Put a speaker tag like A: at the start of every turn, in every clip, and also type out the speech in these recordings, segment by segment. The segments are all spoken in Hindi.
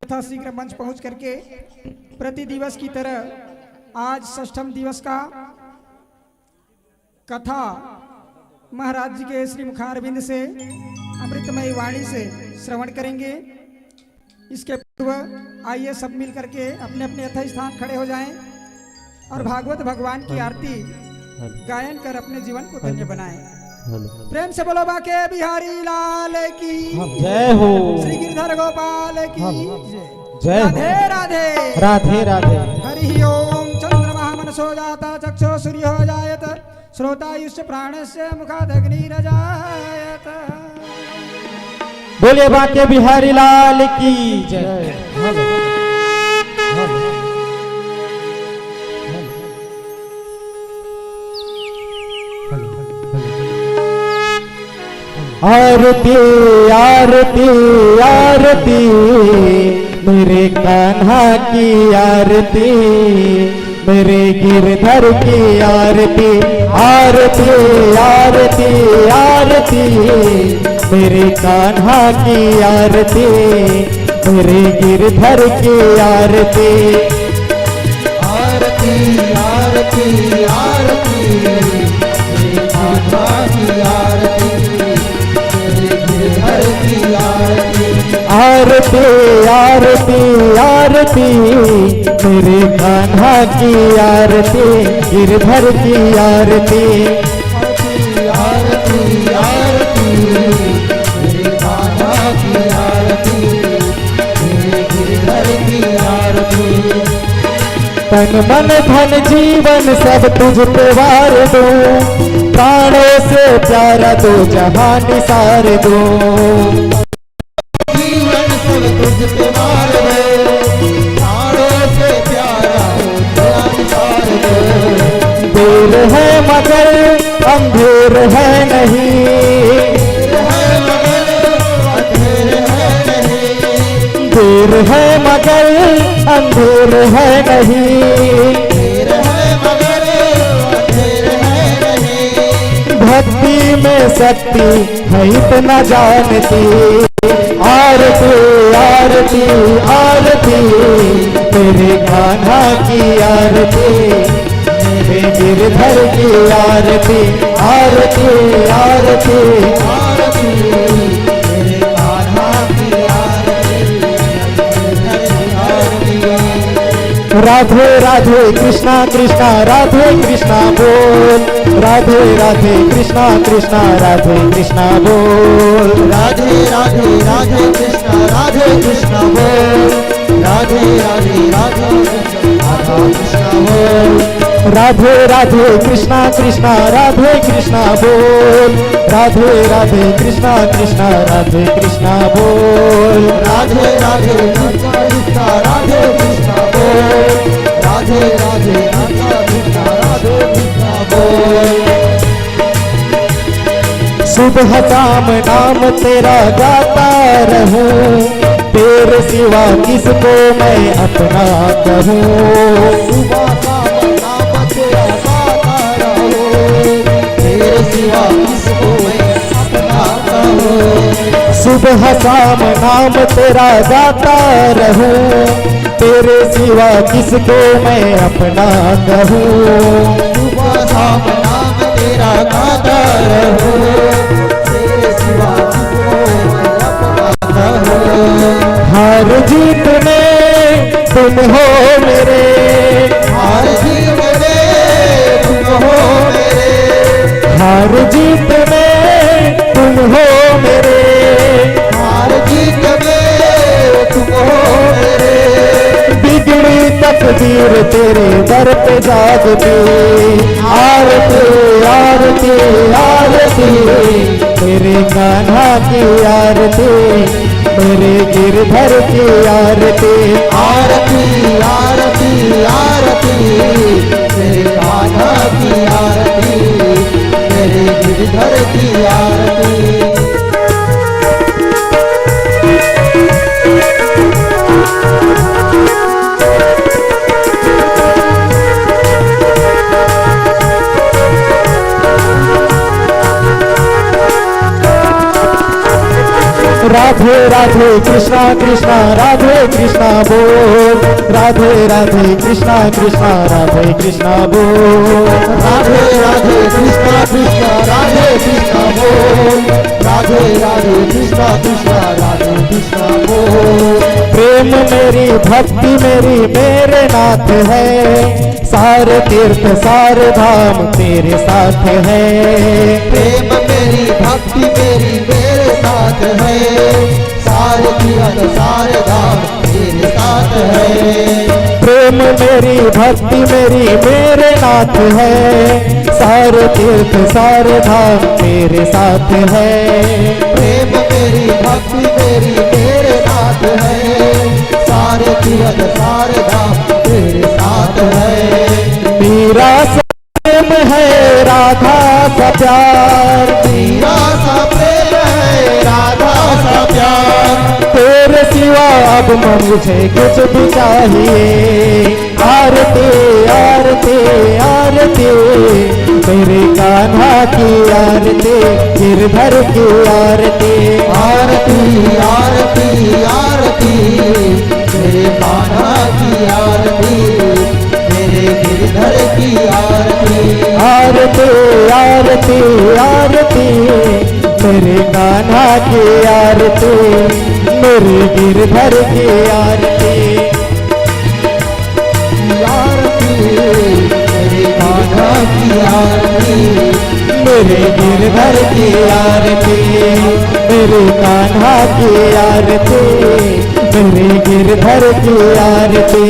A: यथाशीघ्र मंच पहुंच करके प्रति दिवस की तरह आज षष्ठम दिवस का कथा महाराज जी के श्री मुखारविंद से अमृतमयी वाणी से श्रवण करेंगे। इसके पूर्व आइए सब मिल करके अपने अपने यथा स्थान खड़े हो जाएं और भागवत भगवान की आरती गायन कर अपने जीवन को धन्य बनाएं। प्रेम से बोलो बाके बिहारी लाल की
B: जय हो,
A: श्री गिरधर गोपाल की
B: जय हो,
A: राधे राधे
B: राधे राधे।
A: हरि ओम। चंद्रमा मनसो जाता चक्षो सूर्यो जायत श्रोतायुष्य प्राणस्य मुखादग्निरजायत।
B: बोले बाके बिहारी लाल की जय। आरती आरती आरती मेरे कान्हा की आरती, मेरे गिरधर की आरती। आरती आरती आरती मेरे कान्हा की आरती, मेरे गिरधर की आरती।
C: आरती आरती आरती मेरे कान्हा की आरती, मेरे गिरधर की आरती।
B: आरती आरती आरती मेरे कान्हा की आरती, गिरधर की आरती।
C: आरती आरती मेरे कान्हा की आरती, मेरे गिरधर की आरती।
B: तन मन धन जीवन सब तुझ पे वार दूं, प्राणों से प्यारा तो जहां निसार दूं।
C: जीवन सब तुझ पे वार दो, प्राणों से प्यारा तो निसार दो।
B: दूर है मगर अंधेर है नहीं, देर है मगर अंधेर है नहीं, भक्ति में शक्ति है इतना जानती। आरती आरती आरती मेरे कान्हा की आरती, मेरे गिरधर की आरती। आरती आरती
C: आरती मेरे कान्हा की आरती, गिरधर की आरती।
B: राधे राधे कृष्णा कृष्णा राधे कृष्णा बोल, राधे राधे कृष्णा कृष्णा राधे कृष्णा बोल।
C: राधे राधे राधे कृष्णा राधे कृष्णा बोल, राधे राधे राधे राधा कृष्णा बोल।
B: राधे राधे कृष्णा कृष्णा राधे कृष्णा बोल, राधे राधे कृष्णा कृष्णा राधे कृष्णा बोल।
C: राधे राधे कृष्णा कृष्णा राधे कृष्णा बोल, राधे राधे कृष्णा कृष्णा राधे कृष्णा बोल।
B: सुबह शाम नाम तेरा गाता रहूं, तेरे सिवा किसको मैं अपना कहूँ।
C: सुबह शाम नाम तेरा गाता रहूं, तेरे सिवा किसको मैं अपना कहूँ।
B: सुबह शाम नाम तेरा गाता रहूं, तेरे सिवा किसको मैं अपना कहूँ।
C: सुबह शाम नाम तेरा गाता रहूं, तेरे सिवा किसको मैं अपना कहूँ।
B: हार जीत में तुम हो मेरे,
C: हार जीत में तुम हो मेरे,
B: हार जीत में तुम हो मेरे।
C: हार जीत में तुम हो मेरे।
B: बिगड़ी तकदीर तेरे दर पे जागती। आरती आरती आरती मेरे कान्हा की आरती, मेरे गिरधर की आरती।
C: आरती आरती आरती मेरे कान्हा की आरती, मेरे गिरधर की आरती।
B: राधे राधे कृष्णा कृष्णा राधे कृष्णा बोल, राधे राधे कृष्णा कृष्णा राधे कृष्णा बोल,
C: राधे राधे कृष्णा कृष्णा राधे कृष्णा बोल, राधे राधे कृष्णा कृष्णा राधे कृष्णा बोल।
B: प्रेम मेरी भक्ति मेरी मेरे नाथ है, सारे तीर्थ सारे धाम तेरे साथ है।
C: प्रेम मेरी भक्ति मेरी मेरे साथ है, सारे तीर्थ सारे धाम तेरे साथ है।
B: प्रेम मेरी भक्ति मेरी मेरे नाथ है, सारे तीर्थ सारे धाम तेरे साथ है।
C: प्रेम मेरी भक्ति मेरी मेरे साथ है, सारे तीर्थ सारे धाम तेरे साथ है।
B: मेरा प्रेम है राधा सा प्यार,
C: मेरा सा प्रेम है राधा सा प्यार,
B: तेरे सिवा अब मुझे कुछ भी चाहिए। आरती आरती आरती मेरे कान्हा की आरती, गिरधर की आरती।
C: आरती आरती आरती मेरे कान्हा की आरती, मेरे गिरधर की आरती।
B: आरती आरती आरती मेरे कान्हा की आरती, मेरे गिरधर की आरती।
C: आरती मेरे कान्हा की आरती,
B: मेरे गिरधर की आरती, मेरे कान्हा की आरती, मेरे गिरधर की आरती।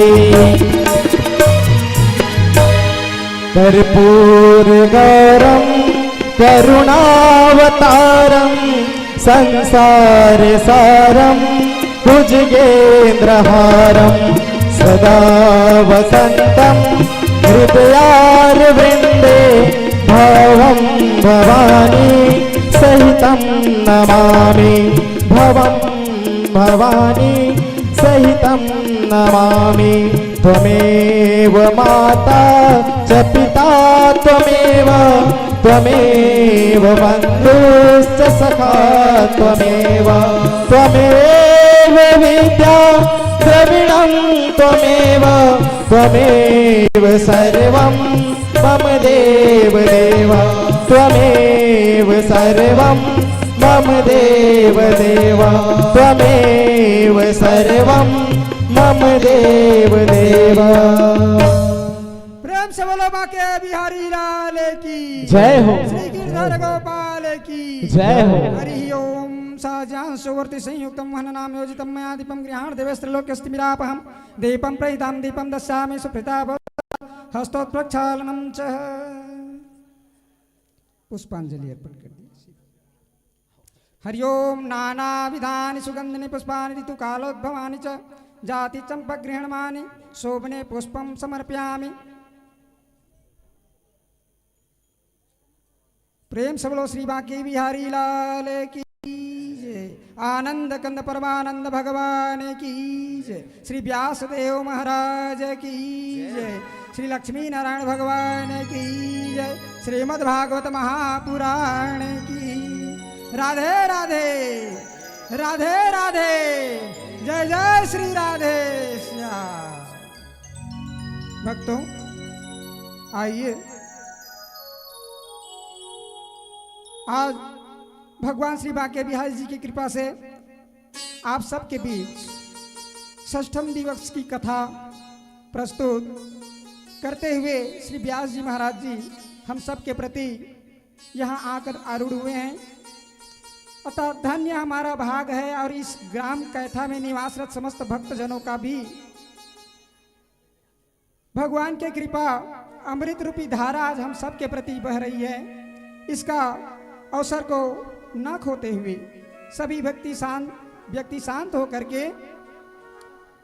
B: कर्पूर गौरम करुणावतारम संसार सारम भुजगेन्द्रहारम सदा वसंतम हृदयारविंदे भवं भवानी सहितं नमामि, भवं भवानी सहितं नमामि। त्वमेव माता च पिता त्वमेव, त्वमेव बन्धुश्च सखा त्वमेव, त्वमेव विद्या द्रविणं त्वमेव, त्वमेव सर्वं मम देव देव, त्वमेव सर्वं मम देव देव, त्वमेव सर्वं मम देव देव।
A: प्रेम से बोलो माँ के बिहारी लाल की
B: जय हो।
A: श्री गिरधर गोपाल की
B: जय हो।
A: हरि ओम सहजान सुवर्ति संयुक्तम वहननाम योजितम मया दीपम गृहाण देवस्त्रलोक्यस्तिमिरापहम दीपम प्रहितां दीपम दस्यामि सुप्रता हस्तोत्प्रक्षालनम च। पुष्पांजलि अर्पण कर दी। हरि ओम नाना विधानि सुगंधिनि पुष्पानि ऋतुकालोद्भवानि च जाति चंपक गृहणमानि शोभने पुष्पम समर्पयामि। प्रेम से बोलो श्री बांके बिहारी लाल की जय। आनंद कंद परमानंद भगवान की जय। श्री व्यासदेव महाराज की जय। श्री लक्ष्मी नारायण भगवान की जय। श्रीमद् भागवत महापुराण की। राधे राधे राधे राधे जय जय श्री राधे श्याम। भक्तों आइए आज भगवान श्री बांके बिहारी जी की कृपा से आप सबके बीच षष्ठम दिवस की कथा प्रस्तुत करते हुए श्री व्यास जी महाराज जी हम सब के प्रति यहाँ आकर आरूढ़ हुए हैं। अतः धन्य हमारा भाग है और इस ग्राम कैथा में निवासरत समस्त भक्तजनों का भी भगवान की कृपा अमृत रूपी धारा आज हम सब के प्रति बह रही है। इसका अवसर को न खोते हुए सभी व्यक्ति शांत होकर के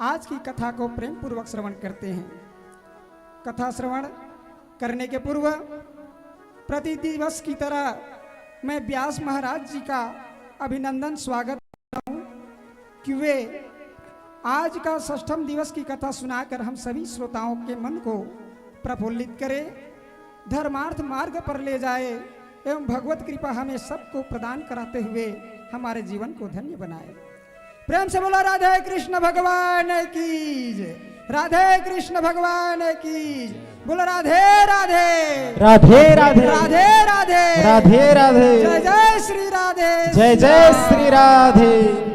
A: आज की कथा को प्रेम पूर्वक श्रवण करते हैं। कथा श्रवण करने के पूर्व प्रति दिवस की तरह मैं व्यास महाराज जी का अभिनंदन स्वागत करता हूँ कि वे आज का षष्ठम दिवस की कथा सुनाकर हम सभी श्रोताओं के मन को प्रफुल्लित करे, धर्मार्थ मार्ग पर ले जाए एवं भगवत कृपा हमें सबको प्रदान कराते हुए हमारे जीवन को धन्य बनाए। प्रेम से बोलो राधे कृष्ण भगवान की जय। राधे कृष्ण भगवान की जय। बोलो राधे राधे
B: राधे राधे
A: राधे राधे
B: राधे राधे
A: जय जय श्री राधे
B: जय जय श्री राधे।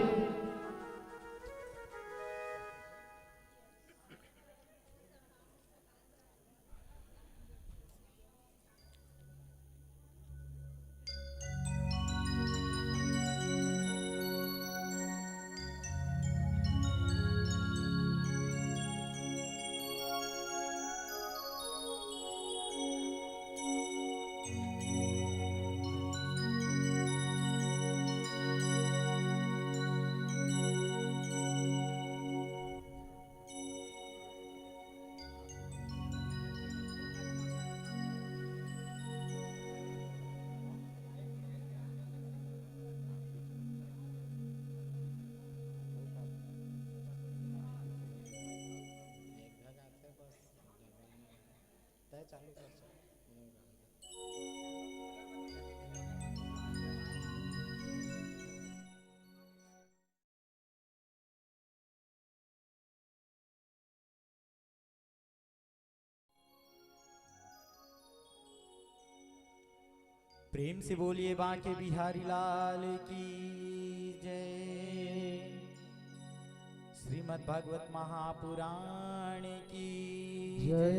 B: प्रेम से बोलिए बांके बिहारी लाल की जय। श्रीमद् भागवत महापुराण की
C: जय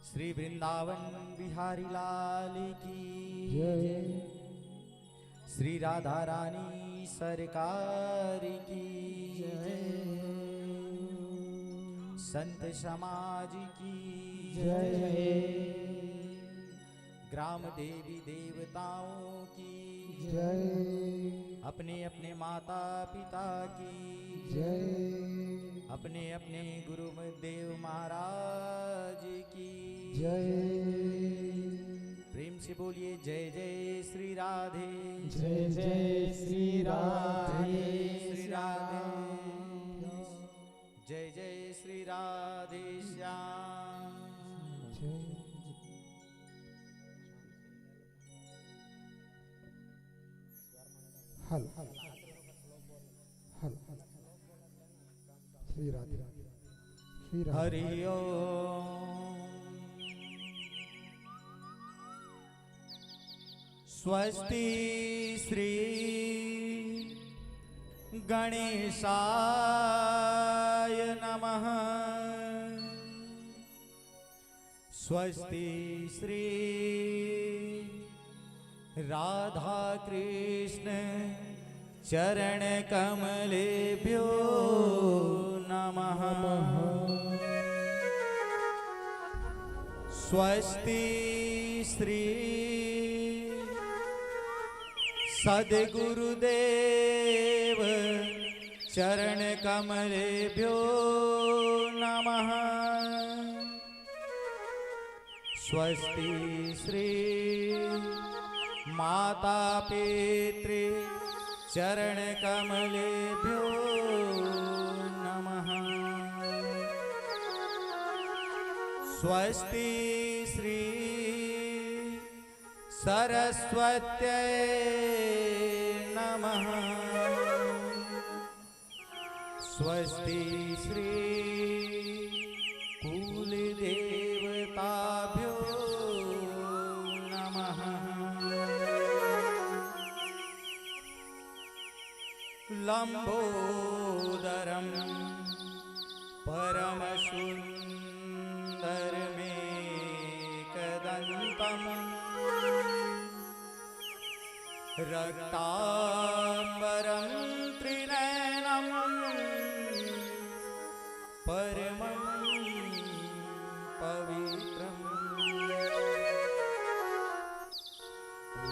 B: श्री वृंदावन बिहारी लाल की
C: जय
B: श्री राधा रानी सरकार की जय। संत समाज की
C: जय
B: ग्राम देवी देवताओं की
C: जय
B: अपने अपने माता पिता की
C: जय
B: अपने अपने गुरुदेव महाराज की
C: जय
B: प्रेम से बोलिए जय जय श्री राधे
C: जय जय श्री राधे
B: श्री राधे जय जय श्री राधे श्याम।
C: हल हल हल श्री राधे श्री राधे।
B: हरि ओम। स्वस्ति श्री गणेशाय नमः। स्वस्ति श्री राधा कृष्ण चरण कमलेभ्यो नमः। स्वस्ति श्री सद्गुरुदेव चरण कमलेभ्यो नमः। स्वस्ति श्री माता पितृ चरण कमलेभ्यो नमः। स्वस्ति श्री सरस्वत्यै नमः। स्वस्ति श्री कुलदेवताभ्यो नमः। लंबोदरम परमसुंदरमेकदंतम् रक्तांबरं त्रिनयनं परमं पवित्रम्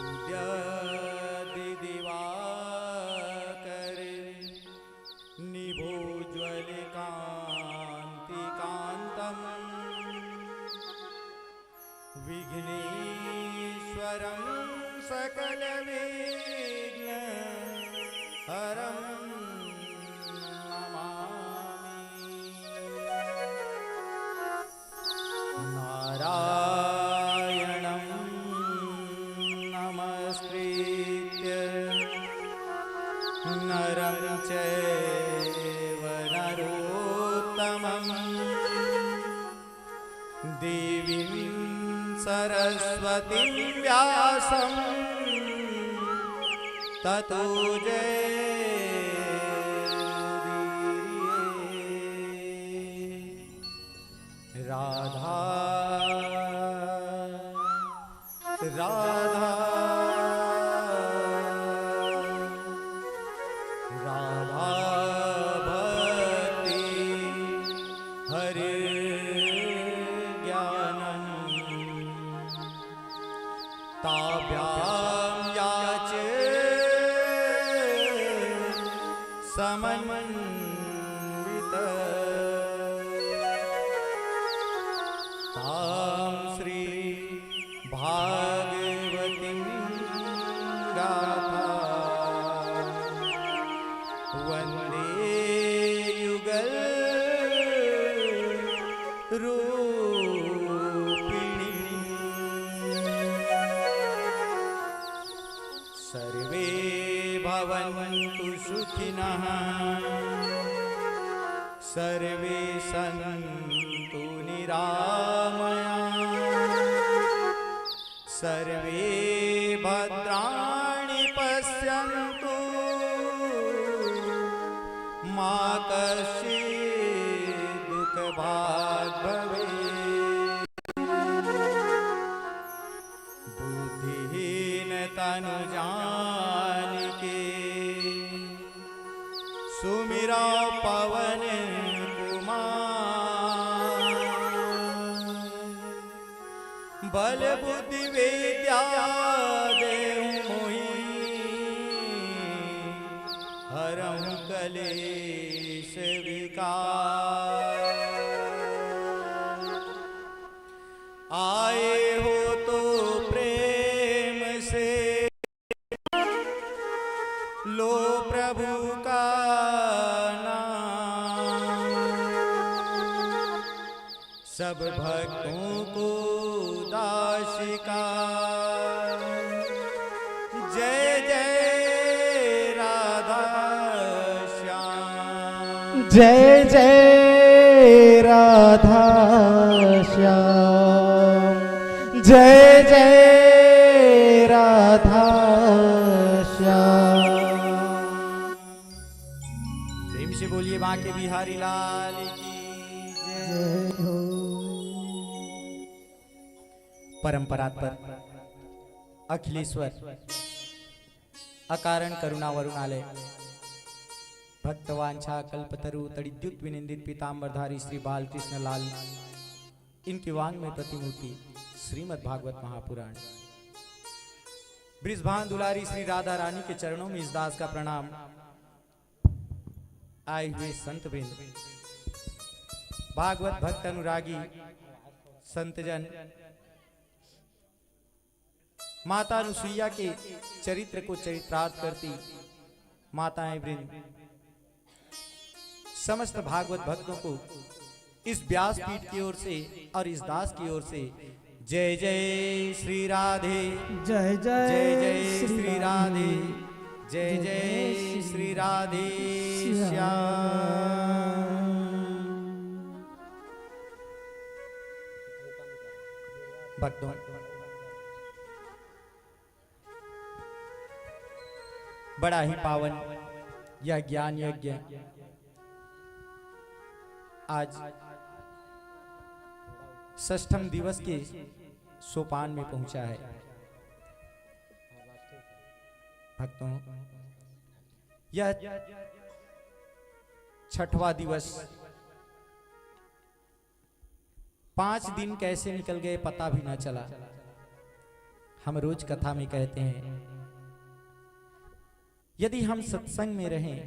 B: उद्यदिवाकर निभोज्वलकान्तिकान्तम् विघ्नेश्वरं सकलविघ्न हरं नमामि। नारायणं नमस्कृत्य
D: देवीं सरस्वतीं व्यासं ततो जयमुदीरये। राधा राधा राधा भक्ति हरे ज्ञानं ताभ्यां याचे समन्वित तां श्री भागवतीं गाथा वन्दे युगल रूपिणी। सर्वे भवन्तु सुखिनः सर्वे सन्तु निरामयाः सर्वे भद्राणि पश्यन्तु मा कश्चित् दुःखभाग् भवेत्। बुद्धिहीन तनु जानिके सुमिरा पवन कुमार। बल बुद्धि विद्या देहु मोहि हरहु कलेश विकार। आए हो तो प्रेम से लो प्रभु का नाम। सब भक्तों को दास का जय जय राधा श्याम।
B: जय जय राधा श्याम जय जय राधा श्याम।
D: प्रेम से बोलिए बांके बिहारी लाल की जय। परंपरा पर अखिलेश्वर अकारण करुणा वरुणालय भक्तवांछा कल्पतरु तड़िद्युत विनिंदित पीतांबरधारी श्री बालकृष्ण लाल इनकी वांग में प्रतिमूर्ति श्रीमद् भागवत महापुराण। ब्रिजभान दुलारी श्री राधा रानी के चरणों में इस दास का प्रणाम। आए हुए संत वृंद भागवत भक्त अनुरागी संतजन माता अनुसुईया के चरित्र को चरित्रार्थ करती माताएं वृंद समस्त भागवत भक्तों को इस व्यासपीठ की ओर से और इस दास की ओर से जय जय श्री राधे
A: जय जय
D: जय जय श्री राधे जय जय श्री राधे श्याम। भक्तों बड़ा ही पावन यह ज्ञान यज्ञ आज षष्ठम दिवस के सोपान में पहुंचा है। भक्तों यह छठवां दिवस 5 दिन कैसे निकल गए पता भी ना चला। हम रोज कथा में कहते हैं यदि हम सत्संग में रहें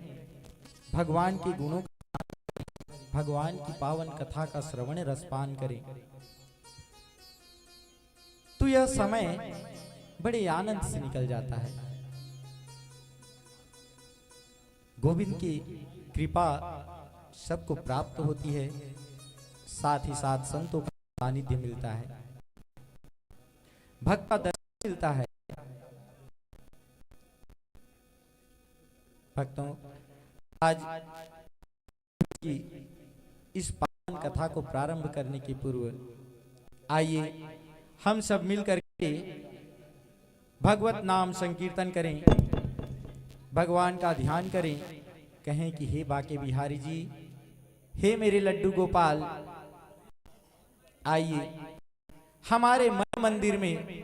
D: भगवान के गुणों भगवान की पावन कथा का श्रवण रसपान करें तो यह समय बड़े आनंद से निकल जाता है। गोविंद की कृपा सबको प्राप्त होती है, साथ ही साथ संतों का सानिध्य मिलता है, भक्त का दर्शन मिलता है। भक्तों आज की इस पावन कथा को प्रारंभ करने के पूर्व आइए हम सब मिलकर के भगवत नाम संकीर्तन करें, भगवान का ध्यान करें, कहें कि हे बाके बिहारी जी, हे मेरे लड्डू गोपाल, आइए हमारे मन मंदिर में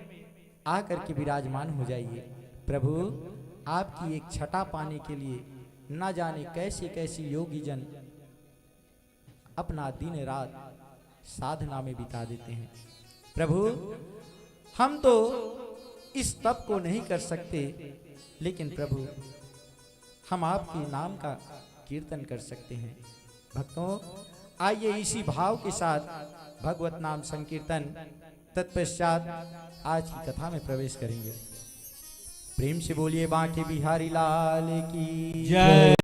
D: आकर के विराजमान हो जाइए। प्रभु आपकी एक छटा पाने के लिए न जाने कैसे कैसे योगी जन अपना दिन रात साधना में बिता देते हैं। प्रभु हम तो इस तप को नहीं कर सकते, लेकिन प्रभु हम आपके नाम का कीर्तन कर सकते हैं। भक्तों आइए इसी भाव के साथ भगवत नाम संकीर्तन तत्पश्चात आज की कथा में प्रवेश करेंगे। प्रेम से बोलिए बांके बिहारी लाल की
E: जय।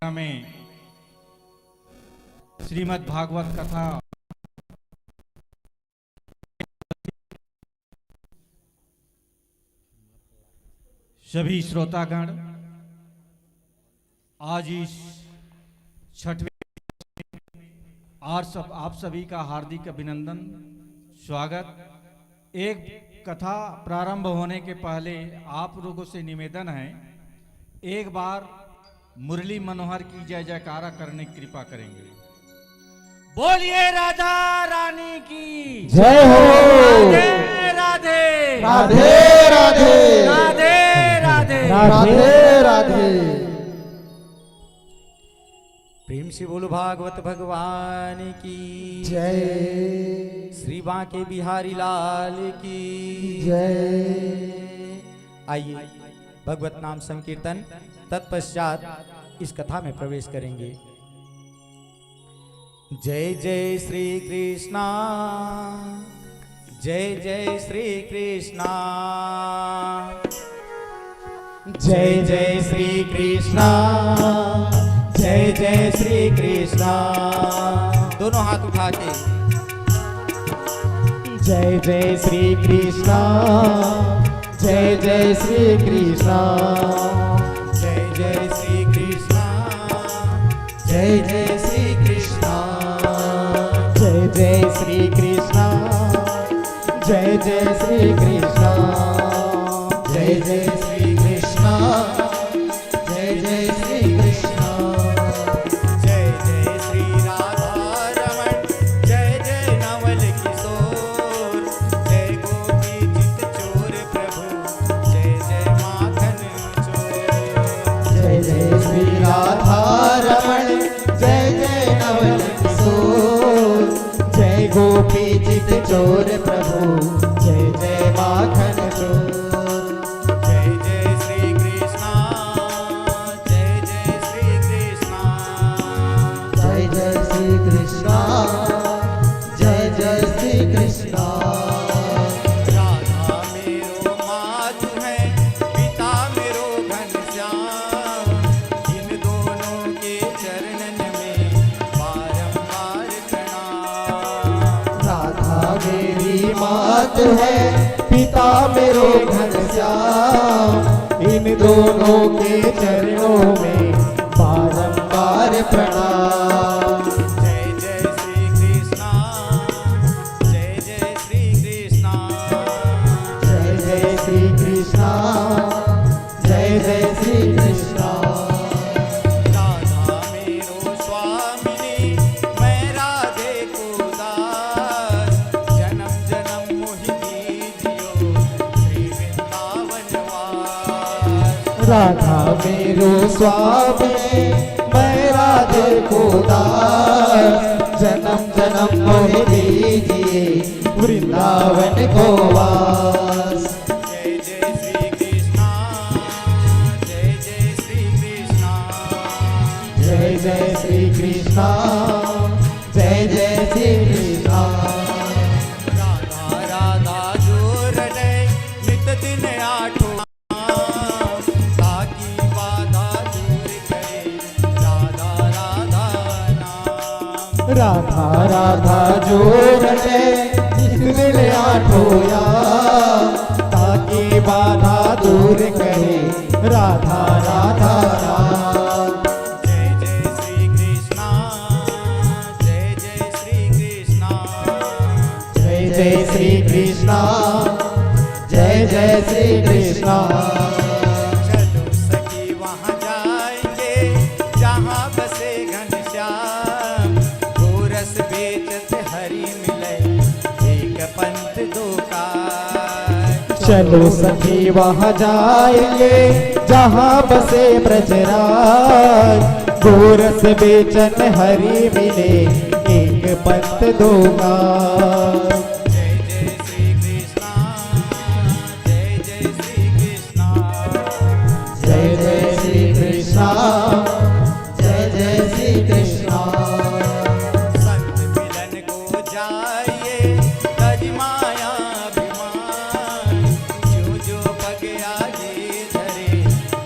E: में श्रीमद् भागवत कथा सभी श्रोतागण आज इस छठवें आप सभी का हार्दिक अभिनंदन, स्वागत। एक कथा प्रारंभ होने के पहले आप लोगों से निवेदन है, एक बार मुरली मनोहर की जय जयकारा करने की कृपा करेंगे। बोलिए राधा रानी की
C: जय हो।
E: राधे राधे
C: राधे राधे
E: राधे राधे
C: राधे राधे।
D: प्रेम से बोलो भागवत भगवान की
C: जय।
D: श्री बांके बिहारी लाल की
C: जय।
D: आइए भगवत नाम संकीर्तन तत्पश्चात इस कथा में प्रवेश करेंगे। जय जय श्री कृष्णा, जय जय श्री कृष्णा, जय जय श्री कृष्णा, जय जय श्री कृष्णा। दोनों हाथ उठा के
C: जय जय श्री कृष्णा, जय जय श्री कृष्णा,
D: जय जय श्री कृष्णा,
C: जय जय श्री कृष्णा, जय जय श्री कृष्णा, जय जय श्री कृष्णा, जय जय श्री कृष्णा, जय जय श्री कृष्णा,
D: जय जय श्री राधा रमण, जय जय नवल किशोर, जय गोपी चित चोर प्रभु, जय जय माखन चोर।
C: जय जय श्री राधा रमण, जय जय नवल किशोर, जय गोपी चित चोर प्रभु, जय जय माखन चोर।
D: जय जय श्री कृष्णा, जय जय श्री कृष्णा,
C: जय जय श्री कृष्णा, जय जय श्री कृष्णा।
D: राधा मेरो माधु है, पिता मेरो घनश्याम, इन दोनों के चरणन में बारंबार प्रणाम।
C: राधा मेरी मात है, पिता मेरो घनश्याम, इन दोनों के चरणों में बारंबार प्रणाम।
D: जय जय श्री कृष्णा, जय जय श्री कृष्णा,
C: जय जय श्री कृष्णा, जय जय श्री कृष्णा।
D: राधा मेरो स्वामिनी, मैं राधे को दास, जन्म जन्म मोहि दीजियो श्री वृंदावन वास।
C: राधा मेरो स्वामी, मैं राधे को दास, जन्म जन्म मोहि दीजिए वृंदावन को वास।
D: जय जय श्री कृष्णा, जय जय श्री कृष्णा,
C: जय जय श्री कृष्णा, जय जय श्री कृष्णा।
D: राधा राधा जो रटे नित दिन आठों नाम, ताकि बाधा दूर करे राधा राधा नाम।
C: राधा राधा जो रटे नित दिन आठों याम, ताकि बाधा दूर करे राधा राधा राम।
D: जय जय
C: कृष्णा जय जय श्री कृष्णा
D: चलो सखी वहाँ जाएंगे जहाँ बसे घनश्याम, गोरस बेचत हरी मिले एक पंथ दो कार।
C: चलो सखी वहाँ जाएंगे जहाँ बसे ब्रजराज, गोरस बेचन हरि मिले एक पंथ दो गाय।
D: जय जय श्री कृष्णा जय जय श्री कृष्णा
C: जय जय श्री कृष्णा जय जय श्री कृष्णा
D: संत मिलन को जाइए तज माया अभिमान, जो जो पग आगे धरे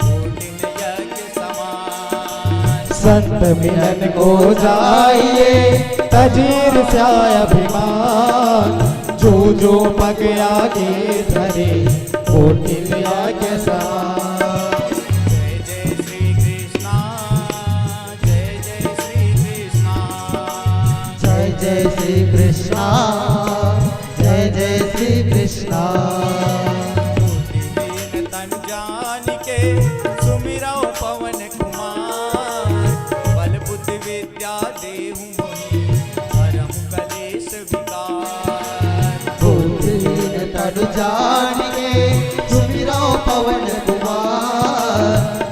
D: कोटिन यज्ञ समान।
C: संत मिलन को जाइए तजीर स्याय अभिमान, जो पग आगे धरे कोटिन यज्ञ समान।
D: जय जय श्री कृष्णा जय जय श्री कृष्णा
C: जय जय श्री कृष्णा जय जय श्री कृष्णा
D: दीन तन जान के सुमिरौ पवन कुमार, बल बुद्धि विद्या देहु मोहि हरहु कलेश विकार।
C: बुद्धिहीन तनु जान के सुमिरो पवन कुमार,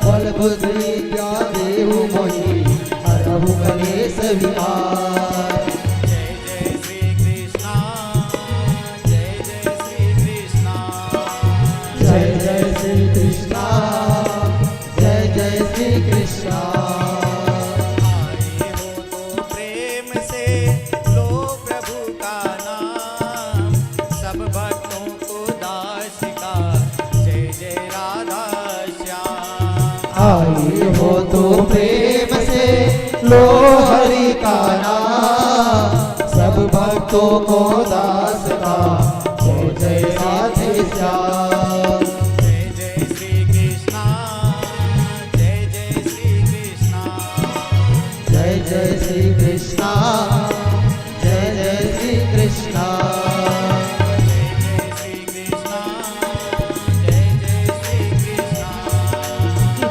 C: बल बुद्धि विद्या देहु मोहि हरहु कलेश विकार।
D: जय जय श्री कृष्णा जय जय श्री कृष्णा
C: जय जय श्री कृष्णा जय जय श्री कृष्णा
D: आए हो तो प्रेम से लो प्रभु का नाम, सब भक्तों को दास का जय जय राधा श्याम।
C: आई हो तो प्रेम से लो हरि का नाम, सब भक्तों को दास का जय जय राधे श्याम।
D: जय जय श्री कृष्णा जय जय श्री कृष्णा
C: जय जय श्री कृष्णा जय जय श्री कृष्णा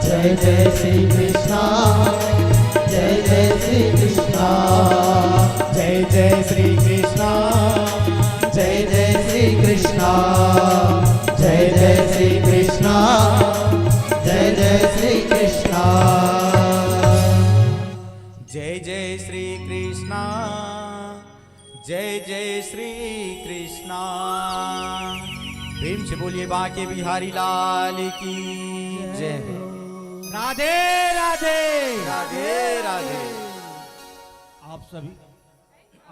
D: जय जय श्री कृष्णा जय जय श्री कृष्णा
C: जय जय श्री कृष्णा जय जय श्री कृष्णा जय जय श्री कृष्णा जय जय श्री कृष्णा
D: जय जय श्री कृष्णा जय जय श्री कृष्णा। प्रेम से बोलिए बांके बिहारी लाल की जय।
E: राधे राधे।
D: राधे राधे।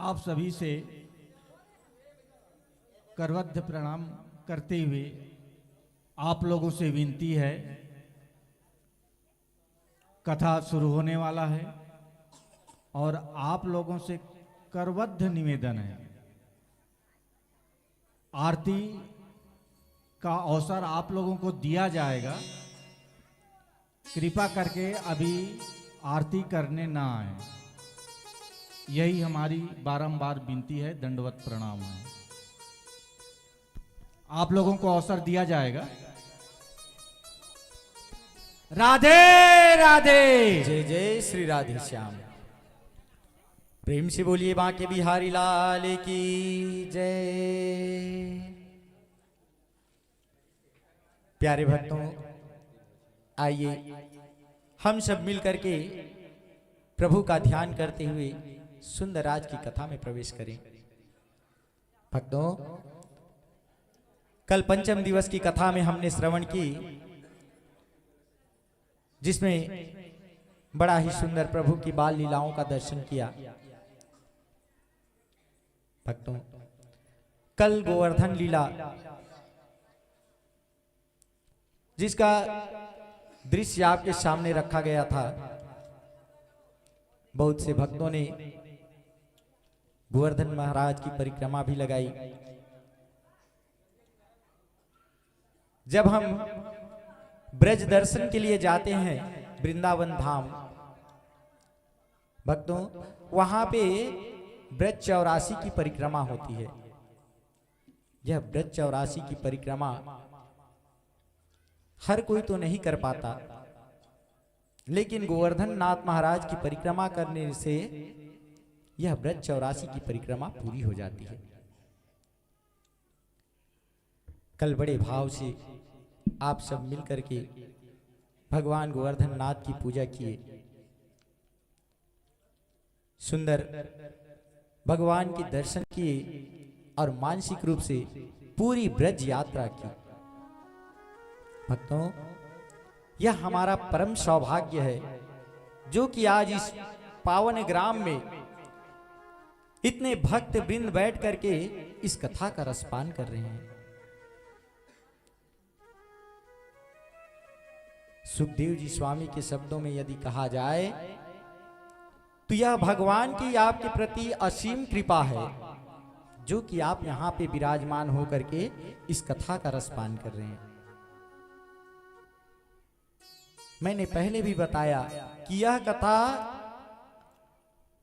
E: आप सभी से करवद्ध प्रणाम करते हुए आप लोगों से विनती है, कथा शुरू होने वाला है और आप लोगों से करवद्ध निवेदन है, आरती का अवसर आप लोगों को दिया जाएगा, कृपा करके अभी आरती करने ना आए, यही हमारी बारंबार विनती है, दंडवत प्रणाम है। आप लोगों को अवसर दिया जाएगा। राधे राधे।
D: जय जय श्री राधे श्याम। प्रेम से बोलिए बांके बिहारी लाल की जय। प्यारे भक्तों, आइए हम सब मिल करके प्रभु का ध्यान करते हुए सुंदर राज की कथा में प्रवेश करें। भक्तों, कल पंचम दिवस की कथा में हमने श्रवण की, जिसमें बड़ा ही सुंदर प्रभु की बाल लीलाओं का दर्शन किया। भक्तों, कल गोवर्धन लीला जिसका दृश्य आपके सामने रखा गया था, बहुत से भक्तों ने गोवर्धन महाराज की परिक्रमा भी लगाई। जब हम ब्रज दर्शन के लिए जाते हैं वृंदावन धाम, भक्तों, वहां पे ब्रज 84 की परिक्रमा होती है। यह ब्रज 84 की परिक्रमा हर कोई तो नहीं कर पाता, लेकिन गोवर्धन नाथ महाराज की परिक्रमा करने से यह ब्रज 84 की परिक्रमा पूरी हो जाती है। कल बड़े भाव से आप सब मिलकर के भगवान गोवर्धन नाथ की पूजा किए, सुंदर भगवान के दर्शन किए और मानसिक रूप से पूरी ब्रज यात्रा की। भक्तों, यह हमारा परम सौभाग्य है जो कि आज इस पावन ग्राम में इतने भक्त वृंद बैठ करके इस कथा का रसपान कर रहे हैं। सुखदेव जी स्वामी के शब्दों में यदि कहा जाए तो यह भगवान की आपके प्रति असीम कृपा है जो कि आप यहां पे विराजमान होकर के इस कथा का रसपान कर रहे हैं। मैंने पहले भी बताया कि यह कथा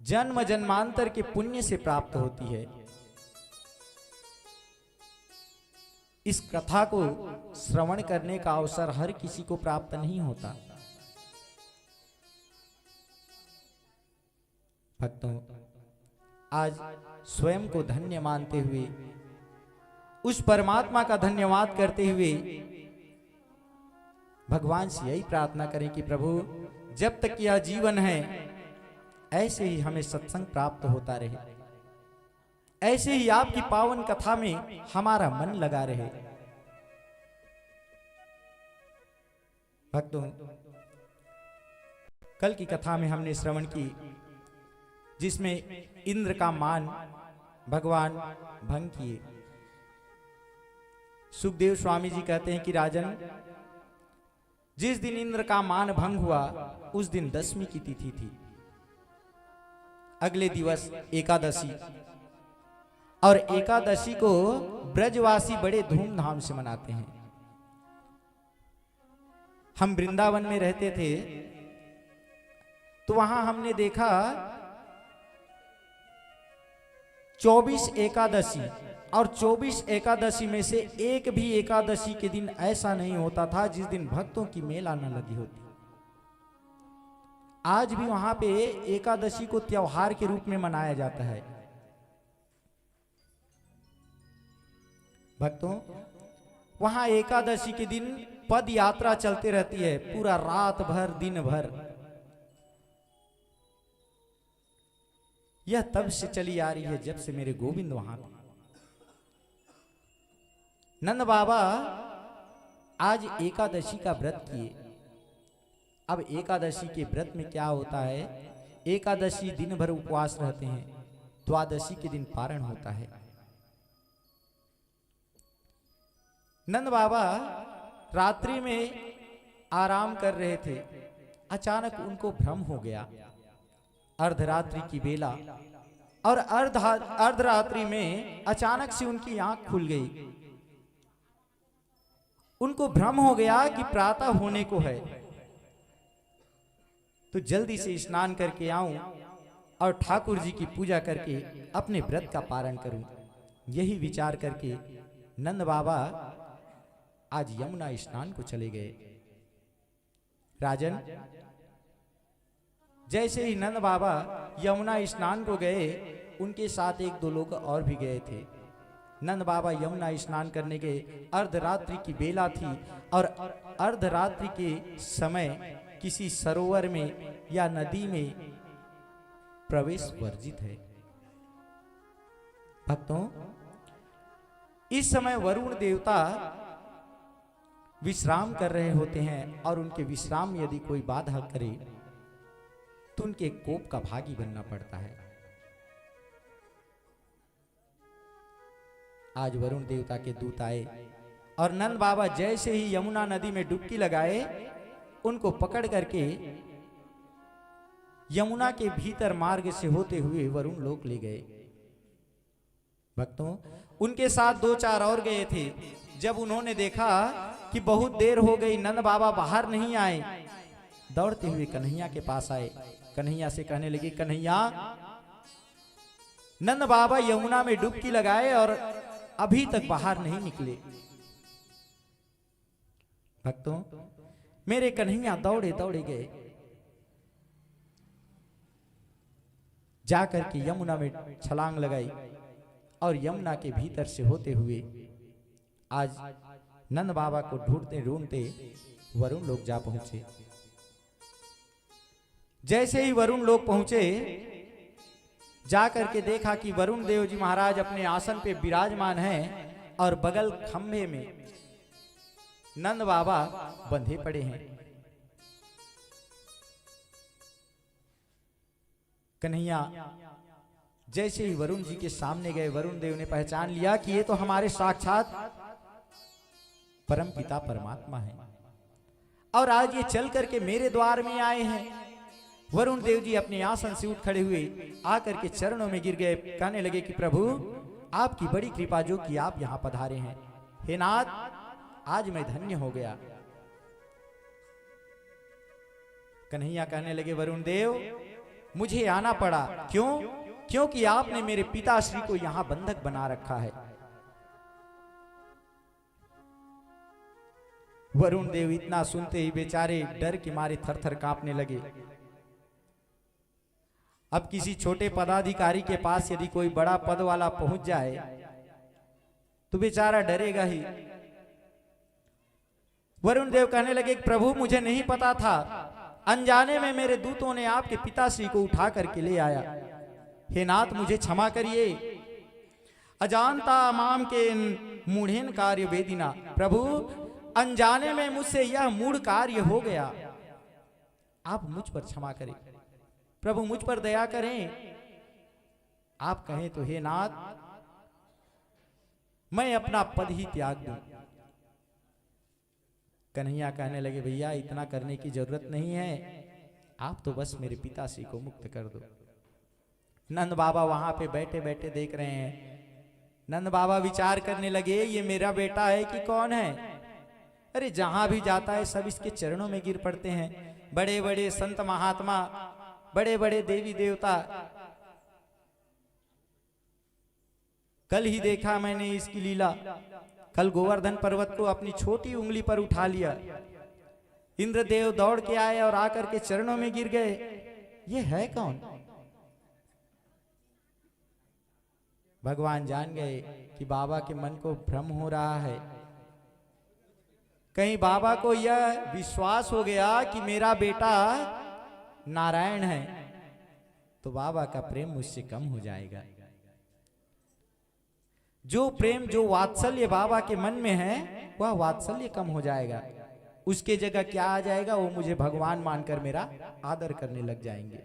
D: जन्म जन्मांतर के पुण्य से प्राप्त होती है। इस कथा को श्रवण करने का अवसर हर किसी को प्राप्त नहीं होता। भक्तों, आज स्वयं को धन्य मानते हुए उस परमात्मा का धन्यवाद करते हुए भगवान से यही प्रार्थना करें कि प्रभु, जब तक यह जीवन है ऐसे ही हमें सत्संग प्राप्त होता रहे, ऐसे ही आपकी पावन कथा में हमारा मन लगा रहे। भक्तों, कल की कथा में हमने श्रवण की जिसमें इंद्र का मान भगवान भंग किए। सुखदेव स्वामी जी कहते हैं कि राजन, जिस दिन इंद्र का मान भंग हुआ उस दिन 10वीं की तिथि थी। अगले दिवस एकादशी, और एकादशी को ब्रजवासी बड़े धूमधाम से मनाते हैं। हम वृंदावन में रहते थे तो वहां हमने देखा 24 एकादशी, और 24 एकादशी में से एक भी एकादशी के दिन ऐसा नहीं होता था जिस दिन भक्तों की मेला न लगी होती। आज भी वहां पे एकादशी को त्योहार के रूप में मनाया जाता है। भक्तों, वहां एकादशी के दिन पद यात्रा चलती रहती है, पूरा रात भर दिन भर। यह तब से चली आ रही है जब से मेरे गोविंद वहां थे। नंद बाबा आज एकादशी का व्रत किए। अब एकादशी के व्रत में क्या होता है, एकादशी दिन भर उपवास रहते हैं, द्वादशी के दिन पारण होता है। नंद बाबा रात्रि में आराम कर रहे थे, अचानक उनको भ्रम हो गया। अर्धरात्रि की बेला और अर्धरात्रि में अचानक से उनकी आंख खुल गई। उनको भ्रम हो गया कि प्रातः होने को है, तो जल्दी से स्नान करके आऊं और ठाकुर जी की पूजा करके अपने व्रत का पारण करूं। यही विचार करके नंद बाबा आज यमुना स्नान को चले गए। राजन, जैसे ही नंद बाबा यमुना स्नान को गए, उनके साथ एक दो लोग और भी गए थे। नंद बाबा यमुना स्नान करने गए, अर्धरात्रि की बेला थी और अर्धरात्रि के समय किसी सरोवर में या नदी में प्रवेश वर्जित है। भक्तों, इस समय वरुण देवता विश्राम कर रहे होते हैं और उनके विश्राम में यदि कोई बाधा करे तो उनके कोप का भागी बनना पड़ता है। आज वरुण देवता के दूत आए और नंद बाबा जैसे ही यमुना नदी में डुबकी लगाए, उनको पकड़ करके यमुना के भीतर मार्ग से होते हुए वरुण लोक ले गए। भक्तों, उनके साथ 2-4 और गए थे। जब उन्होंने देखा कि बहुत देर हो गई, नंद बाबा बाहर नहीं आए, दौड़ते हुए कन्हैया के पास आए। कन्हैया से कहने लगे, कन्हैया, नंद बाबा यमुना में डुबकी लगाए और अभी तक बाहर नहीं निकले। भक्तों, मेरे कन्हैया दौड़े दौड़े गए, जाकर के यमुना में छलांग लगाई और यमुना के भीतर से होते हुए आज नंद बाबा को ढूंढते ढूंढते वरुण लोग जा पहुंचे। जैसे ही वरुण लोग पहुंचे, जाकर के देखा कि वरुण देव जी महाराज अपने आसन पे विराजमान हैं और बगल खंभे में नंद बाबा बंधे पड़े हैं। कन्हैया जैसे ही वरुण जी के सामने गए, वरुण देव ने पहचान लिया कि ये तो हमारे साक्षात परम पिता परमात्मा है और आज ये चल करके मेरे द्वार में आए हैं। वरुण देव जी अपने आसन से उठ खड़े हुए, आकर के चरणों में गिर गए, कहने लगे कि प्रभु आपकी बड़ी कृपा जो कि आप यहां पधारे हैं। हे नाथ, आज मैं धन्य हो गया। कन्हैया कहने लगे वरुण देव, मुझे आना पड़ा। क्यों? क्योंकि आपने मेरे पिताश्री को यहां बंधक बना रखा है। वरुण देव इतना सुनते ही बेचारे डर के मारे थर थर कांपने लगे। अब किसी छोटे पदाधिकारी के पास यदि कोई बड़ा पद वाला पहुंच जाए तो बेचारा डरेगा ही। वरुण देव कहने लगे प्रभु मुझे नहीं पता था, अनजाने में मेरे दूतों ने आपके पिताश्री को उठा करके ले आया। हे नाथ मुझे क्षमा करिए, अजानता माम के मूढ़ेन कार्य वेदिना। प्रभु अनजाने में मुझसे यह मूढ़ कार्य हो गया, आप मुझ पर क्षमा करें। प्रभु मुझ पर दया करें। आप कहें तो हे नाथ मैं अपना पद ही त्याग दूं। कन्हैया कहने लगे भैया इतना करने की जरूरत नहीं है, आप तो बस मेरे पिताश्री को मुक्त कर दो। नंद बाबा वहां पे बैठे बैठे देख रहे हैं। नंद बाबा विचार करने लगे ये मेरा बेटा है कि कौन है। अरे जहां भी जाता है सब इसके चरणों में गिर पड़ते हैं। बड़े बड़े संत महात्मा, बड़े बड़े देवी देवता, कल ही देखा मैंने इसकी लीला। कल गोवर्धन पर्वत को अपनी छोटी उंगली पर उठा लिया, इंद्रदेव दौड़ के आए और आकर के चरणों में गिर गए। ये है कौन? भगवान जान गए कि बाबा के मन को भ्रम हो रहा है। कहीं बाबा को यह विश्वास हो गया कि मेरा बेटा नारायण है तो बाबा का प्रेम मुझसे कम हो जाएगा। जो प्रेम जो वात्सल्य बाबा के मन में है वह वात्सल्य कम हो जाएगा। उसके जगह क्या आ जाएगा? वो मुझे भगवान मानकर मेरा आदर करने लग जाएंगे।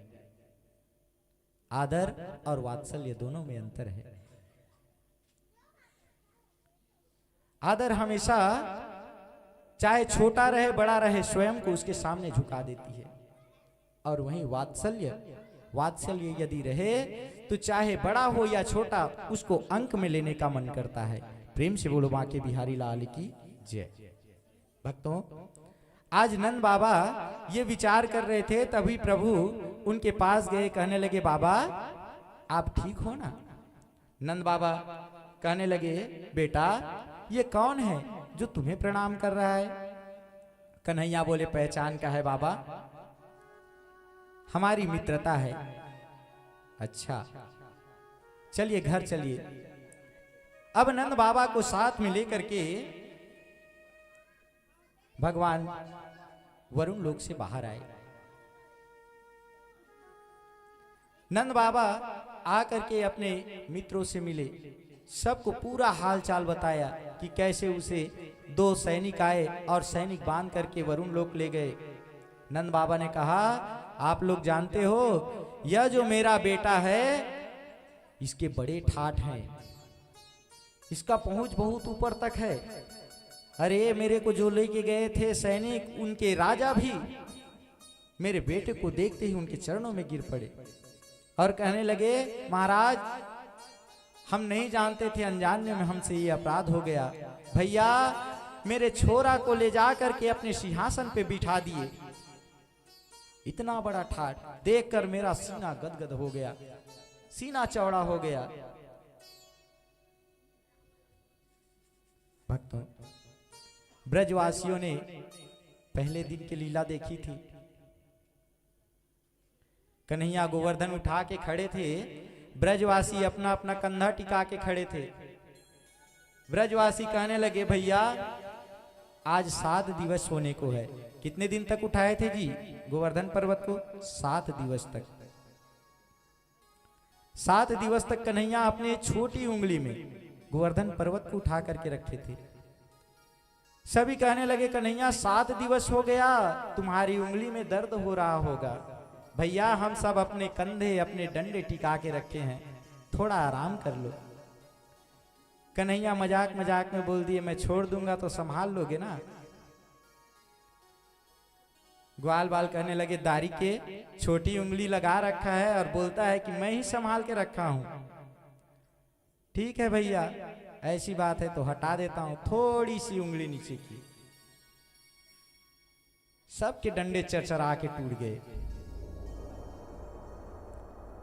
D: आदर और वात्सल्य दोनों में अंतर है। आदर हमेशा चाहे छोटा रहे बड़ा रहे स्वयं को उसके सामने झुका देती है, और वहीं वात्सल्य यदि रहे तो चाहे बड़ा हो या छोटा उसको अंक में लेने का मन करता है। प्रेम से बोलो बांके बिहारी लाल की जय। भक्तों, आज नंद बाबा ये विचार कर रहे थे, तभी प्रभु उनके पास गए, कहने लगे बाबा आप ठीक हो ना? नंद बाबा कहने लगे बेटा ये कौन है जो तुम्हें प्रणाम कर रहा है? कन्हैया बोले पहचान का है बाबा, हमारी मित्रता है। अच्छा चलिए घर चलिए। अब नंद बाबा को साथ में लेकर के भगवान वरुण लोक से बाहर आए। नंद बाबा आकर के अपने मित्रों से मिले, सबको पूरा हाल चाल बताया कि कैसे उसे 2 सैनिक आए और सैनिक बांध करके वरुण लोक ले गए। नंद बाबा ने कहा आप लोग जानते हो यह जो मेरा बेटा है इसके बड़े ठाठ हैं, इसका पहुंच बहुत ऊपर तक है। अरे मेरे को जो लेके गए थे सैनिक, उनके राजा भी मेरे बेटे को देखते ही उनके चरणों में गिर पड़े और कहने लगे महाराज हम नहीं जानते थे, अनजाने में हमसे ये अपराध हो गया। भैया मेरे छोरा को ले जा करके अपने सिंहासन पे बिठा दिए। इतना बड़ा ठाठ देखकर मेरा सीना गदगद हो गया, सीना चौड़ा हो गया। भक्तों, ब्रजवासियों ने पहले दिन की लीला देखी थी। कन्हैया गोवर्धन उठा के खड़े थे, ब्रजवासी अपना अपना कंधा टिका के खड़े थे। ब्रजवासी कहने लगे, भैया आज 7 दिवस होने को है। कितने दिन तक उठाए थे जी गोवर्धन पर्वत को? 7 दिवस तक। 7 दिवस तक कन्हैया अपने छोटी उंगली में गोवर्धन पर्वत को उठा करके रखे थे। सभी कहने लगे, कन्हैया 7 दिवस हो गया, तुम्हारी उंगली में दर्द हो रहा होगा। भैया हम सब अपने कंधे अपने डंडे टिका के रखे हैं, थोड़ा आराम कर लो। कन्हैया मजाक मजाक में बोल दिए, मैं छोड़ दूंगा तो संभाल लोगे ना? ग्वाल बाल कहने लगे, दारी के छोटी उंगली लगा रखा है और बोलता है कि मैं ही संभाल के रखा हूं। ठीक है भैया, ऐसी बात है तो हटा देता हूं थोड़ी सी उंगली नीचे की। सबके डंडे चरचरा के टूट गए,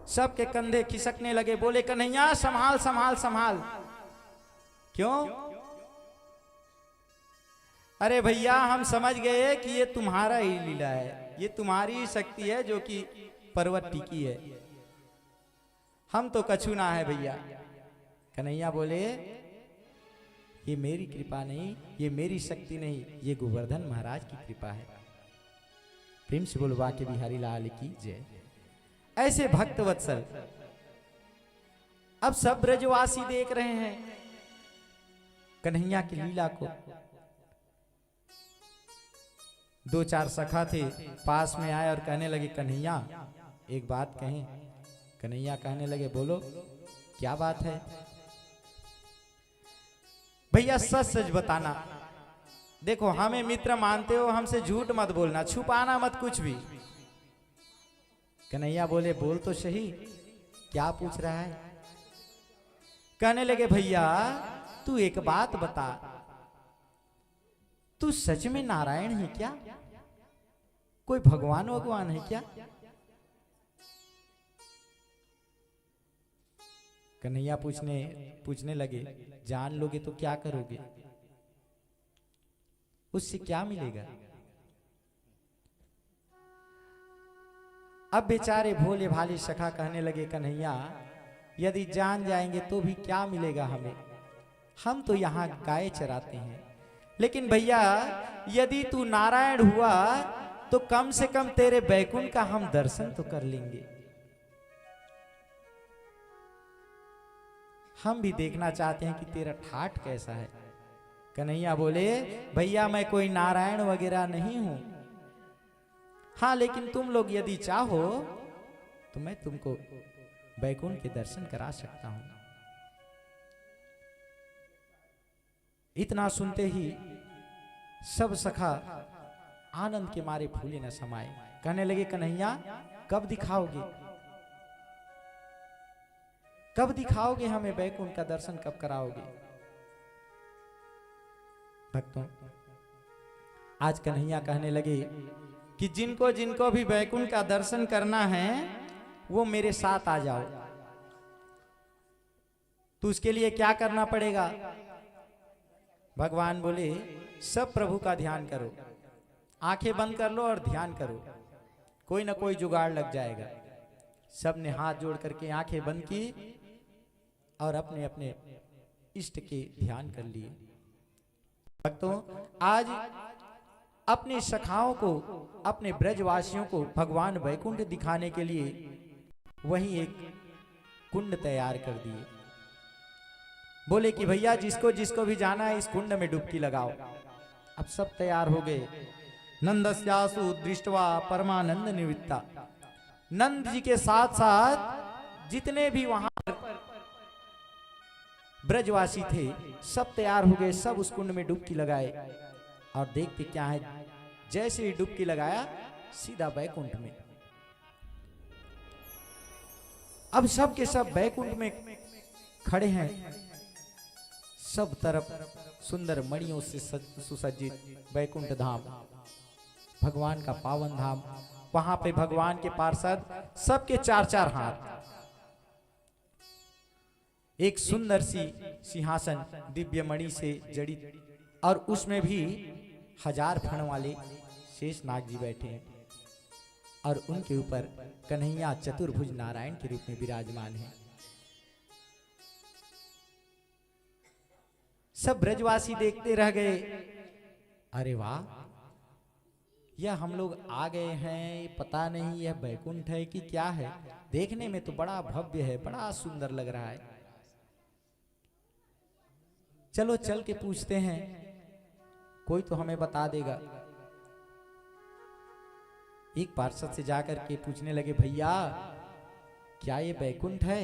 D: सबके कंधे खिसकने लगे। बोले, कन्हैया संभाल संभाल संभाल। क्यों? अरे भैया हम समझ गए कि ये तुम्हारा ही लीला है, ये तुम्हारी शक्ति है जो कि पर्वत टिकी है, हम तो कछु ना है भैया। कन्हैया बोले, ये मेरी कृपा नहीं, ये मेरी शक्ति नहीं, ये गोवर्धन महाराज की कृपा है। प्रेम से बोलो बाके बिहारी लाल की जय। ऐसे भक्त वत्सल अब सब ब्रजवासी देख रहे हैं कन्हैया की लीला को। 2-4 सखा थे, पास में आए और कहने लगे, कन्हैया एक बात कहें। कन्हैया कहने लगे, बोलो क्या बात है? भैया सच सच बताना, देखो हमें मित्र मानते हो, हमसे झूठ मत बोलना, छुपाना मत कुछ भी। कन्हैया बोले, बोल तो सही, क्या पूछ रहा है? कहने लगे, भैया तू एक बात बता, तू सच में नारायण है क्या? कोई भगवान भगवान है क्या? कन्हैया पूछने लगे, जान लोगे तो क्या करोगे? उससे क्या मिलेगा? अब बेचारे भोले भाले सखा कहने लगे, कन्हैया यदि जान जाएंगे तो भी क्या मिलेगा हमें, हम तो यहाँ गाय चराते हैं। लेकिन भैया यदि तू नारायण हुआ तो कम से कम तेरे बैकुंठ का हम दर्शन तो कर लेंगे, हम भी देखना चाहते हैं कि तेरा ठाठ कैसा है। कन्हैया बोले, भैया मैं कोई नारायण वगैरह नहीं हूं, हाँ लेकिन तुम लोग यदि चाहो तो मैं तुमको बैकुंठ के दर्शन करा सकता हूं। इतना सुनते ही सब सखा आनंद के मारे फूले न समाये। कहने लगे, कन्हैया कब दिखाओगे, कब दिखाओगे हमें बैकुंठ का दर्शन, कब कराओगे? भक्तों आज कन्हैया कहने लगे कि जिनको जिनको भी बैकुंठ का दर्शन करना है वो मेरे साथ आ जाओ। तो उसके लिए क्या करना पड़ेगा? भगवान बोले, सब प्रभु का ध्यान करो, आंखें बंद कर लो और ध्यान करो, कोई ना कोई जुगाड़ लग जाएगा। सब ने हाथ जोड़ करके आंखें बंद की और अपने अपने इष्ट के ध्यान कर लिए। भक्तों आज अपने सखाओं को, अपने ब्रजवासियों को भगवान वैकुंठ दिखाने के लिए वहीं एक कुंड तैयार कर दिए। बोले कि भैया जिसको जिसको भी जाना है इस कुंड में डुबकी लगाओ। अब सब तैयार हो गए। नंदस्यासु दृष्टवा परमानंद निवृत्ता, नंद जी के साथ साथ जितने भी वहां ब्रजवासी थे सब तैयार हो गए, सब उस कुंड में डुबकी लगाए। और देखते क्या है, जैसे ही डुबकी लगाया सीधा बैकुंठ में। अब सब के सब बैकुंठ में खड़े हैं, सब तरफ सुंदर मणियों से सुसज्जित बैकुंठ धाम, भगवान का पावन धाम। वहां पे भगवान के पार्षद सबके 4-4 हाथ, एक सुंदर सी सिंहासन दिव्य मणि से जड़ित, और उसमें भी 1000 फण वाले शेषनाग जी बैठे हैं, और उनके ऊपर कन्हैया चतुर्भुज नारायण के रूप में विराजमान है। सब ब्रजवासी देखते रह गए, अरे वाह, यह हम लोग आ गए हैं, पता नहीं यह बैकुंठ है कि क्या है। देखने में तो बड़ा भव्य है, बड़ा सुंदर लग रहा है। चलो चल के पूछते हैं, कोई तो हमें बता देगा। एक पार्षद से जाकर के पूछने लगे, भैया क्या ये बैकुंठ है?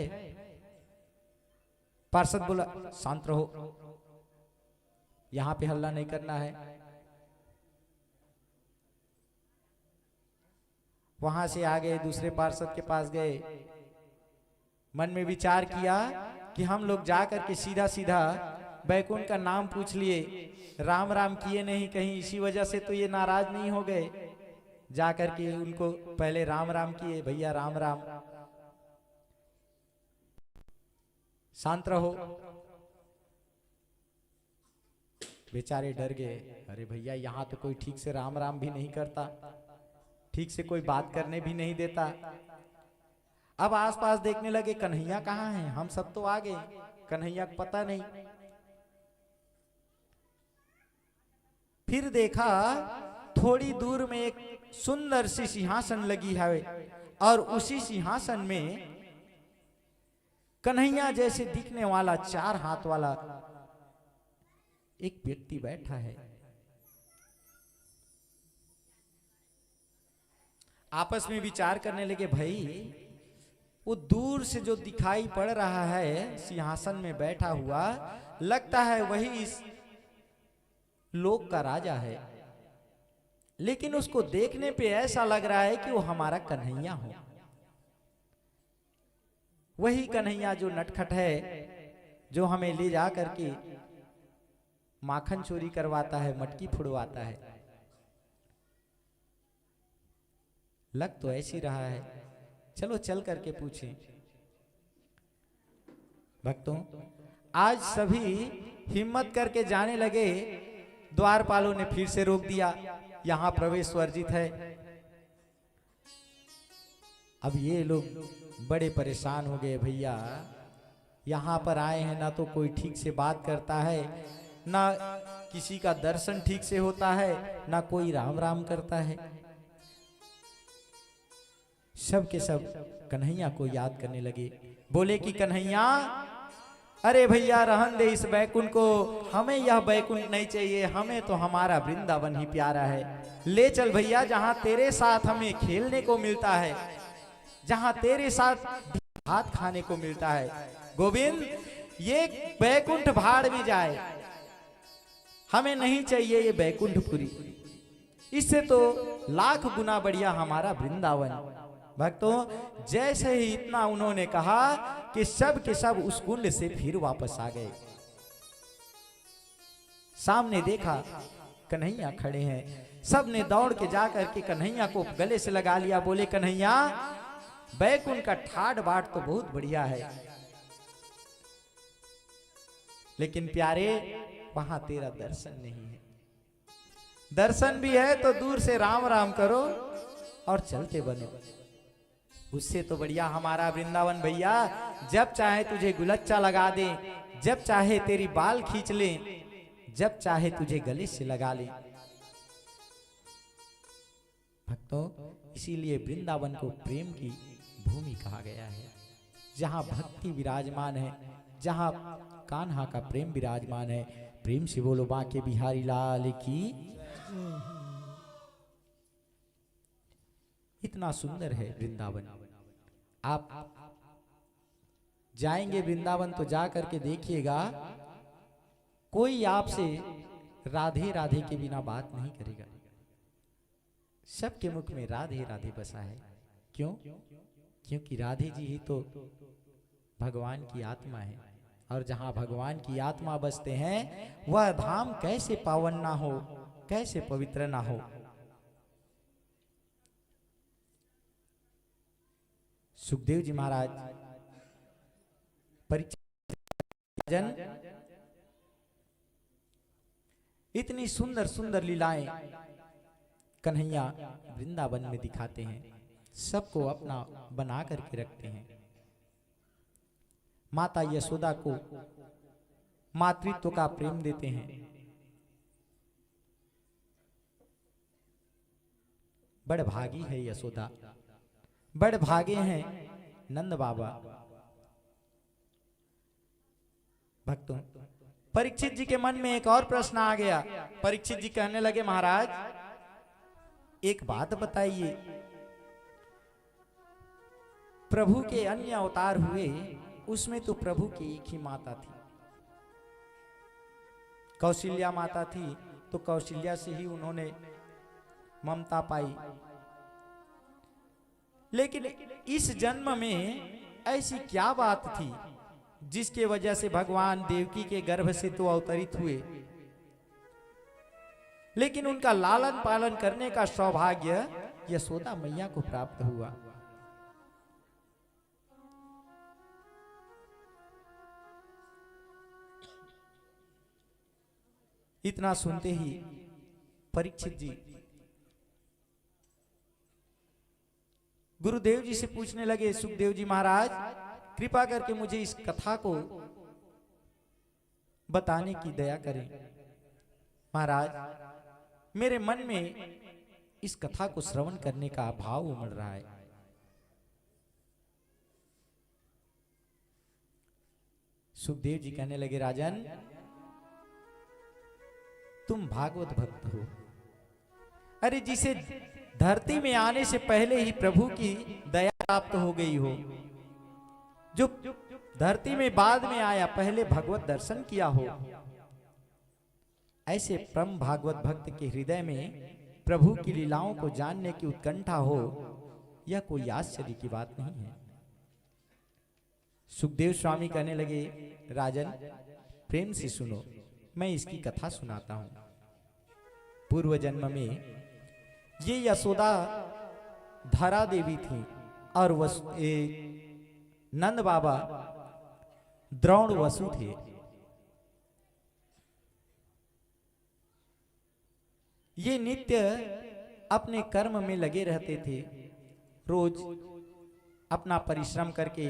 D: पार्षद बोला, शांत रहो, यहां पे हल्ला नहीं करना है। वहां से आ गए, दूसरे पार्षद के पास गए, मन में विचार किया कि हम लोग जाकर के सीधा सीधा बैकुंठ का नाम पूछ लिए, राम राम किए नहीं कहीं, इसी वजह से तो ये नाराज नहीं हो गए। जाकर के उनको पहले राम राम किए, भैया राम राम, शांत रहो। बेचारे डर गए, अरे भैया यहाँ तो कोई ठीक से राम राम भी नहीं करता, ठीक से कोई बात करने भी नहीं देता। अब आसपास देखने लगे, कन्हैया कहाँ है? हम सब तो आ गए, कन्हैया को पता नहीं। फिर देखा थोड़ी दूर में एक सुंदर सी सिंहासन लगी है, और उसी सिंहासन में कन्हैया जैसे दिखने वाला 4 हाथ वाला एक व्यक्ति बैठा है। आपस में विचार करने लगे, भाई वो दूर से जो दिखाई पड़ रहा है सिंहासन में बैठा हुआ, लगता है वही इस लोक का राजा है, लेकिन उसको देखने पे ऐसा लग रहा है कि वो हमारा कन्हैया हो। वही कन्हैया जो नटखट है, जो हमें ले जा करके माखन चोरी करवाता है, मटकी फुड़वाता है। लग तो ऐसी रहा है, चलो चल करके पूछें। भक्तों, आज सभी हिम्मत करके जाने लगे, द्वारपालों ने फिर से रोक दिया, यहां प्रवेश वर्जित है। अब ये लोग बड़े परेशान हो गए, भैया यहां पर आए हैं, ना तो कोई ठीक से बात करता है, ना किसी का दर्शन ठीक से होता है, ना कोई राम राम करता है। सब के सब कन्हैया को याद करने लगे, बोले कि कन्हैया, अरे भैया रहन दे इस बैकुंठ को, हमें यह बैकुंठ नहीं चाहिए, हमें तो हमारा वृंदावन ही प्यारा है। ले चल भैया, जहां तेरे साथ हमें खेलने को मिलता है, जहां तेरे साथ भात खाने को मिलता है। गोविंद, ये बैकुंठ भाड़ में जाए, हमें नहीं चाहिए ये बैकुंठपुरी, इससे तो लाख गुना बढ़िया हमारा वृंदावन। भक्तों, जैसे ही इतना उन्होंने कहा कि सब के सब उस कुंड से फिर वापस आ गए। सामने देखा कन्हैया खड़े हैं, सब ने दौड़ के जाकर के कन्हैया को गले से लगा लिया, बोले कन्हैया, बैकुंठ का ठाट बाट तो बहुत बढ़िया है, लेकिन प्यारे वहां तेरा दर्शन नहीं है। दर्शन भी है तो दूर से राम राम करो और चलते बनो, उससे तो बढ़िया हमारा वृंदावन भैया। जब चाहे तुझे गुलच्चा लगा दे, जब चाहे तेरी बाल खींच ले, जब चाहे तुझे गले से लगा ले। भक्तों, इसीलिए वृंदावन को प्रेम की भूमि कहा गया है, जहां भक्ति विराजमान है, जहां कान्हा का प्रेम विराजमान है। प्रेम से बोलो बांके बिहारी लाल की। इतना सुंदर है वृंदावन। आप जाएंगे वृंदावन तो जा करके देखिएगा, कोई आपसे राधे राधे के बिना बात नहीं करेगा। सबके मुख में राधे राधे बसा है। क्यों? क्योंकि राधे जी ही तो भगवान की आत्मा है, और जहां भगवान की आत्मा बसते हैं वह धाम कैसे पावन ना हो, कैसे पवित्र ना हो। सुखदेव जी महाराज परीक्षा जन इतनी सुंदर सुंदर लीलाएं कन्हैया वृंदावन में दिखाते हैं, सबको अपना बना करके रखते हैं। माता यशोदा को मातृत्व का प्रेम देते हैं। बड़ भागी है यशोदा, बड़ भागे हैं नंद बाबा। भक्तों, परीक्षित जी के मन में एक और प्रश्न आ गया। परीक्षित जी कहने लगे, महाराज एक बात बताइए, प्रभु के अन्य अवतार हुए उसमें तो प्रभु की एक ही माता थी, कौशल्या माता थी, तो कौशल्या से ही उन्होंने ममता पाई। लेकिन इस जन्म में ऐसी क्या बात थी जिसके वजह से भगवान देवकी के गर्भ से तो अवतरित हुए, लेकिन उनका लालन पालन करने का सौभाग्य यशोदा मैया को प्राप्त हुआ। इतना सुनते ही परीक्षित जी गुरुदेव जी से पूछने लगे, सुखदेव जी महाराज कृपा करके मुझे इस कथा को बताने की दया करें। महाराज, मेरे मन में इस कथा को श्रवण करने का भाव उमड़ रहा है। सुखदेव जी कहने लगे, राजन तुम भागवत भक्त हो। अरे जिसे धरती में आने से पहले ही प्रभु की दया प्राप्त हो गई हो, जो धरती में बाद में आया, पहले भगवत दर्शन किया हो, ऐसे परम भागवत भक्त के हृदय में प्रभु की लीलाओं को जानने की उत्कंठा हो, यह कोई आश्चर्य की बात नहीं है। सुखदेव स्वामी कहने लगे, राजन प्रेम से सुनो, मैं इसकी कथा सुनाता हूं। पूर्व जन्म में ये यशोदा धरा देवी थी और नंद बाबा द्रोण वसु थे। ये नित्य अपने कर्म में लगे रहते थे, रोज अपना परिश्रम करके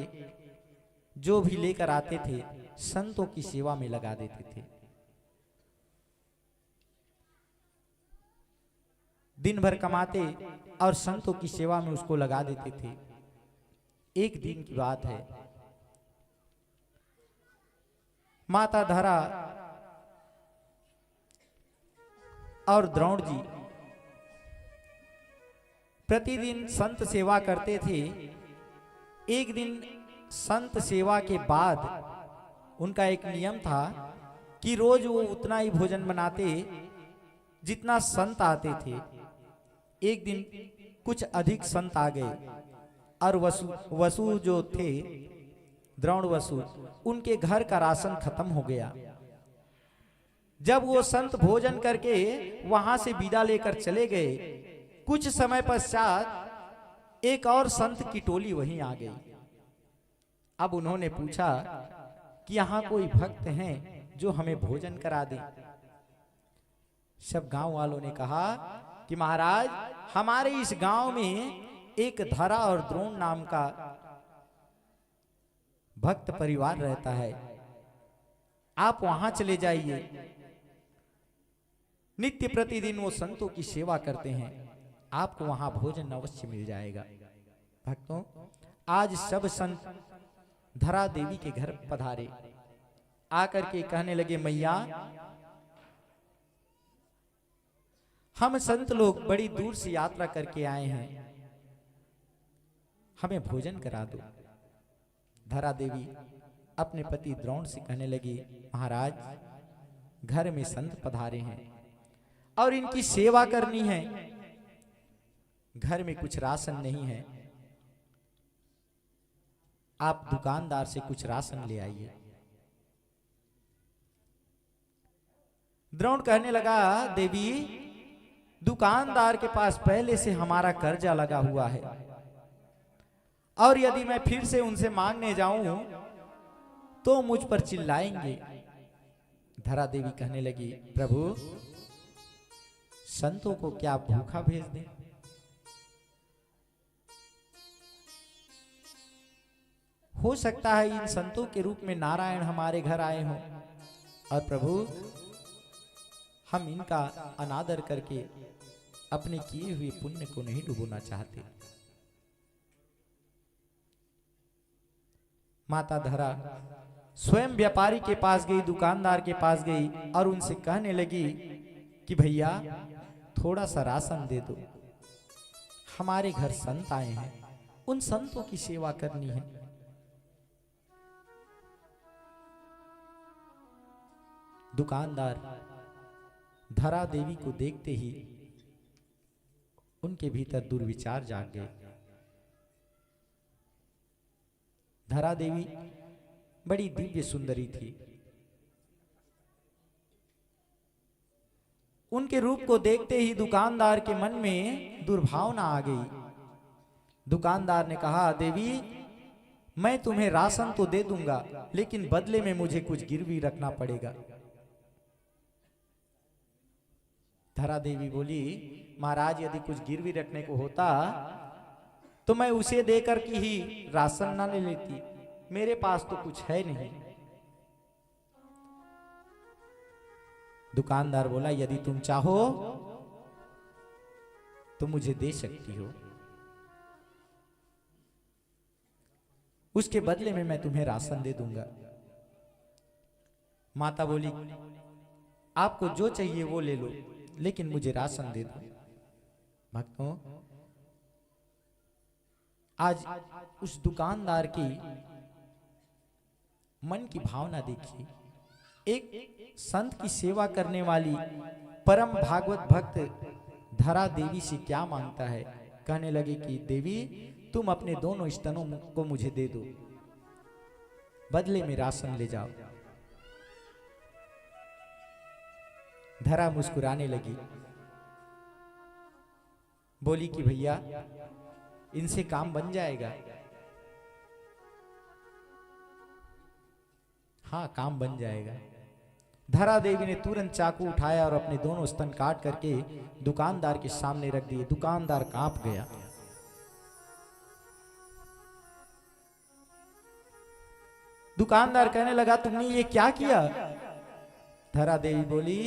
D: जो भी लेकर आते थे संतों की सेवा में लगा देते थे। दिन भर कमाते और संतों की सेवा में उसको लगा देते थे। एक दिन की बात है, माता धरा और द्रोण जी प्रतिदिन संत सेवा करते थे। एक दिन संत सेवा के बाद उनका एक नियम था कि रोज वो उतना ही भोजन बनाते जितना संत आते थे। एक दिन कुछ अधिक संत आ गए और वसु जो थे, द्रोण वसु, उनके घर का राशन खत्म हो गया। जब वो संत भोजन करके वहां से विदा लेकर चले गए, कुछ समय पश्चात एक और संत की टोली वहीं आ गई। अब उन्होंने पूछा कि यहाँ कोई भक्त हैं जो हमें भोजन करा दे। सब गांव वालों ने कहा कि महाराज, हमारे इस गांव में एक धरा और द्रोण नाम का भक्त परिवार रहता है, आप वहां चले जाइए। नित्य प्रतिदिन वो संतों की सेवा करते हैं, आपको वहां भोजन अवश्य मिल जाएगा। भक्तों, आज सब संत धरा देवी के घर पधारे, आकर के कहने लगे, मैया हम संत लोग बड़ी दूर से यात्रा करके आए हैं, हमें भोजन करा दो। धरा देवी अपने पति द्रोण से कहने लगी, महाराज घर में संत पधारे हैं और इनकी सेवा करनी है, घर में कुछ राशन नहीं है, आप दुकानदार से कुछ राशन ले आइए। द्रोण कहने लगा, देवी दुकानदार के पास पहले से हमारा कर्जा लगा हुआ है और यदि मैं फिर से उनसे मांगने जाऊं तो मुझ पर चिल्लाएंगे। धरा देवी कहने लगी, प्रभु संतों को क्या भूखा भेज दें? हो सकता है इन संतों के रूप में नारायण हमारे घर आए हों, और प्रभु हम इनका अनादर करके अपने किए हुए पुण्य को नहीं डुबोना चाहते। माता धरा स्वयं व्यापारी के पास गई, दुकानदार के पास गई और उनसे कहने लगी कि भैया थोड़ा सा राशन दे दो, हमारे घर संत आए हैं, उन संतों की सेवा करनी है। दुकानदार धरा देवी को देखते ही उनके भीतर दुर्विचार जाग गए। धरा देवी बड़ी दिव्य सुंदरी थी। उनके रूप को देखते ही दुकानदार के मन में दुर्भावना आ गई। दुकानदार ने कहा, देवी मैं तुम्हें राशन तो दे दूंगा, लेकिन बदले में मुझे कुछ गिरवी रखना पड़ेगा। धरा देवी बोली, महाराज यदि कुछ गिरवी रखने को होता तो मैं उसे देकर के ही राशन ना ले लेती, मेरे पास तो कुछ है नहीं। दुकानदार बोला, यदि तुम चाहो तो मुझे दे सकती हो, उसके बदले में मैं तुम्हें राशन दे दूंगा। माता बोली, आपको जो चाहिए वो ले लो, लेकिन मुझे राशन दे दो। भक्तों, आज उस दुकानदार की मन की भावना देखिए। एक संत की सेवा करने वाली परम भागवत भक्त धरा देवी से क्या मांगता है? कहने लगे कि देवी तुम अपने दोनों स्तनों को मुझे दे दो, बदले में राशन ले जाओ। धरा मुस्कुराने लगी, बोली कि भैया इनसे काम बन जाएगा। हाँ, काम बन जाएगा। धरा देवी ने तुरंत चाकू उठाया और अपने दोनों स्तन काट करके दुकानदार के सामने रख दिए। दुकानदार कांप गया। दुकानदार कहने लगा, तुमने ये क्या किया? धरा देवी बोली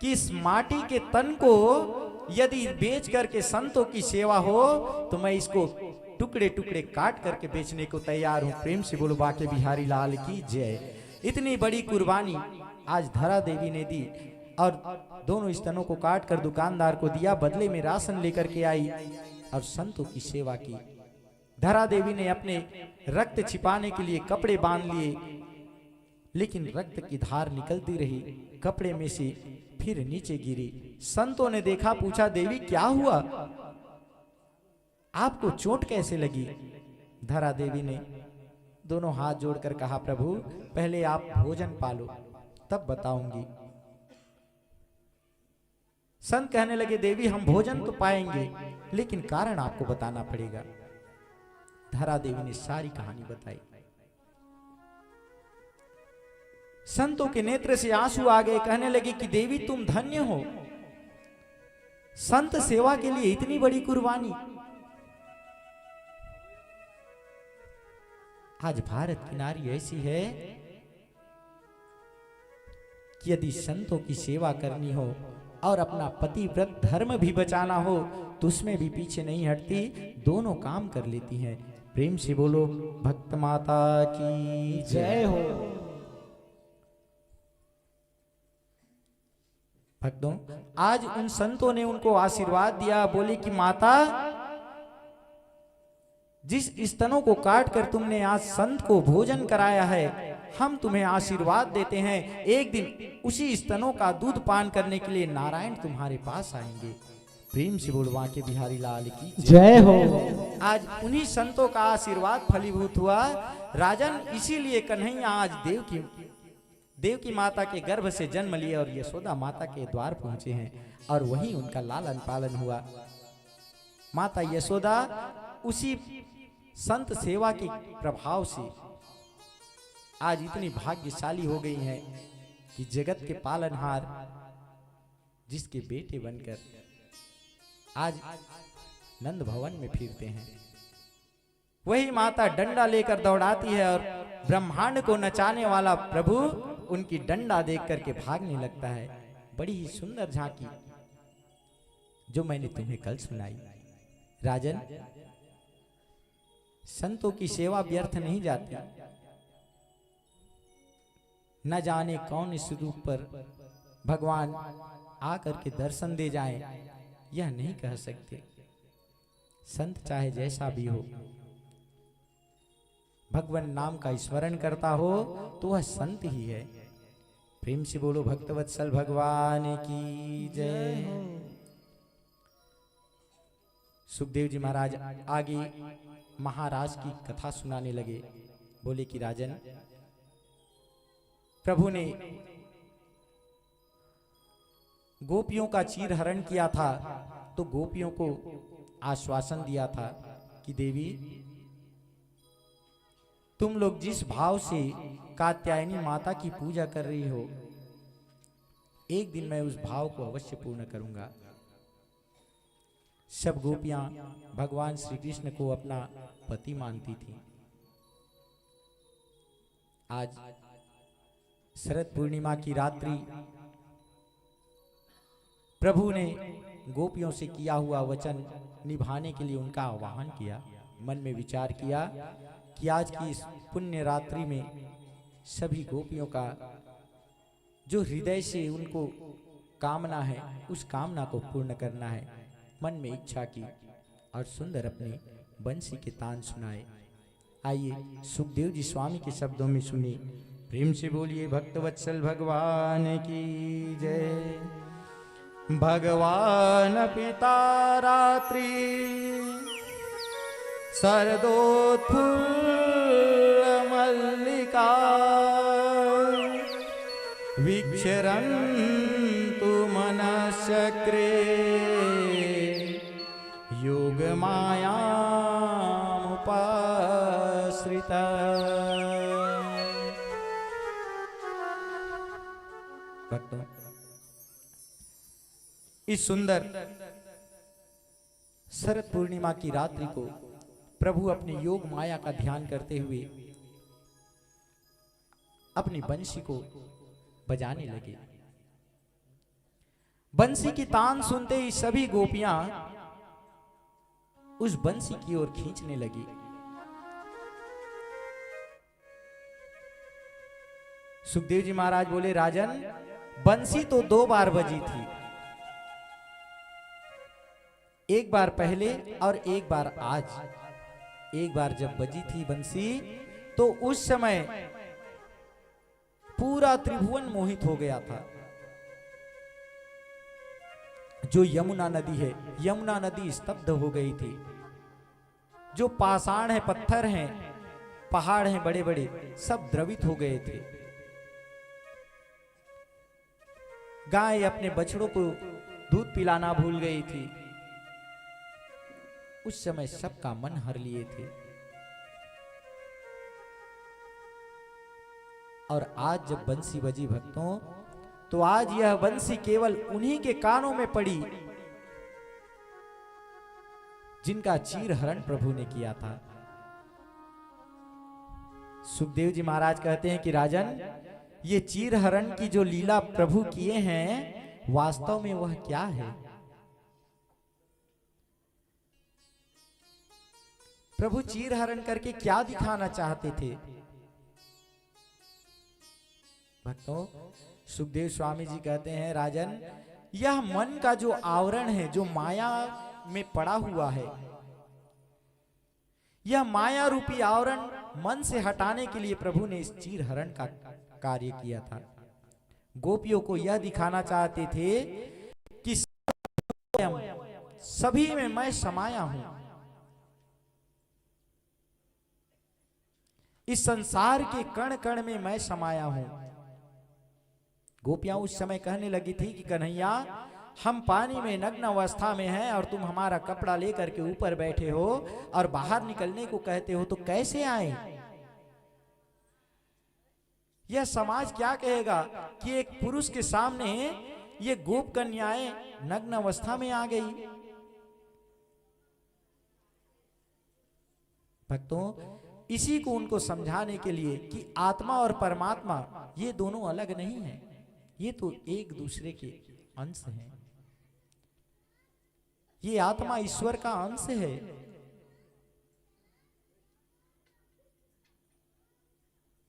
D: कि इस माटी के तन को यदि बेच करके संतों की सेवा हो तो मैं इसको टुकड़े टुकड़े काट करके बेचने को तैयार हूं। प्रेम से बोलो बाके बिहारी लाल की जय। इतनी बड़ी कुर्बानी आज धरा देवी ने दी और दोनों स्तनों को काट कर दुकानदार को दिया, बदले में राशन लेकर के आई और संतों की सेवा की। धरा देवी ने अपने रक्त छिपाने के लिए कपड़े बांध लिए, लेकिन रक्त की धार निकलती रही, कपड़े में से फिर नीचे गिरी। संतों ने देखा, पूछा, देवी क्या हुआ, आपको चोट कैसे लगी? धरा देवी ने दोनों हाथ जोड़कर कहा, प्रभु पहले आप भोजन पालो तब बताऊंगी। संत कहने लगे, देवी हम भोजन तो पाएंगे, लेकिन कारण आपको बताना पड़ेगा। धरा देवी ने सारी कहानी बताई। संतों के नेत्र से आंसू आ गए। कहने लगे कि देवी तुम धन्य हो, संत सेवा के लिए इतनी बड़ी कुर्बानी। आज भारत की नारी ऐसी है कि यदि संतों की सेवा करनी हो और अपना पतिव्रत धर्म भी बचाना हो तो उसमें भी पीछे नहीं हटती, दोनों काम कर लेती हैं। प्रेम से बोलो भक्त माता की जय हो। भक्तों, आज उन संतों ने उनको आशीर्वाद दिया। बोले कि माता, जिस स्तनों को काट कर तुमने आज संत को भोजन कराया है, हम तुम्हें आशीर्वाद देते हैं, एक दिन उसी स्तनों का दूध पान करने के लिए नारायण तुम्हारे पास आएंगे। प्रेम से बोलवा के बिहारी लाल की
B: जय हो।
D: आज उन्हीं संतों का आशीर्वाद फलीभूत हुआ। राजन, इसीलिए कन्हैया आज देव की माता के गर्भ से जन्म लिए और यशोदा माता के द्वार पहुंचे हैं और वहीं उनका लालन पालन हुआ। माता यशोदा उसी संत सेवा के प्रभाव से आज इतनी भाग्यशाली हो गई हैं कि जगत के पालनहार जिसके बेटे बनकर आज नंद भवन में फिरते हैं। वही माता डंडा लेकर दौड़ाती है और ब्रह्मांड को नचाने वाला प्रभु उनकी डंडा देख करके भागने लगता है। बड़ी ही सुंदर झांकी जो मैंने तुम्हें कल सुनाई। राजन, संतों की सेवा व्यर्थ नहीं जाती। न जाने कौन इस रूप पर भगवान आकर के दर्शन दे जाएं, यह नहीं कह सकते। संत चाहे जैसा भी हो, भगवान नाम का स्मरण करता हो तो वह संत ही है। प्रेम से बोलो भक्तवत्सल भगवान की जय। सुखदेव जी महाराज आगे महाराज की कथा सुनाने लगे। बोले कि राजन, प्रभु ने गोपियों का चीर हरण किया था तो गोपियों को आश्वासन दिया था कि देवी, तुम लोग जिस भाव से कात्यायनी माता की पूजा कर रही हो, एक दिन मैं उस भाव को अवश्य पूर्ण करूंगा। सब गोपियां भगवान श्री कृष्ण को अपना पति मानती थी। आज शरद पूर्णिमा की रात्रि प्रभु ने गोपियों से किया हुआ वचन निभाने के लिए उनका आह्वान किया। मन में विचार किया कि आज की इस पुण्य रात्रि में सभी गोपियों का जो हृदय से उनको कामना है, उस कामना को पूर्ण करना है। मन में इच्छा की और सुंदर अपने बंसी के तान सुनाए। आइए सुखदेव जी स्वामी के शब्दों में सुनिए। प्रेम से बोलिए भक्तवत्सल भगवान की जय। भगवान पिता रात्रि शरदोत्फुल्ल मल्लिका विक्षरन्तु मनश्चक्रे योगमायामुपाश्रिता। भक्तों, इस सुंदर शरद पूर्णिमा की रात्रि को प्रभु अपनी योग माया का ध्यान करते हुए अपनी बंसी को बजाने लगे। बंसी की तान सुनते ही सभी गोपियां उस बंसी की ओर खींचने लगी। सुखदेव जी महाराज बोले, राजन, बंसी तो 2 बार बजी थी, एक बार पहले और एक बार आज। एक बार जब बजी थी बंसी तो उस समय पूरा त्रिभुवन मोहित हो गया था। जो यमुना नदी है, यमुना नदी स्तब्ध हो गई थी। जो पाषाण है, पत्थर हैं, पहाड़ हैं बड़े बड़े, सब द्रवित हो गए थे। गाय अपने बछड़ों को दूध पिलाना भूल गई थी। उस समय सबका मन हर लिए थे। और आज जब बंसी बजी भक्तों, तो आज यह बंसी केवल उन्हीं के कानों में पड़ी जिनका चीर हरण प्रभु ने किया था। सुखदेव जी महाराज कहते हैं कि राजन, ये चीर हरण की जो लीला प्रभु किए हैं, वास्तव में वह क्या है? प्रभु चीर हरण करके क्या दिखाना चाहते थे? भक्तों, सुखदेव स्वामी जी कहते हैं, राजन, यह मन का जो आवरण है, जो माया में पड़ा हुआ है, यह माया रूपी आवरण मन से हटाने के लिए प्रभु ने इस चीर हरण का कार्य किया था। गोपियों को यह दिखाना चाहते थे कि सभी में मैं समाया हूं। इस संसार के कण कण में मैं समाया हूं। गोपियां उस समय कहने लगी थी कि कन्हैया, हम पानी में नग्न अवस्था में हैं और तुम हमारा कपड़ा लेकर के ऊपर बैठे हो और बाहर निकलने को कहते हो, तो कैसे आए? यह समाज क्या कहेगा कि एक पुरुष के सामने ये गोप कन्याएं नग्न अवस्था में आ गई। भक्तों, इसी को उनको समझाने के लिए कि आत्मा और परमात्मा ये दोनों अलग नहीं हैं, ये तो एक दूसरे के अंश हैं। ये आत्मा ईश्वर का अंश है।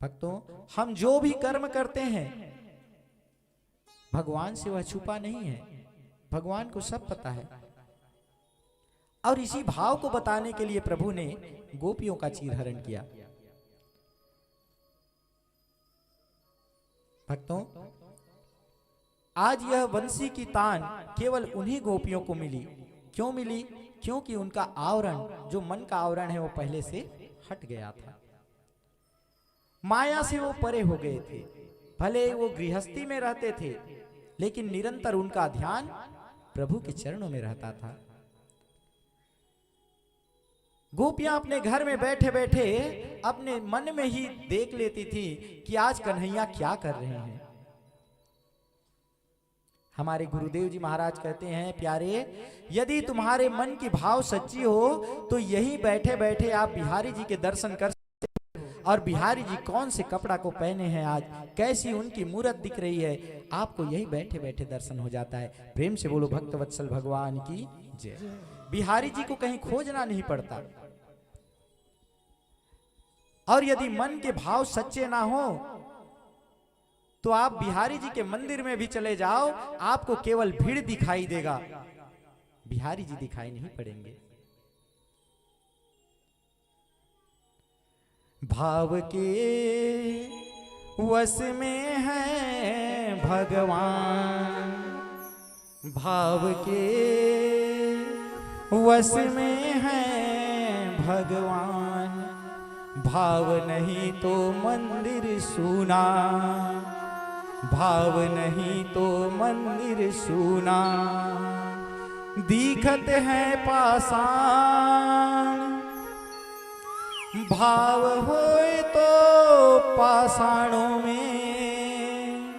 D: भक्तों, हम जो भी कर्म करते हैं भगवान से वह छुपा नहीं है, भगवान को सब पता है। और इसी भाव को बताने के लिए प्रभु ने गोपियों का चीरहरण किया। भक्तों, आज यह बंसी की तान केवल उन्हीं गोपियों को मिली। क्यों मिली? क्योंकि उनका आवरण, जो मन का आवरण है, वो पहले से हट गया था। माया से वो परे हो गए थे। भले वो गृहस्थी में रहते थे, लेकिन निरंतर उनका ध्यान प्रभु के चरणों में रहता था। गोपियां अपने घर में बैठे बैठे अपने मन में ही देख लेती थी कि आज कन्हैया क्या कर रहे हैं। हमारे गुरुदेव जी महाराज कहते हैं, प्यारे, यदि तुम्हारे मन की भाव सच्ची हो तो यही बैठे बैठे आप बिहारी जी के दर्शन कर सकते हो। और बिहारी जी कौन से कपड़ा को पहने हैं, आज कैसी उनकी मूरत दिख रही है, आपको यही बैठे बैठे दर्शन हो जाता है। प्रेम से बोलो भक्त वत्सल भगवान की जय। बिहारी जी को कहीं खोजना नहीं पड़ता। और यदि मन के भाव सच्चे ना हो तो आप बिहारी जी के मंदिर में भी चले जाओ, आपको केवल भीड़ दिखाई देगा, बिहारी जी दिखाई नहीं पड़ेंगे। भाव के वश में है भगवान, भाव के वश में है भगवान, भाव नहीं तो मंदिर सूना, भाव नहीं तो मंदिर सूना, दिखत है पाषाण, भाव होए तो पाषाणों में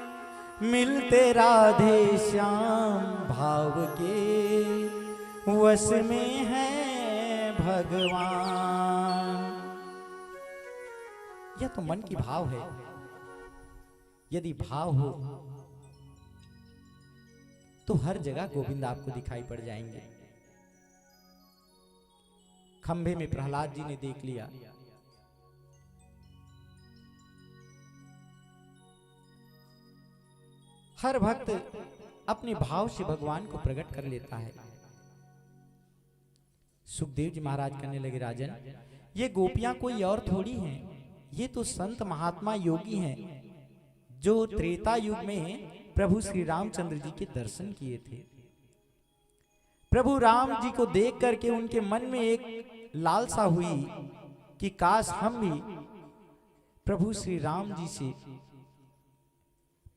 D: मिलते राधे श्याम, भाव के वश में है भगवान। यह तो मन की भाव है। यदि भाव हो तो हर जगह गोविंद आपको दिखाई पड़ जाएंगे। खंभे में प्रहलाद जी ने देख लिया, हर भक्त अपने भाव से भगवान को प्रकट कर लेता है। सुखदेव जी महाराज कहने लगे, राजन, ये गोपियां कोई और थोड़ी हैं, ये तो संत महात्मा योगी हैं जो त्रेता युग में प्रभु श्री रामचंद्र जी के दर्शन किए थे। प्रभु राम जी को देख करके उनके मन में एक लालसा हुई कि काश हम भी प्रभु श्री राम जी से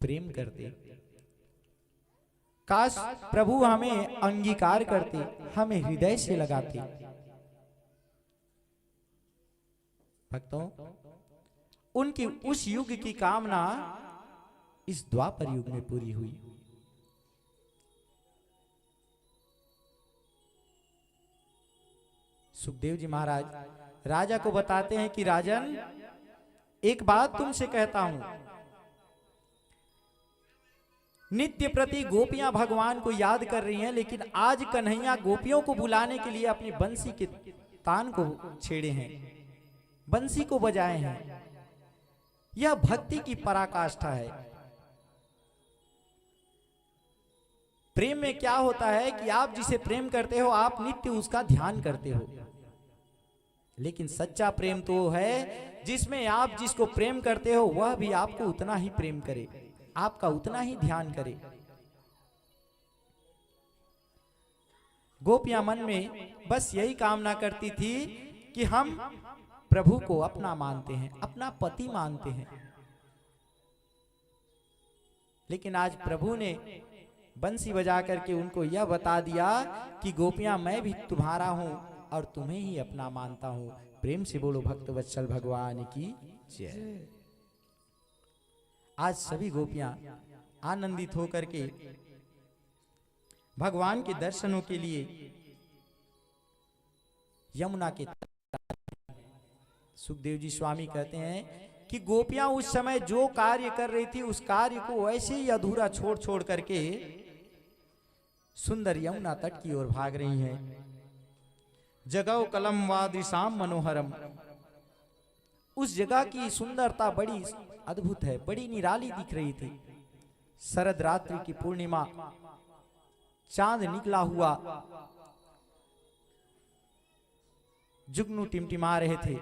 D: प्रेम करते, काश प्रभु हमें अंगीकार करते, हमें हृदय से लगाते। भक्तों, उनकी उस युग की कामना इस द्वापर युग में पूरी हुई। सुखदेव जी महाराज राजा को बताते हैं कि राजन, एक बात तुमसे कहता हूं, नित्य प्रति गोपियां भगवान को याद कर रही हैं, लेकिन आज कन्हैया गोपियों को बुलाने के लिए अपनी बंसी के तान को छेड़े हैं, बंसी को बजाए हैं। यह भक्ति की पराकाष्ठा है। प्रेम में क्या होता है कि आप जिसे प्रेम करते हो आप नित्य उसका ध्यान करते हो, लेकिन सच्चा प्रेम तो वो है जिसमें आप जिसको प्रेम करते हो वह भी आपको उतना ही प्रेम करे, आपका उतना ही ध्यान करे। गोपियां मन में बस यही कामना करती थी कि हम प्रभु को अपना मानते हैं, अपना पति मानते हैं। लेकिन आज प्रभु ने बंसी बजा करके उनको यह बता दिया कि गोपियां, मैं भी तुम्हारा हूं और तुम्हें ही अपना मानता हूं। प्रेम से बोलो भक्त वत्सल भगवान की जय। आज सभी गोपियां आनंदित होकर के भगवान के दर्शनों के लिए यमुना के सुखदेव जी स्वामी कहते हैं कि गोपियां उस समय जो कार्य कर रही थी उस कार्य को वैसे ही अधूरा छोड़ छोड़ करके सुंदर यमुना तट की ओर भाग रही हैं। जगव कलम वादिशाम मनोहरम, उस जगह की सुंदरता बड़ी अद्भुत है, बड़ी निराली दिख रही थी। शरद रात्रि की पूर्णिमा, चांद निकला हुआ, जुगनू टिमटिमा रहे थे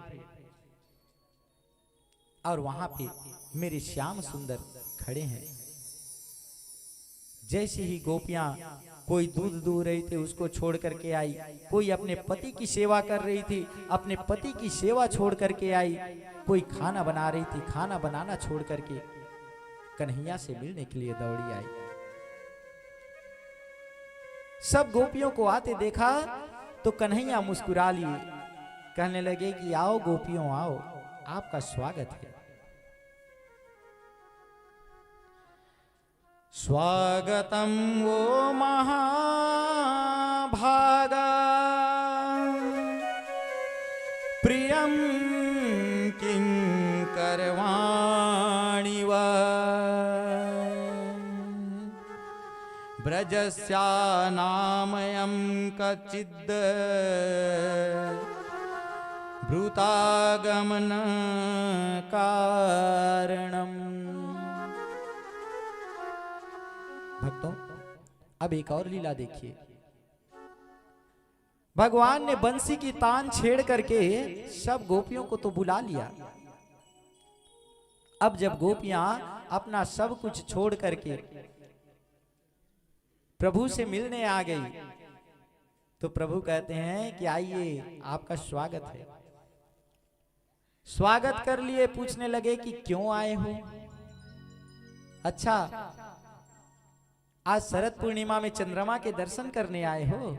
D: और वहां पे मेरे श्याम सुंदर खड़े हैं। जैसे ही गोपियां कोई दूध दूह रही थी उसको छोड़ करके आई, कोई अपने पति की सेवा कर रही थी अपने पति की सेवा छोड़ करके आई, कोई खाना बना रही थी खाना बनाना छोड़ करके कन्हैया से मिलने के लिए दौड़ी आई। सब गोपियों को आते देखा तो कन्हैया मुस्कुरा लिए, कहने लगे कि आओ गोपियों आओ, आपका स्वागत है। स्वागतम वो महाभागा प्रियम किंकरवाणि वा ब्रजस्यानामयं कचिद् भ्रूतागमन कारणम। भक्तों, अब एक और लीला देखिए। भगवान ने बंसी की तान छेड़ करके सब गोपियों को तो बुला लिया। अब जब गोपियां अपना सब कुछ छोड़ करके प्रभु से मिलने आ गई तो प्रभु कहते हैं कि आइए, आपका स्वागत है। स्वागत कर लिए, पूछने लगे कि क्यों आए हो। अच्छा, आज शरद पूर्णिमा में चंद्रमा के दर्शन करने आए हो।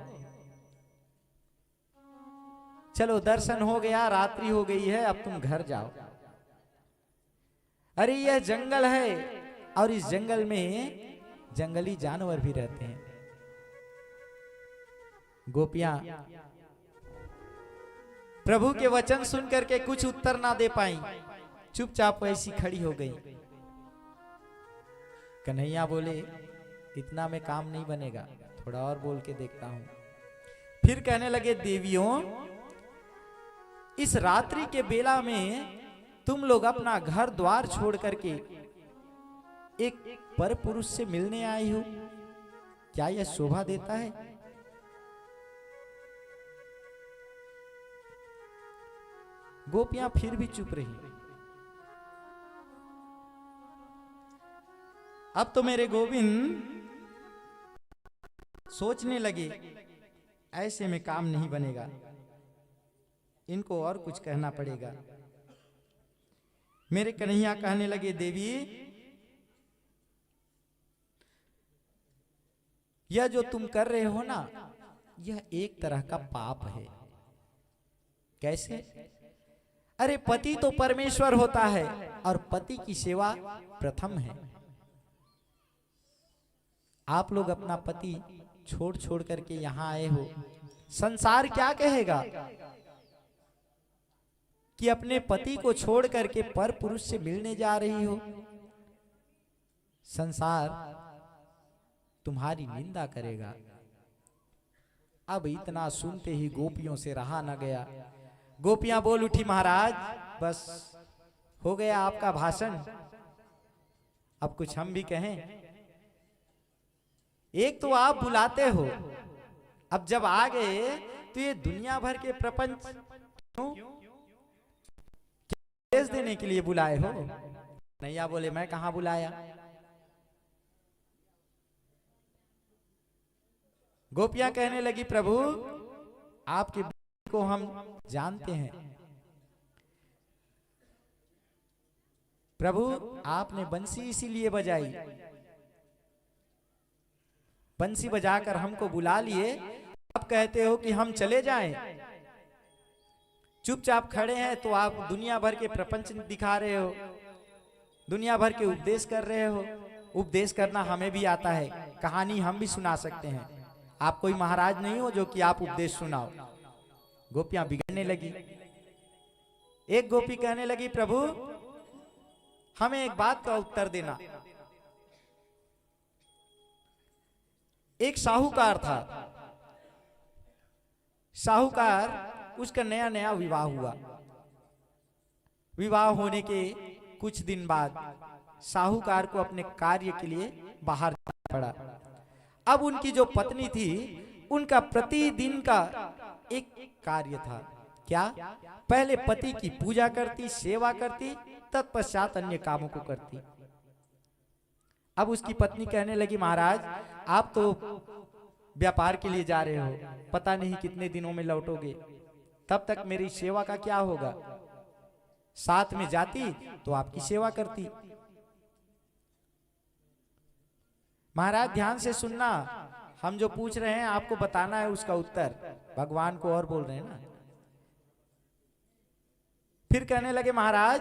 D: चलो दर्शन हो गया, रात्रि हो गई है, अब तुम घर जाओ। अरे यह जंगल है और इस जंगल में जंगली जानवर भी रहते हैं। गोपियां प्रभु के वचन सुन करके कुछ उत्तर ना दे पाई, चुपचाप ऐसी खड़ी हो गई। कन्हैया बोले, इतना में काम नहीं बनेगा, थोड़ा और बोल के देखता हूं। फिर कहने लगे, देवियों, इस रात्रि के बेला में तुम लोग अपना घर द्वार छोड़ करके एक पर पुरुष से मिलने आई हो, क्या यह शोभा देता है? गोपियां फिर भी चुप रही। अब तो मेरे गोविंद सोचने लगे, ऐसे में काम नहीं बनेगा, इनको और कुछ कहना पड़ेगा। मेरे कन्हैया कहने लगे, देवी, यह जो तुम कर रहे हो ना, यह एक तरह का पाप है। कैसे? अरे पति तो परमेश्वर होता है और पति की सेवा प्रथम है। आप लोग अपना पति छोड़ छोड़ करके यहां आए हो, संसार क्या कहेगा कि अपने पति को छोड़ करके पर पुरुष से मिलने जा रही हो। संसार तुम्हारी निंदा करेगा। अब इतना सुनते ही गोपियों से रहा न गया। गोपियां बोल उठी, महाराज बस हो गया आपका भाषण, अब कुछ हम भी कहें। एक तो आप बुलाते हो, अब जब आ गए तो ये दुनिया भर के प्रपंच उपदेश देने के लिए बुलाए हो? नैया बोले, मैं कहां बुलाया। गोपियां कहने लगी, प्रभु आपके को हम जानते हैं। प्रभु आपने बंसी इसीलिए बजाई, बंसी बजाकर हमको बुला लिए, अब कहते हो कि हम चले जाएं। चुपचाप खड़े हैं तो आप दुनिया भर के प्रपंच दिखा रहे हो। दुनिया भर के उपदेश कर रहे हो। उपदेश करना हमें भी आता है, कहानी हम भी सुना सकते हैं। आप कोई महाराज नहीं हो जो कि आप उपदेश सुनाओ। गोपियां बिगड़ने लगी। एक गोपी कहने लगी, प्रभु हमें एक बात का उत्तर देना। एक साहूकार था। साहूकार, उसका नया नया विवाह हुआ। विवाह होने के कुछ दिन बाद साहूकार को अपने कार्य के लिए बाहर जाना पड़ा। अब उनकी जो पत्नी थी, उनका प्रतिदिन का एक कार्य था। क्या? पहले पति की पूजा करती, सेवा करती, तत्पश्चात अन्य कामों को करती। अब उसकी पत्नी कहने लगी, महाराज आप तो व्यापार के लिए जा रहे हो, पता नहीं कितने दिनों में लौटोगे, तब तक मेरी सेवा का क्या होगा? साथ में जाती तो आपकी सेवा करती। महाराज ध्यान से सुनना, हम जो पूछ रहे हैं आपको बताना है उसका उत्तर। भगवान को और बोल रहे हैं ना। फिर कहने लगे, महाराज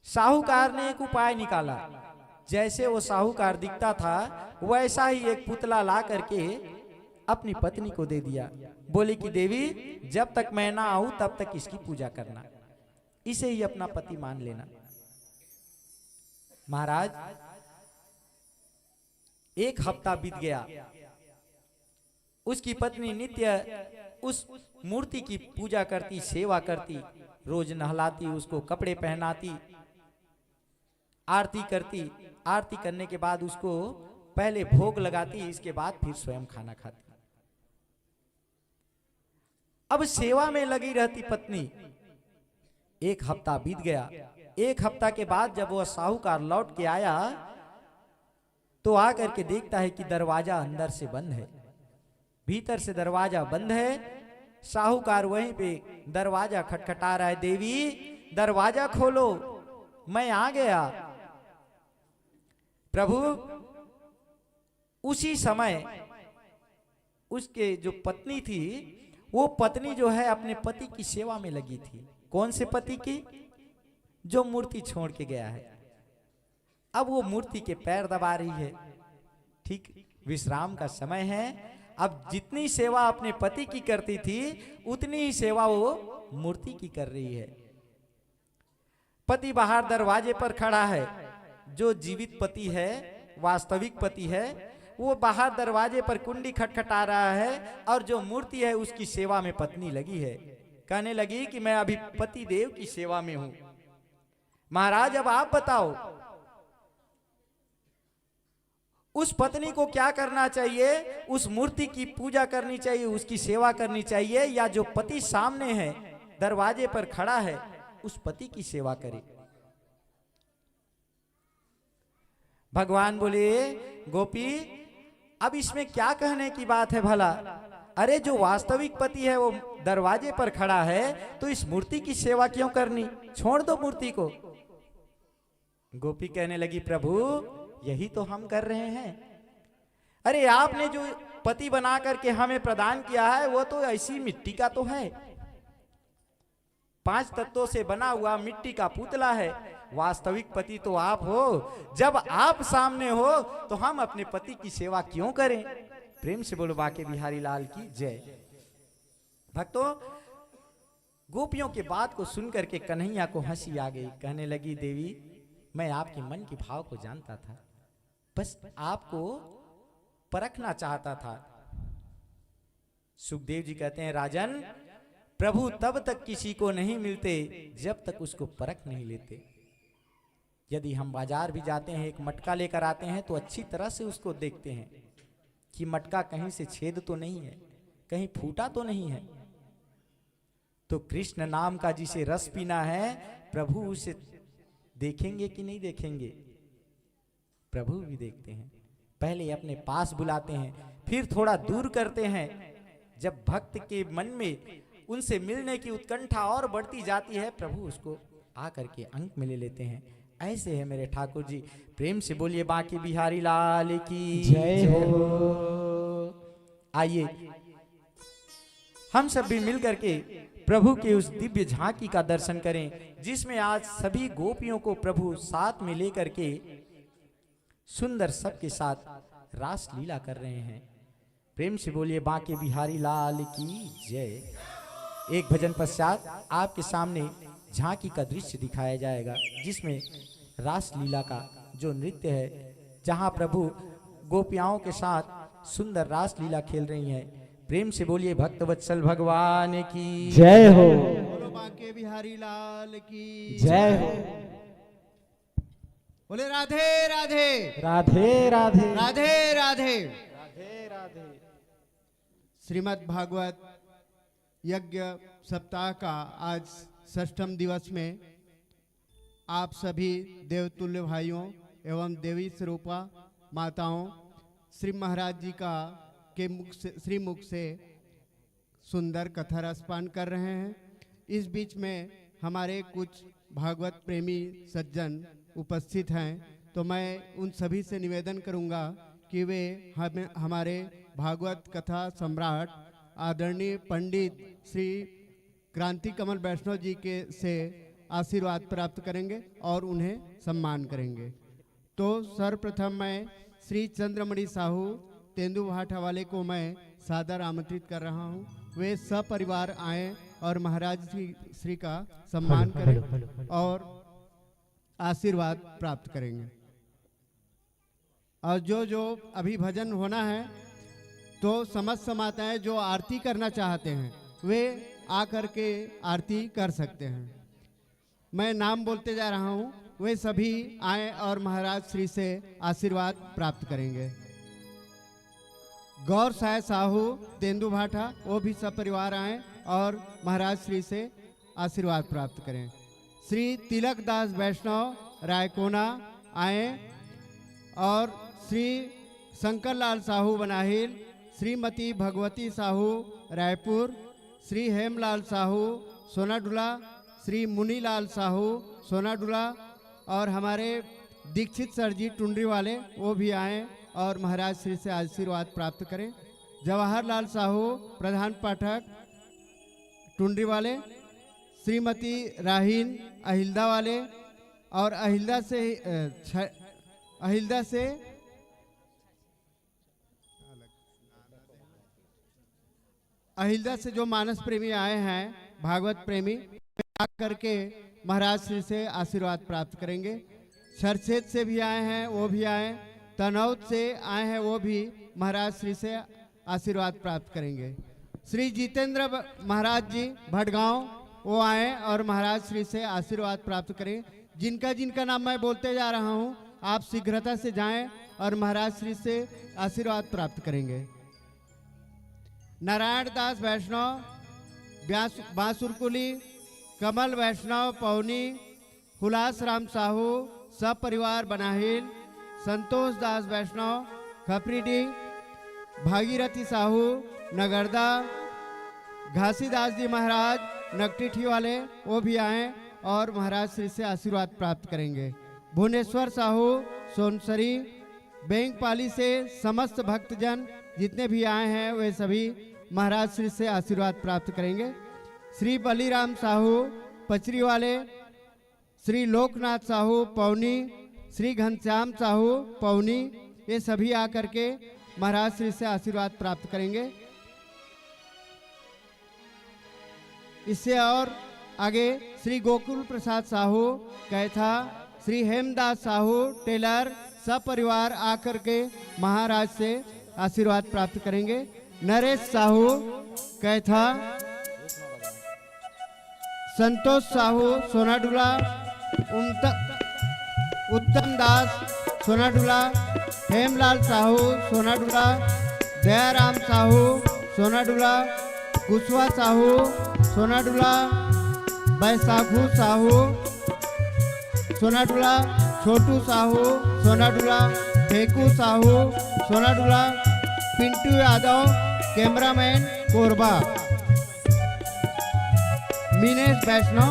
D: साहूकार ने एक उपाय निकाला। जैसे वो साहूकार दिखता था, वैसा ही एक पुतला ला करके अपनी पत्नी को दे दिया। बोले कि देवी, जब तक मैं ना आऊं तब तक इसकी पूजा करना, इसे ही अपना पति मान लेना। महाराज एक हफ्ता बीत गया। उसकी पत्नी नित्य उस मूर्ति की पूजा करती, सेवा करती, रोज नहलाती, उसको कपड़े पहनाती, आरती करती। आरती करने के बाद उसको पहले भोग लगाती, इसके बाद फिर स्वयं खाना खाती। अब सेवा में लगी रहती पत्नी। एक हफ्ता बीत गया। एक हफ्ता के बाद जब वह साहूकार लौट के आया तो आकर के देखता है कि दरवाजा अंदर से बंद है, भीतर से दरवाजा बंद है। साहूकार वहीं पे दरवाजा खटखटा रहा है, देवी दरवाजा खोलो, मैं आ गया। प्रभु उसी समय उसके जो पत्नी थी, वो पत्नी जो है अपने पति की सेवा में लगी थी। कौन से पति की? जो मूर्ति छोड़ के गया है। अब वो मूर्ति के पैर दबा रही है। ठीक विश्राम का समय है। अब जितनी सेवा अपने पति की करती थी, उतनी ही सेवा वो मूर्ति की कर रही है। पति बाहर दरवाजे पर खड़ा है। जो जीवित पति है, वास्तविक पति है, वो बाहर दरवाजे पर कुंडी खटखटा रहा है और जो मूर्ति है उसकी सेवा में पत्नी लगी है। कहने लगी कि मैं अभी पति देव की सेवा में हूं। महाराज अब आप बताओ, उस पत्नी को क्या करना चाहिए? उस मूर्ति की पूजा करनी चाहिए, उसकी सेवा करनी चाहिए, या जो पति सामने है, दरवाजे पर खड़ा है, उस पति की सेवा करे? भगवान बोले, गोपी अब इसमें क्या कहने की बात है भला? अरे जो वास्तविक पति है वो दरवाजे पर खड़ा है, तो इस मूर्ति की सेवा क्यों करनी? छोड़ दो मूर्ति को। गोपी कहने लगी, प्रभु यही तो हम कर रहे हैं। अरे आपने जो पति बना करके हमें प्रदान किया है, वो तो ऐसी मिट्टी का तो है, 5 तत्वों से बना हुआ मिट्टी का पुतला है। वास्तविक पति तो आप हो। जब आप सामने हो तो हम अपने पति की सेवा क्यों करें? प्रेम से बोलो बाके बिहारी लाल की जय। भक्तों, गोपियों के बात को सुनकर के कन्हैया को हंसी आ गई। कहने लगी, देवी मैं आपके मन के भाव को जानता था, बस आपको परखना चाहता था। सुखदेव जी कहते हैं, राजन प्रभु तब तक किसी को नहीं मिलते जब तक उसको परख नहीं लेते। यदि हम बाजार भी जाते हैं, एक मटका लेकर आते हैं, तो अच्छी तरह से उसको देखते हैं कि मटका कहीं से छेद तो नहीं है, कहीं फूटा तो नहीं है। तो कृष्ण नाम का जिसे रस पीना है, प्रभु उसे देखेंगे कि नहीं देखेंगे? प्रभु भी देखते हैं। पहले अपने पास बुलाते हैं, फिर थोड़ा दूर करते हैं। जब भक्त के मन में उनसे मिलने की उत्कंठा और बढ़ती जाती है, प्रभु उसको आकर के अंक में ले लेते हैं। ऐसे है मेरे ठाकुर जी। प्रेम से बोलिए बाकी बिहारी लाल की
C: जय हो।
D: आइए हम सब भी मिल करके प्रभु के उस दिव्य झांकी का दर्शन करें, जिसमें आज सभी गोपियों को प्रभु साथ में लेकर के सुंदर सबके साथ रास लीला कर रहे हैं। प्रेम से बोलिए बांके बिहारी लाल की जय। एक भजन पश्चात आपके सामने झांकी का दृश्य दिखाया जाएगा, जिसमें रास लीला का जो नृत्य है, जहां प्रभु गोपियाओं के साथ सुंदर रास लीला खेल रही हैं। प्रेम से बोलिए भक्तवत्सल भगवान की
B: जय हो,
C: बोलो बांके बिहारी लाल की
B: जय हो।
C: बोले राधे राधे
B: राधे राधे
C: राधे राधे। श्रीमद् भागवत यज्ञ सप्ताह का आज 6ठम दिवस में आप सभी देवतुल्य भाइयों एवं देवी स्वरूपा माताओं श्री महाराज जी का के मुख से श्रीमुख से सुंदर कथा रसपान कर रहे हैं। इस बीच में हमारे कुछ भागवत प्रेमी सज्जन उपस्थित हैं, तो मैं उन सभी से निवेदन करूंगा कि वे हमारे भागवत कथा सम्राट आदरणीय पंडित श्री क्रांति कमल वैष्णव जी के से आशीर्वाद प्राप्त करेंगे और उन्हें सम्मान करेंगे। तो सर्वप्रथम मैं श्री चंद्रमणि साहू तेंदुभाठा वाले को मैं सादर आमंत्रित कर रहा हूं। वे सपरिवार आए और महाराज श्री का सम्मान करें और आशीर्वाद प्राप्त करेंगे। और जो अभी भजन होना है, तो समस्त माताएं जो आरती करना चाहते हैं वे आकर के आरती कर सकते हैं। मैं नाम बोलते जा रहा हूं, वे सभी आए और महाराज श्री से आशीर्वाद प्राप्त करेंगे। गौर साय साहू तेंदुभाठा, वो भी सब परिवार आए और महाराज श्री से आशीर्वाद प्राप्त करें। श्री तिलक दास वैष्णव रायकोना आए और श्री शंकर लाल साहू बनाहिल, श्रीमती भगवती साहू रायपुर, श्री हेमलाल साहू सोनाडुला, श्री मुनीलाल साहू सोनाडुला और हमारे दीक्षित सर जी टुंडरी वाले, वो भी आए और महाराज श्री से आशीर्वाद प्राप्त करें। जवाहरलाल साहू प्रधान पाठक टुंडरी वाले, श्रीमती राहीन अहिल्दा वाले और अहिल्दा से जो मानस प्रेमी आए हैं, भागवत प्रेमी, आकर के महाराज श्री से आशीर्वाद प्राप्त करेंगे। सरसेत से भी आए हैं, वो भी आए। तनौत से आए हैं, वो भी महाराज श्री से आशीर्वाद प्राप्त करेंगे। श्री जितेंद्र महाराज जी भटगांव, वो आए और महाराज श्री से आशीर्वाद प्राप्त करें। जिनका जिनका नाम मैं बोलते जा रहा हूं, आप शीघ्रता से जाएं और महाराज श्री से आशीर्वाद प्राप्त करेंगे। नारायण दास वैष्णव बांसुरकुली, कमल वैष्णव पौनी, हुलास राम साहू सपरिवार बनाहिल, संतोष दास वैष्णव खपरीडी, भागीरथी साहू नगरदा, घासीदास जी महाराज नगटिठी वाले, वो भी आए और महाराज श्री से आशीर्वाद प्राप्त करेंगे। भुवनेश्वर साहू सोनसरी, बेंगपाली से समस्त भक्तजन जितने भी आए हैं वे सभी महाराज श्री से आशीर्वाद प्राप्त करेंगे। श्री बलीराम साहू पचरी वाले, श्री लोकनाथ साहू पौनी, श्री घनश्याम साहू पौनी, ये सभी आकर के महाराज श्री से आशीर्वाद प्राप्त करेंगे। इससे और आगे श्री गोकुल प्रसाद साहू कैथा, श्री हेमदास साहू टेलर सपरिवार आकर के महाराज से आशीर्वाद प्राप्त करेंगे। नरेश साहू कैथा, संतोष साहू सोनाडुला, उत्तम दास सोनाडुला, हेमलाल साहू सोनाडुला, दयाराम साहू सोनाडुला, कुशवा साहू सोनाडुला, बैसाखू साहू सोनाडुला, छोटू साहू सोनाडुला, फेकू साहू सोनाडुला, पिंटू यादव कैमरामैन कोरबा, मीनेश वैष्णव,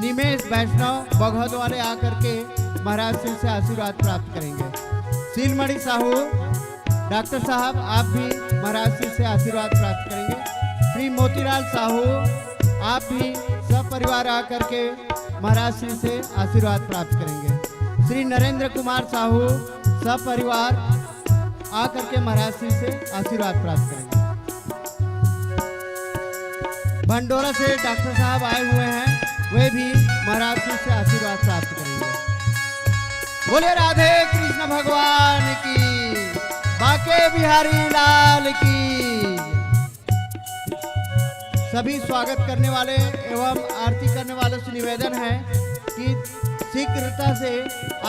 C: निमेश वैष्णव बघौद वाले आकर के महाराज श्री से आशीर्वाद प्राप्त करेंगे। सीलमणि साहू डॉक्टर साहब आप भी महाराज श्री से आशीर्वाद प्राप्त करेंगे। श्री मोतीलाल साहू आप भी सपरिवार आकर के महाराज श्री से आशीर्वाद प्राप्त करेंगे। श्री नरेंद्र कुमार साहू सपरिवार आकर के महाराज श्री से आशीर्वाद प्राप्त करेंगे। भंडोरा से डॉक्टर साहब आए हुए हैं, वे भी महाराज श्री से आशीर्वाद प्राप्त करेंगे। बोले राधे कृष्ण भगवान की, बाके बिहारी लाल की। सभी स्वागत करने वाले एवं आरती करने वालों से निवेदन है कि शीघ्रता से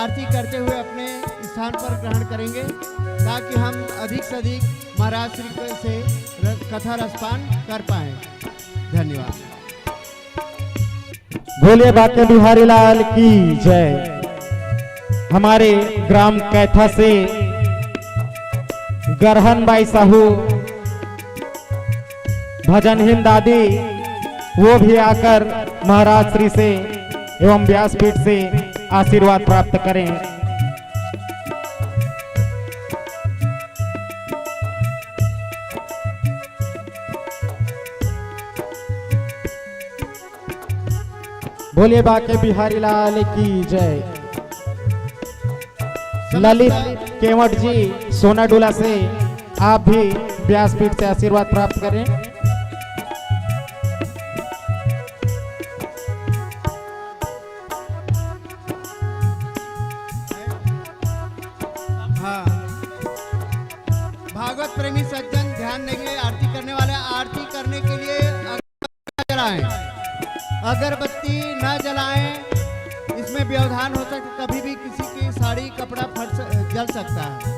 C: आरती करते हुए अपने स्थान पर ग्रहण करेंगे, ताकि हम अधिक से अधिक महाराज श्री से कथा रसपान कर पाएं। धन्यवाद।
B: बोले बाके बिहारी लाल की जय। हमारे ग्राम कैथा से गरहन बाई साहू भजन हिंद दादी, वो भी आकर महाराज श्री से एवं व्यासपीठ से आशीर्वाद प्राप्त करें। बोलिए बाके बिहारी लाल की जय। ललित केवट जी सोनाडुला से आप भी व्यासपीठ से आशीर्वाद प्राप्त करें।
C: हाँ, भागवत प्रेमी सज्जन ध्यान देंगे, आरती करने वाले आरती करने के लिए अगरबत्ती जलाएं। अगरबत्ती न जलाएं, इसमें व्यवधान हो सकता है, कभी भी किसी की साड़ी कपड़ा जल सकता है।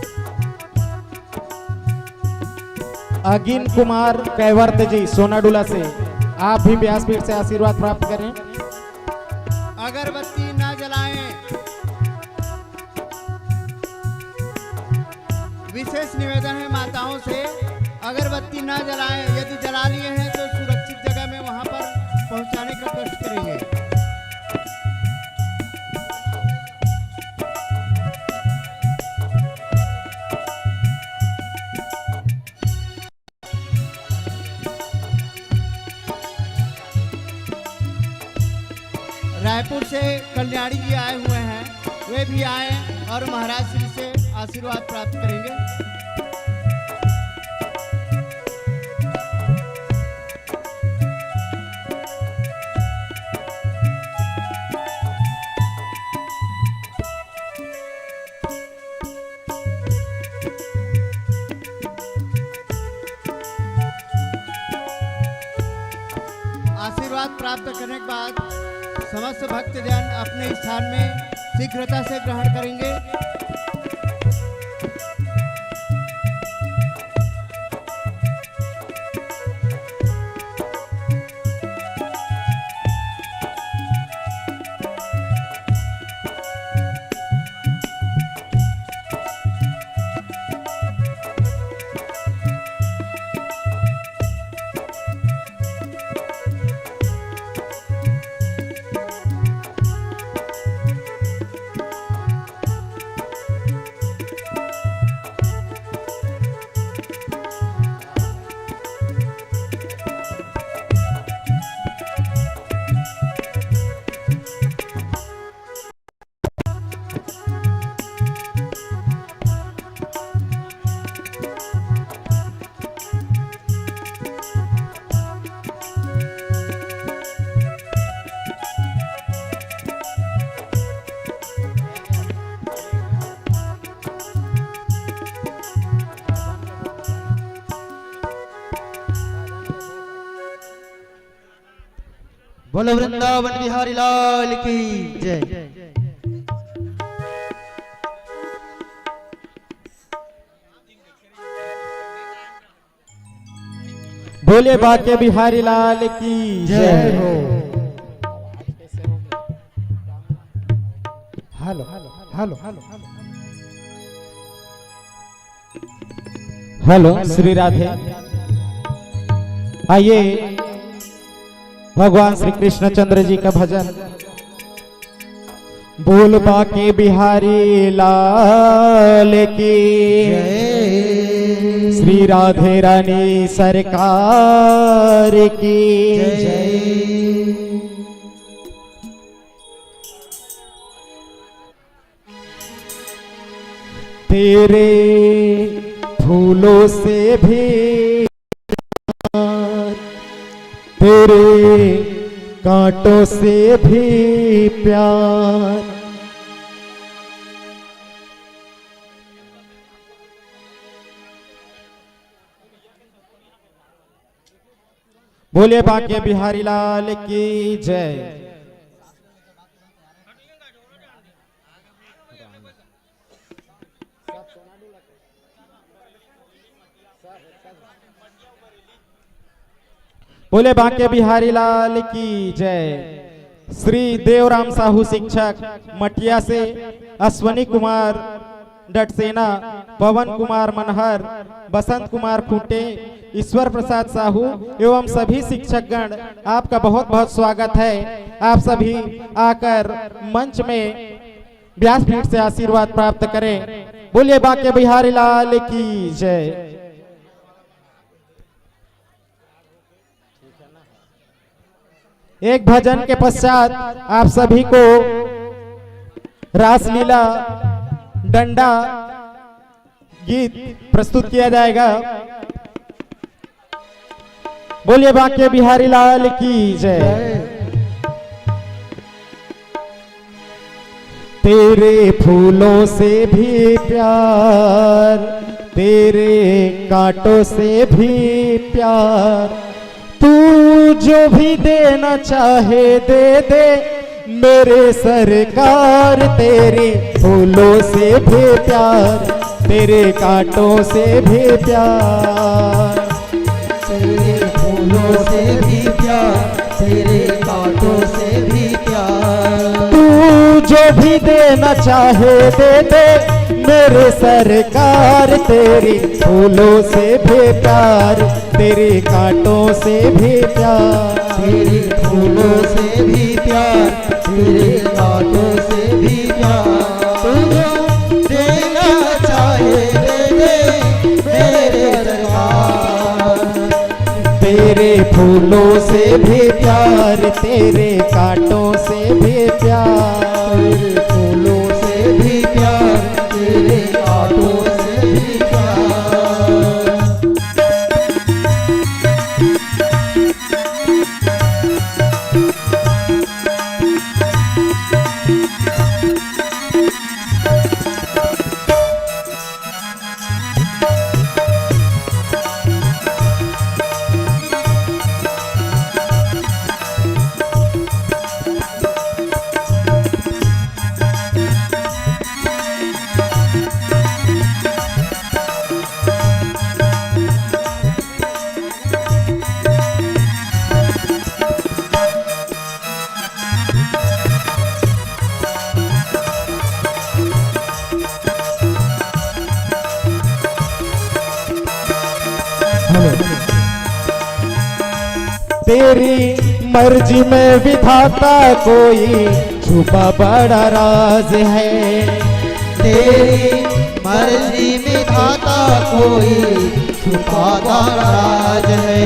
B: अगिन कुमार कैवर्त जी सोनाडुला से आप भी व्यासपीठ से आशीर्वाद प्राप्त करें।
C: अगरबत्ती न जलाएं। विशेष निवेदन है माताओं से, अगरबत्ती न जलाएं। यदि जला लिए हैं तो सुरक्षित जगह में वहां पर पहुंचाने का कष्ट करेंगे। रायपुर से कल्याणी जी आए हुए हैं, वे भी आए और महाराज श्री से आशीर्वाद प्राप्त करेंगे। आशीर्वाद प्राप्त करने के बाद समस्त भक्तजन अपने स्थान में शीघ्रता से ग्रहण करेंगे।
B: बोलो वृंदावन बिहारी लाल की जय। बोले बाके बिहारी लाल की जय हो। Hello hello hello hello Shri Radhe. आइए भगवान श्री कृष्णचंद्र जी का भजन। बोल बाके बिहारी लाल की जय। श्री राधे रानी सरकार की
C: जय।
B: तेरे फूलों से भी प्यार, तेरे कांटों से भी प्यार, बोले बांके बिहारी लाल की जय। बोले बांके बिहारी लाल की जय। श्री देवराम साहू शिक्षक मटिया से अश्वनी कुमार डटसेना, पवन कुमार मनहर, बसंत कुमार खूंटे, ईश्वर प्रसाद साहू एवं सभी शिक्षकगण आपका बहुत बहुत स्वागत है। आप सभी आकर मंच में व्यासपीठ से आशीर्वाद प्राप्त करें। बोलिए बांके बिहारी लाल की जय। एक भजन के पश्चात आप सभी को रासलीला डंडा गीत प्रस्तुत किया जाएगा। बोलिए बांके बिहारी लाल की जय। तेरे फूलों से भी प्यार, तेरे कांटों से भी प्यार, तू जो भी देना चाहे दे दे मेरे सरकार। तेरे फूलों से भी प्यार, तेरे कांटों से भी प्यार,
C: तेरे फूलों से भी प्यार, तेरे कांटों से भी प्यार,
B: तू जो भी देना चाहे दे दे मेरे सरकार। तेरे फूलों से भी प्यार, तेरे कांटों से भी प्यार,
C: तेरे फूलों से भी प्यार, तेरे कांटों से भी प्यार, तू जो देना चाहे दे दे मेरे सरकार।
B: तेरे फूलों से भी प्यार, तेरे कांटों से भी प्यार,
C: तेरे फूलों से भी प्यार, तेरे कांटों से भी प्यार।
B: तेरी मर्जी में विधाता कोई छुपा बड़ा राज है।
C: तेरी मर्जी में खाता कोई छुपा राज है।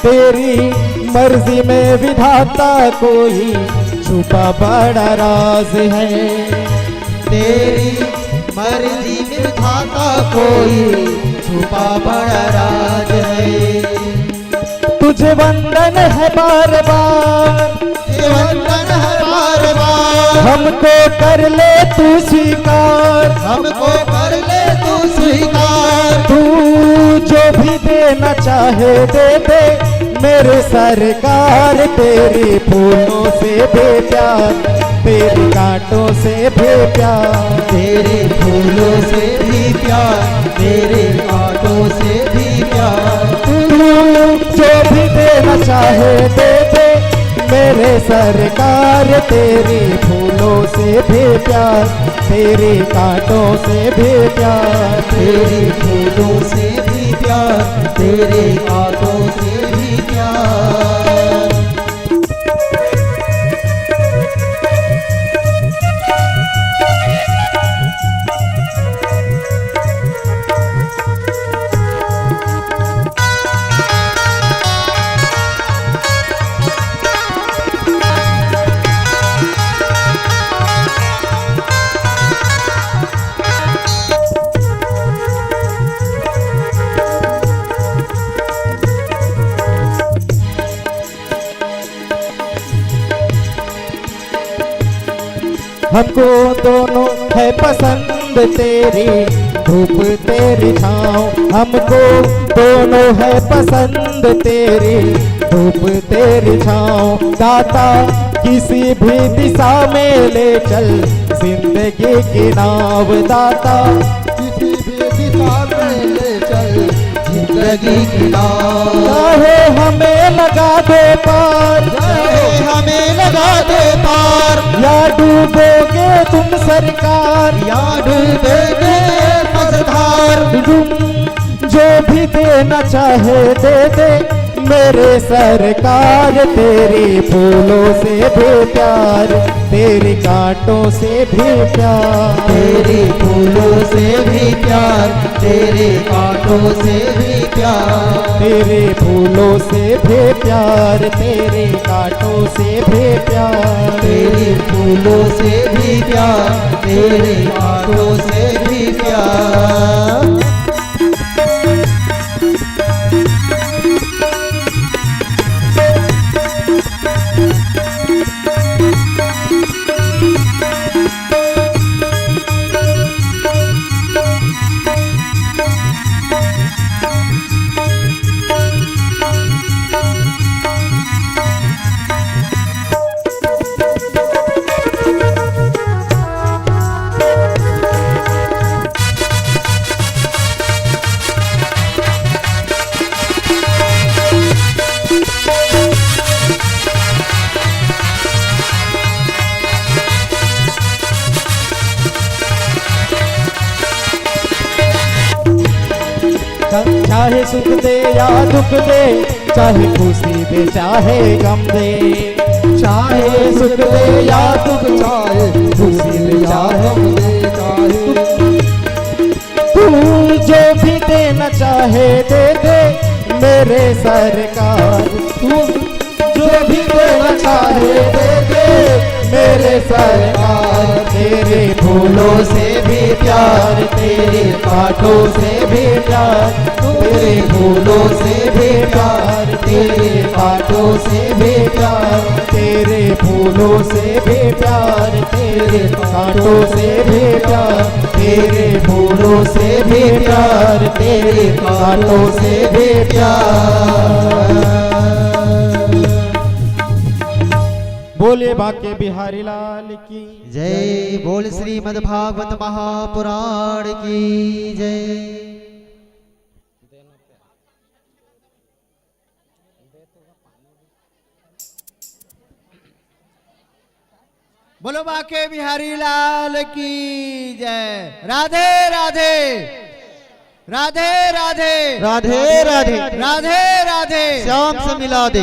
B: तेरी मर्जी में विधाता कोई छुपा बड़ा राज है।
C: तेरी मर्जी में खाता कोई छुपा बड़ा राज है।
B: तुझे वंदन है बार बार,
C: तुझे वंदन है बार बार,
B: हमको कर ले तू स्वीकार,
C: हमको कर ले तू स्वीकार।
B: तू जो भी देना चाहे दे दे मेरे सरकार। तेरे फूलों से भी प्यार, तेरे कांटों से भी प्यार,
C: तेरे फूलों से भी प्यार, तेरे कांटों से भी प्यार।
B: तू जो भी देना चाहे दे दे मेरे सरकार। तेरे फूलों से भी प्यार, तेरे कांटों से भी प्यार,
C: तेरे फूलों से भी प्यार, तेरे कांटों से भी प्यार।
B: हमको दोनों है पसंद तेरी धूप तेरी छाँव, हमको दोनों है पसंद तेरी धूप तेरी छाँव। दाता किसी भी दिशा में ले चल जिंदगी की नाव, दाता
C: किसी भी दिशा में ले चल जिंदगी की नाव।
B: चाहे हमें लगा दे पार,
C: चाहे हमें लगा दे पार,
B: या डूबोगे तुम सरकार,
C: या डूबेगे मझधार।
B: तुम जो भी देना चाहे दे दे मेरे सरकार। तेरी फूलों से भी प्यार, तेरी कांटों से भी प्यार,
C: तेरे फूलों से भी प्यार, तेरे कांटों से भी प्यार।
B: तेरे फूलों से भी प्यार, तेरे कांटों से भी प्यार,
C: तेरे फूलों से भी प्यार, तेरे कांटों से भी प्यार।
B: चाहे सुख दे या दुख दे, चाहे खुशी दे चाहे गम दे, चाहे सुख दे या दुख,
C: चाहे खुशी दे चाहे गम दे, चाहे
B: तू जो भी देना चाहे दे दे मेरे सरकार। तू जो भी देना चाहे दे दे मेरे सरकार। तेरे फूलों से भी प्यार, तेरे कांटों से भी प्यार, तेरे फूलों से भी प्यार, तेरे कांटों से भी प्यार, तेरे फूलों से भी प्यार, तेरे कांटों से भी प्यार, तेरे फूलों से भी प्यार, तेरे कांटों से भी प्यार। बोले बाके बिहारी लाल की
C: जय। बोल श्रीमद् भागवत महापुराण की जय।
F: बोलो बाके बिहारी लाल की जय। राधे राधे राधे राधे
C: राधे राधे
F: राधे राधे।
C: श्याम से मिला दे।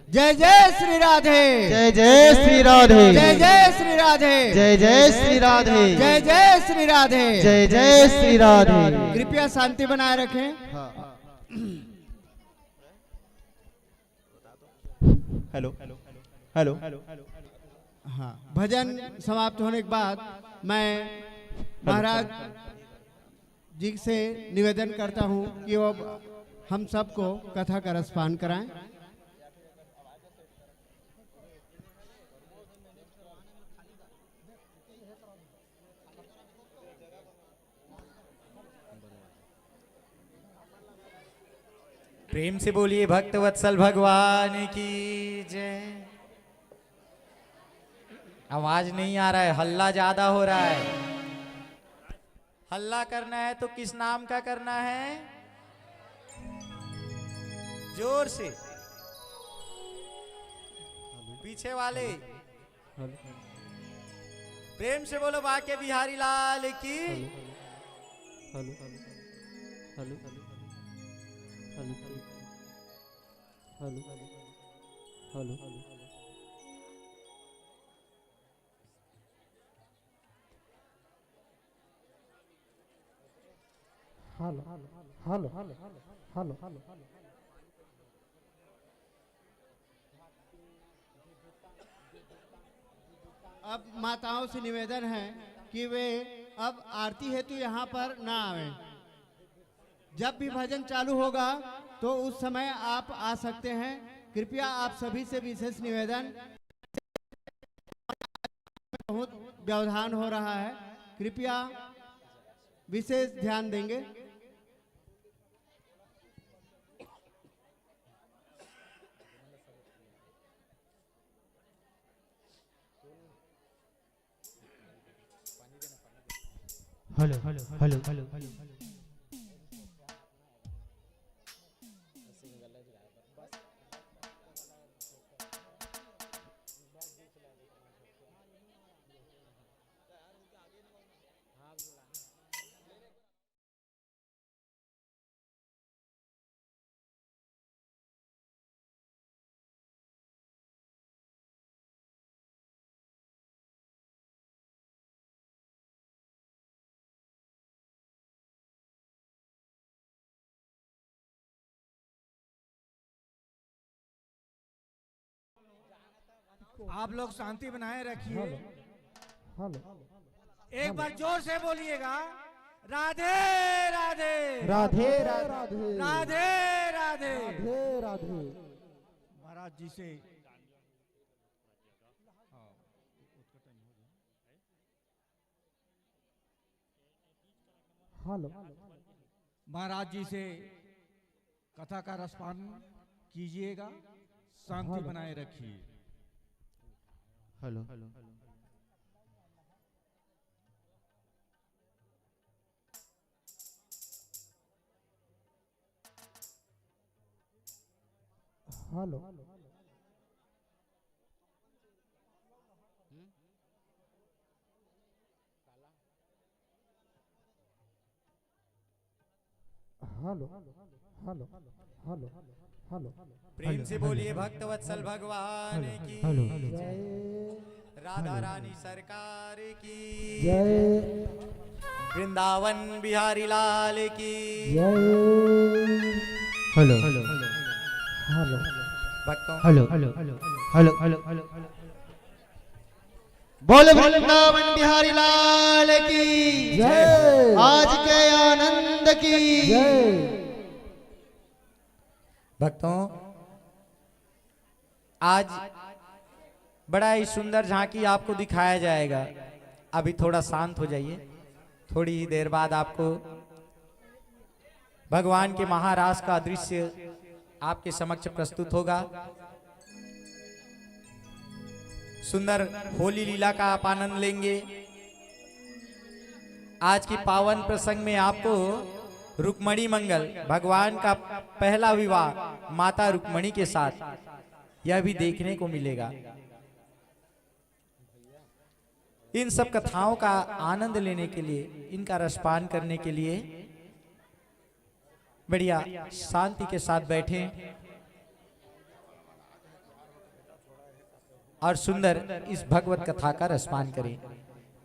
F: जय जय श्री राधे,
C: जय जय श्री राधे,
F: जय जय श्री राधे,
C: जय जय श्री राधे,
F: जय जय श्री राधे,
C: जय जय श्री राधे।
F: कृपया शांति बनाए रखें।
B: Hello hello hello.
F: हाँ, भजन समाप्त होने के बाद मैं महाराज जी से निवेदन करता हूँ कि वो हम सबको कथा का रसपान कराएं।
D: प्रेम से बोलिए भक्त वत्सल भगवान की जय। आवाज नहीं आ रहा है, हल्ला ज्यादा हो रहा है। हल्ला करना है तो किस नाम का करना है? जोर से। पीछे वाले प्रेम से बोलो बाके बिहारी लाल की।
F: अब माताओं से निवेदन है कि वे अब आरती हेतु यहाँ पर ना आवे। जब भी भजन चालू होगा तो उस समय आप आ सकते हैं। कृपया आप सभी से विशेष निवेदन, बहुत व्यवधान हो रहा है, कृपया विशेष ध्यान देंगे।
B: Hello hello hello hello hello
E: आप लोग शांति बनाए रखिए।
B: हेलो
E: एक बार जोर से बोलिएगा, राधे राधे
B: राधे राधे
E: राधे राधे।
B: राधे राधे।
E: महाराज जी से
B: हेलो
E: महाराज जी से कथा का रसपान कीजिएगा, शांति बनाए रखिए।
B: Hello hello hello hello hello hello
D: प्रेम से बोलिए भक्तवत्सल भगवान की
B: हेलो
D: राधा रानी सरकार की
B: जय
D: वृंदावन बिहारी लाल की
B: जय हेलो हेलो हेलो
D: भक्तों
B: hello hello hello hello hello
C: बोल वृंदावन बिहारी लाल की
B: जय
C: आज के आनंद की
B: जय
D: भक्तों आज बड़ा ही सुंदर झांकी आपको दिखाया जाएगा। अभी थोड़ा शांत हो जाइए, थोड़ी ही देर बाद आपको भगवान के महारास का दृश्य आपके समक्ष प्रस्तुत होगा। सुंदर होली लीला का आप आनंद लेंगे। आज की पावन प्रसंग में आपको रुक्मणी मंगल भगवान का पहला विवाह माता रुक्मणी के साथ यह भी देखने को मिलेगा। इन सब कथाओं का आनंद लेने के लिए, इनका रसपान करने के लिए बढ़िया शांति के साथ बैठें और सुंदर इस भगवत कथा का रसपान करें।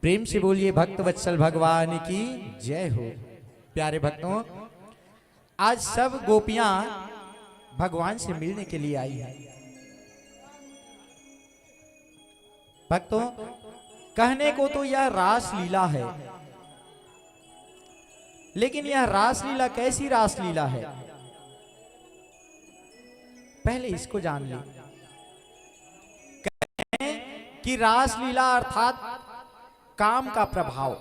D: प्रेम से बोलिए भक्तवत्सल भगवान की जय हो। प्यारे भक्तों, आज सब गोपियां भगवान से मिलने के लिए आई हैं। भक्तों, कहने को तो यह रास लीला है, लेकिन यह रास लीला कैसी रास लीला है, पहले इसको जान लें। कि रास लीला अर्थात काम का प्रभाव,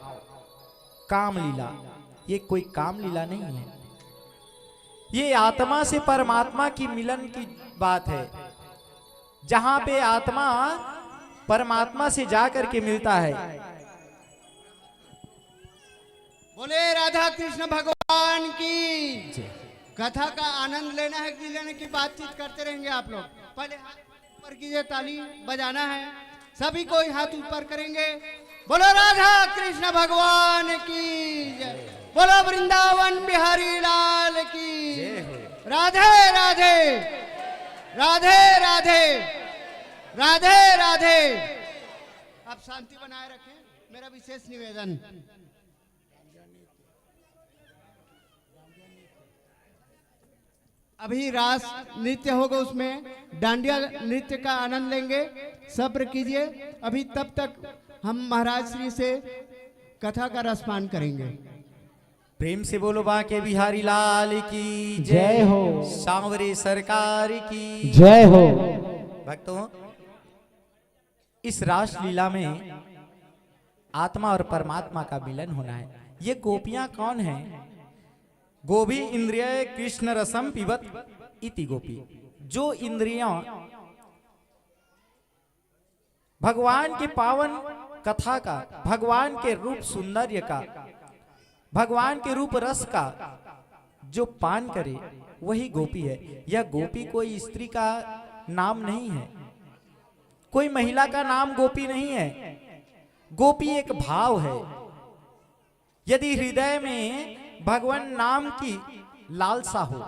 D: काम लीला, ये कोई काम लीला नहीं है। ये आत्मा से परमात्मा की मिलन की बात है, जहां पे आत्मा परमात्मा से जाकर के मिलता है।
F: बोले राधा कृष्ण भगवान की। कथा का आनंद लेना है कि लेने की बातचीत करते रहेंगे आप लोग। पहले हाथ ऊपर कीजिए, ताली बजाना है, सभी कोई हाथ ऊपर करेंगे। बोलो राधा कृष्ण भगवान की जय, बोलो वृंदावन बिहारी लाल की राधे राधे राधे राधे राधे राधे। आप शांति बनाए रखें, मेरा विशेष निवेदन। अभी रास नृत्य होगा, उसमें डांडिया नृत्य का आनंद लेंगे। सब्र कीजिए, अभी तब तक हम महाराज श्री से कथा का रसपान करेंगे।
D: प्रेम से बोलो बाके बिहारी लाल की
B: जय हो।
D: सांवरे सरकार की
B: जय हो।
D: भक्तों, इस रास लीला में आत्मा और परमात्मा का मिलन होना है। ये गोपियां कौन हैं? गोभी इंद्रिय कृष्ण रसम पिबत इति गोपी। जो इंद्रियां भगवान के पावन कथा का, भगवान के रूप सौंदर्य का, भगवान के रूप रस का जो पान करे वही गोपी है। यह गोपी कोई स्त्री का नाम नहीं है, कोई महिला का नाम गोपी नहीं है। गोपी एक भाव है। यदि हृदय में भगवान नाम की लालसा हो,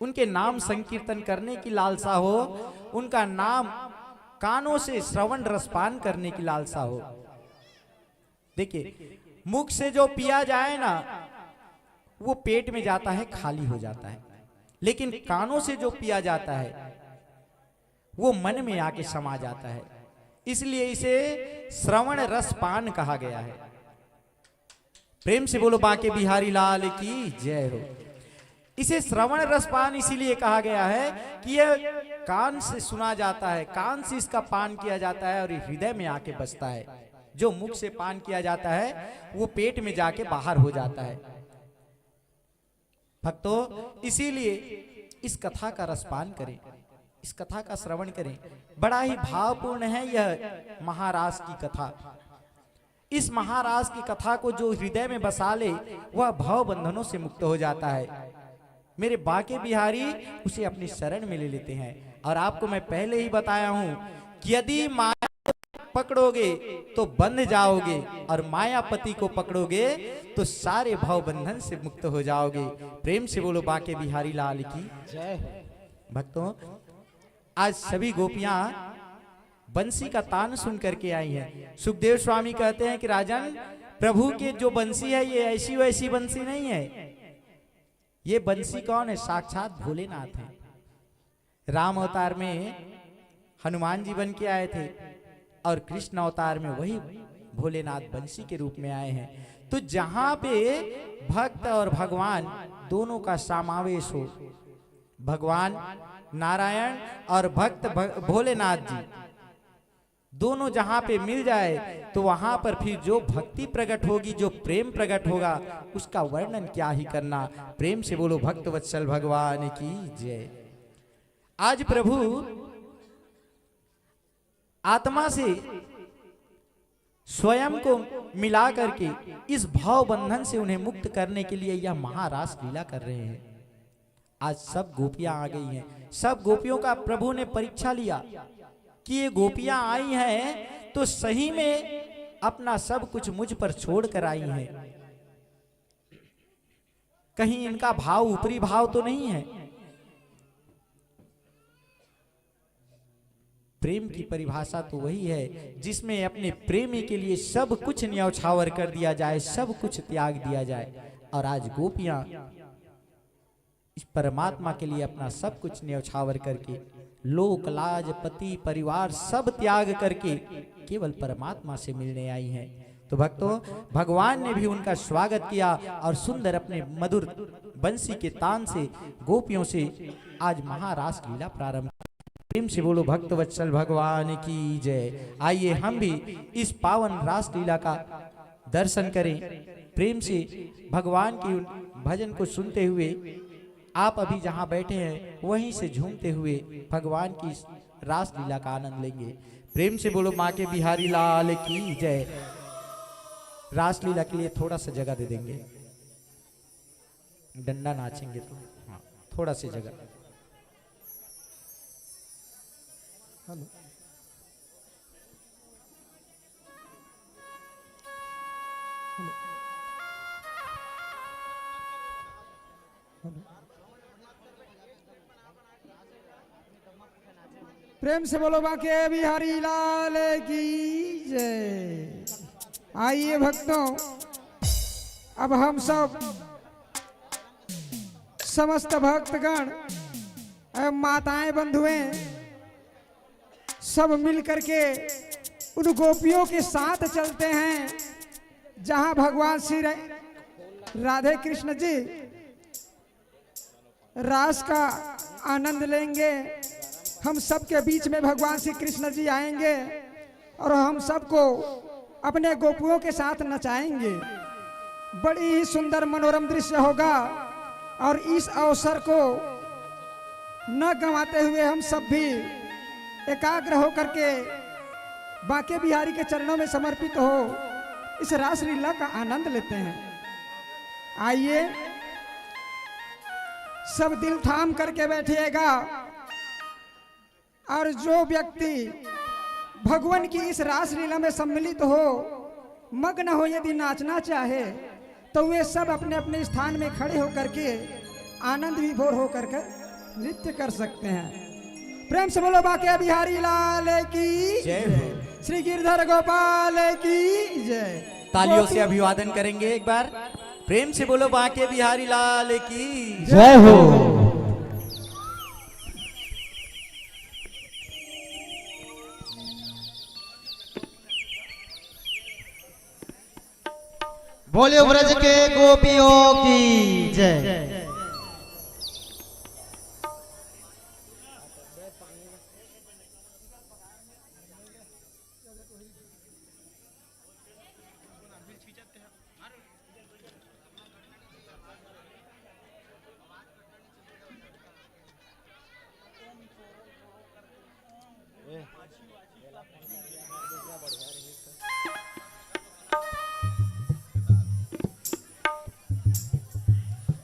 D: उनके नाम संकीर्तन करने की लालसा हो, उनका नाम कानों से श्रवण रसपान करने की लालसा हो। देखिए, मुख से जो पिया जाए ना वो पेट में जाता है, खाली हो जाता है, लेकिन कानों से जो पिया जाता है वो मन में आके समा जाता है। इसलिए इसे श्रवण रसपान कहा गया है। प्रेम से बोलो बांके बिहारी लाल की जय हो। इसे श्रवण रसपान इसीलिए कहा गया है कि यह कान से सुना जाता है, कान से इसका पान किया जाता है और हृदय में आके बसता है। जो मुख से पान किया जाता है वो पेट में जाके बाहर हो जाता है। भक्तों, इसीलिए इस कथा का रसपान करें, इस कथा का श्रवण करें। बड़ा ही भावपूर्ण है यह महारास की कथा। इस महारास की कथा को जो हृदय में बसा ले वह भव बंधनों से मुक्त हो जाता है। मेरे बांके बिहारी उसे अपनी शरण में ले लेते हैं। और आपको मैं पहले ही बताया हूं कि यदि माया पकड़ोगे तो बंध जाओगे और मायापति को पकड़ोगे तो सारे भव बंधन से मुक्त हो जाओगे। प्रेम से बोलो बांके बिहारी लाल की जय। भक्तों, आज सभी गोपियां बंसी का तान सुन करके आई हैं। सुखदेव स्वामी कहते हैं कि राजन, प्रभु के जो बंसी है ये ऐसी वैसी बंसी नहीं है। ये बंसी कौन है? साक्षात भोलेनाथ है। राम अवतार में हनुमान जी बन के आए थे और कृष्ण अवतार में वही भोलेनाथ बंसी के रूप में आए हैं। तो जहां पे भक्त और भगवान दोनों का समावेश हो, भगवान नारायण और भक्त भोलेनाथ जी दोनों जहां पे मिल जाए तो वहां पर फिर जो भक्ति प्रकट होगी, जो प्रेम प्रकट होगा, उसका वर्णन क्या ही करना। प्रेम से बोलो भक्त वत्सल भगवान की जय। आज प्रभु आत्मा से स्वयं को मिला करके इस भाव बंधन से उन्हें मुक्त करने के लिए यह महारास लीला कर रहे हैं। आज सब गोपियां आ गई हैं। सब गोपियों का प्रभु ने परीक्षा लिया कि ये गोपियां आई हैं तो सही में अपना सब कुछ मुझ पर छोड़ कर आई हैं। कहीं इनका भाव ऊपरी भाव तो नहीं है। प्रेम की परिभाषा तो वही है जिसमें अपने प्रेमी के लिए सब कुछ न्यौछावर कर दिया जाए, सब कुछ त्याग दिया जाए। और आज गोपियां इस परमात्मा के लिए अपना सब कुछ न्यौछावर करके, लोक लाज पति परिवार सब त्याग करके केवल परमात्मा से मिलने आई हैं। तो भक्तों, भगवान ने भी उनका स्वागत किया और सुंदर अपने मधुर बंसी के तान से गोपियों से आज महारास लीला प्रारंभ। प्रेम से बोलो भक्त वत्सल भगवान की जय। आइए हम भी इस पावन रास लीला का दर्शन करें। प्रेम से भगवान की भजन को सुनते हुए आप अभी जहां बैठे हैं वहीं से झूमते हुए भगवान की रास लीला का आनंद लेंगे। प्रेम से बोलो माँ के बिहारी लाल की जय। रास लीला के लिए थोड़ा सा जगह दे देंगे, डंडा नाचेंगे तो हाँ, थोड़ा सी जगह।
A: हेलो, प्रेम से बोलो बांके बिहारी लाल की जय। आइए भक्तों, अब हम सब समस्त भक्तगण एवं माताएं बंधुएं सब मिल करके उन गोपियों के साथ चलते हैं जहां भगवान श्री राधे कृष्ण जी रास का आनंद लेंगे। हम सबके बीच में भगवान श्री कृष्ण जी आएंगे और हम सबको अपने गोपियों के साथ नचाएंगे। बड़ी ही सुंदर मनोरम दृश्य होगा और इस अवसर को न गंवाते हुए हम सब भी एकाग्र होकर के बांके बिहारी के चरणों में समर्पित हो इस रास लीला का आनंद लेते हैं। आइए सब दिल थाम करके बैठिएगा और जो व्यक्ति भगवान की इस रास लीला में सम्मिलित हो, मग्न हो, यदि नाचना चाहे तो वे सब अपने अपने स्थान में खड़े होकर के आनंद विभोर होकर के नृत्य कर सकते हैं। प्रेम से बोलो बांके बिहारी लाल की
D: जय हो।
A: श्री गिरधर गोपाल की जय।
D: तालियों से अभिवादन करेंगे एक बार। प्रेम से बोलो बांके बिहारी लाल की
B: जय हो।
C: बोले ब्रज के गोपियों की जय।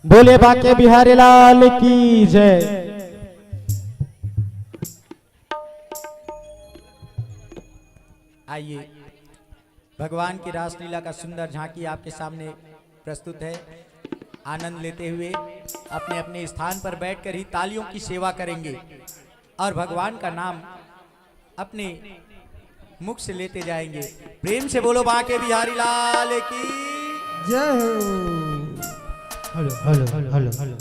B: बोले बांके बिहारी लाल की जय।
D: आइए भगवान की रासलीला का सुंदर झांकी आपके सामने प्रस्तुत है। आनंद लेते हुए अपने अपने स्थान पर बैठकर ही तालियों की सेवा करेंगे और भगवान का नाम अपने मुख से लेते जाएंगे। प्रेम से बोलो बांके बिहारी लाल की
A: जय हो।
B: Hello hello hello hello hello.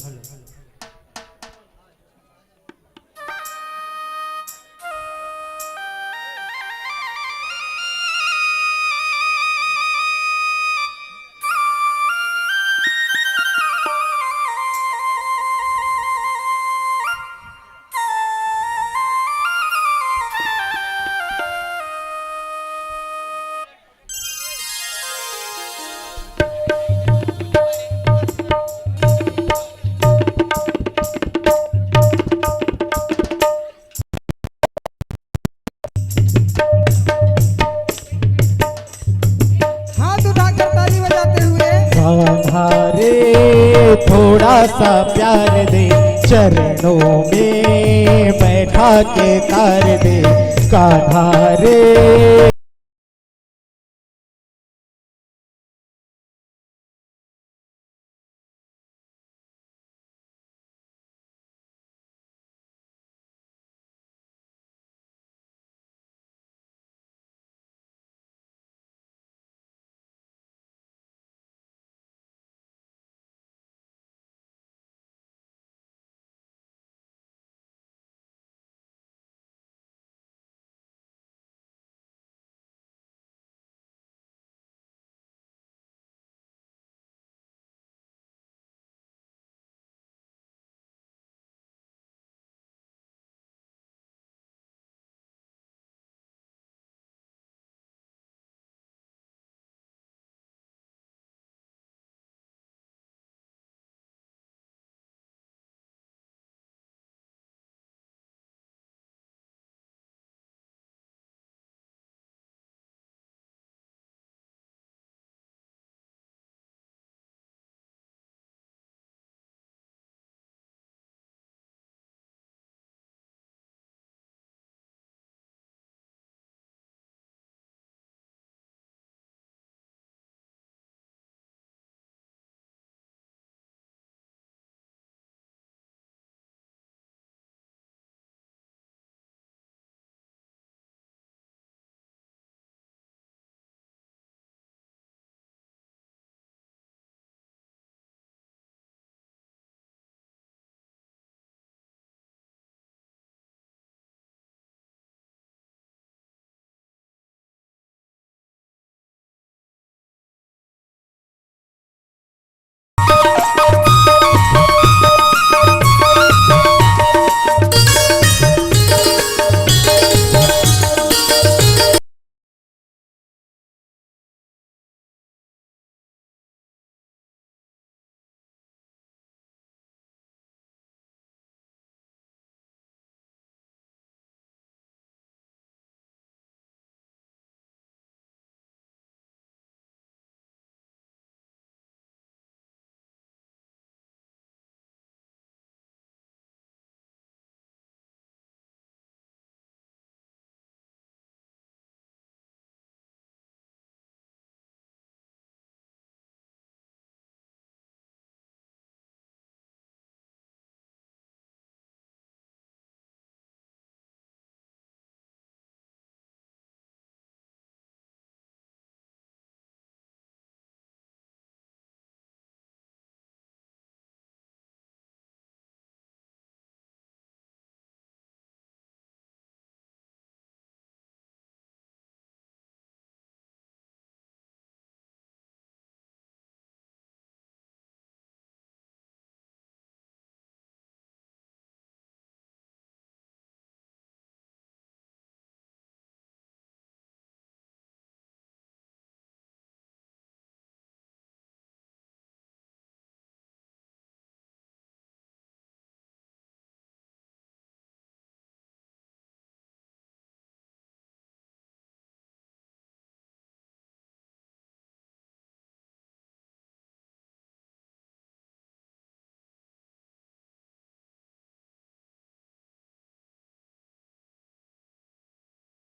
A: हाथ उठाकर ताली बजाते हुए
B: कान्हारे थोड़ा सा प्यार दे, चरणों में बैठा के तार दे। कान्हारे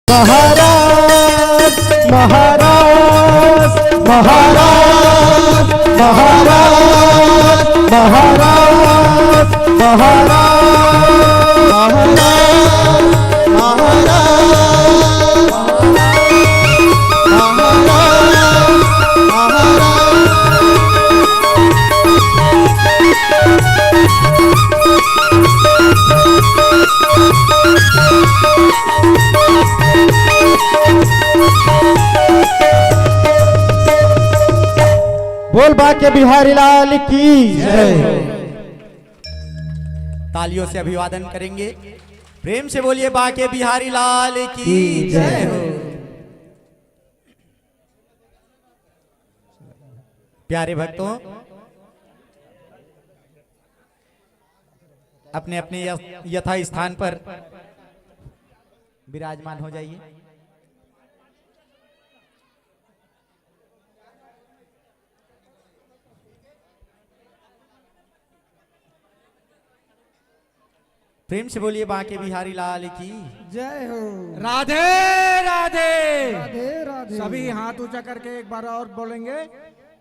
B: महाराज महाराज महाराज महाराज महाराज बोल बाके बिहारी लाल की जय।
D: तालियों से अभिवादन करेंगे। प्रेम से बोलिए बाके बिहारी लाल की जय हो। प्यारे भक्तों, अपने अपने यथा स्थान पर विराजमान हो जाइए। प्रेम से बोलिए बाके बिहारी लाल की
A: जय हो।
E: राधे राधे।
A: राधे राधे।
E: सभी हाथ ऊंचा करके एक बार और बोलेंगे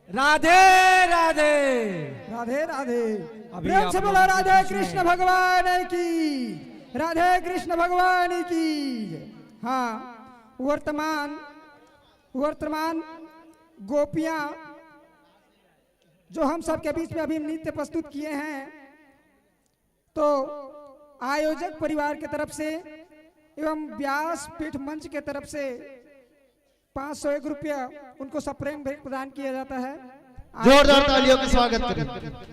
E: राधे राधे।
A: राधे राधे।
E: अभी
A: प्रेम
E: आप
A: से
E: लोग
A: बोलो राधे
E: बीच में-
A: कृष्ण भगवान की, राधे कृष्ण भगवान की। हाँ, वर्तमान गोपियां जो हम सबके बीच में अभी नृत्य प्रस्तुत किए हैं, तो आयोजक परिवार की तरफ से एवं व्यासपीठ मंच के तरफ से 501 रुपया उनको सप्रेम भेंट प्रदान किया जाता है।
F: जोरदार तालियों के स्वागत करें।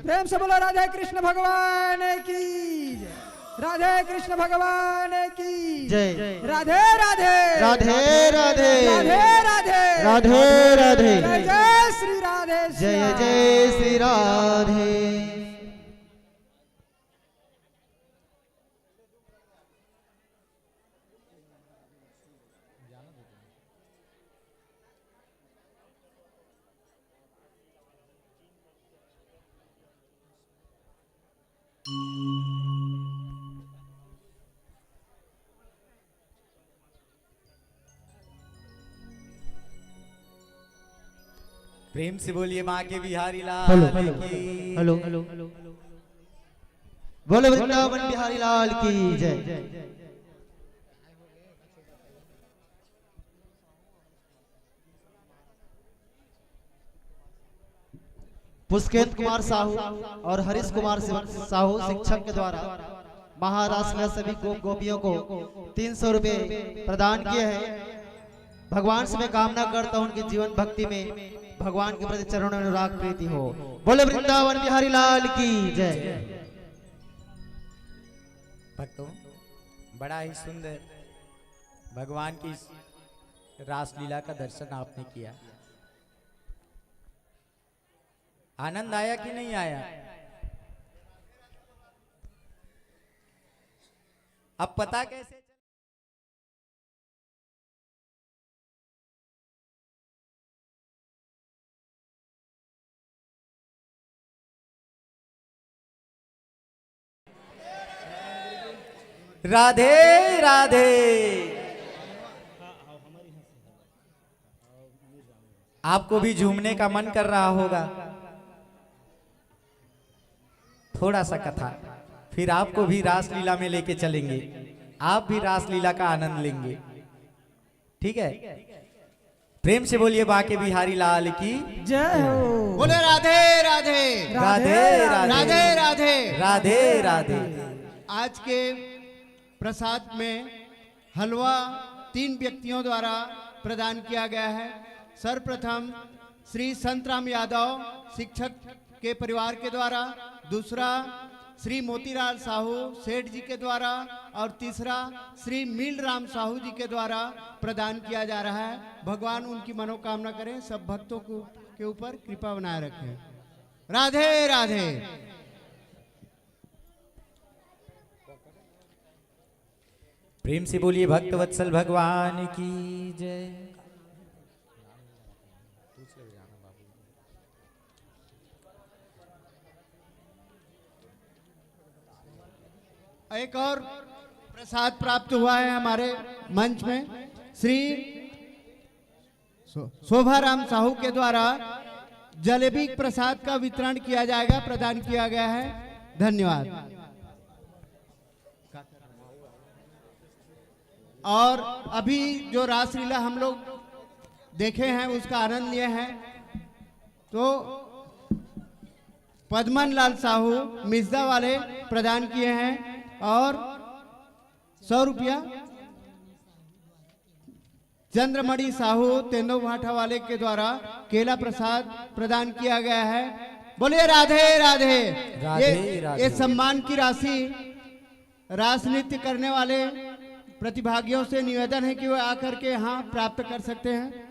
A: प्रेम से बोलो राधे कृष्ण भगवान की जय। राधे कृष्ण भगवान की
F: जय।
A: राधे राधे।
F: राधे राधे।
A: राधे राधे।
F: राधे राधे।
A: जय जय श्री राधे।
F: जय जय श्री राधे।
D: प्रेम से बोलिए माँ के बिहारी लाल की
F: हेलो बोले वृंदावन बिहारी लाल की जय। पुष्पेंद्र कुमार साहू और हरीश कुमार साहू शिक्षक के द्वारा महाराष्ट्र में सभी गोपियों को 300 रुपए प्रदान किए हैं। भगवान से मैं कामना करता हूं उनके जीवन भक्ति में भगवान के प्रति चरणों में अनुराग प्रीति हो। बोले वृंदावन बिहारी लाल की जय।
D: भक्तों, बड़ा ही सुंदर भगवान की रासलीला का दर्शन आपने किया। आनंद आया कि नहीं आया? अब पता कैसे राधे राधे। आपको भी झूमने का मन कर रहा होगा। थोड़ा सा कथा, फिर आपको भी रासलीला में लेके चलेंगे, आप भी रासलीला का आनंद लेंगे। ठीक है? प्रेम से बोलिए बाके बिहारी लाल की
A: जय हो।
F: बोले राधे राधे।
D: राधे
F: राधे राधे।
D: राधे राधे।
F: आज के प्रसाद में हलवा 3 व्यक्तियों द्वारा प्रदान किया गया है। सर्वप्रथम श्री संतराम यादव शिक्षक के परिवार के द्वारा, दूसरा श्री मोतीलाल साहू सेठ जी के द्वारा और तीसरा श्री मीलराम साहू जी के द्वारा प्रदान किया जा रहा है। भगवान उनकी मनोकामना करें, सब भक्तों को के ऊपर कृपा बनाए रखें। राधे राधे।
D: प्रेम से बोलिए भक्त वत्सल भगवान की जय।
F: एक और प्रसाद प्राप्त हुआ है हमारे मंच में। श्री शोभाराम साहू के द्वारा जलेबी प्रसाद का वितरण किया जाएगा, प्रदान किया गया है। धन्यवाद। और अभी जो रासलीला हम लोग देखे हैं उसका आनंद लिए हैं, तो पद्मन लाल साहू मिर्जा वाले प्रदान किए हैं और 100 रुपया चंद्रमणि साहू तेंदुभाठा वाले के द्वारा केला प्रसाद प्रदान किया गया है। बोलिए राधे राधे। ये सम्मान की राशि रास नृत्य करने वाले प्रतिभागियों से निवेदन है कि वे आकर के यहाँ प्राप्त कर सकते हैं।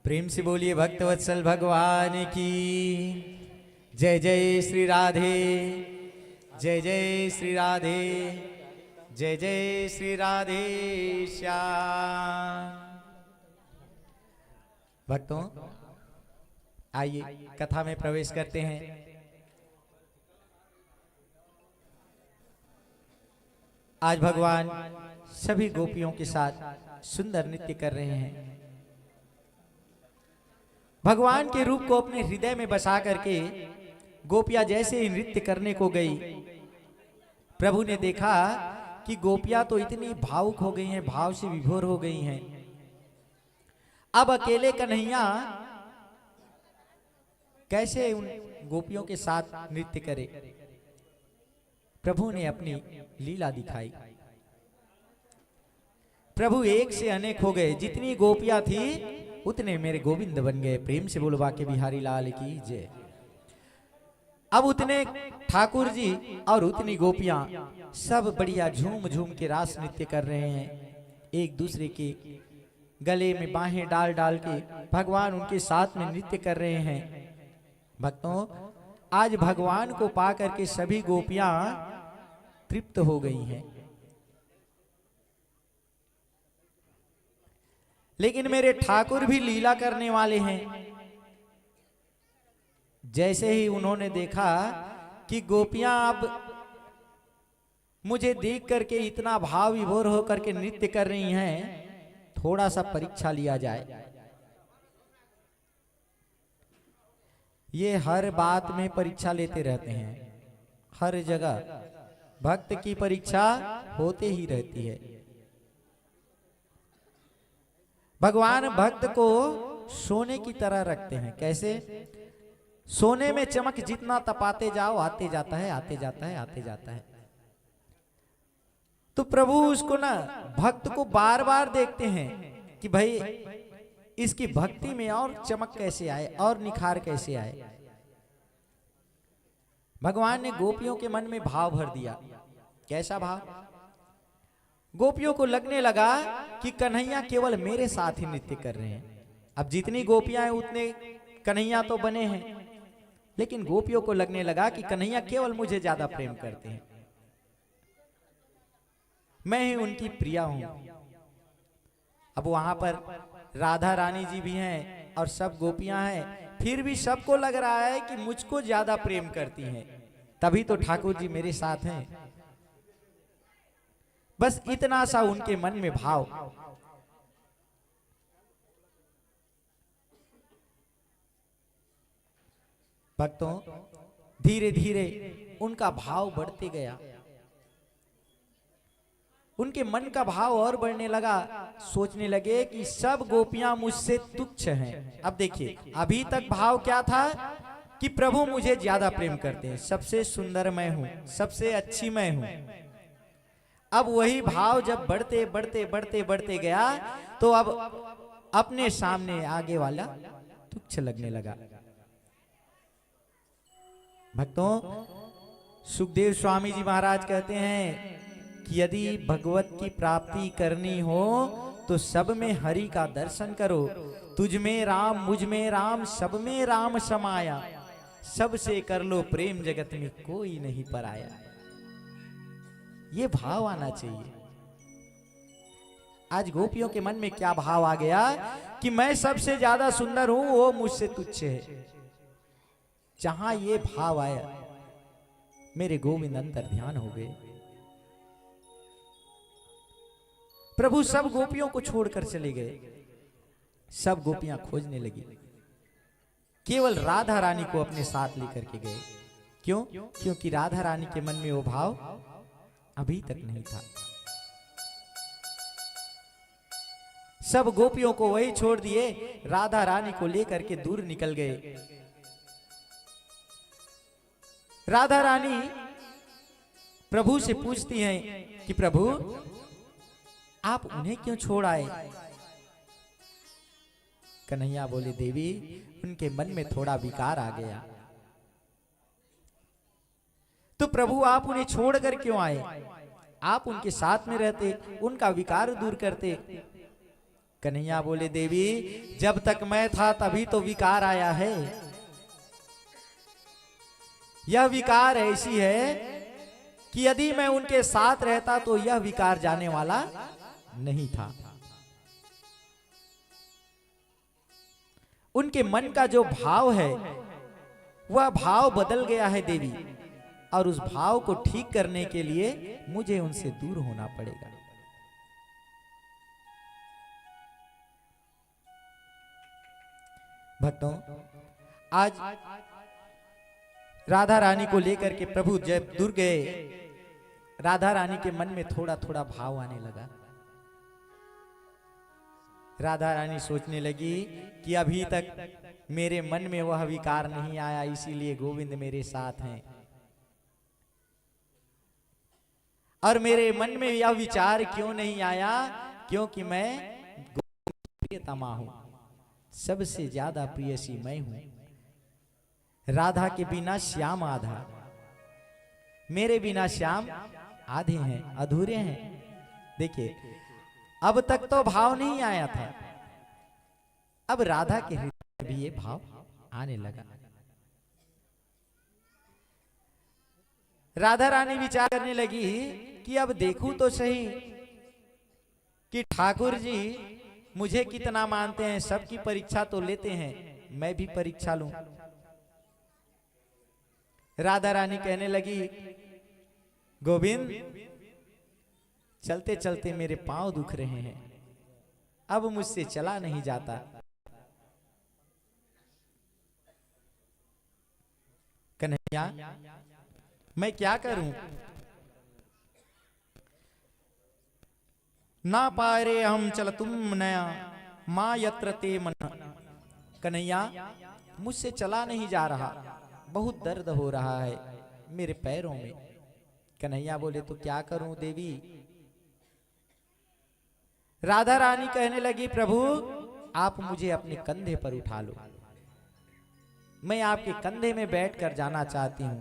D: प्रेम से बोलिए भक्तवत्सल भगवान की जय। जय श्री राधे, जय जय श्री राधे, जय जय श्री राधे श्याम। भक्तों, आइए कथा में प्रवेश करते हैं। आज भगवान सभी गोपियों के साथ सुंदर नृत्य कर रहे हैं। भगवान के रूप को अपने हृदय में बसा करके गोपियां जैसे ही नृत्य करने को गई, प्रभु ने देखा कि गोपियां तो इतनी भावुक हो गई हैं, भाव से विभोर हो गई हैं। अब अकेले कन्हैया कैसे उन गोपियों के साथ नृत्य करे। प्रभु ने अपनी लीला दिखाई। प्रभु एक से अनेक हो गए। जितनी गोपियां थी उतने मेरे गोविंद बन गए। प्रेम से बोलो बाके बिहारी लाल की जय। अब उतने ठाकुर जी और उतनी गोपियां सब बढ़िया झूम झूम के रास नृत्य कर रहे हैं। एक दूसरे के गले में बाहें डाल डाल के भगवान उनके साथ में नृत्य कर रहे हैं। भक्तों, आज भगवान को पा करके सभी गोपियां तृप्त हो गई हैं। लेकिन मेरे ठाकुर भी लीला करने वाले हैं। जैसे ही उन्होंने देखा कि गोपियां अब मुझे देख करके इतना भाव विभोर होकर के नृत्य कर रही हैं, थोड़ा सा परीक्षा लिया जाए। ये हर बात में परीक्षा लेते रहते हैं। हर जगह भक्त की परीक्षा होते ही रहती है। भगवान भक्त को सोने की तरह रखते हैं। कैसे? सोने में चमक जितना तपाते जाओ आते जाता है, आते जाता है, आते जाता है। तो प्रभु उसको ना भक्त को बार बार देखते हैं कि भाई इसकी भक्ति में और चमक कैसे आए और निखार कैसे आए। भगवान ने गोपियों के मन में भाव भर दिया। कैसा भाव? गोपियों को लगने लगा कि कन्हैया केवल मेरे साथ ही नृत्य कर रहे हैं। अब जितनी गोपियां हैं उतने कन्हैया तो बने हैं, लेकिन गोपियों को लगने लगा कि कन्हैया केवल मुझे ज्यादा प्रेम करते हैं, मैं ही उनकी प्रिया हूं। अब वहां पर राधा रानी जी भी हैं और सब गोपियां हैं, फिर भी सबको लग रहा है कि मुझको ज्यादा प्रेम करती हैं, तभी तो ठाकुर जी मेरे साथ हैं। बस इतना सा उनके मन में भाव। भक्तों, धीरे धीरे उनका भाव बढ़ते गया। उनके मन का भाव और बढ़ने लगा। सोचने लगे कि सब गोपियां मुझसे तुच्छ हैं। अब देखिए, अभी तक भाव क्या था कि प्रभु मुझे ज्यादा प्रेम करते हैं, सबसे सुंदर मैं हूं, सबसे अच्छी मैं हूं। अब वही भाव जब बढ़ते बढ़ते बढ़ते बढ़ते गया तो अब अपने सामने आगे वाला तुच्छ लगने लगा। भक्तों, सुखदेव स्वामी जी महाराज कहते हैं कि यदि भगवत की प्राप्ति करनी हो तो सब में हरि का दर्शन करो। तुझ में राम, मुझ में राम, सब में राम समाया, सबसे कर लो प्रेम, जगत में कोई नहीं पराया। ये भाव आना चाहिए। आज गोपियों के मन में क्या भाव आ गया कि मैं सबसे ज्यादा सुंदर हूं, वो मुझसे तुच्छ है। जहां ये भाव आया, मेरे गोविंद अंतर ध्यान हो गए। प्रभु सब गोपियों को छोड़कर चले गए। सब गोपियां खोजने लगी, केवल राधा रानी को अपने साथ लेकर के गए। क्यों? क्योंकि राधा रानी के मन में वो भाव अभी तक नहीं था। सब गोपियों को वही छोड़ दिए, राधा रानी को लेकर के दूर निकल गए। राधा रानी प्रभु से पूछती हैं कि प्रभु आप उन्हें क्यों छोड़ आए? कन्हैया बोले, देवी उनके मन में थोड़ा विकार आ गया। तो प्रभु आप उन्हें छोड़कर क्यों आए? आप उनके साथ में रहते, उनका विकार दूर करते। कन्हैया बोले, देवी जब तक मैं था तभी तो विकार आया है। यह विकार ऐसी है कि यदि मैं उनके साथ रहता तो यह विकार जाने वाला नहीं था। उनके मन का जो भाव है वह भाव बदल गया है देवी, और उस भाव को ठीक करने के लिए मुझे उनसे दूर होना पड़ेगा। भक्तों, आज राधा रानी को लेकर के प्रभु जब दूर गए, राधा रानी के मन में थोड़ा थोड़ा भाव आने लगा। राधा रानी सोचने लगी कि अभी तक मेरे मन में वह विकार नहीं आया, इसीलिए गोविंद मेरे साथ हैं। और मेरे मन में यह विचार क्यों नहीं आया? क्योंकि मैं गोविंद की प्रियतमा हूं, सबसे ज्यादा प्रियसी मैं हूं। राधा के बिना श्याम आधा, मेरे बिना श्याम आधे हैं, अधूरे हैं। देखिए, अब तक तो भाव नहीं आया था, अब राधा के हृदय में भी ये भाव आने लगा। राधा रानी विचार करने लगी कि अब देखूं तो सही कि ठाकुर जी मुझे कितना मानते हैं। सबकी परीक्षा तो लेते हैं, मैं भी परीक्षा लूं। राधा रानी कहने लगी, गोविंद चलते चलते मेरे पांव दुख रहे हैं, अब मुझसे चला नहीं जाता। कन्हैया मैं क्या करूं? ना पारे हम चल तुम नया मां यत्र ते मन। कन्हैया मुझसे चला नहीं जा रहा, बहुत दर्द हो रहा है मेरे पैरों में। कन्हैया बोले, तो क्या करूं देवी? राधा रानी कहने लगी, प्रभु आप मुझे अपने कंधे पर उठा लो, मैं आपके कंधे में बैठकर जाना चाहती हूं।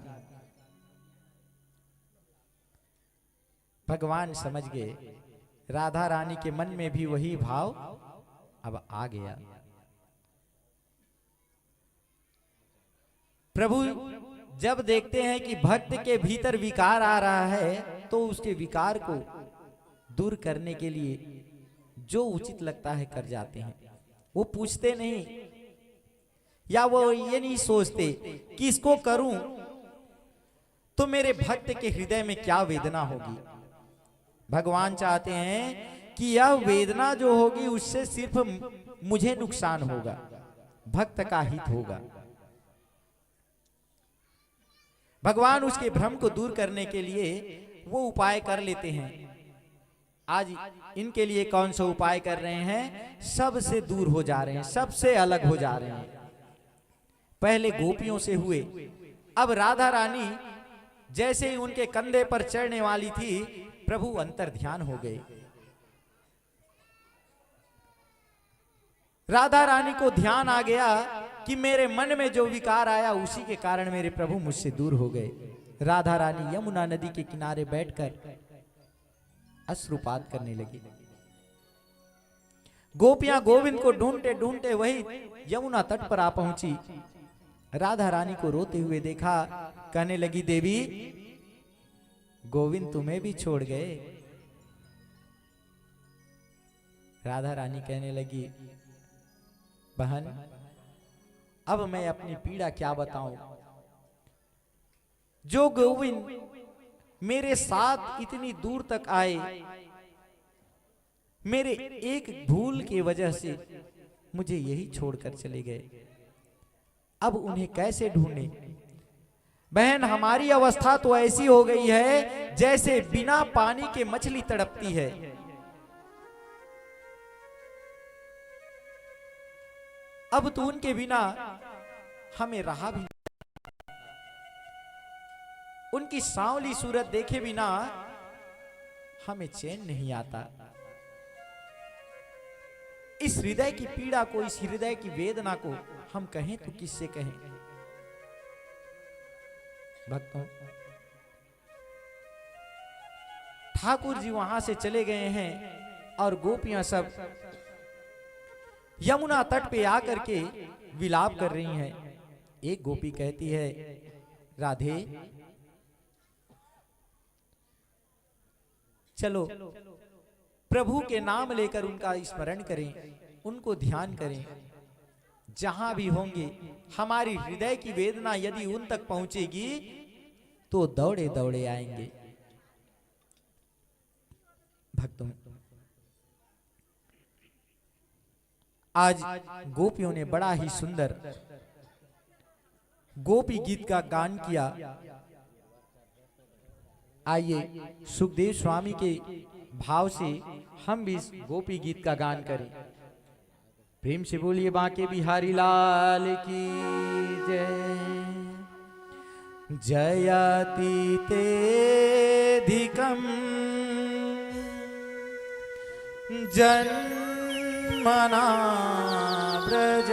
D: भगवान समझ गए, राधा रानी के मन में भी वही भाव अब आ गया। प्रभु जब देखते हैं कि भक्त के भीतर विकार आ रहा है, तो उसके विकार को दूर करने के लिए जो उचित लगता है कर जाते हैं। वो पूछते नहीं, या वो ये नहीं सोचते कि इसको करूं तो मेरे भक्त के हृदय में क्या वेदना होगी। भगवान चाहते हैं कि यह वेदना जो होगी उससे सिर्फ मुझे नुकसान होगा, भक्त का हित होगा। भगवान उसके भ्रम को दूर करने के लिए वो उपाय कर लेते हैं। आज इनके लिए कौन सा उपाय कर रहे हैं? सबसे दूर हो जा रहे हैं, सबसे अलग हो जा रहे हैं। पहले गोपियों से हुए, अब राधा रानी जैसे ही उनके कंधे पर चढ़ने वाली थी, प्रभु अंतर ध्यान हो गए। राधा रानी को ध्यान आ गया कि मेरे मन में जो विकार आया उसी के कारण मेरे प्रभु मुझसे दूर हो गए। राधा रानी यमुना नदी के किनारे बैठकर अश्रुपात करने लगी। गोपियां गोविंद को ढूंढते ढूंढते वही यमुना तट पर आ पहुंची। राधा रानी को रोते हुए देखा, कहने लगी, देवी गोविंद तुम्हें भी छोड़ गए। राधा रानी कहने लगी, बहन अब मैं अपनी पीड़ा क्या बताऊं। जो गोविंद मेरे साथ इतनी दूर तक आए, मेरे एक भूल की वजह से मुझे यही छोड़कर चले गए। अब उन्हें कैसे ढूंढे? बहन, हमारी अवस्था तो ऐसी हो गई है जैसे बिना पानी के मछली तड़पती है। अब तो उनके बिना हमें रहा भी, उनकी सांवली सूरत देखे बिना हमें चैन नहीं आता। इस हृदय की पीड़ा को, इस हृदय की वेदना को हम कहें तो किससे कहें? भक्तों, ठाकुर जी वहां से चले गए हैं और गोपियां सब यमुना तट पे आकर के विलाप कर रही हैं। एक गोपी कहती है, राधे चलो प्रभु के नाम लेकर उनका स्मरण करें, उनको ध्यान करें। जहां भी होंगे हमारी हृदय की वेदना यदि उन तक पहुंचेगी तो दौड़े दौड़े आएंगे। भक्तों, आज गोपियों ने बड़ा ही सुंदर गोपी गीत का गान किया। आइए सुखदेव स्वामी के भाव से हम भी इस गोपी गीत का गान करें। प्रेम से बोलिए बांके बिहारी लाल की जय। जयातीतेधिकं जन्मना व्रज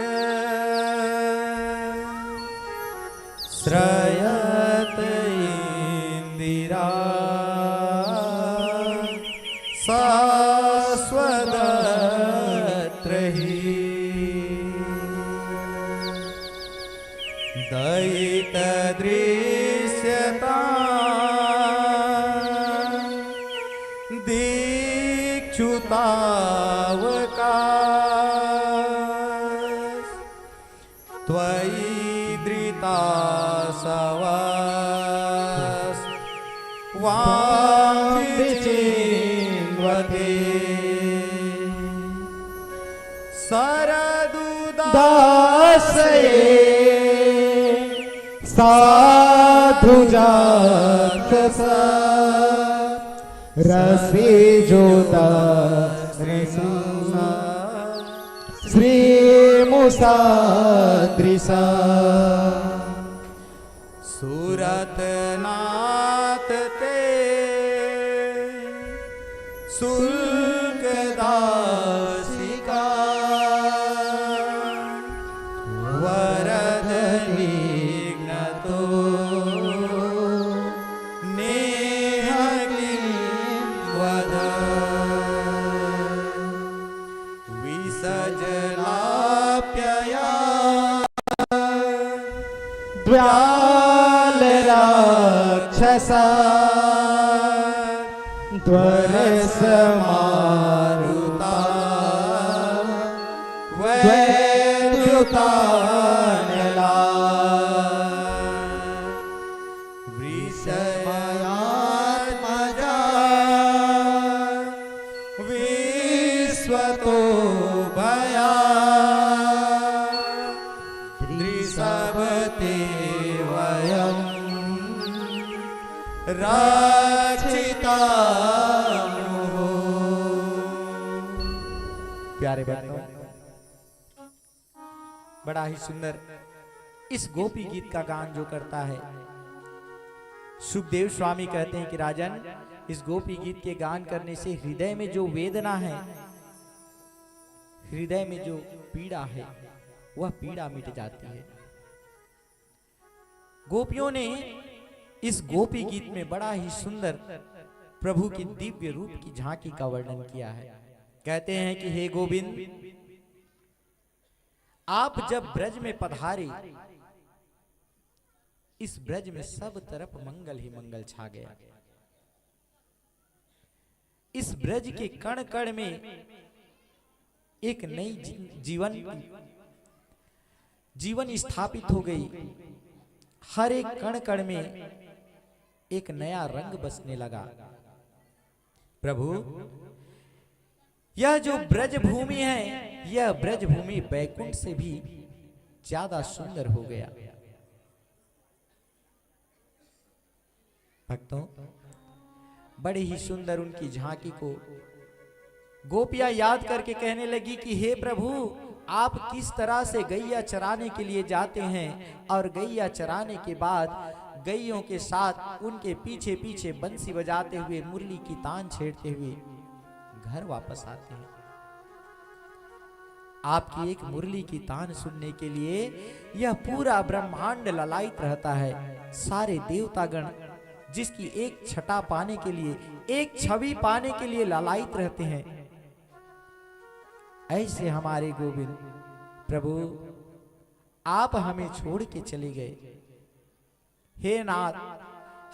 D: श्रयत इंदिरा शाश्वतत्रहि दयित दृश्यता दीक्षुतावकाश त्वयि धृता सवास वाचिन्वते
B: दासये साधु जात रसी जोता श्री मुसाद्रिसा
D: सूरत नाथ ते सुल्कदासिका वरद निघ्नतो नेह किंवद विसजलाप्यया
B: द्वाल राक्षसा द्वरस
D: मारुता वैद्युतानला वृषयात्मजा विश्वतो भया दृसभते वयम् रक्षिता। प्यारे बच्चों, बड़ा ही सुंदर इस गोपी गीत का गान जो करता है, सुखदेव स्वामी कहते हैं कि राजन, इस गोपी गीत के गान करने से हृदय में जो वेदना है, हृदय में जो पीड़ा है, वह पीड़ा मिट जाती है। गोपियों ने इस गोपी गीत में बड़ा ही सुंदर प्रभु की दिव्य रूप की झांकी का वर्णन किया है। कहते हैं कि हे गोविंद, आप जब ब्रज में पधारे, इस ब्रज में सब तरफ मंगल ही मंगल छा गया। इस ब्रज के कण कण में एक नई जीवन स्थापित हो गई। हर एक कण कण में एक नया रंग बसने लगा। प्रभु, यह जो ब्रज भूमि है, यह ब्रज भूमि बैकुंठ से भी ज्यादा सुंदर हो गया। भक्तों, बड़ी ही सुंदर उनकी झांकी को गोपियां याद करके कहने लगी कि हे प्रभु, आप किस तरह से गैया चराने के लिए जाते हैं और गैया चराने के बाद गैयों के साथ उनके पीछे पीछे बंसी बजाते हुए, मुरली की तान छेड़ते हुए घर वापस आते हैं। आपकी एक मुरली की तान सुनने के लिए यह पूरा ब्रह्मांड ललायित रहता है। सारे देवतागण जिसकी एक छटा पाने के लिए, एक छवि पाने के लिए ललायित रहते हैं। ऐसे हमारे गोविंद प्रभु, आप हमें छोड़ के चले गए। हे नाथ,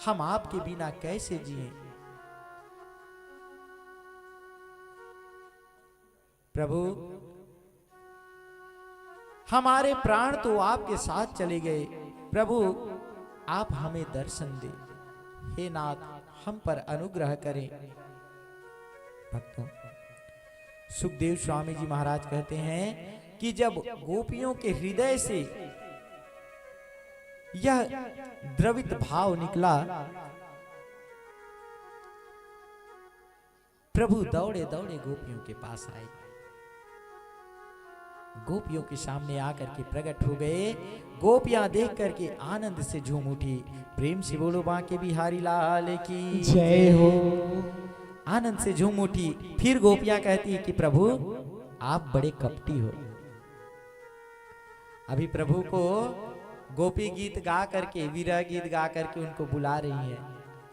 D: हम आपके बिना कैसे जिएं? प्रभु, हमारे प्राण तो आपके साथ चले गए। प्रभु, आप हमें दर्शन दे। हे नाथ, हम पर अनुग्रह करें। भक्तों, सुखदेव स्वामी जी महाराज कहते हैं कि जब गोपियों के हृदय से यह द्रवित भाव निकला, प्रभु दौड़े दौड़े गोपियों के पास आए, गोपियों के सामने आकर के प्रकट हो गए। गोपियां देख करके आनंद से झूम उठी। प्रेम से बोलो बांके बिहारी लाल की
B: जय हो।
D: आनंद से झूम उठी। फिर गोपियां कहती है कि प्रभु, आप बड़े कपटी हो। अभी प्रभु को गोपी गीत गा करके, विरह गीत गा करके उनको बुला रही है।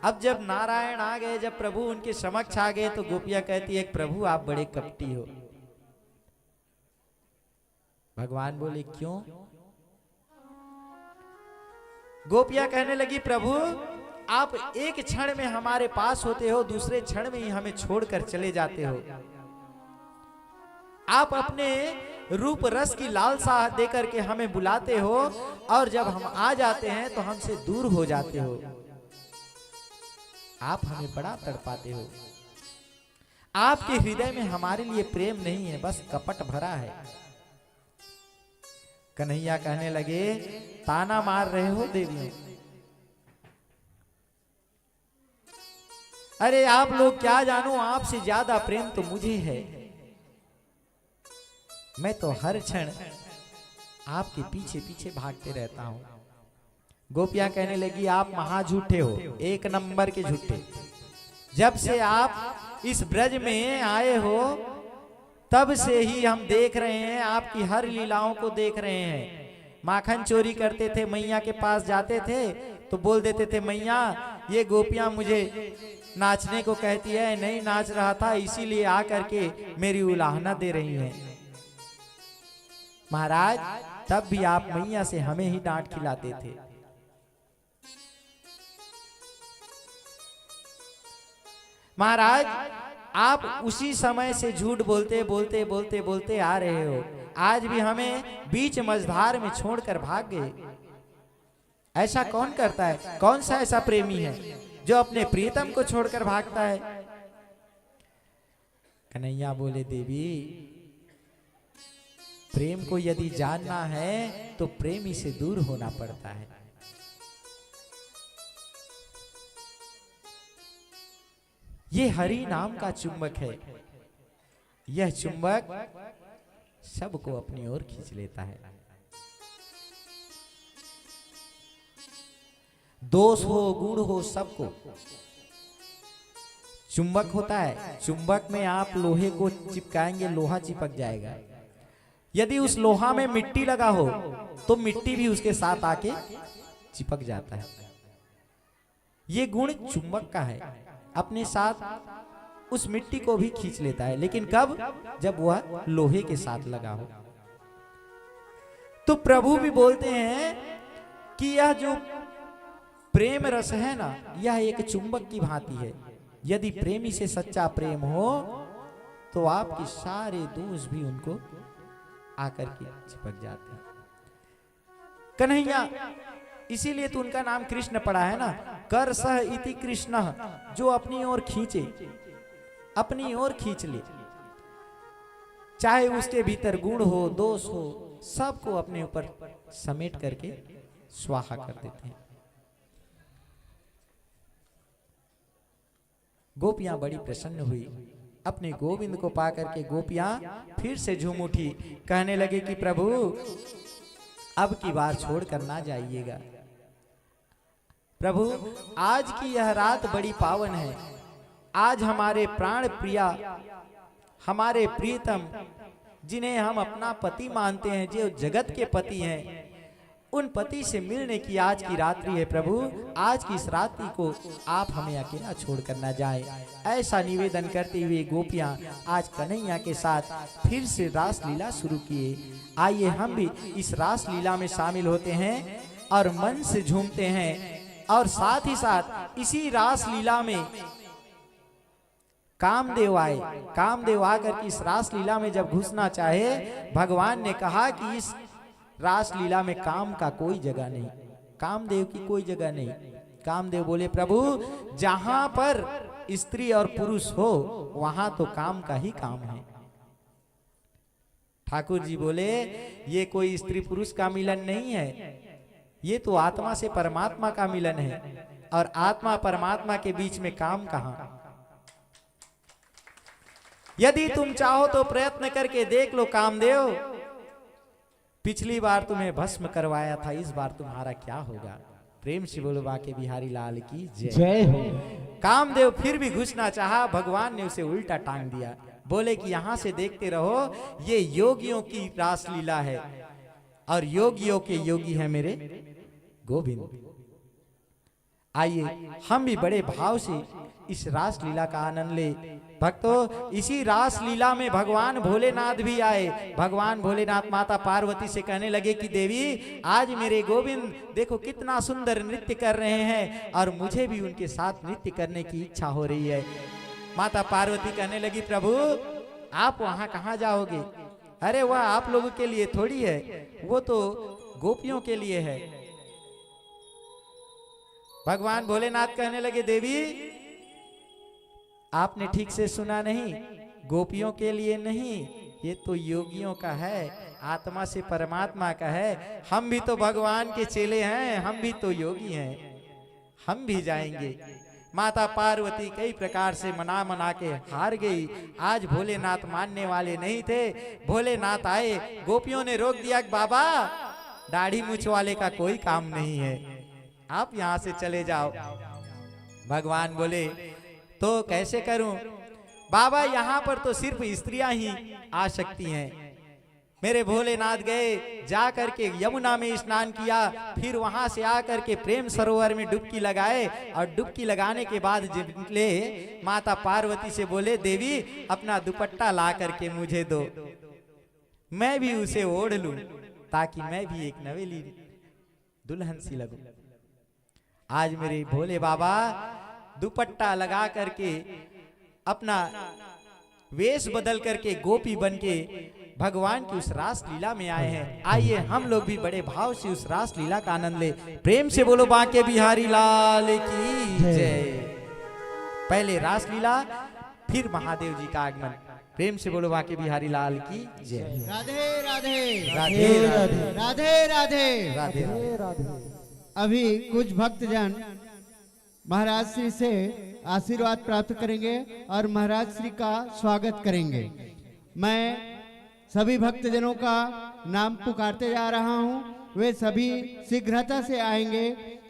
D: अब जब नारायण आ गए, जब प्रभु उनके समक्ष आ गए, तो गोपियां कहती है प्रभु, आप बड़े कपटी हो। भगवान बोले क्यों? गोपियां कहने लगी प्रभु, आप एक क्षण में हमारे पास होते हो, दूसरे क्षण में ही हमें छोड़कर चले जाते हो। आप अपने रूप रस की लालसा देकर के हमें बुलाते हो, और जब हम आ जाते हैं तो हमसे दूर हो जाते हो। आप हमें बड़ा तड़पाते हो। आपके हृदय में हमारे लिए प्रेम नहीं है, बस कपट भरा है। कन्हैया कहने लगे, ताना मार रहे हो देवियों? अरे आप लोग क्या जानो, आपसे ज्यादा प्रेम तो मुझे है। मैं तो हर क्षण आपके पीछे पीछे भागते रहता हूं। गोपियां कहने लगी, आप महा झूठे हो, एक नंबर के झूठे। जब से आप इस ब्रज में आए हो, तब से ही हम देख रहे हैं, आपकी हर लीलाओं को देख रहे हैं। माखन चोरी करते थे, मैया के पास जाते थे तो बोल देते थे, मैया ये गोपियां मुझे नाचने को कहती है, नहीं नाच रहा था, इसीलिए आकर के मेरी उलाहना दे रही हैं। महाराज, तब भी आप मैया से हमें ही डांट खिलाते थे। महाराज, आप उसी समय से झूठ बोलते बोलते बोलते बोलते आ रहे हो। आज भी हमें बीच मझधार में छोड़कर भाग गए। ऐसा कौन करता है? कौन सा ऐसा प्रेमी है जो अपने प्रियतम को छोड़कर भागता है? कन्हैया बोले, देवी, प्रेम को यदि जानना है तो प्रेमी से दूर होना पड़ता है। ये हरि नाम का चुंबक है। यह चुंबक सबको अपनी ओर खींच लेता है। दोष हो, गुण हो, सबको चुंबक होता है। चुंबक में आप लोहे को चिपकाएंगे, लोहा चिपक जाएगा। यदि उस लोहा में मिट्टी लगा हो तो मिट्टी भी उसके साथ आके चिपक जाता है। ये गुण चुंबक का है, अपने साथ उस मिट्टी को भी खींच लेता है। लेकिन कब? जब वह लोहे के साथ लगा हो। तो प्रभु भी बोलते हैं कि यह जो प्रेम रस है ना, यह एक चुंबक की भांति है। यदि प्रेमी से सच्चा प्रेम हो तो आपके सारे दोष भी उनको आकर के चिपक जाते हैं। कन्हैया, इसीलिए तो उनका नाम कृष्ण पड़ा है ना। कर सह इति कृष्ण, जो अपनी ओर खींचे, अपनी ओर खींच ले। चाहे उसके भीतर गुण हो दोष हो, सबको अपने ऊपर समेट करके स्वाहा कर देते हैं। गोपियां बड़ी प्रसन्न हुई, अपने गोविंद को पा करके गोपियां फिर से झूम उठी, कहने लगे कि प्रभु अब की बार छोड़कर ना जाइएगा। प्रभु आज की यह रात बड़ी पावन है, आज हमारे प्राण प्रिया, हमारे प्रियतम, जिन्हें हम अपना पति मानते हैं, जो जगत के पति हैं, उन पति से मिलने की आज की रात्रि है। प्रभु आज की इस रात्रि को आप हमें अकेला छोड़कर न जाए। ऐसा निवेदन करते हुए गोपियां आज कन्हैया के साथ फिर से रास लीला शुरू किए। आइए हम भी इस रास लीला में शामिल होते हैं और मन से झूमते हैं, और साथ ही साथ इसी रास लीला में कामदेव आए। कामदेव आकर के इस रास लीला में जब घुसना चाहे, भगवान ने कहा कि इस रास लीला में काम का कोई जगह नहीं, कामदेव की कोई जगह नहीं। कामदेव बोले प्रभु जहां पर स्त्री और पुरुष हो वहां तो काम का ही काम है। ठाकुर जी बोले ये कोई स्त्री पुरुष का मिलन नहीं है, ये तो आत्मा से परमात्मा का मिलन है, और आत्मा परमात्मा के बीच में काम कहां। यदि तुम चाहो तो प्रयत्न करके देख लो कामदेव, पिछली बार तुम्हें भस्म करवाया था, इस बार तुम्हारा क्या होगा। प्रेम से बोलो बाके बिहारी लाल की
B: जय हो।
D: कामदेव फिर भी घुसना चाहा, भगवान ने उसे उल्टा टांग दिया। बोले कि यहां से देखते रहो, ये योगियों की रास लीला है, और योगियों के योगी है मेरे गोविंद। आइए हम भी बड़े भाव से इस रास लीला का आनंद ले। भक्तों इसी रास लीला में भगवान भोलेनाथ भी आए। भगवान भोलेनाथ माता पार्वती से कहने लगे कि देवी आज मेरे गोविंद देखो कितना सुंदर नृत्य कर रहे हैं, और मुझे भी उनके साथ नृत्य करने की इच्छा हो रही है। माता पार्वती कहने लगी प्रभु आप वहां कहां जाओगे, अरे वह आप लोगों के लिए थोड़ी है, वो तो गोपियों के लिए है। भगवान भोलेनाथ कहने लगे देवी आपने ठीक से सुना नहीं, गोपियों के लिए नहीं, ये तो योगियों का है, आत्मा से परमात्मा का है। हम भी तो भगवान के चेले हैं, हम भी तो योगी हैं, हम भी जाएंगे। माता पार्वती कई प्रकार से मना मना के हार गई। आज भोलेनाथ मानने वाले नहीं थे। भोलेनाथ आए, गोपियों ने रोक दिया, बाबा दाढ़ी मूछ वाले का कोई काम नहीं है, आप यहां से चले जाओ। भगवान बोले तो कैसे करूं बाबा, यहां पर तो सिर्फ स्त्रियां ही आ सकती हैं। मेरे भोलेनाथ गए, जा करके यमुना में स्नान किया, फिर वहां से आकर के प्रेम सरोवर में डुबकी लगाए, और डुबकी लगाने के बाद जब निकले माता पार्वती से बोले देवी अपना दुपट्टा ला करके मुझे दो, मैं भी उसे ओढ़ लूं, ताकि मैं भी एक नवेली दुल्हन सी लगूं। आज मेरे भोले बाबा दुपट्टा लगा करके अपना वेश बदल करके गोपी बन के भगवान की उस रास लीला में आए हैं। आइए हम लोग भी बड़े भाव से उस रास लीला का आनंद ले। प्रेम से बोलो बांके बिहारी लाल की जय। पहले रास लीला, फिर महादेव जी का आगमन। प्रेम से बोलो बांके बिहारी लाल की जय।
F: राधे राधे
D: राधे राधे
F: राधे राधे
D: राधे राधे।
F: अभी कुछ भक्तजन महाराज श्री से आशीर्वाद प्राप्त करेंगे और महाराज श्री का स्वागत करेंगे। मैं सभी भक्तजनों का नाम पुकारते जा रहा हूं, वे सभी शीघ्रता से आएंगे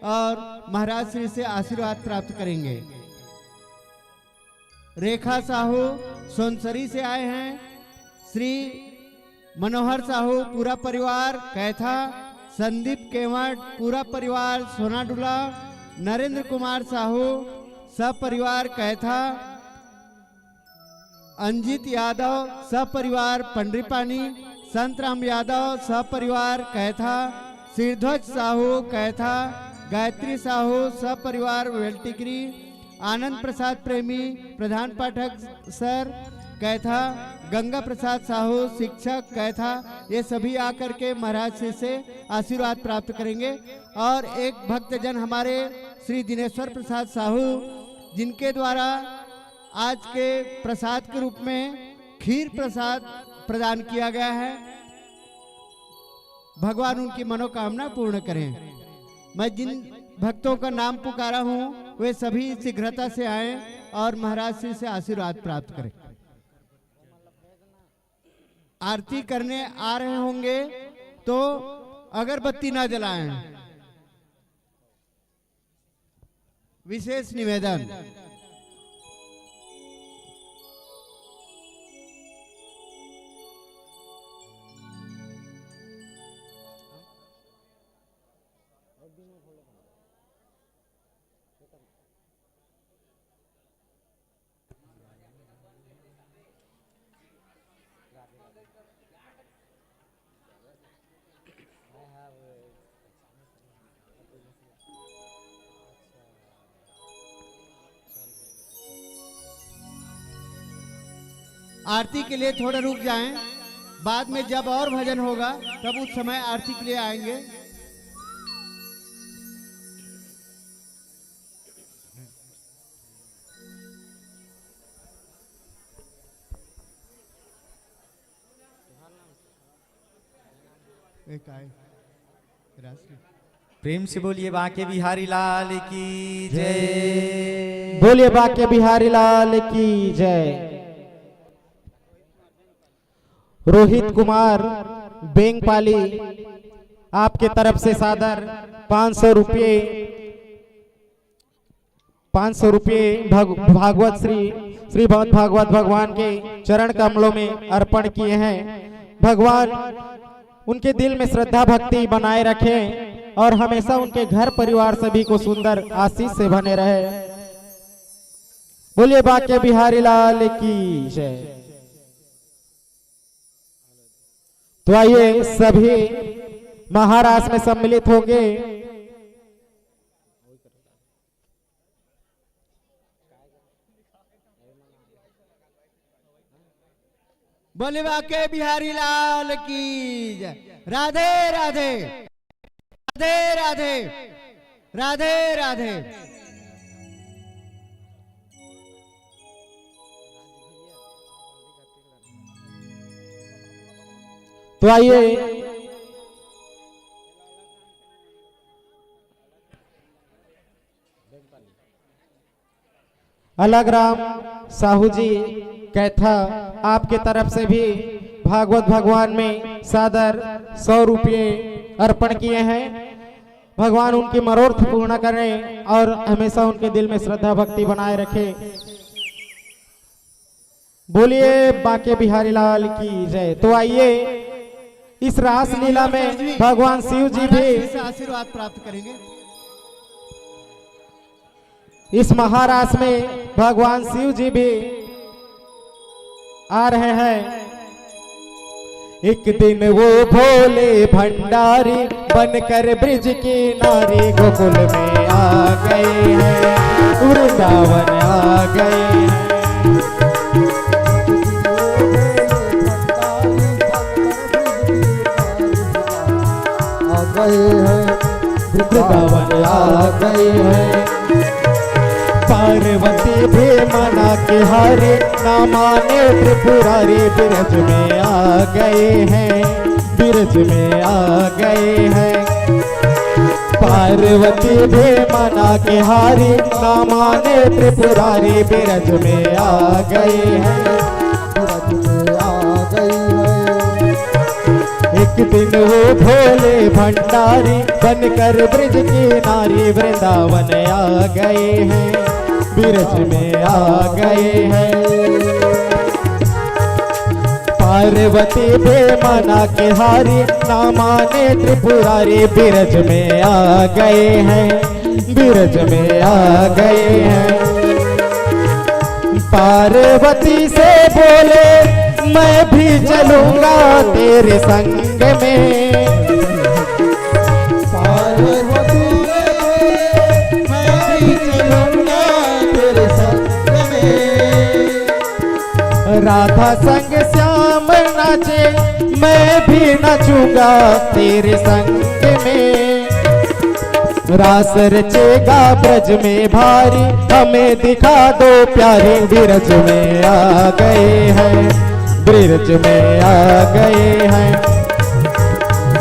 F: और महाराज श्री से आशीर्वाद प्राप्त करेंगे। रेखा साहू सोनसरी से आए हैं, श्री मनोहर साहू पूरा परिवार कैथा, संदीप केवट पूरा परिवार सोनाडुला, नरेंद्र कुमार साहू सपरिवार कैथा, अंजित यादव सपरिवार पंडरीपानी, संतराम यादव सपरिवार कैथा, सिरध्वज साहू कैथा, गायत्री साहू सपरिवार वेल्टिकरी, आनंद प्रसाद प्रेमी प्रधान पाठक सर कैथा, गंगा प्रसाद साहू शिक्षक कैथा, ये सभी आकर के महाराज श्री से आशीर्वाद प्राप्त करेंगे। और एक भक्तजन हमारे श्री दिनेश्वर प्रसाद साहू, जिनके द्वारा आज के प्रसाद के रूप में खीर प्रसाद प्रदान किया गया है। भगवान उनकी मनोकामना पूर्ण करें। मैं जिन भक्तों का नाम पुकारा हूं वे सभी शीघ्रता से आएं और महाराज श्री से आशीर्वाद प्राप्त करें। आरती करने आ रहे होंगे तो अगरबत्ती ना जलाएं। विशेष निवेदन। आरती के लिए थोड़ा रुक जाएं। बाद में जब और भजन होगा तब उस समय आरती के लिए आएंगे। एक आए राष्ट्रीय
D: प्रेम से बोलिए बांके बिहारी लाल की जय।
B: बोलिए बांके बिहारी लाल की जय। रोहित कुमार बेंगपाली आपके तरफ से सादर 500 रुपये भागवत श्री भागवत भगवान के चरण कमलों में अर्पण किए हैं। भगवान उनके दिल में श्रद्धा भक्ति बनाए रखें और हमेशा उनके घर परिवार सभी को सुंदर आशीष से बने रहे। बोलिए बांके बिहारी लाल की जय। तो आइए सभी महाराज में सम्मिलित होंगे।
F: बोले बांके बिहारी लाल की जय। राधे राधे राधे राधे राधे राधे।
B: तो आइए अलग राम साहू जी कैथा आपके तरफ से भी भागवत भगवान में सादर 100 रुपये अर्पण किए हैं। भगवान उनकी मनोरथ पूर्ण करें और हमेशा उनके दिल में श्रद्धा भक्ति बनाए रखे। बोलिए बांके बिहारी लाल की जय। तो आइए इस रास लीला में भगवान शिव जी भी
F: आशीर्वाद प्राप्त करेंगे।
B: इस महारास में भगवान शिव जी भी आ रहे हैं। एक दिन वो भोले भंडारी बनकर ब्रिज की नारी गोकुल में आ गए हैं, वृंदावन आ गए हैं। वृंदावन आ गए हैं। पार्वती भी मना के हारे ना माने त्रिपुरारी ब्रज में आ गए हैं, ब्रज में आ गए हैं। पार्वती भी मना के हारी ना माने त्रिपुरारी ब्रज में आ गए हैं, ब्रज में आ गए हैं। एक दिन वो भोले भंडारी बनकर ब्रज की नारी वृंदावन आ गए हैं, ब्रज में आ गए हैं। पार्वती भी मना के हारी ना माने त्रिपुरारी ब्रज में आ गए हैं, ब्रज में आ गए हैं। पार्वती से बोले मैं भी चलूंगा तेरे संग में। पार्वती मैं भी चलूंगा तेरे संग में। राधा संग श्याम नाचे मैं भी नाचूंगा तेरे संग में। रास रचेगा ब्रज में भारी हमें दिखा दो प्यारे, ब्रज में आ गए हैं, ब्रज में आ गए हैं।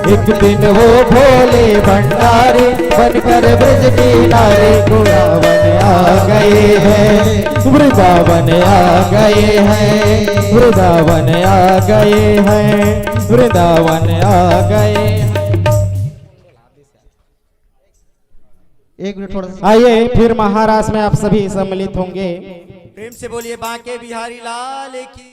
B: एक दिन वो भोले भंडारी बनकर ब्रज किनारे वृंदावन आ गए हैं, वृंदावन आ गए हैं, वृंदावन आ गए हैं, वृंदावन आ गए हैं।
C: एक मिनट थोड़ा सा
B: आइए फिर महाराष्ट्र में आप सभी सम्मिलित होंगे।
D: प्रेम से बोलिए बांके बिहारी लाल की।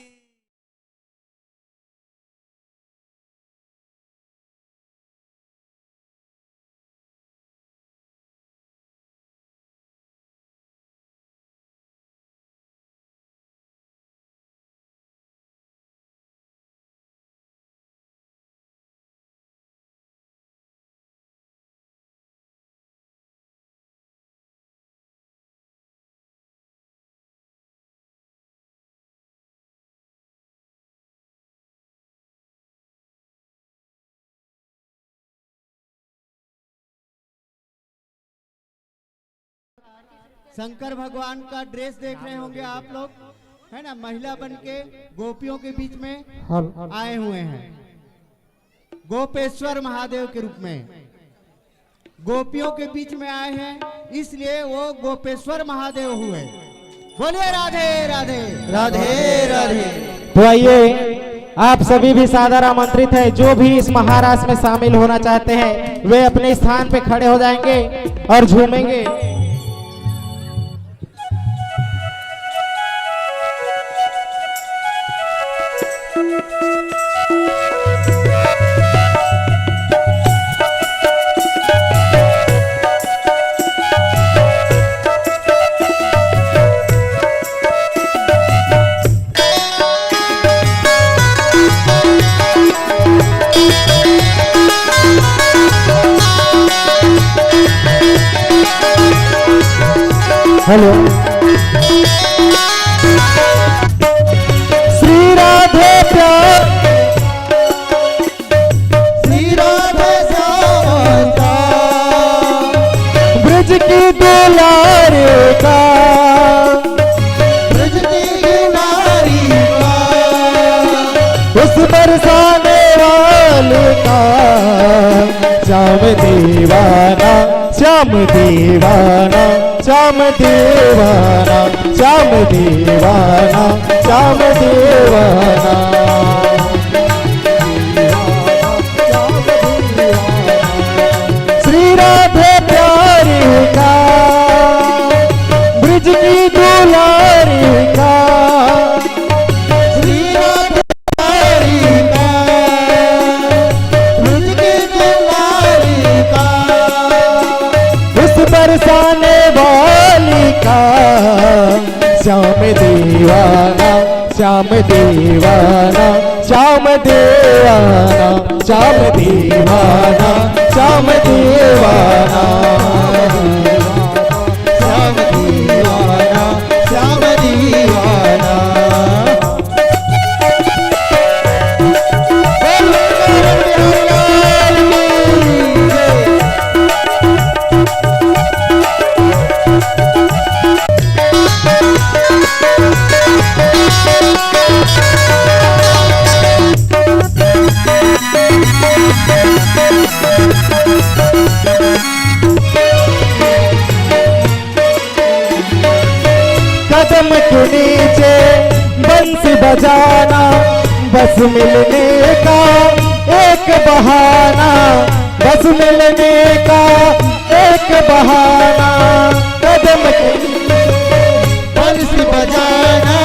F: शंकर भगवान का ड्रेस देख रहे होंगे आप लोग, है ना। महिला बन के गोपियों के बीच में आए हुए हैं, गोपेश्वर महादेव के रूप में गोपियों के बीच में आए हैं, इसलिए वो गोपेश्वर महादेव हुए। बोलिए राधे राधे
C: राधे राधे।
B: तो आइए आप सभी भी सादर आमंत्रित है, जो भी इस महाराष्ट्र में शामिल होना चाहते हैं वे अपने स्थान पे खड़े हो जाएंगे और झूमेंगे। हेलो श्री राधे प्यार,
C: श्री राधे श्यामता
B: ब्रज की दुलारे का,
C: ब्रज की नारी का,
B: उस बरसाने वाले का, श्याम दीवाना श्याम दीवाना श्याम दीवाना श्याम दीवाना श्याम दीवाना। श्री राधे प्यारी का, ब्रज की दुलारी का,
C: श्री राधे प्यारी का, ब्रज की दुलारी का,
B: उस बरसाने वाली का, श्याम दीवाना श्याम दीवाना श्याम दीवाना श्याम दीवाना श्याम दीवाना
C: श्याम दीवाना श्याम दीवाना।
B: कदम के नीचे बंसी बजाना, बस मिलने का एक बहाना, बस मिलने का एक बहाना। कदम के
C: बंसी बजाना,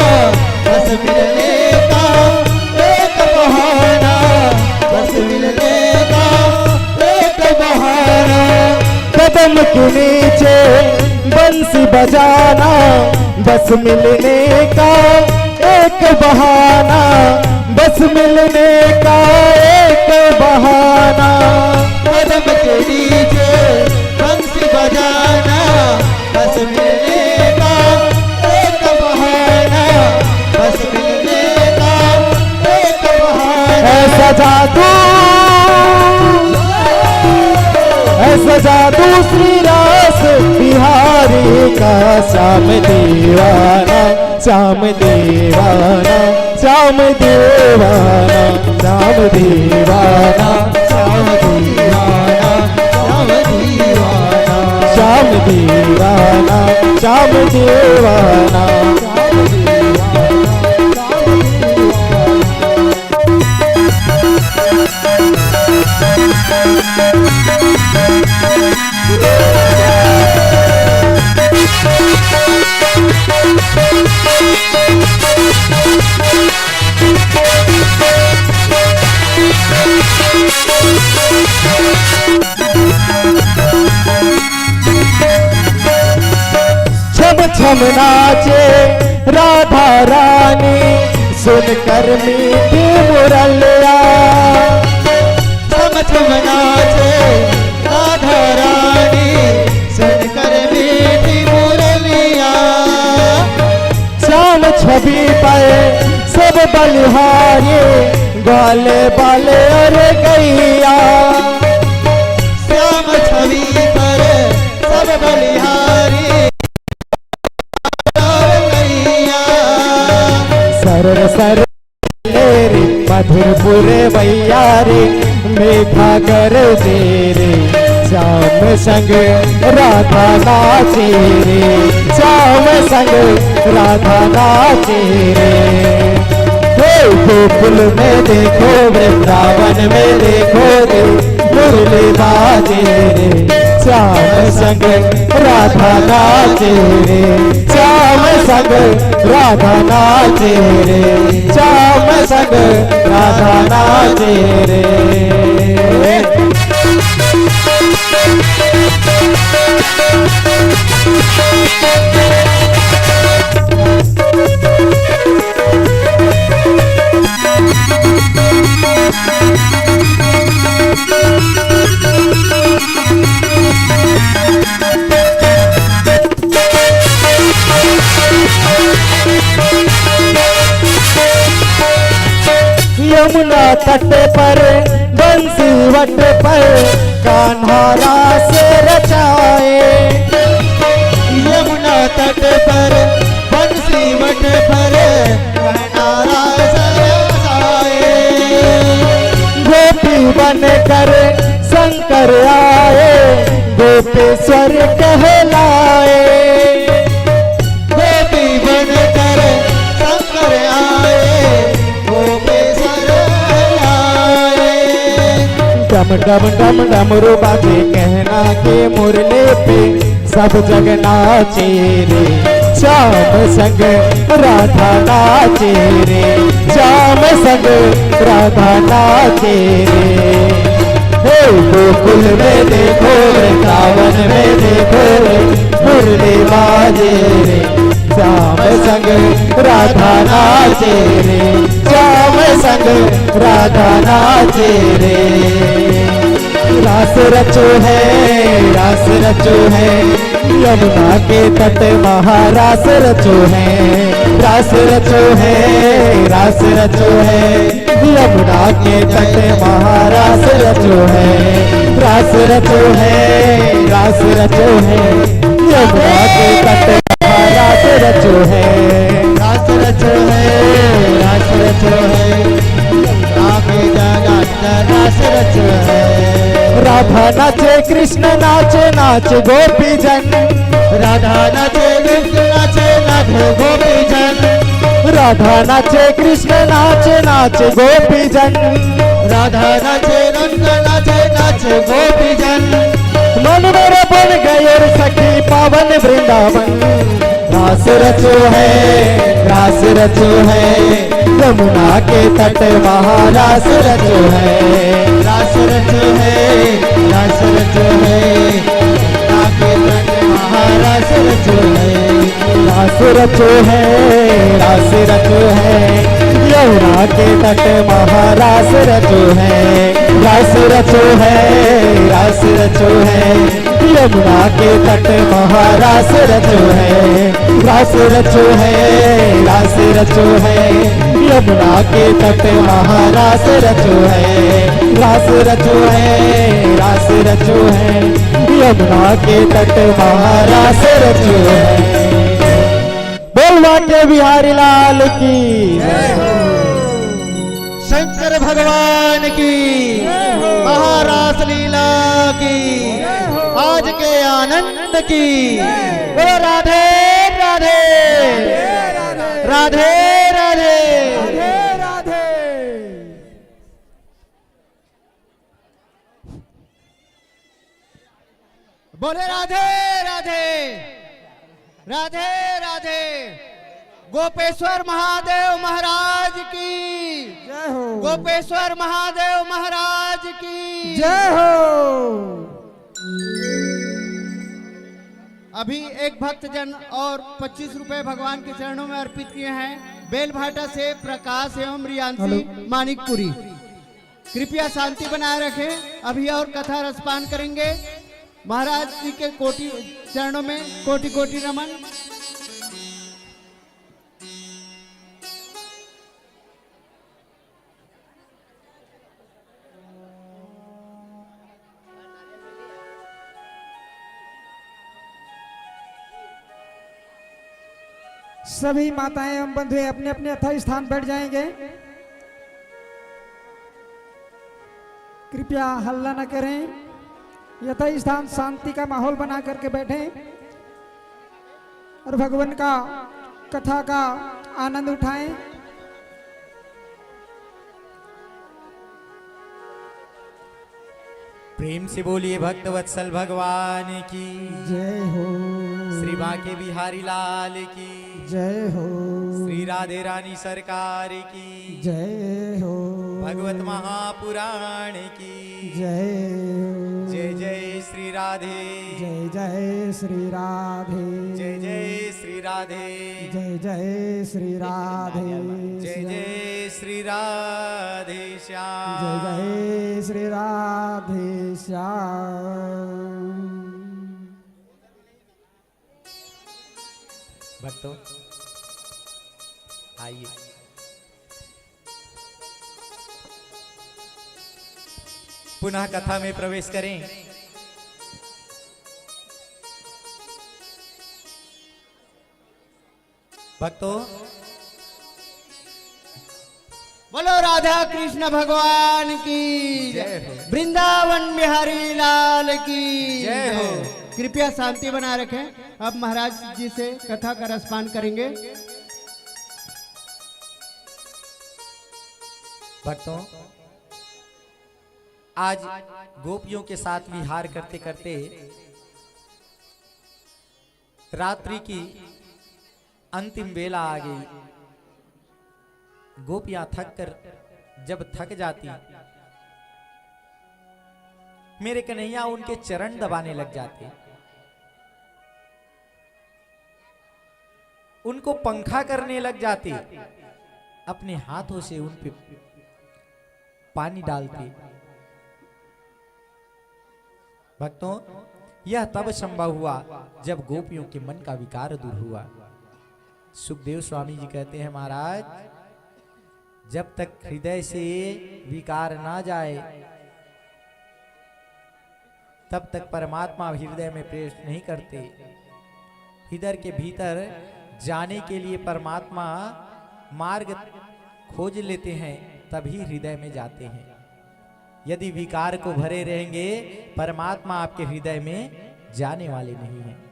C: बस मिलने का एक बहाना, बस मिलने का एक बहाना।
B: कदम के नीचे बंसी बजाना, बस मिलने का एक बहाना, बस मिलने का एक बहाना।
C: कदम के नीचे बंसी बजाना, बस मिलने का एक बहाना, बस मिलने का एक बहाना।
B: ऐसा जादू ऐसा जादू श्री रास बिहारी का, श्याम दीवाना श्याम दीवाना श्याम दीवाना श्याम दीवाना
C: श्याम दीवाना श्याम दीवाना
B: श्याम दीवाना श्याम दीवाना छम छम नाचे राधा रानी सुनकर मीठी मुरलिया
C: छम छम नाचे राधा रानी सुनकर मीठी मुरलिया
B: श्याम छवि पर सब बलिहारी ग्वाले बाले और गैया
C: श्याम छवि पर सब बलिहारी
B: सरर सर रे मधुरपुर वैयारी मीठा कर दे रे श्याम संग राधा नाचे रे श्याम संग राधा नाचे रे गोकुल में देखो वृंदावन में देखो रे मुरली बाजे रे श्याम संग राधा नाचे रे श्याम संग राधा नाचे रे श्याम संग राधा नाचे रे यमुना तट पर बंसी वट पर कान्हा रास रचाए
C: यमुना तट पर बंसी वट पर कहनारा सजाए
B: गोपी बन कर शंकर आए गोपेश्वर कहलाए
C: गोपी बन कर शंकर आए गोपेश्वर आए
B: डम डम डम डमरू बाजे कहना के मुरले पे सब जग नाचे रे श्याम संग राधा नाचे रे श्याम संग राधा नाचे रे गोकुल में देखो वृंदावन में देखो रे मुरली बाजे रे श्याम संग राधा नाचे रे श्याम संग राधा नाचे रे रास रचो है यमुना के तट महारास रचो है रास रचो है यमुना के तट महारास रचो है रास रचो है यमुना के तट महारास रचो है
C: रास रचो है आगे जगत रास रचो है
B: राधा नाचे कृष्ण नाचे नाचे गोपी जन
C: राधा नाचे कृष्ण नाचे नाचे गोपी जन
B: राधा नाचे कृष्ण नाचे नाचे गोपी जन
C: राधा नाचे रंग नाचे नाचे गोपी जन
B: मन मेरे बन गए सखी पावन वृंदावन रास रचो है यमुना के तट महारास रचो है
C: रास रचो है आगे तट महारास रचो है
B: रास रचो है यमुना के तट महारास रचो है रास रचो है यमुना के तट महारास रचो है रास रचो है यमुना के तट महारास रचो है रास रचो है यमुना के तट महारास रचो है। बोलवा के बिहारी लाल की
C: भगवान की, महारास लीला की, आज के आनंद की। बोलो राधे राधे राधे राधे।
A: राधे।
F: बोले राधे राधे राधे राधे। गोपेश्वर महादेव महाराज की,
A: जय हो।
F: गोपेश्वर महादेव महाराज की
A: जय हो।
F: अभी एक भक्त जन और 25 रुपए भगवान के चरणों में अर्पित किए हैं। बेलभाटा से प्रकाश एवं रियांशी मानिकपुरी। कृपया शांति बनाए रखें। अभी और कथा रसपान करेंगे। महाराज जी के कोटि चरणों में कोटि कोटि नमन।
A: सभी माताएं एवं बंधु अपने अपने यथा स्थान बैठ जाएंगे। कृपया हल्ला न करें। यथा स्थान शांति का माहौल बना करके बैठें और भगवान का कथा का आनंद उठाएं।
D: प्रेम से बोलिए भक्त वत्सल भगवान की,
A: जय हो।
D: श्री बांके बिहारी लाल की,
A: जय हो।
D: श्री राधे रानी सरकार की,
A: जय हो।
D: भगवत महापुराण की,
A: जय हो।
D: जय जय श्री राधे,
A: जय जय श्री राधे,
D: जय जय श्री राधे,
A: जय जय श्री राधे,
D: जय जय श्री राधे श्याम,
A: जय जय श्री राधे श्याम।
D: भक्तों आइए, पुनः कथा में प्रवेश करें। भक्तों
F: बोलो राधा कृष्ण भगवान की
D: जय हो।
F: वृंदावन बिहारी लाल की
D: जय हो।
F: कृपया शांति बनाए रखें। अब महाराज जी से कथा का रसपान करेंगे।
D: भक्तों आज गोपियों के साथ विहार करते करते रात्रि की अंतिम वेला आ गई। गोपियां जब थक जाती, मेरे कन्हैया उनके चरण दबाने लग जाते, उनको पंखा करने लग जाते, अपने हाथों से उन पे पानी डालते। भक्तों यह तब संभव हुआ जब गोपियों के मन का विकार दूर हुआ। सुखदेव स्वामी जी कहते हैं, महाराज जब तक हृदय से विकार ना जाए तब तक परमात्मा हृदय में प्रवेश नहीं करते। हृदय के भीतर जाने के लिए परमात्मा मार्ग खोज लेते हैं, तभी हृदय में जाते हैं। यदि विकार को भरे रहेंगे परमात्मा आपके हृदय में जाने वाले नहीं हैं।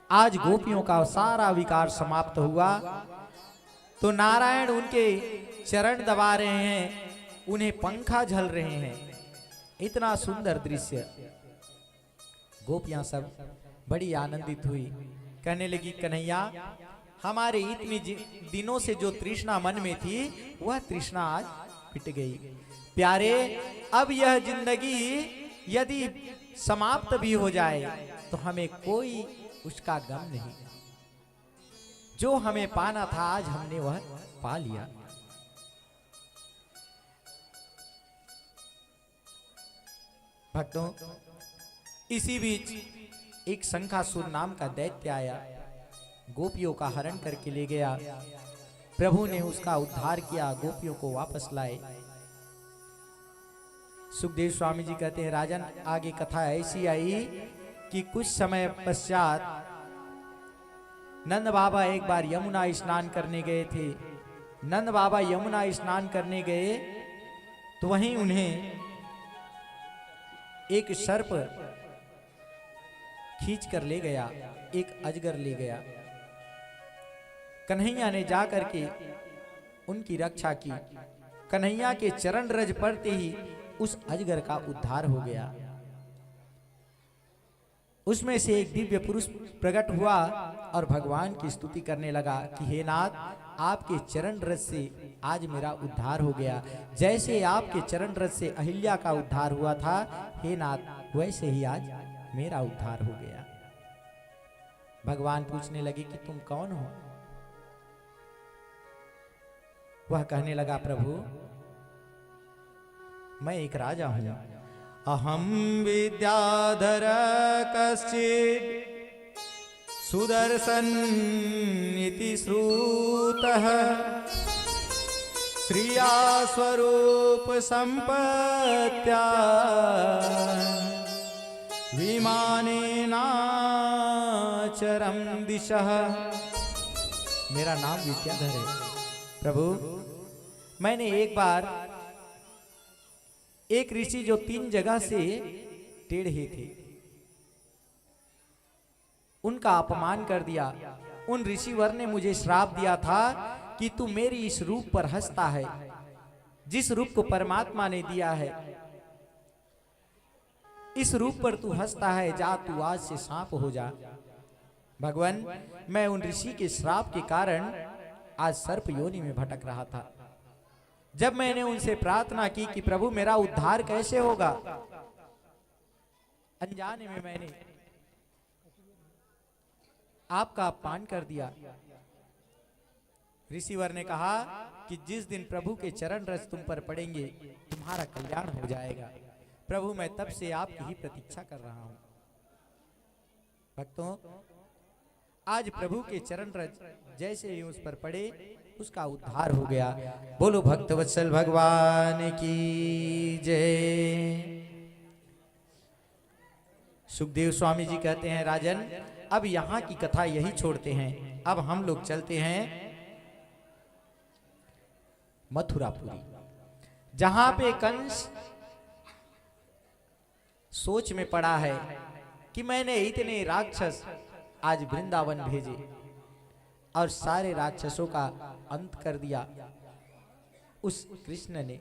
D: आज गोपियों का सारा विकार समाप्त हुआ तो नारायण उनके चरण दबा रहे हैं, उन्हें पंखा झल रहे हैं। इतना सुंदर दृश्य। गोपियां सब बड़ी आनंदित हुई, कहने लगी, कन्हैया हमारे इतने दिनों से जो तृष्णा मन में थी वह तृष्णा आज मिट गई। प्यारे अब यह जिंदगी यदि समाप्त भी हो जाए तो हमें कोई उसका गम नहीं। जो हमें पाना था आज हमने वह पा लिया। भक्तों इसी बीच एक शंखासुर नाम का दैत्य आया, गोपियों का हरण करके ले गया। प्रभु ने उसका उद्धार किया, गोपियों को वापस लाए। सुखदेव स्वामी जी कहते हैं, राजन आगे कथा ऐसी आई कि कुछ समय पश्चात नंद बाबा एक बार यमुना स्नान करने गए थे। नंद बाबा यमुना स्नान करने गए तो वहीं उन्हें एक सर्प खींच कर ले गया, एक अजगर ले गया। कन्हैया ने जा करके उनकी रक्षा की। कन्हैया के चरण रज पड़ते ही उस अजगर का उद्धार हो गया। उसमें से एक दिव्य पुरुष प्रकट हुआ और भगवान की स्तुति करने लगा कि हे नाथ, आपके चरण रज से आज मेरा उद्धार हो गया। जैसे आपके चरण रज से अहिल्या का उद्धार हुआ था, हे नाथ, वैसे ही आज मेरा उद्धार हो गया। भगवान पूछने लगे कि तुम कौन हो? वह कहने लगा, प्रभु मैं एक राजा हूं। अहम विद्याधर कश्चित् सुदर्शन इति श्रुतः श्रिया स्वरूप संपत्त्या विमानेनाचरं दिशः। मेरा नाम विद्याधर है प्रभु। मैंने एक बार एक ऋषि जो 3 जगह से टेढ़े थे, उनका अपमान कर दिया। उन ऋषिवर ने मुझे श्राप दिया था कि तू मेरी इस रूप पर हंसता है, जिस रूप को परमात्मा ने दिया है, इस रूप पर तू हंसता है, जा तू आज से सांप हो जा। भगवान, मैं उन ऋषि के श्राप के कारण आज सर्प योनि में भटक रहा था। जब मैंने उनसे प्रार्थना की कि प्रभु मेरा उद्धार कैसे होगा, अनजाने में मैंने आपका अपमान कर दिया। ऋषिवर ने कहा कि जिस दिन प्रभु के चरण रज तुम पर पड़ेंगे, तुम्हारा कल्याण हो जाएगा। प्रभु, मैं तब से आपकी ही प्रतीक्षा कर रहा हूं। भक्तों, आज प्रभु के चरण रज जैसे ही उस पर पड़े, उसका उद्धार हो गया। बोलो भक्तवत्सल भगवान की जय। सुखदेव स्वामी जी कहते हैं, राजन, अब यहां की कथा यही छोड़ते हैं, अब हम लोग चलते हैं मथुरापुरी, जहां पे कंस सोच में पड़ा है कि मैंने इतने राक्षस आज वृंदावन भेजे और सारे राक्षसों का अंत कर दिया। उस कृष्ण ने,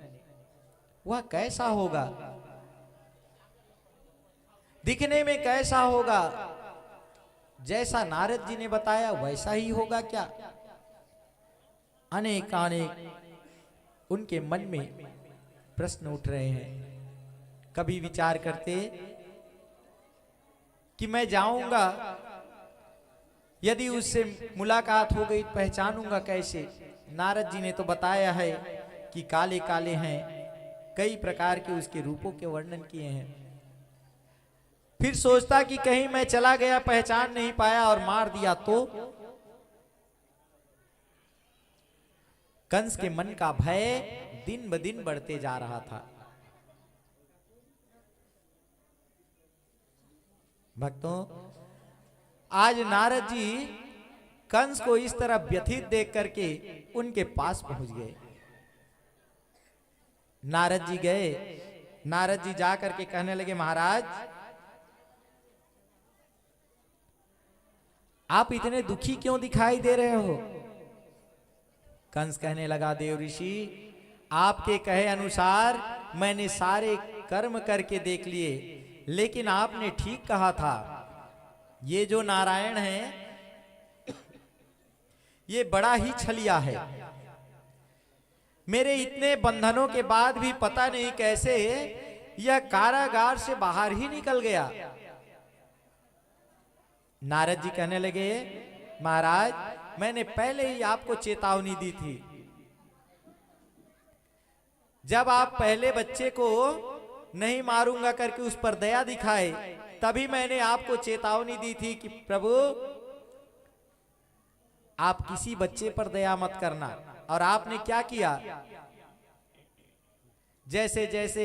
D: वह कैसा होगा, दिखने में कैसा होगा? जैसा नारद जी ने बताया वैसा ही होगा क्या? अनेक उनके मन में प्रश्न उठ रहे हैं। कभी विचार करते कि मैं जाऊंगा, यदि उससे मुलाकात हो गई पहचानूंगा कैसे? नारद जी ने तो बताया है कि काले काले हैं, कई प्रकार के उसके रूपों के वर्णन किए हैं। फिर सोचता कि कहीं मैं चला गया, पहचान नहीं पाया और मार दिया तो? कंस के मन का भय दिन ब दिन बढ़ते जा रहा था। भक्तों, आज नारद जी कंस को इस तरह व्यथित देख करके उनके पास पहुंच गए। नारद जी गए, नारद जी जा करके कहने लगे, महाराज आप इतने दुखी क्यों दिखाई दे रहे हो? कंस कहने लगा, देव ऋषि, आपके कहे अनुसार मैंने सारे कर्म करके देख लिए, लेकिन आपने ठीक कहा था, ये जो नारायण है ये बड़ा ही छलिया है। मेरे इतने बंधनों के बाद भी पता नहीं कैसे यह कारागार से बाहर ही निकल गया। नारद जी कहने लगे, महाराज मैंने पहले ही आपको चेतावनी दी थी। जब आप पहले बच्चे को नहीं मारूंगा करके उस पर दया दिखाए, तभी मैंने आपको चेतावनी दी थी कि प्रभु आप किसी बच्चे पर दया मत करना। और आपने क्या किया? जैसे जैसे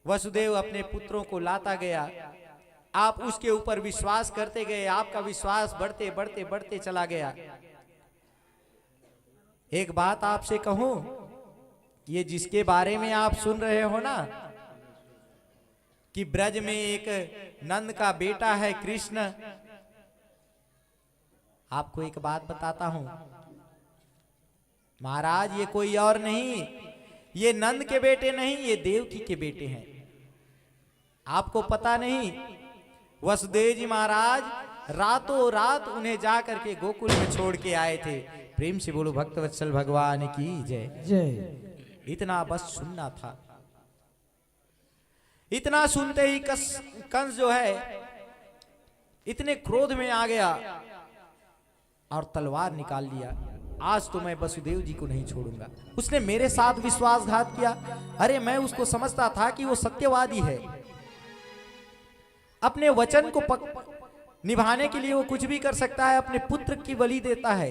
D: वसुदेव अपने पुत्रों को लाता गया, आप उसके ऊपर विश्वास करते गए, आपका विश्वास बढ़ते बढ़ते बढ़ते चला गया। एक बात आपसे कहूं, ये जिसके बारे में आप सुन रहे हो ना कि ब्रज में एक नंद का बेटा है कृष्ण, आपको एक बात बताता हूं महाराज, ये कोई और नहीं, ये नंद के बेटे नहीं, ये देवकी के बेटे हैं। आपको पता नहीं, वसुदेव जी महाराज रातों रात उन्हें जा करके गोकुल में छोड़ के आए थे। प्रेम से बोलो भक्तवत्सल भगवान की जय
A: जय।
D: इतना बस सुनना था। इतना सुनते ही कंस जो है इतने क्रोध में आ गया और तलवार निकाल लिया। आज तो मैं वसुदेव जी को नहीं छोड़ूंगा, उसने मेरे साथ विश्वासघात किया। अरे मैं उसको समझता था कि वो सत्यवादी है, अपने वचन को निभाने के लिए वो कुछ भी कर सकता है, अपने पुत्र की बलि देता है।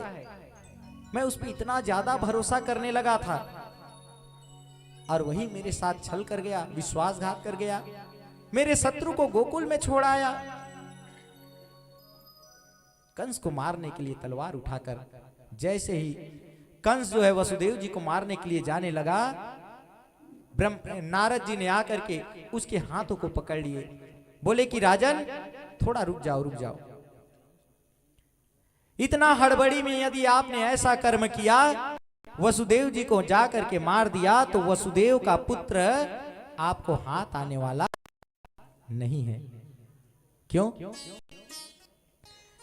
D: मैं उस पर इतना ज्यादा भरोसा करने लगा था और वही मेरे साथ छल कर गया, विश्वासघात कर गया, मेरे शत्रु को गोकुल में छोड़ आया। कंस को मारने के लिए तलवार उठाकर जैसे ही कंस जो है वसुदेव जी को मारने के लिए जाने लगा, नारद जी ने आकर के उसके हाथों को पकड़ लिए, बोले कि राजन थोड़ा रुक जाओ, रुक जाओ। इतना हड़बड़ी में यदि आपने ऐसा कर्म किया, वसुदेव जी को जाकर के मार दिया, तो वसुदेव का पुत्र आपको हाथ आने वाला नहीं है। क्यों?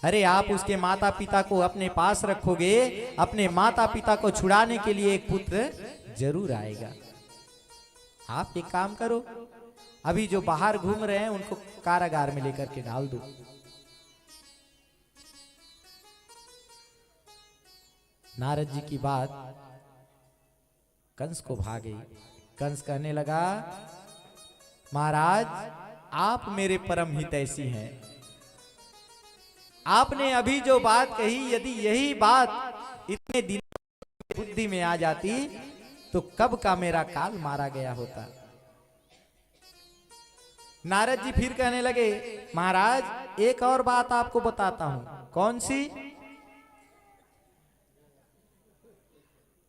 D: अरे आप उसके माता पिता को अपने पास रखोगे, अपने माता पिता को छुड़ाने के लिए एक पुत्र जरूर आएगा। आप एक काम करो, अभी जो बाहर घूम रहे हैं उनको कारागार में लेकर के डाल दो। नारद जी की बात कंस को भा गई। कंस कहने लगा, महाराज आप मेरे परम हितैषी हैं, आपने अभी जो बात कही, यदि यही बात इतने दिनों बुद्धि में आ जाती तो कब का मेरा काल मारा गया होता। नारद जी फिर कहने लगे, महाराज एक और बात आपको बताता हूं। कौन सी?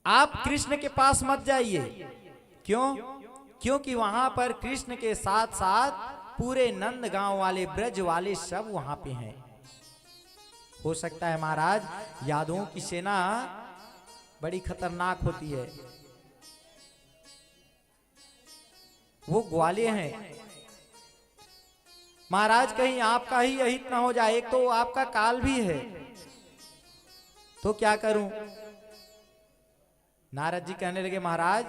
D: आप कृष्ण के पास मत जाइए। क्यों? क्योंकि वहां पर कृष्ण के साथ साथ पूरे नंद गांव वाले, ब्रज वाले सब वहां पे हैं। हो सकता है महाराज यादवों की सेना बड़ी खतरनाक होती है, वो ग्वाले हैं। महाराज कहीं आपका ही अहित ना हो जाए, एक तो आपका काल भी है, तो क्या करूं? नारद जी कहने लगे, महाराज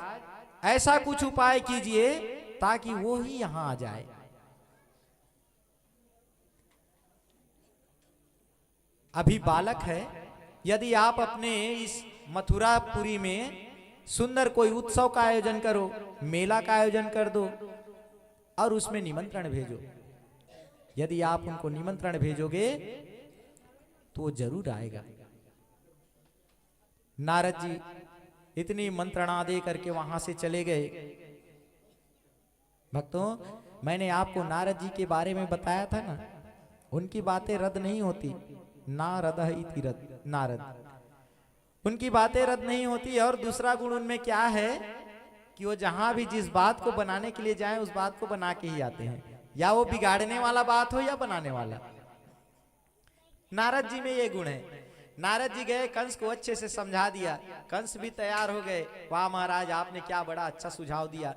D: ऐसा कुछ उपाय कीजिए ताकि वो ही यहां आ जाए। अभी बालक है, यदि आप अपने इस मथुरापुरी में सुंदर कोई उत्सव का आयोजन करो, मेला का आयोजन कर दो और उसमें निमंत्रण भेजो। यदि आप उनको निमंत्रण भेजोगे तो वो जरूर आएगा। नारद जी इतनी मंत्रणा दे करके वहां से चले गए। भक्तों, मैंने आपको नारद जी के बारे में बताया था ना, उनकी बातें रद्द नहीं होती। नारद इति रद्द, नारद, उनकी बातें रद्द नहीं होती। और दूसरा गुण उनमें क्या है कि वो जहां भी जिस बात को बनाने के लिए जाएं, उस बात को बना के ही आते हैं, या वो बिगाड़ने वाला बात हो या बनाने वाला। नारद जी में ये गुण है। नारद जी गए, कंस को अच्छे से समझा दिया, कंस भी तैयार हो गए। वाह महाराज, आपने क्या बड़ा अच्छा सुझाव दिया।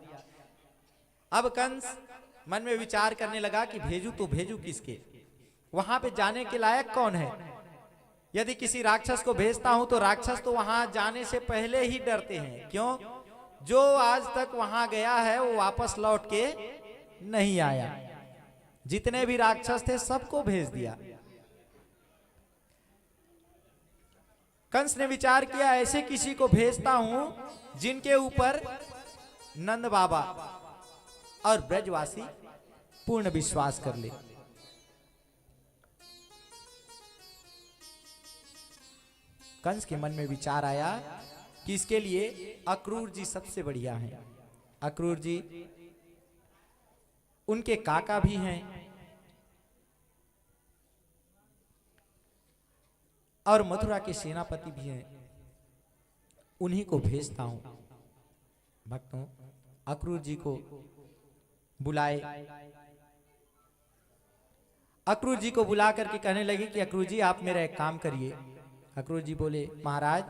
D: अब कंस मन में विचार करने लगा कि भेजू तो भेजू किसके, वहां पे जाने के लायक कौन है। यदि किसी राक्षस को भेजता हूं तो राक्षस तो वहां जाने से पहले ही डरते हैं। क्यों? जो आज तक वहां गया है वो वापस लौट के नहीं आया। जितने भी राक्षस थे सबको भेज दिया। कंस ने विचार किया, ऐसे किसी को भेजता हूं जिनके ऊपर नंद बाबा और ब्रजवासी पूर्ण विश्वास कर ले। कंस के मन में विचार आया कि इसके लिए अक्रूर जी सबसे बढ़िया हैं। अक्रूर जी उनके काका भी हैं और मथुरा के सेनापति भी हैं। उन्हीं को भेजता हूं। भक्तों, अक्रूर जी को बुलाए, अक्रूर जी को बुला करके कहने लगे कि अक्रूर जी आप मेरा एक काम करिए। अक्रूर जी बोले, महाराज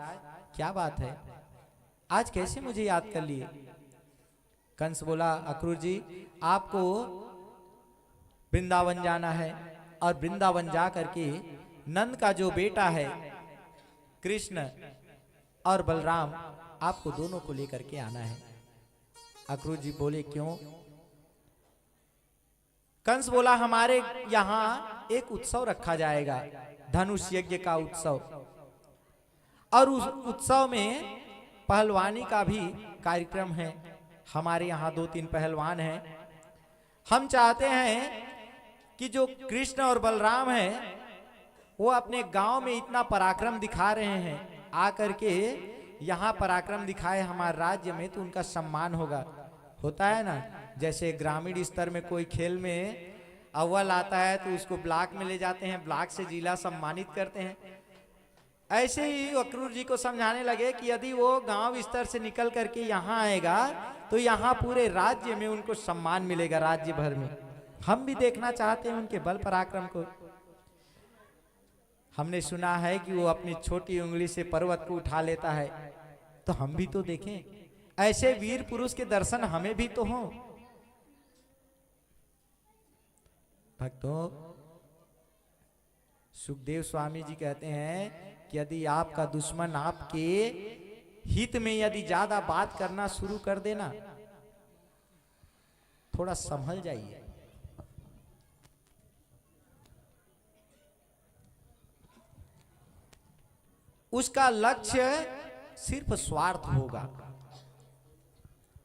D: क्या बात है, आज कैसे मुझे याद कर लिए? कंस बोला, अक्रूर जी आपको वृंदावन जाना है और वृंदावन जा करके नंद का जो बेटा है कृष्ण और बलराम, आपको दोनों को लेकर के आना है। अक्रूर जी बोले, क्यों? कंस बोला, हमारे यहाँ एक उत्सव रखा जाएगा, धनुष यज्ञ का उत्सव, और उस उत्सव में पहलवानी का भी कार्यक्रम है। हमारे यहाँ 2-3 पहलवान हैं। हम चाहते हैं कि जो कृष्ण और बलराम हैं वो अपने गांव में इतना पराक्रम दिखा रहे हैं, आकर के यहाँ पराक्रम दिखाए हमारे राज्य में, तो उनका सम्मान होगा। होता है ना, जैसे ग्रामीण स्तर में कोई खेल में अव्वल आता है तो उसको ब्लॉक में ले जाते हैं, ब्लॉक से जिला सम्मानित करते हैं। ऐसे ही अक्रूर जी को समझाने लगे कि यदि वो गांव स्तर से निकल करके यहाँ आएगा तो यहाँ पूरे राज्य में उनको सम्मान मिलेगा, राज्य भर में। हम भी देखना चाहते हैं उनके बल पराक्रम को। हमने सुना है कि वो अपनी छोटी उंगली से पर्वत को उठा लेता है, तो हम भी तो देखें, ऐसे वीर पुरुष के दर्शन हमें भी तो हों। भक्तों, सुखदेव स्वामी जी कहते हैं कि यदि आपका दुश्मन आपके हित में यदि ज्यादा बात करना शुरू कर देना, थोड़ा संभल जाइए। उसका लक्ष्य सिर्फ स्वार्थ होगा।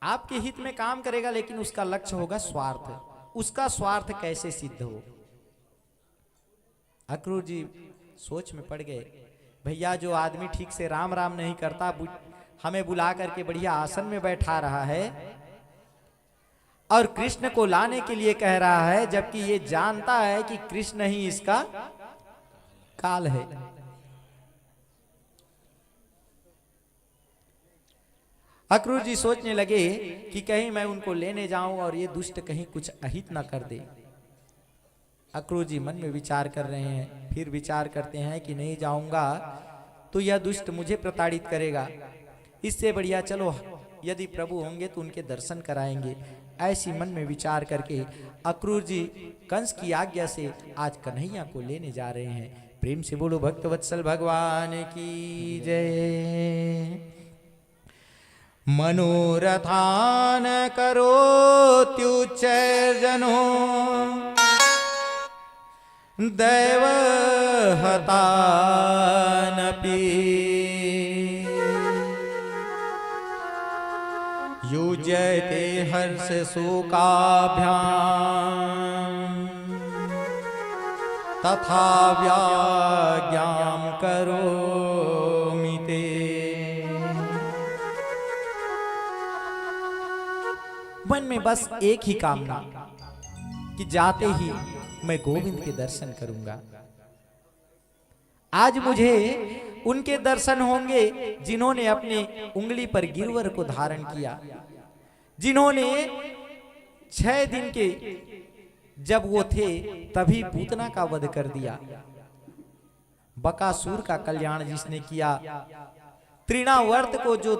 D: आपके हित में काम करेगा लेकिन उसका लक्ष्य होगा स्वार्थ। उसका स्वार्थ कैसे सिद्ध हो? अक्रूर जी सोच में पड़ गए, भैया जो आदमी ठीक से राम राम नहीं करता, हमें बुला करके बढ़िया आसन में बैठा रहा है और कृष्ण को लाने के लिए कह रहा है, जबकि ये जानता है कि कृष्ण ही इसका काल है। अक्रूर जी सोचने लगे कि कहीं मैं उनको लेने जाऊं और ये दुष्ट कहीं कुछ अहित ना कर दे। अक्रूर जी मन में विचार कर रहे हैं, फिर विचार करते हैं कि नहीं जाऊंगा तो यह दुष्ट मुझे प्रताड़ित करेगा, इससे बढ़िया चलो यदि प्रभु होंगे तो उनके दर्शन कराएंगे। ऐसी मन में विचार करके अक्रूर जी कंस की आज्ञा से आज कन्हैया को लेने जा रहे हैं। प्रेम से बोलो भक्तवत्सल भगवान की जय। मनोरथान करोत्युच्चैर्जनो दैव हतानपि युज्यते हर्ष शोकाभ्याम तथा व्याज्ञां करोमि ते। मन में बस एक ही कामना कि जाते ही मैं गोविंद के दर्शन करूंगा। आज मुझे उनके दर्शन होंगे जिन्होंने अपनी उंगली पर गिरवर को धारण किया, जिन्होंने 6 दिन के जब वो थे तभी पूतना का वध कर दिया, बकासुर का कल्याण जिसने किया, तृणावर्त को जो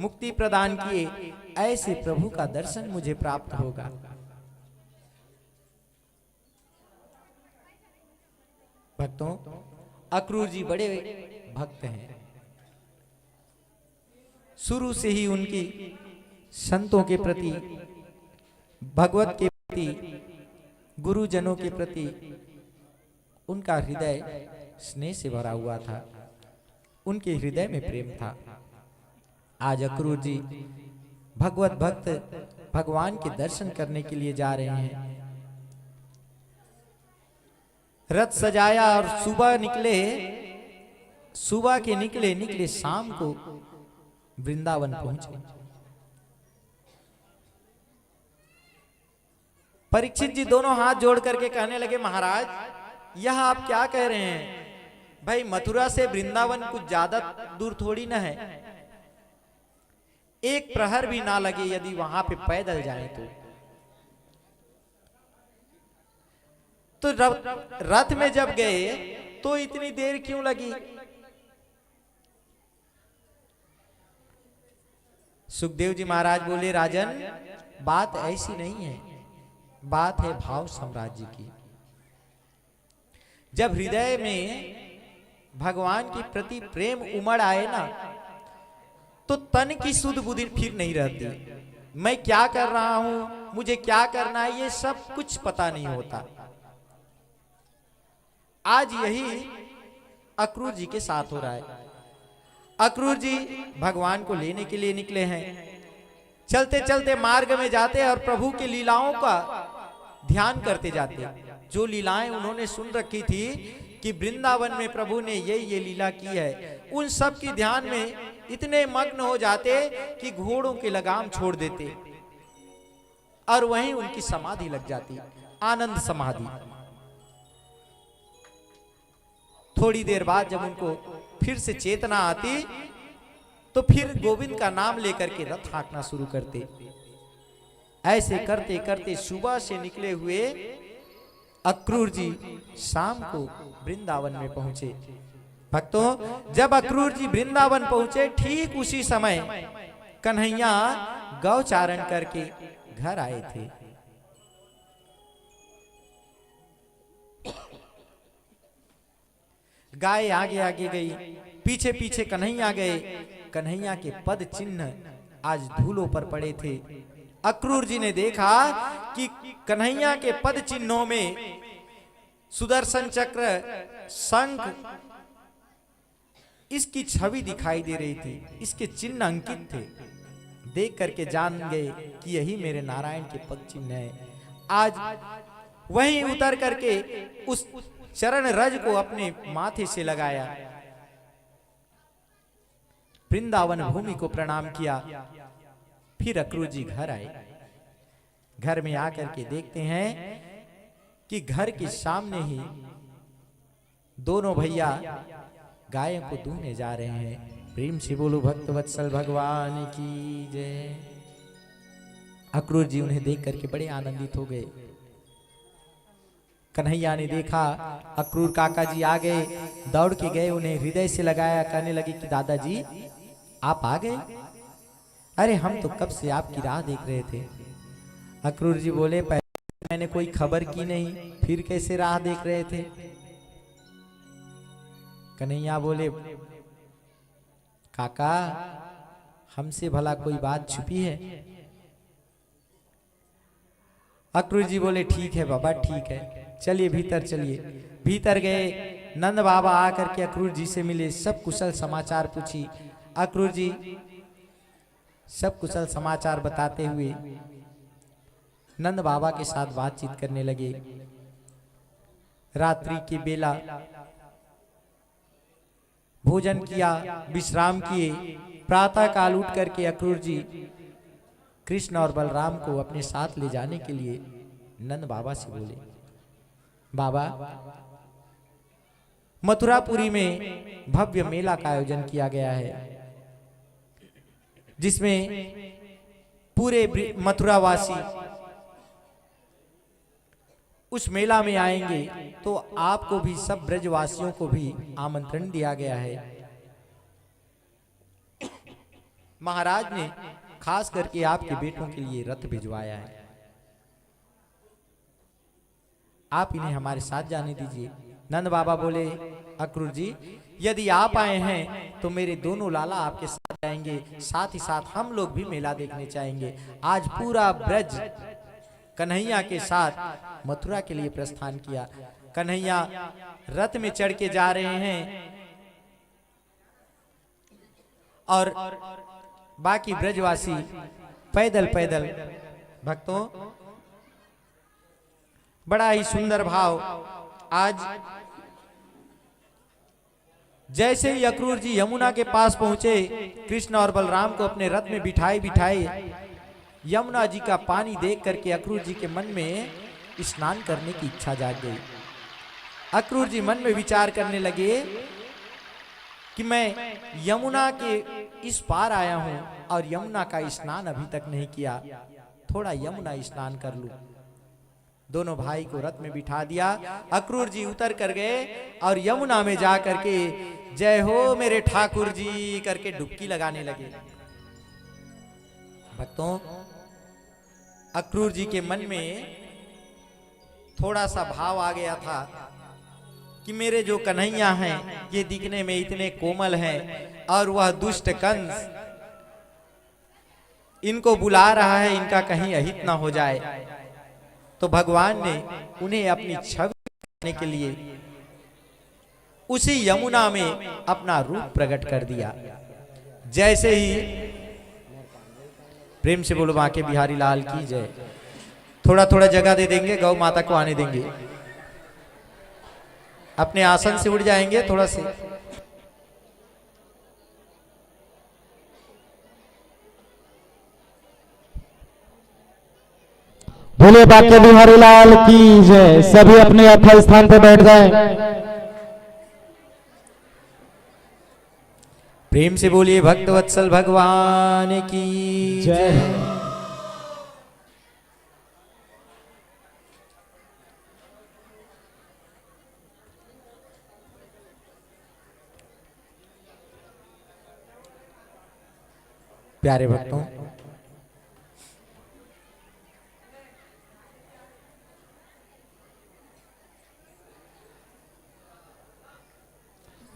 D: मुक्ति प्रदान किए, ऐसे प्रभु का दर्शन मुझे प्राप्त होगा। भक्तों, अक्रूर जी बड़े भक्त हैं। शुरू से ही उनकी संतों के प्रति, भगवत के प्रति, गुरुजनों के प्रति उनका हृदय स्नेह से भरा हुआ था, उनके हृदय में प्रेम था। आज अक्रूर जी भगवत भक्त भगवान के दर्शन करने के लिए जा रहे हैं। रथ सजाया और सुबह निकले, सुबह के निकले शाम को वृंदावन पहुंचे। परीक्षित जी दोनों हाथ जोड़ करके कहने लगे, महाराज यह आप क्या कह रहे हैं? भाई मथुरा से वृंदावन कुछ ज्यादा दूर थोड़ी ना है, एक प्रहर भी ना लगे यदि वहां पे पैदल जाए तो रथ में जब गए तो इतनी देर क्यों लगी? सुखदेव जी महाराज बोले, राजन बात ऐसी नहीं है, बात है भाव साम्राज्य की। जब हृदय में भगवान के प्रति प्रेम उमड़ आए ना, तो तन की सुध बुद्धि फिर नहीं रहती। मैं क्या कर रहा हूं, मुझे क्या करना है, ये सब कुछ पता नहीं होता। आज यही अक्रूर जी के साथ हो रहा है। अक्रूर जी भगवान को लेने के लिए निकले हैं। चलते चलते मार्ग में जाते और प्रभु की लीलाओं का ध्यान करते जाते। जो लीलाएं उन्होंने सुन रखी थी कि वृंदावन में प्रभु ने ये लीला की है, उन सब की ध्यान में इतने मग्न हो जाते कि घोड़ों की लगाम छोड़ देते और वहीं उनकी समाधि लग जाती, आनंद समाधि। थोड़ी देर बाद जब उनको फिर से चेतना आती तो फिर गोविंद का नाम लेकर के रथ हाँकना शुरू करते। ऐसे करते करते सुबह से निकले हुए अक्रूर जी शाम को वृंदावन में पहुंचे। भक्तों, जब अक्रूर जी वृंदावन पहुंचे, ठीक उसी समय कन्हैया गौचारण करके घर आए थे। गाय आगे आगे गई, पीछे पीछे कन्हैया गए। कन्हैया के पद चिन्ह आज धूलों पर पड़े थे। अक्रूर जी ने देखा कि कन्हैया के पद चिन्हों में सुदर्शन चक्र, शंख, इसकी छवि दिखाई दे रही थी, इसके चिन्ह अंकित थे। देख करके जान गए कि यही मेरे नारायण के पद चिन्ह है। आज वहीं उतर करके उस चरण रज को अपने माथे से लगाया, वृंदावन भूमि को प्रणाम किया। फिर अक्रूर जी घर आए। घर में आकर के देखते हैं कि घर के सामने ही दोनों भैया गायों को दूहने जा रहे हैं। प्रेम से बोलो भक्त वत्सल भगवान की जय। अक्रूर जी उन्हें देख करके बड़े आनंदित हो गए। कन्हैया ने देखा अक्रूर काका जी आ गए, दौड़ के गए, उन्हें हृदय से लगाया, कहने लगे कि दादाजी आप आ गए। अरे हम तो कब से आपकी राह देख रहे थे। अक्रूर जी बोले, पहले मैंने कोई खबर की नहीं, फिर कैसे राह देख रहे थे। कन्हैया बोले, काका हमसे भला कोई बात छुपी है। अक्रूर जी बोले, ठीक है बाबा, ठीक है, चलिए भीतर चलिए। भीतर गए, नंद बाबा आकर के अक्रूर जी से मिले, सब कुशल समाचार पूछी। अक्रूर जी सब कुशल समाचार बताते हुए नंद बाबा के साथ बातचीत करने लगे। रात्रि की बेला भोजन किया, विश्राम किए। प्रातः काल उठ करके अक्रूर जी कृष्ण और बलराम को अपने साथ ले जाने के लिए नंद बाबा से बोले, बाबा मथुरापुरी में भव्य मेला का आयोजन किया गया है, जिसमें पूरे मथुरावासी उस मेला में आएंगे, तो आपको भी, सब ब्रजवासियों को भी आमंत्रण दिया गया है। महाराज ने खास करके आपके बेटों के लिए रथ भिजवाया है, आप इन्हें हमारे साथ जाने दीजिए। नंद बाबा बोले, अक्रूर जी यदि आप आए हैं तो मेरे दोनों लाला आपके साथ जाएंगे, साथ ही साथ हम लोग भी मेला देखने चाहेंगे। आज पूरा ब्रज कन्हैया के साथ मथुरा के लिए प्रस्थान किया। कन्हैया रथ में चढ़ के जा रहे हैं और बाकी ब्रजवासी पैदल पैदल। भक्तों, बड़ा ही सुंदर भाव। आज जैसे ही अक्रूर जी यमुना के पास पहुंचे, कृष्ण और बलराम को अपने रथ में बिठाए बिठाए यमुना जी का पानी देख करके अक्रूर जी के मन में स्नान करने की इच्छा जाग गई। अक्रूर जी मन में विचार करने लगे कि मैं यमुना के इस पार आया हूं और यमुना का स्नान अभी तक नहीं किया, थोड़ा यमुना स्नान कर लूं। दोनों भाई को रथ में बिठा दिया। अक्रूर जी उतर कर गए और यमुना में जा करके जय हो मेरे ठाकुर जी करके डुबकी लगाने लगे। भक्तों, अक्रूर जी के मन में थोड़ा सा भाव आ गया था कि मेरे जो कन्हैया हैं ये दिखने में इतने कोमल हैं और वह दुष्ट कंस इनको बुला रहा है, इनका कहीं अहित ना हो जाए। तो भगवान ने उन्हें अपनी छवि दिखाने के लिए उसी यमुना में अपना रूप प्रकट कर दिया। जैसे ही, प्रेम से बोलो बांके बिहारी लाल की जय। थोड़ा थोड़ा जगह दे देंगे, गौ माता को आने देंगे, अपने आसन से उठ जाएंगे थोड़ा से।
B: बोले बांके बिहारी लाल की जय। सभी अपने यथा स्थान पर बैठ जाएं।
D: प्रेम से बोलिए भक्तवत्सल भगवान की जय। प्यारे भक्तों,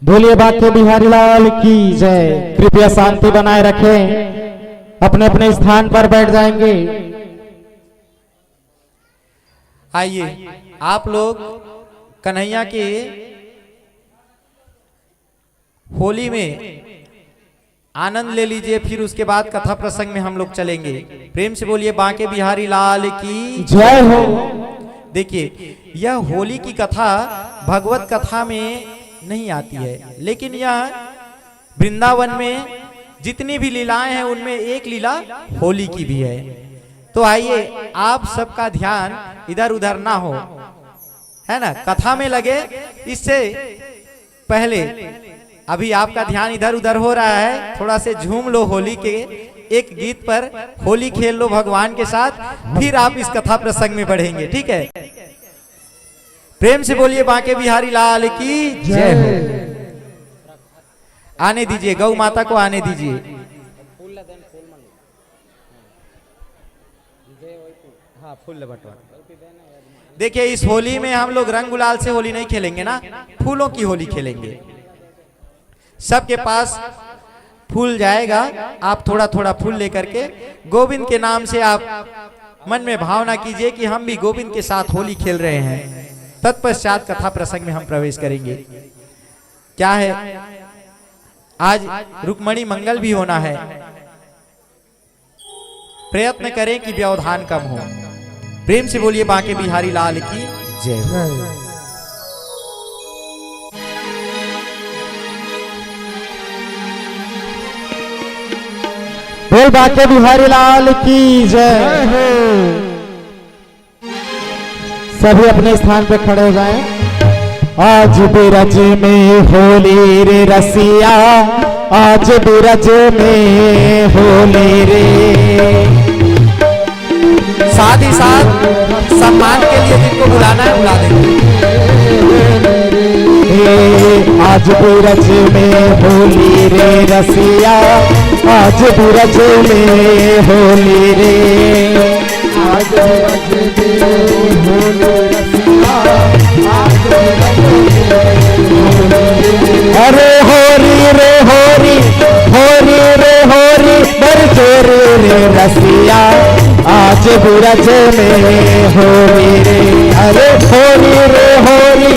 B: बोलिए बांके बिहारी लाल की जय। कृपया शांति बनाए रखें, अपने अपने स्थान पर बैठ जाएंगे।
D: आइए आप लोग कन्हैया के होली में आनंद ले लीजिए, फिर उसके बाद कथा प्रसंग में हम लोग चलेंगे। प्रेम से बोलिए बांके बिहारी लाल की
B: जय हो।
D: देखिए, यह होली की कथा भगवत कथा में नहीं आती है, लेकिन यह वृंदावन में जितनी भी लीलाएं हैं उनमें एक लीला होली की भी है। तो आइए आप सबका ध्यान इधर उधर ना हो, है ना, कथा में लगे। इससे पहले अभी आपका ध्यान इधर उधर हो रहा है, थोड़ा से झूम लो होली के एक गीत पर, होली खेल लो भगवान के साथ, फिर आप इस कथा प्रसंग में बढ़ेंगे, ठीक है। प्रेम से बोलिए बांके बिहारी लाल की जय हो। आने दीजिए, गौ माता को आने दीजिए। देखिए, इस होली में हम लोग रंग गुलाल से होली नहीं खेलेंगे ना, फूलों की होली खेलेंगे। सबके पास फूल जाएगा, आप थोड़ा थोड़ा फूल लेकर के गोविंद के नाम से आप मन में भावना कीजिए कि हम भी गोविंद के साथ होली खेल रहे हैं। तत्पश्चात कथा प्रसंग में हम प्रवेश करेंगे। क्या है, आज रुक्मणी मंगल भी होना है। प्रयत्न करें कि व्यवधान कम हो। प्रेम से बोलिए बांके बिहारी लाल की जय।
B: बोल बांके बिहारी लाल की जय हो। सभी अपने स्थान पे खड़े हो जाएं। आज बिरज में होली रे रसिया, आज बिरज में होली रे।
D: साथ ही साथ सम्मान के लिए जिनको बुलाना है बुला देंगे।
B: आज बिरज में होली रे रसिया, आज बिरज में होली रे। आज बिरज में होली रसिया, आज बिरज में होली। अरे होरी रे होरी, होरी रे होरी, बरजोरी रे रसिया, आज बिरज में होली रे। अरे होरी रे होरी,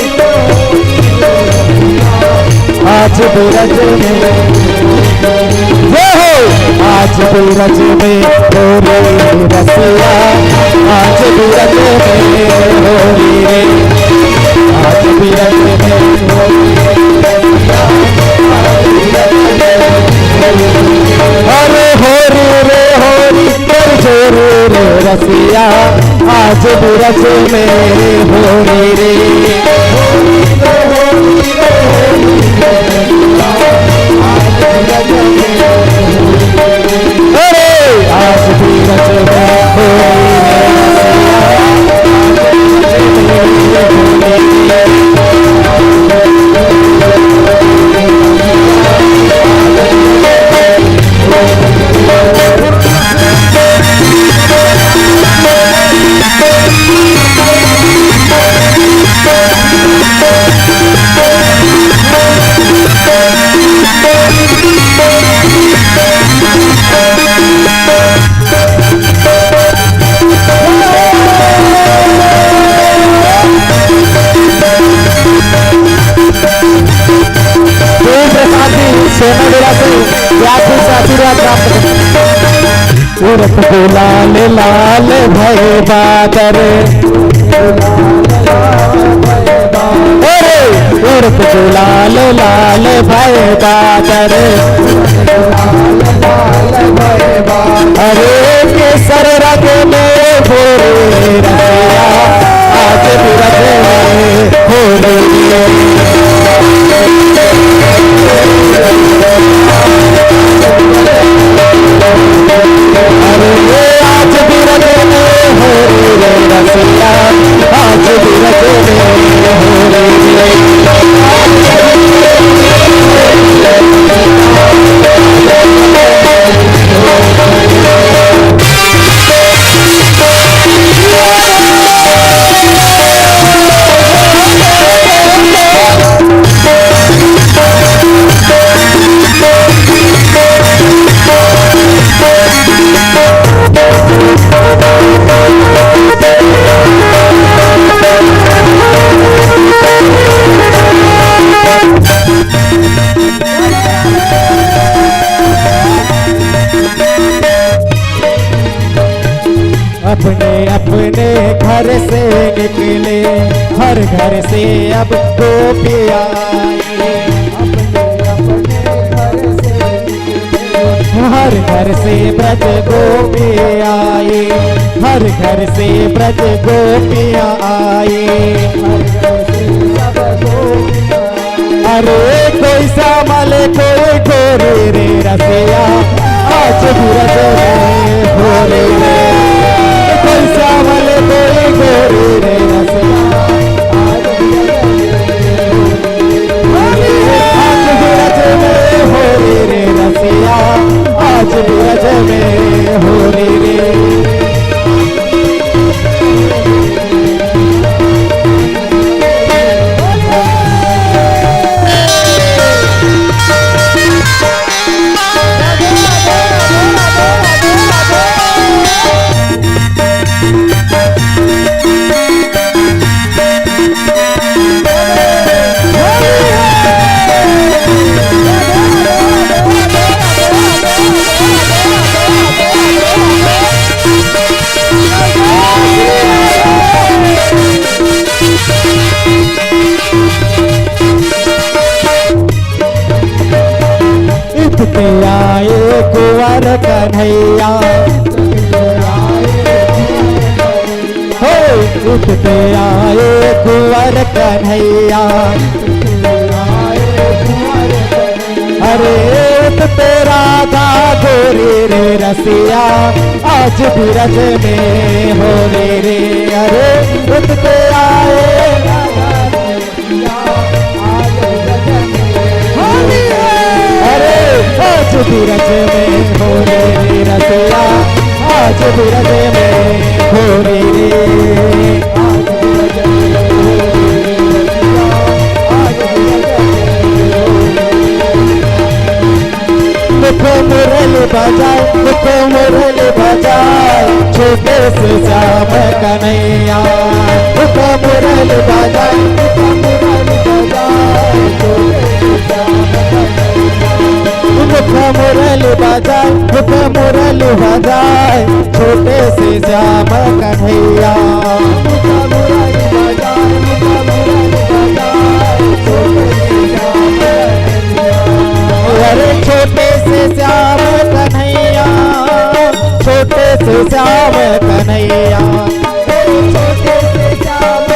B: आज बिरज में हो। आज बिरज में होली रसिया, आज बिरज में होली रे। आज बिरज में अरे होरी रे होरी, बरजोरी रे रसिया, आज बिरज में होली रे। धीरज में होली रे उड़त गुलाल लाल भय बादर, उड़त गुलाल लाल भय बादर, अरे केसर रंग में भोरे रसिया आज बिरज में होली आज बिरज में होली रसिया आज बिरज में होली अपने अपने घर से निकले हर घर से अब गोपियाँ अपने अपने घर से निकले हर घर से ब्रज गोपियाँ आए हर घर से ब्रज गोपियाँ आए अरे कोई श्यामल कोई गोरे रे रसिया आज ब्रज में होली रे कोई श्यामल कोई गोरी रे रसिया आज बिरज में होली रे रसिया आज बिरज में होली रे आए कुंवर कन्हैया हो उठते आए कुंवर कन्हैया अरे उठते राधा गोरी रे रसिया आज बिरज में होली रे अरे उठते आए आज बिरज में होली रे रसिया आज बिरज में होली रे मुख मुरली बजाए मुख मुरली बजाए छोटे से श्याम कन्हैया मुख मुरली बजाए मुख मुरली बजाए मुख मुरली बजाए मुख मुरली बजाए छोटे से श्याम कन्हैया अरे छोटे से श्याम कन्हैया छोटे से श्याम कन्हैया छोटे से श्याम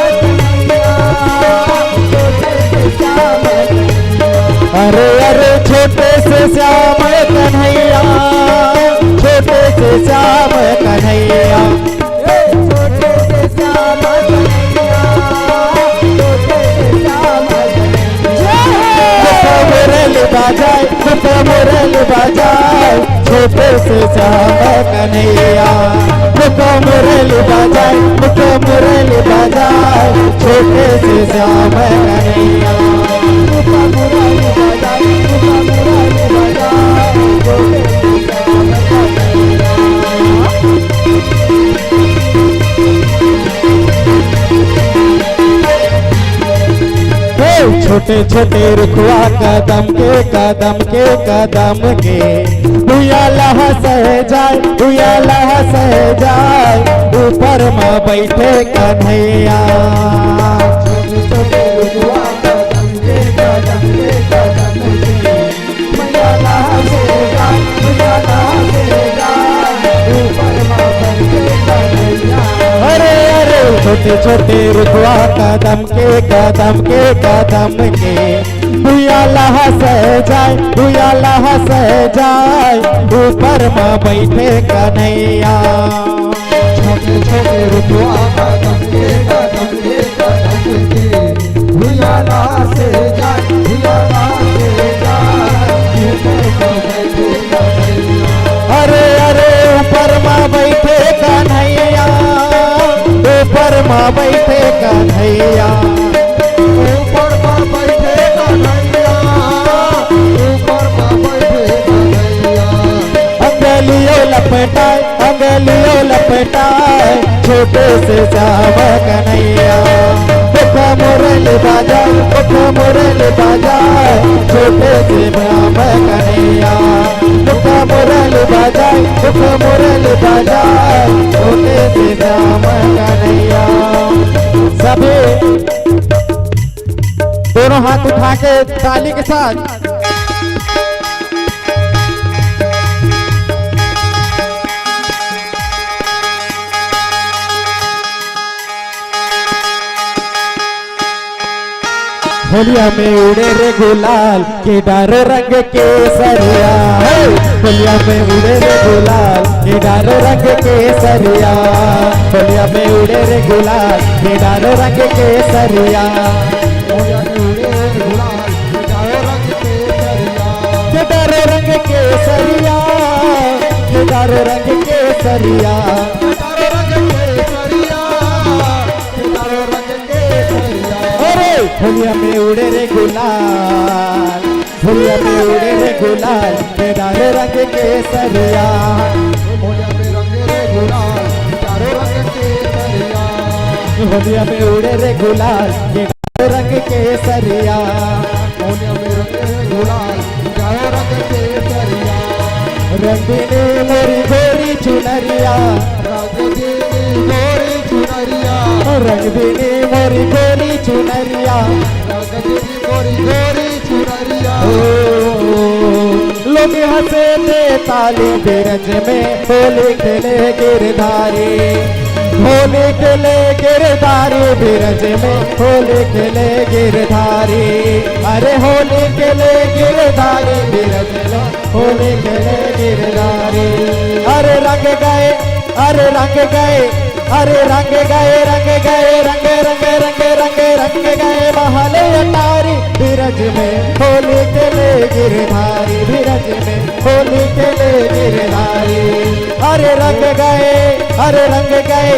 B: अरे अरे छोटे से श्याम कन्हैया छोटे से से श्याम कन्हैया,
C: छोटे से श्याम कन्हैया, छोटे से श्याम कन्हैया।
B: मुरली बाजाए, मुरली बाजाए, छोटे से श्याम कन्हैया, मुरली बाजाए, मुरली बाजाए, छोटे से श्याम कन्हैया,
C: मुरली बजाए, मुरली बजाए, छोटे से श्याम कन्हैया।
B: छोटे छोटे रुखवा कदम के उयाला सह जाए, उयाला सह जाए, ऊपर में बैठे कन्हैया।
C: छोटे छोटे रुखवा कदम के मैया से जाए, मैया से जाए, ऊपर माँ बैठे कन्हैया।
B: अरे अरे छोटे छोटे रुखवा कदम के उयाला सह जाए, उयाला सह जाए, ऊपर में बैठे कन्हैया।
C: छोटे छोटे रुखवा कदम के भुयाला से जाए, भुयाला से जाए, ऊपर माँ बैठे कन्हैया।
B: अरे अरे ऊपर माँ बैठे कन्हैया, ऊपर माँ बैठे कन्हैया,
C: ऊपर माँ बैठे कन्हैया, ऊपर माँ बैठे कन्हैया।
B: अंगलियों लपटाए, अंगलियों लपटाए, छोटे से श्याम कन्हैया। मुरली बाजाए, मुरली बाजाए, छोटे से श्याम कन्हैया, मुरली बाजाए, मुरली बाजाए, छोटे से श्याम कन्हैया। सभी दोनों हाथ उठा के ताली के साथ होलिया में उड़े रे गुलाल के डार रंग के सरिया, होलिया में उड़े रे गुलाल के डार रंग के सरिया, होलिया में उड़े रे गुलाल के डार रंग के सरिया,
C: होलिया में उड़े गुलाल, जाओ रंग के सरिया।
B: के डार रंग के सरिया, के डार रंग के सरिया।
C: तारो रंग के सरिया, तारो रंग के सरिया।
B: अरे होलिया में उड़े रे गुलाल, होलिया में उड़े रे गुलाल के डार रंग के सरिया,
C: होलिया में रंग रे गुलाल, तारो रंग के सरिया।
B: होलिया में उड़े रे गुलाल के डार रंग के सरिया।
C: होलिया में रंग रे गुलाल, जाओ रंग के सरिया।
B: रंगीनी मोरी गोरी चुनरिया,
C: रंगीनी गोरी चुनरिया,
B: रंगीनी मोरी गोरी चुनरिया,
C: रंगीनी गोरी चुनरिया।
B: लोग हंसे थे ताली बिरज में, होली खेले गिरधारी, होली खेले गिरधारी बिरज में, होली खेले गिरधारी। अरे होली खेले गिरधारी बिरज में, होली खेले गिरधारी। अरे रंग गए, अरे रंग गए, अरे रंग गए, रंग गए, रंग रंग रंग रंग रंग गए महल अटारी बिरज में, होली खेले गिरधारी बिरज में, होली खेले गिरधारी। अरे रंग गए, अरे रंग गए,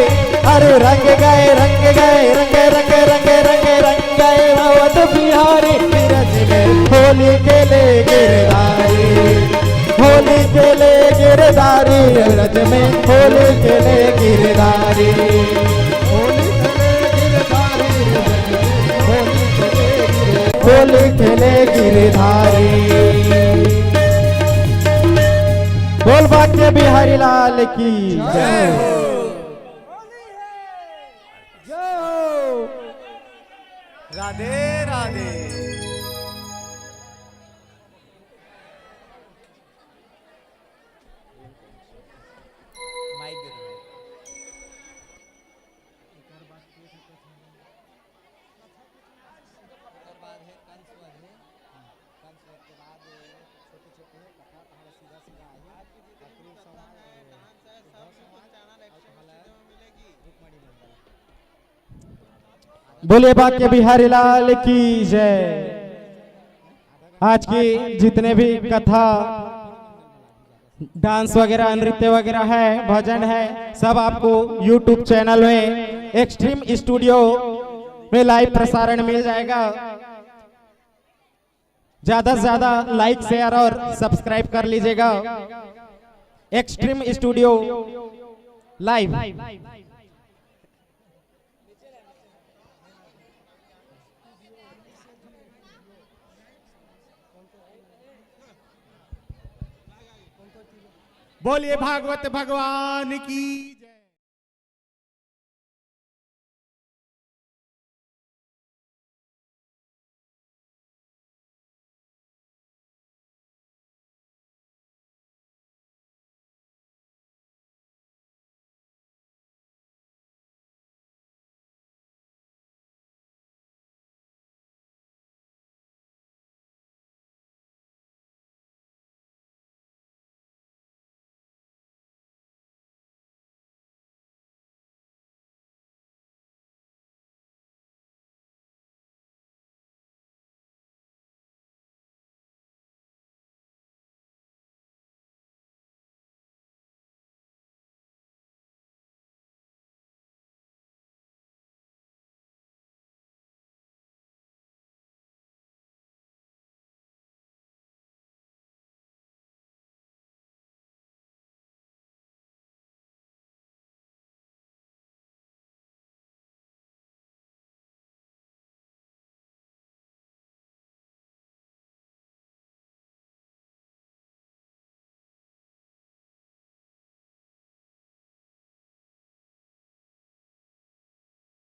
B: अरे रंग गए, रंग गए, रंग रंग रंग रंग रंग गए अवध बिहारी बिरज में, होली खेले गिरधारी, होली खेले गिरधारी बिरज में, होली खेले गिरधारी।
C: होली खेले गिरधारी, होली खेले गिरधारी।
B: होली खेले गिरधारी। बोल भाग्य बिहारी लाल की जय।
D: राधे राधे।
B: बोलिए बाके बिहारी लाल की जय। आज की जितने भी कथा, डांस वगैरह, नृत्य वगैरह है, भजन है, सब आपको YouTube चैनल में एक्सट्रीम स्टूडियो में लाइव प्रसारण मिल जाएगा। ज्यादा से ज्यादा लाइक, शेयर और सब्सक्राइब कर लीजिएगा। Extreme studio live.
G: बोलिए भागवत भगवान की जय।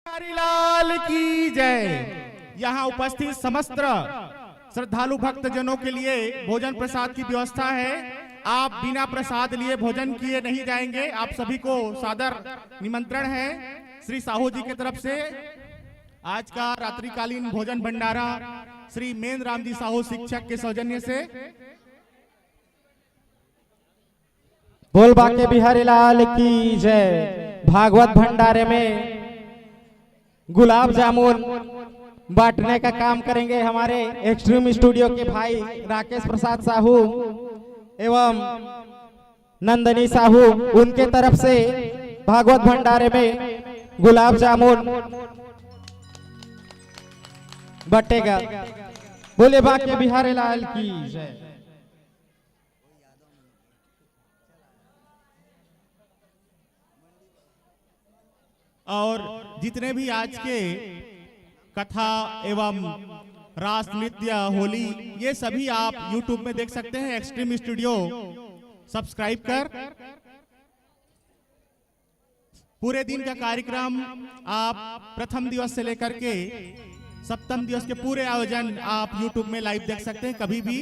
G: बिहारी लाल की जय। यहाँ उपस्थित समस्त श्रद्धालु भक्त जनों के लिए भोजन प्रसाद की व्यवस्था है। आप बिना प्रसाद लिए भोजन किए नहीं जाएंगे। आप सभी को सादर निमंत्रण है श्री साहू जी की तरफ से। आज का रात्रिकालीन भोजन भंडारा श्री मेन राम जी साहू शिक्षक के सौजन्य से।
B: बोल बाके बिहारी लाल की जय। भागवत भंडारे में गुलाब जामुन बांटने का काम करेंगे हमारे एक्सट्रीम स्टूडियो के भाई राकेश प्रसाद साहू एवं नंदनी साहू। उनके तरफ से भागवत भंडारे में गुलाब जामुन बटेगा। बोले बाके बिहारी लाल की जय।
G: और जितने भी आज के कथा एवं रास नृत्य, होली, ये सभी आप YouTube में देख सकते हैं। एक्सट्रीम स्टूडियो सब्सक्राइब कर पूरे दिन का कार्यक्रम आप प्रथम दिवस से लेकर के सप्तम दिवस के पूरे आयोजन आप YouTube में लाइव देख सकते हैं कभी भी।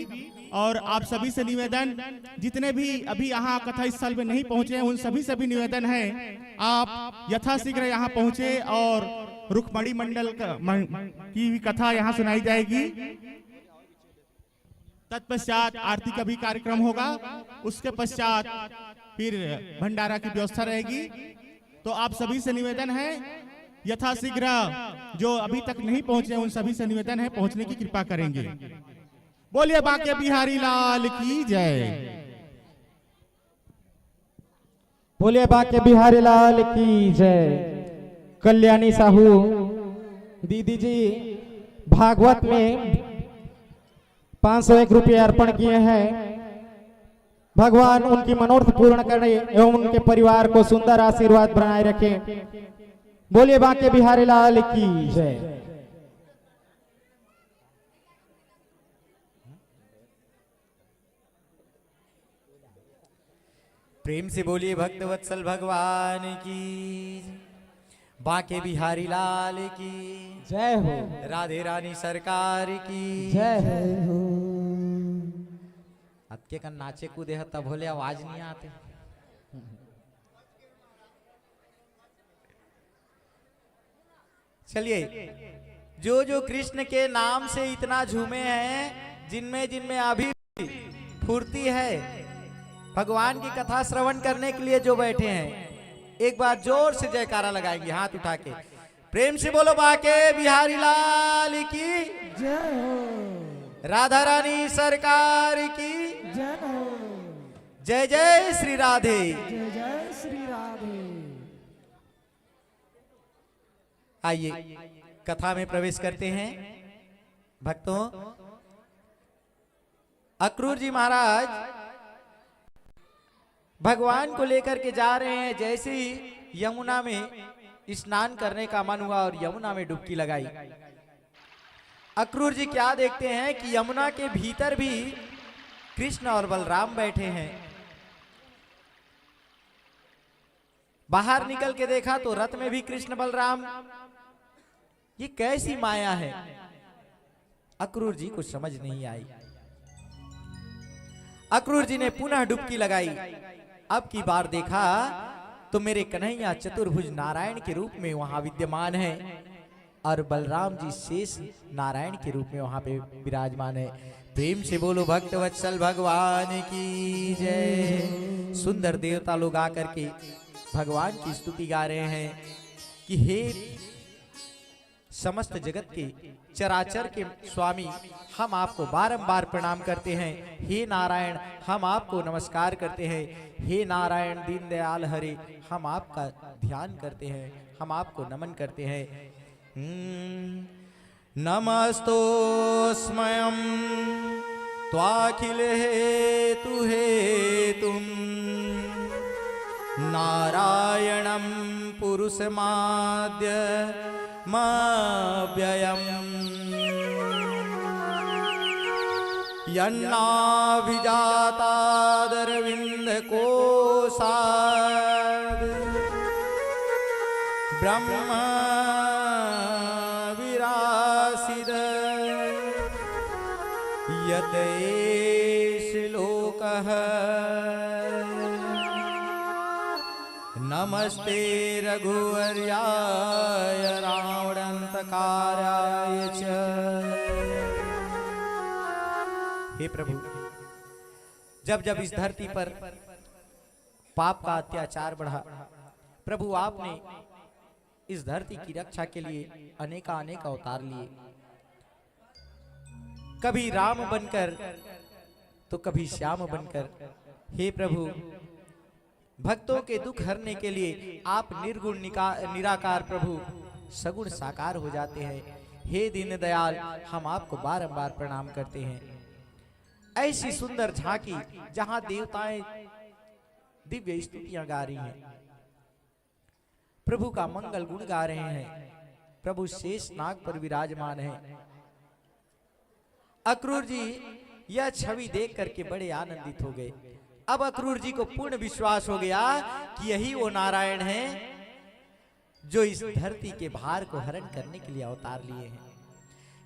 G: और आप सभी से निवेदन, जितने भी अभी यहाँ कथा स्थल में नहीं पहुंचे हैं उन सभी से भी निवेदन है आप यथाशीघ्र यहाँ पहुंचे और रुक्मणी मंडल की भी कथा यहाँ सुनाई जाएगी। तत्पश्चात आरती का भी कार्यक्रम होगा। उसके पश्चात फिर भंडारा की व्यवस्था रहेगी। तो आप सभी से निवेदन है यथाशीघ्र जो अभी तक नहीं पहुंचे उन सभी से निवेदन है पहुंचने की कृपा करेंगे। बोलिए बाके बिहारी लाल की जय।
B: बोलिए बाके बिहारी लाल की जय। कल्याणी साहू दीदी जी भागवत में 501 रुपये अर्पण किए हैं। भगवान उनकी मनोरथ पूर्ण करे एवं उनके परिवार को सुंदर आशीर्वाद बनाए रखें। बोलिए बाके बिहारी लाल की जय।
D: प्रेम से बोलिए भक्त वत्सल भगवान की, बाके बिहारी लाल की
B: जय हो।
D: राधे रानी सरकार की
B: जय हो।
D: अतके का नाचे कूदे है तब भोले आवाज नहीं आते। चलिए, जो जो कृष्ण के नाम से इतना झूमे हैं, जिनमें जिनमें अभी फुर्ती है। भगवान की कथा श्रवण करने के लिए जो बैठे हैं, एक बार जोर से जयकारा लगाएंगे हाथ उठा के। प्रेम से बोलो बाके बिहारी लाल की
A: जय हो,
D: राधा रानी सरकार की
A: जय हो,
D: जय जय श्री राधे।
A: जय जय श्री राधे।
D: आइए कथा में प्रवेश करते हैं। भक्तों, अक्रूर जी महाराज भगवान को लेकर के जा रहे हैं। जैसे ही यमुना में स्नान करने का मन हुआ और यमुना में डुबकी लगाई, अक्रूर जी क्या देखते हैं कि यमुना के भीतर भी कृष्ण और बलराम बैठे हैं। बाहर निकल के देखा तो रथ में भी कृष्ण बलराम। ये कैसी माया है, अक्रूर जी को समझ नहीं आई। अक्रूर जी ने पुनः डुबकी लगाई। अब की बार देखा तो मेरे कन्हैया चतुर्भुज नारायण के रूप में वहां विद्यमान है और बलराम जी शेष नारायण के रूप में वहां पे विराजमान है। प्रेम से बोलो भक्त वत्सल भगवान की जय। सुंदर देवता लोग आकर के भगवान की स्तुति गा रहे हैं कि हे समस्त जगत के चराचर के स्वामी, हम आपको बारंबार प्रणाम करते हैं। हे नारायण, हम आपको नमस्कार करते हैं। हे नारायण दीनदयाल हरे, हम आपका ध्यान करते हैं, हम आपको नमन करते हैं। नमस्तोस्मयं त्वाखिल हेतु हेतुम नारायणं पुरुषमाद्य माव्ययम् यन्नाभिजातादरविन्दकोशाद् ब्रह्म विरासिद यत एष लोकः। नमस्ते रघुवर्याय रावणन्तकाराय च। हे प्रभु, जब जब इस धरती पर पाप का अत्याचार बढ़ा, प्रभु आपने इस धरती की रक्षा के लिए अनेक अवतार लिए। कभी राम बनकर तो कभी श्याम बनकर। हे प्रभु, भक्तों के दुख हरने के लिए आप निर्गुण निराकार प्रभु सगुण साकार हो जाते हैं। हे दीनदयाल, हम आपको बारंबार प्रणाम करते हैं। ऐसी सुंदर झांकी जहां देवताएं दिव्य स्तुतियां गा रही हैं, प्रभु का मंगल गुण गा रहे हैं। प्रभु शेष नाग पर विराजमान है। अक्रूर जी यह छवि देख करके बड़े आनंदित हो गए। अब अक्रूर जी को पूर्ण विश्वास हो गया कि यही वो नारायण हैं जो इस धरती के भार को हरण करने के लिए अवतार लिए हैं।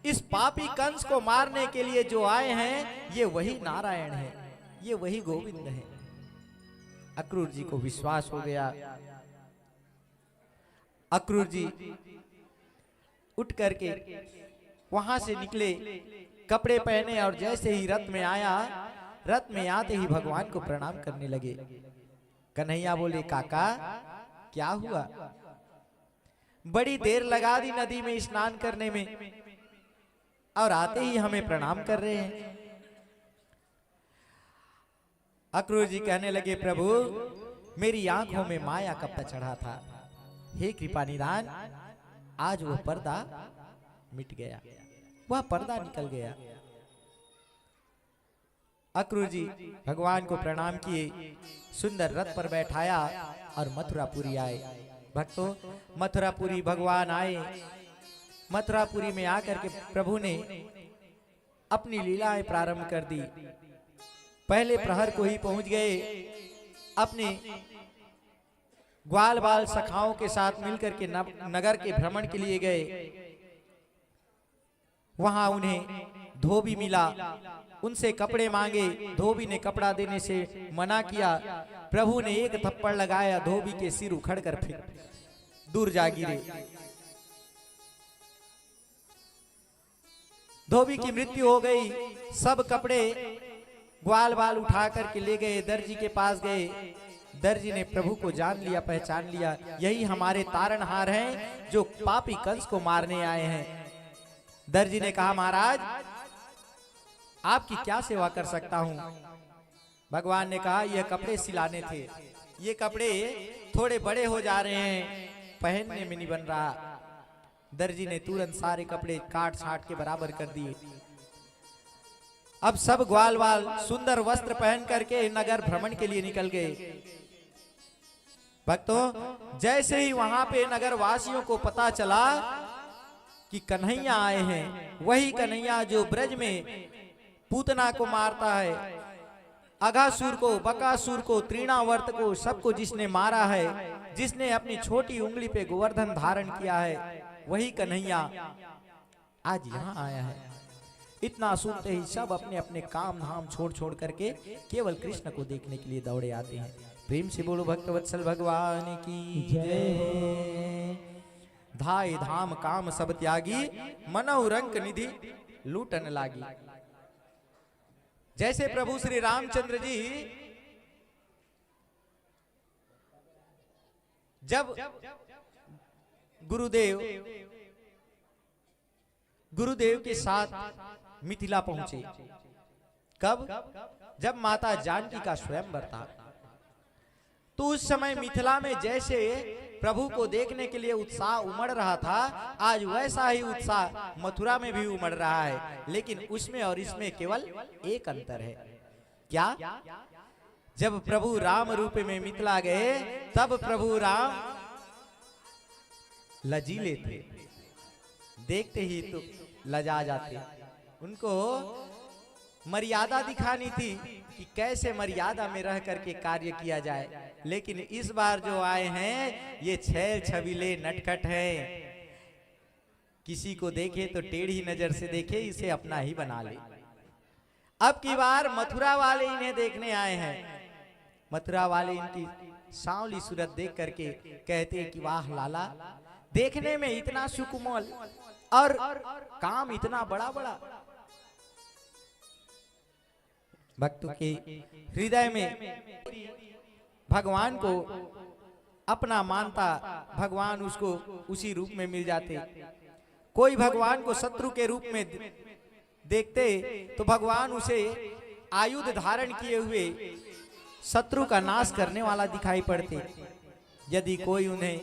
D: इस पापी कंस को मारने के लिए जो आए हैं, ये वही नारायण है, ये वही गोविंद है। अक्रूर जी को विश्वास हो गया। अक्रूर जी उठ करके वहां से निकले, कपड़े पहने और जैसे ही रथ में आया, रथ में आते ही भगवान को प्रणाम करने लगे। कन्हैया बोले, काका क्या हुआ? बड़ी देर लगा दी नदी में स्नान करने में और आते ही हमें प्रणाम कर रहे हैं। अक्रूर जी कहने लगे, प्रभु मेरी आंखों में माया कब तक चढ़ा था। हे कृपा निधान, आज वो पर्दा मिट गया, वह पर्दा निकल गया। अक्रूर जी भगवान को प्रणाम किए, सुंदर रथ पर बैठाया और मथुरापुरी आए। भक्तों, मथुरापुरी भगवान आए। मथुरापुरी में आकर के प्रभु ने अपनी लीलाएं प्रारंभ कर दी। पहले प्रहर को ही पहुंच गए। अपने ग्वाल बाल सखाओं के साथ मिलकर के नगर के भ्रमण के लिए गए। वहां उन्हें धोबी मिला, उनसे कपड़े मांगे। धोबी ने कपड़ा देने से मना किया। प्रभु ने एक थप्पड़ लगाया, धोबी के सिर उखड़कर फिर दूर जा गिरे। धोबी की मृत्यु हो गई। सब कपड़े ग्वाल बाल उठा करके ले गए, दर्जी के पास गए। दर्जी ने प्रभु को जान लिया, पहचान लिया, यही हमारे तारणहार हैं जो पापी कंस को मारने आए हैं। दर्जी ने कहा, महाराज आपकी क्या सेवा कर सकता हूं? भगवान ने कहा, यह कपड़े सिलाने थे, ये कपड़े थोड़े बड़े हो जा रहे हैं, पहनने में नहीं बन रहा। दर्जी ने तुरंत सारे कपड़े काट छाट के बराबर कर दिए। अब सब ग्वाल वाल सुंदर वस्त्र पहन करके नगर भ्रमण के लिए निकल गए। भक्तों, जैसे ही वहां पे नगर वासियों को पता चला कि कन्हैया आए हैं, वही कन्हैया जो ब्रज में पूतना को मारता है, अघासुर को, बकासुर को, तृणावर्त को, सबको जिसने मारा है, जिसने अपनी छोटी उंगली पे गोवर्धन धारण किया है, वही कन्हैया आज यहाँ आया है। इतना सुनते ही सब अपने अपने काम धाम छोड़ छोड़ करके केवल कृष्ण को देखने के लिए दौड़े आते हैं। प्रेम से बोलो भक्तवत्सल भगवान की जय। धाय धाम काम सब त्यागी, मनौ रंक निधि लूटन लागी। जैसे प्रभु श्री रामचंद्र जी जब गुरुदेव के साथ मिथिला पहुंचे, कब? जब माता जानकी का स्वयंवर था। तो उस समय मिथिला में जैसे प्रभु को देखने के लिए उत्साह उमड़ रहा था, आज वैसा ही उत्साह मथुरा में भी उमड़ रहा है। लेकिन उसमें और इसमें केवल एक अंतर है। क्या? जब प्रभु राम रूप में मिथिला गए, तब प्रभु राम लजीले थे, देखते ही तो लजा जाते। उनको मर्यादा दिखानी थी कि कैसे मर्यादा में रह करके कार्य किया जाए। लेकिन इस बार जो आए हैं, ये छैल छबीले नटखट हैं। किसी को देखे तो टेढ़ी नजर से देखे, इसे अपना ही बना ले। अब की बार मथुरा वाले इन्हें देखने आए हैं। मथुरा वाले इनकी सांवली सूरत देख करके कहते हैं कि वाह लाला, देखने में इतना सुकुमल और काम इतना बड़ा बड़ा। भक्तों के हृदय में भगवान को अपना मानता, भगवान उसको उसी रूप में मिल जाते। कोई भगवान को शत्रु के रूप में देखते तो भगवान उसे आयुध धारण किए हुए शत्रु का नाश करने वाला दिखाई पड़ते। यदि कोई उन्हें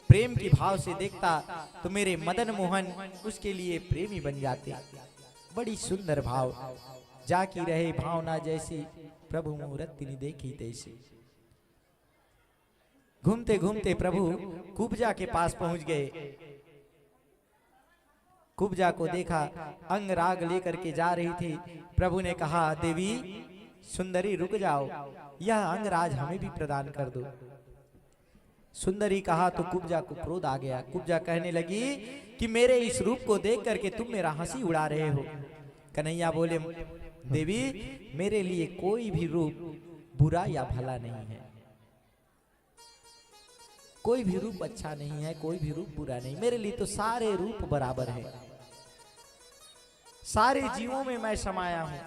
D: प्रेम की भाव से देखता तो मेरे मदन मोहन उसके लिए प्रेमी बन जाते। बड़ी सुंदर भाव, जाकी रहे भावना जैसी, प्रभु मुहूर्त तिनि देखी तैसी। घूमते घूमते प्रभु कुब्जा के पास पहुंच गए। कुब्जा को देखा, अंग राग लेकर के जा रही थी। प्रभु ने कहा, देवी सुंदरी रुक जाओ, यह अंगराज हमें भी प्रदान कर दो। सुंदरी कहा तो कुब्जा को क्रोध आ गया। कुब्जा कहने लगी कि मेरे इस रूप को देख करके तुम मेरा हंसी उड़ा रहे हो। कन्हैया बोले, देवी मेरे लिए कोई भी रूप बुरा या भला नहीं है, कोई भी रूप अच्छा नहीं है, कोई भी रूप बुरा नहीं। मेरे लिए तो सारे रूप बराबर है, सारे जीवों में मैं समाया हूं।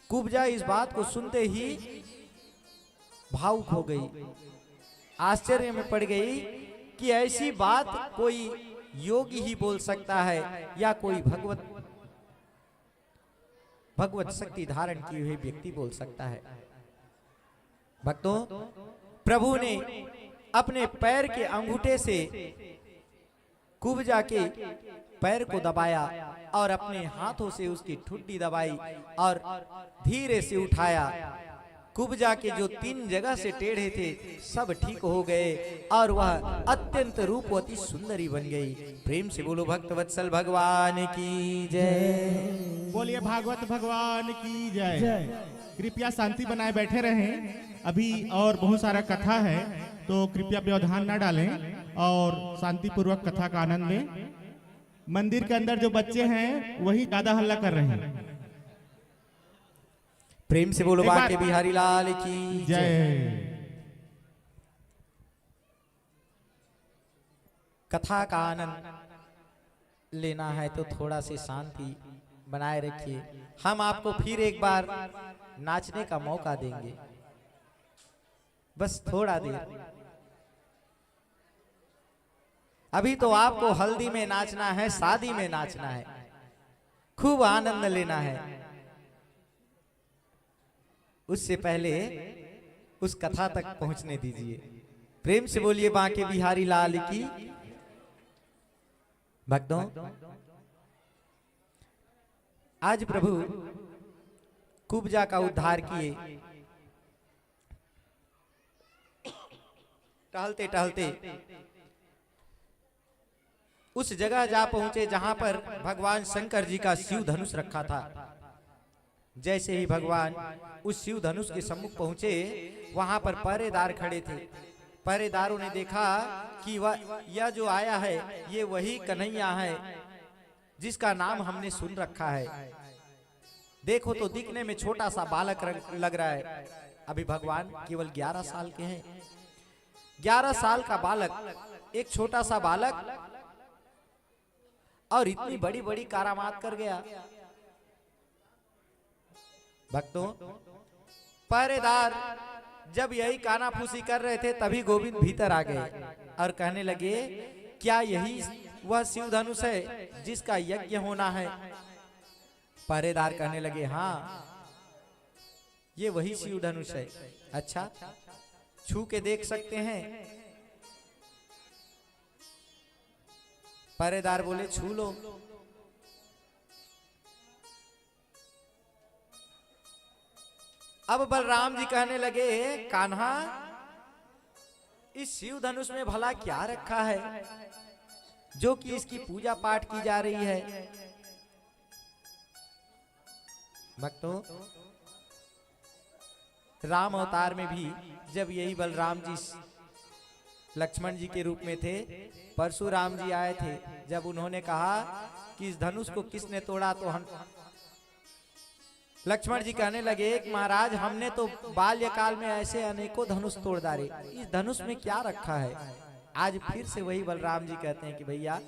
D: कुब्जा इस बात को सुनते ही भावुक हो गई, आश्चर्य में पड़ गई कि ऐसी बात कोई योगी ही बोल सकता है या कोई भगवत शक्ति धारण किए हुए व्यक्ति बोल सकता है। भक्तों, प्रभु ने अपने पैर के अंगूठे से कुब्जा के पैर को दबाया और अपने हाथों से उसकी ठुड्डी दबाई और धीरे से उठाया। कुब्जा के जो 3 जगह से टेढ़े थे सब ठीक हो गए और वह अत्यंत रूपवती सुंदरी बन गई। प्रेम से बोलो भक्तवत्सल भगवान की जय।
G: बोलिए भागवत भगवान की जय। कृपया शांति बनाए बैठे रहें। अभी और बहुत सारा कथा है, तो कृपया व्यवधान ना डालें और शांति पूर्वक कथा का आनंद लें। मंदिर के अंदर जो बच्चे हैं वही ज्यादा हल्ला कर रहे हैं।
D: प्रेम से बोलो बाके बिहारी लाल की जय। कथा का आनंद लेना है तो थोड़ा सी शांति बनाए रखिए। हम आपको फिर एक बार नाचने का मौका देंगे, बस थोड़ा देर। अभी तो आपको हल्दी में नाचना है, शादी में नाचना है, खूब आनंद लेना है। उससे पहले उस कथा तक पहुंचने दीजिए। प्रेम से बोलिए बांके बिहारी लाल की। भक्तों, आज प्रभु कुब्जा का उद्धार किए। टहलते टहलते उस जगह जा पहुंचे जहां पर भगवान शंकर जी का शिव धनुष रखा था। जैसे ही भगवान उस शिव धनुष के सम्मुख पहुंचे, वहां पर पहरेदार खड़े थे। पहरेदारों ने देखा कि यह जो आया है ये वही कन्हैया है जिसका नाम हमने सुन रखा है। देखो तो दिखने में छोटा सा बालक लग रहा है। अभी भगवान केवल 11 साल के हैं। 11 साल का बालक, एक छोटा सा बालक, और इतनी बड़ी बड़ी करामात कर गया। भक्तों, पहरेदार जब यही कानाफूसी कर रहे थे तभी गोविंद भीतर आ गए और कहने लगे, क्या यही वह शिव धनुष है जिसका यज्ञ होना है? पहरेदार कहने लगे, हाँ ये वही शिव धनुष है। अच्छा, छू के देख सकते हैं? पहरेदार बोले, छू लो। अब बलराम जी कहने लगे, कान्हा इस शिव धनुष में भला क्या रखा है जो कि इसकी पूजा पाठ की जा रही है? भक्तों, राम अवतार में भी जब यही बलराम जी लक्ष्मण जी के रूप में थे, परशुराम जी आए थे। जब उन्होंने कहा कि इस धनुष को किसने तोड़ा, तो हम लक्ष्मण जी कहने लगे, महाराज हमने तो बाल्यकाल में ऐसे अनेकों धनुष तोड़ डाले, इस धनुष में क्या रखा है? आज फिर से वही बलराम जी कहते हैं कि भैया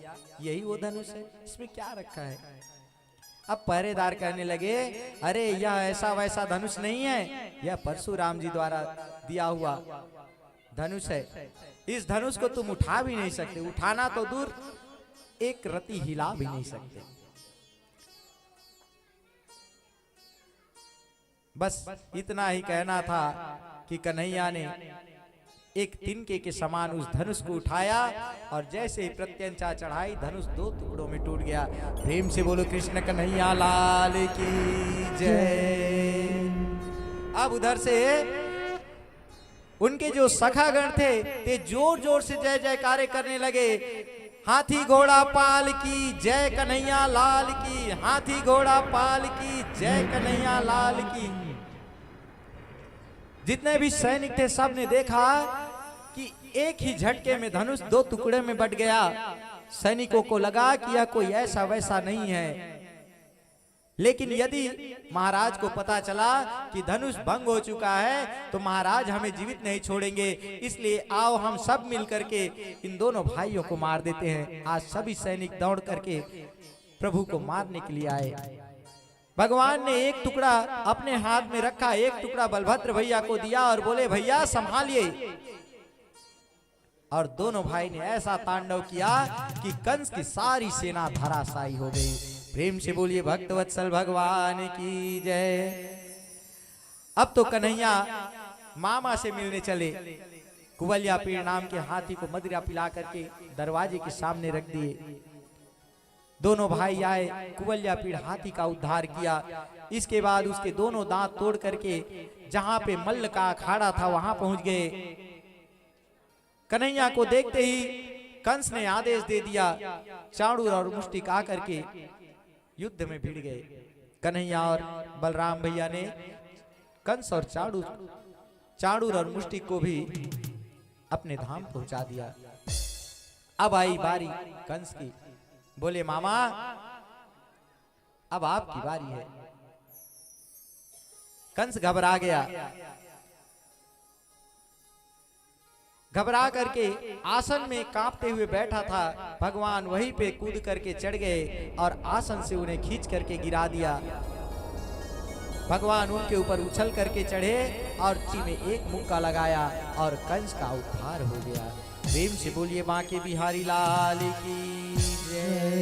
D: यही वो धनुष है, इसमें क्या रखा है? अब पहरेदार कहने लगे, अरे यह ऐसा वैसा धनुष नहीं है, यह परशुराम जी द्वारा दिया हुआ धनुष है। इस धनुष को तुम उठा भी नहीं सकते, उठाना तो दूर, एक रति हिला भी नहीं सकते। बस इतना ही कहना था कि कन्हैया ने एक तिनके के समान उस धनुष को उठाया और जैसे ही प्रत्यंचा चढ़ाई, धनुष 2 टुकड़ों में टूट गया। प्रेम से बोलो कृष्ण कन्हैया लाल की जय। अब उधर से उनके जो सखागण थे ते जोर जोर से जय जयकारे करने लगे। हाथी घोड़ा पाल की जय कन्हैया लाल की, हाथी घोड़ा पाल की जय कन्हैया लाल की। जितने भी सैनिक थे सब ने देखा कि एक ही झटके में धनुष 2 टुकड़े में बट गया। सैनिकों को लगा कि यह कोई ऐसा वैसा नहीं है, लेकिन यदि महाराज को पता चला कि धनुष भंग हो चुका है तो महाराज हमें जीवित नहीं छोड़ेंगे। इसलिए आओ हम सब मिलकर के इन दोनों भाइयों को मार देते हैं। आज सभी सैनिक दौड़ करके प्रभु को मारने के लिए आए। भगवान ने एक टुकड़ा अपने हाथ में रखा, एक टुकड़ा बलभद्र भैया को दिया और बोले, भैया संभालिए। और दोनों भाई ने ऐसा तांडव किया कि कंस की सारी सेना धराशायी हो गई। प्रेम से बोलिए भक्तवत्सल भगवान की जय। अब तो कन्हैया मामा से मिलने चले। कुवलिया पीड़ नाम के हाथी को मदिरा पिला करके दरवाजे के सामने रख दिए। दोनों भाई आए, कुवलिया पीड़ हाथी का उद्धार किया। इसके बाद उसके दोनों दांत तोड़ करके जहां पे मल्ल का अखाड़ा था वहां पहुंच गए। कन्हैया को देखते ही कंस ने आदेश दे दिया, चाणूर और मुष्टिक आकर के युद्ध में भिड़ गए। कन्हैया और बलराम भैया ने कंस और चाणूर और मुष्टिक को भी अपने धाम पहुंचा दिया। अब आई बारी कंस की। बोले, मामा अब आपकी बारी है। कंस घबरा गया। घबरा करके आसन में कांपते हुए बैठा था, भगवान वहीं पे कूद करके चढ़ गए और आसन से उन्हें खींच करके गिरा दिया। भगवान उनके ऊपर उछल करके चढ़े और ची में एक मुक्का लगाया और कंस का उद्धार हो गया। प्रेम से बोलिए बांके बिहारी लाल की जय।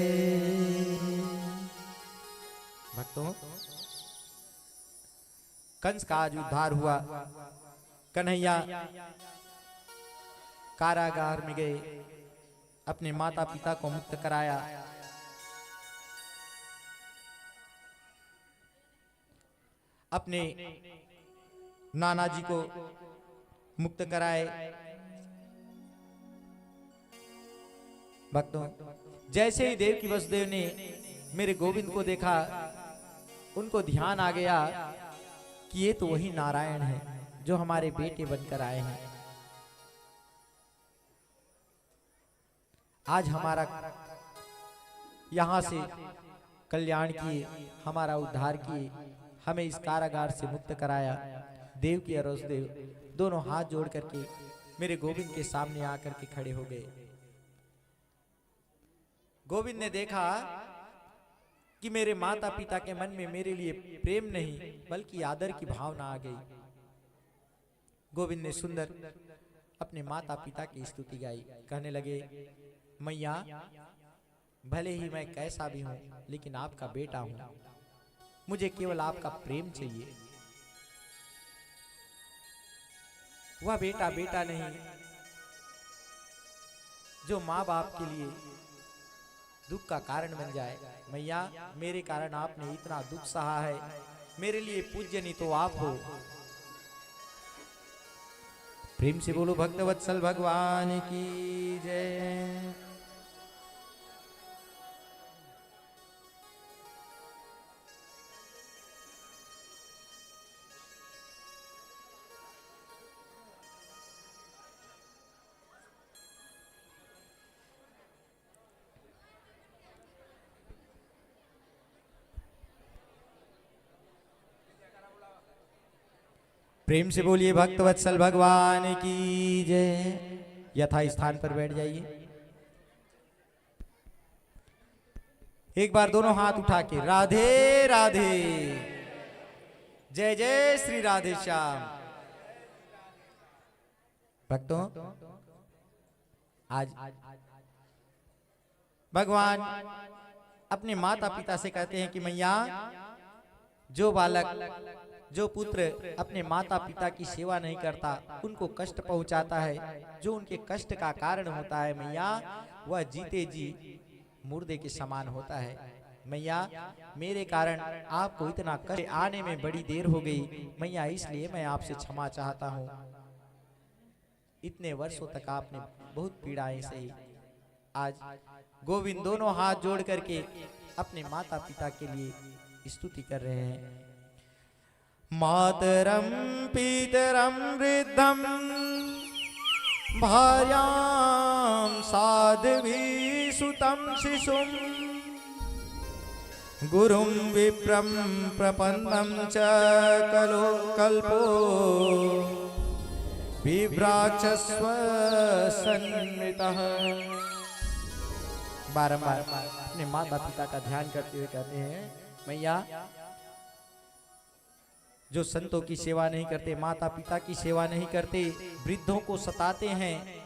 D: भक्तों, कंस का आज उद्धार हुआ। कन्हैया कारागार में गए, अपने माता पिता को मुक्त कराया। अपने नाना जी को मुक्त कराए। भक्तों, जैसे ही देवकी वसुदेव ने मेरे गोविंद को देखा, उनको ध्यान आ गया कि ये तो वही नारायण है जो हमारे बेटे बनकर आए हैं। आज हमारा यहां से कल्याण किए, हमारा उद्धार किए, हमें इस कारागार से मुक्त कराया। देवकी और वसुदेव दोनों हाथ जोड़ करके मेरे गोविंद के सामने आकर के खड़े हो गए। गोविंद ने देखा कि मेरे माता पिता के मन में मेरे लिए प्रेम नहीं बल्कि आदर की भावना आ गई। गोविंद ने सुंदर अपने माता पिता की स्तुति गाई। कहने लगे, मैया, भले ही मैं कैसा भी हूं लेकिन आपका बेटा हूं, मुझे केवल आपका प्रेम चाहिए। वह बेटा बेटा नहीं जो माँ बाप के लिए दुख का कारण बन जाए। मैया, मेरे कारण आपने इतना दुख सहा है, मेरे लिए पूज्य नहीं तो आप हो। प्रेम से बोलो भक्तवत्सल भगवान की जय। प्रेम से बोलिए भक्तवत्सल भगवान की जय। यथा स्थान पर बैठ जाइए। एक बार दोनों हाथ उठा के राधे राधे, जय जय श्री राधे श्याम। भक्तों, आज भगवान अपने माता पिता से कहते हैं कि मैया, जो बालक, जो पुत्र अपने माता पिता की सेवा नहीं करता, उनको कष्ट पहुंचाता है, जो उनके कष्ट का कारण होता है मैया, वह जीते जी मुर्दे के समान होता है। मैया, मेरे कारण आपको इतना कष्ट आने में बड़ी देर हो गई मैया, इसलिए मैं आपसे क्षमा चाहता हूँ। इतने वर्षों तक आपने बहुत पीड़ाएं सही। आज गोविंद दोनों हाथ जोड़ करके अपने माता पिता के लिए स्तुति कर रहे हैं। मातरम पितरम वृद्धम भार्यां साध्वी सुतं शिशुं गुरुं विप्रं प्रपन्नं च कलो कल्पो विभ्राक्षस्व सन्मितः। बारंबार अपने माता पिता का ध्यान करते हुए कहते हैं, मैया, जो संतों की सेवा नहीं करते, माता पिता की सेवा नहीं करते, वृद्धों को सताते हैं,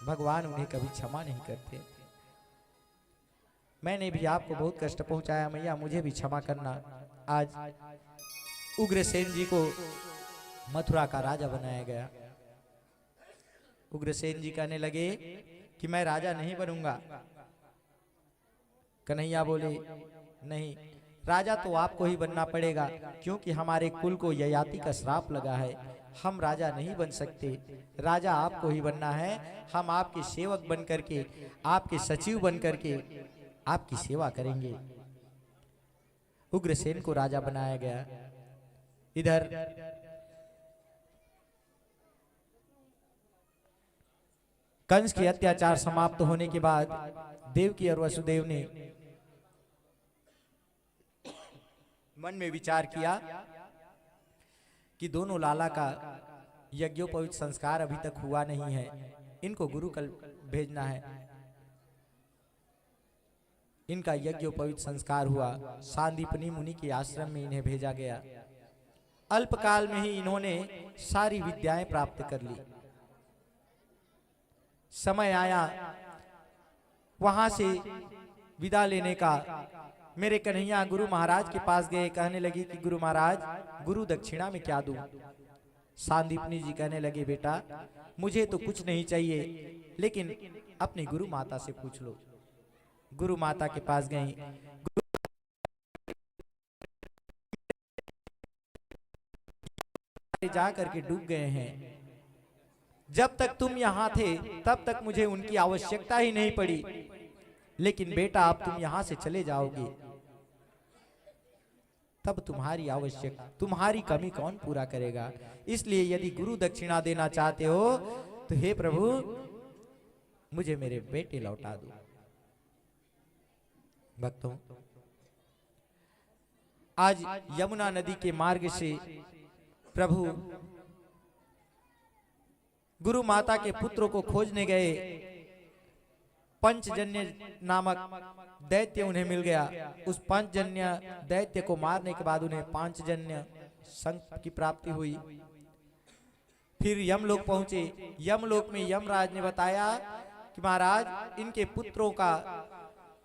D: भगवान उन्हें कभी क्षमा नहीं करते। मैंने भी आपको बहुत कष्ट पहुंचाया मैया, मुझे भी क्षमा करना। आज उग्रसेन जी को मथुरा का राजा बनाया गया। उग्रसेन जी कहने लगे कि मैं राजा नहीं बनूंगा। कन्हैया बोले, नहीं, राजा तो आपको ही बनना पड़ेगा, क्योंकि हमारे कुल को ययाति का श्राप लगा है, हम राजा नहीं बन सकते, राजा आपको ही बनना है। हम आपके सेवक बन करके, आपके सचिव बन करके आपकी सेवा करेंगे। उग्रसेन को राजा बनाया गया। इधर कंस के अत्याचार समाप्त होने के बाद देवकी और वसुदेव ने मन में विचार किया कि दोनों लाला का यज्ञोपवीत संस्कार अभी तक हुआ नहीं है, इनको गुरुकुल भेजना है। इनका यज्ञोपवीत संस्कार हुआ, सांदीपनी मुनि के आश्रम में इन्हें भेजा गया। अल्पकाल में ही इन्होंने सारी विद्याएं प्राप्त कर ली। समय आया वहां से विदा लेने का। मेरे कन्हैया गुरु महाराज के पास गए, कहने लगी कि गुरु महाराज, गुरु दक्षिणा में क्या दूं? सांदीपनी जी कहने लगे, बेटा मुझे तो कुछ नहीं चाहिए, लेकिन अपनी गुरु माता से पूछ लो। गुरु माता के पास गई। जा करके डूब गए हैं। जब तक तुम यहाँ थे तब तक मुझे उनकी आवश्यकता ही नहीं पड़ी, लेकिन बेटा अब तुम यहाँ से चले जाओगे तब तुम्हारी तुम्हारी कमी कौन पूरा करेगा? इसलिए यदि गुरु दक्षिणा देना चाहते हो तो हे प्रभु मुझे मेरे बेटे लौटा दो। भक्तों, आज यमुना नदी के मार्ग से प्रभु गुरु माता के पुत्रों को खोजने गए। पंचजन्य नामक दैत्य उन्हें मिल गया। उस पंचजन्य दैत्य को मारने के बाद उन्हें पांचजन्य शंख की प्राप्ति हुई। फिर यमलोक पहुंचे। यमलोक में यमराज ने बताया कि महाराज, इनके पुत्रों का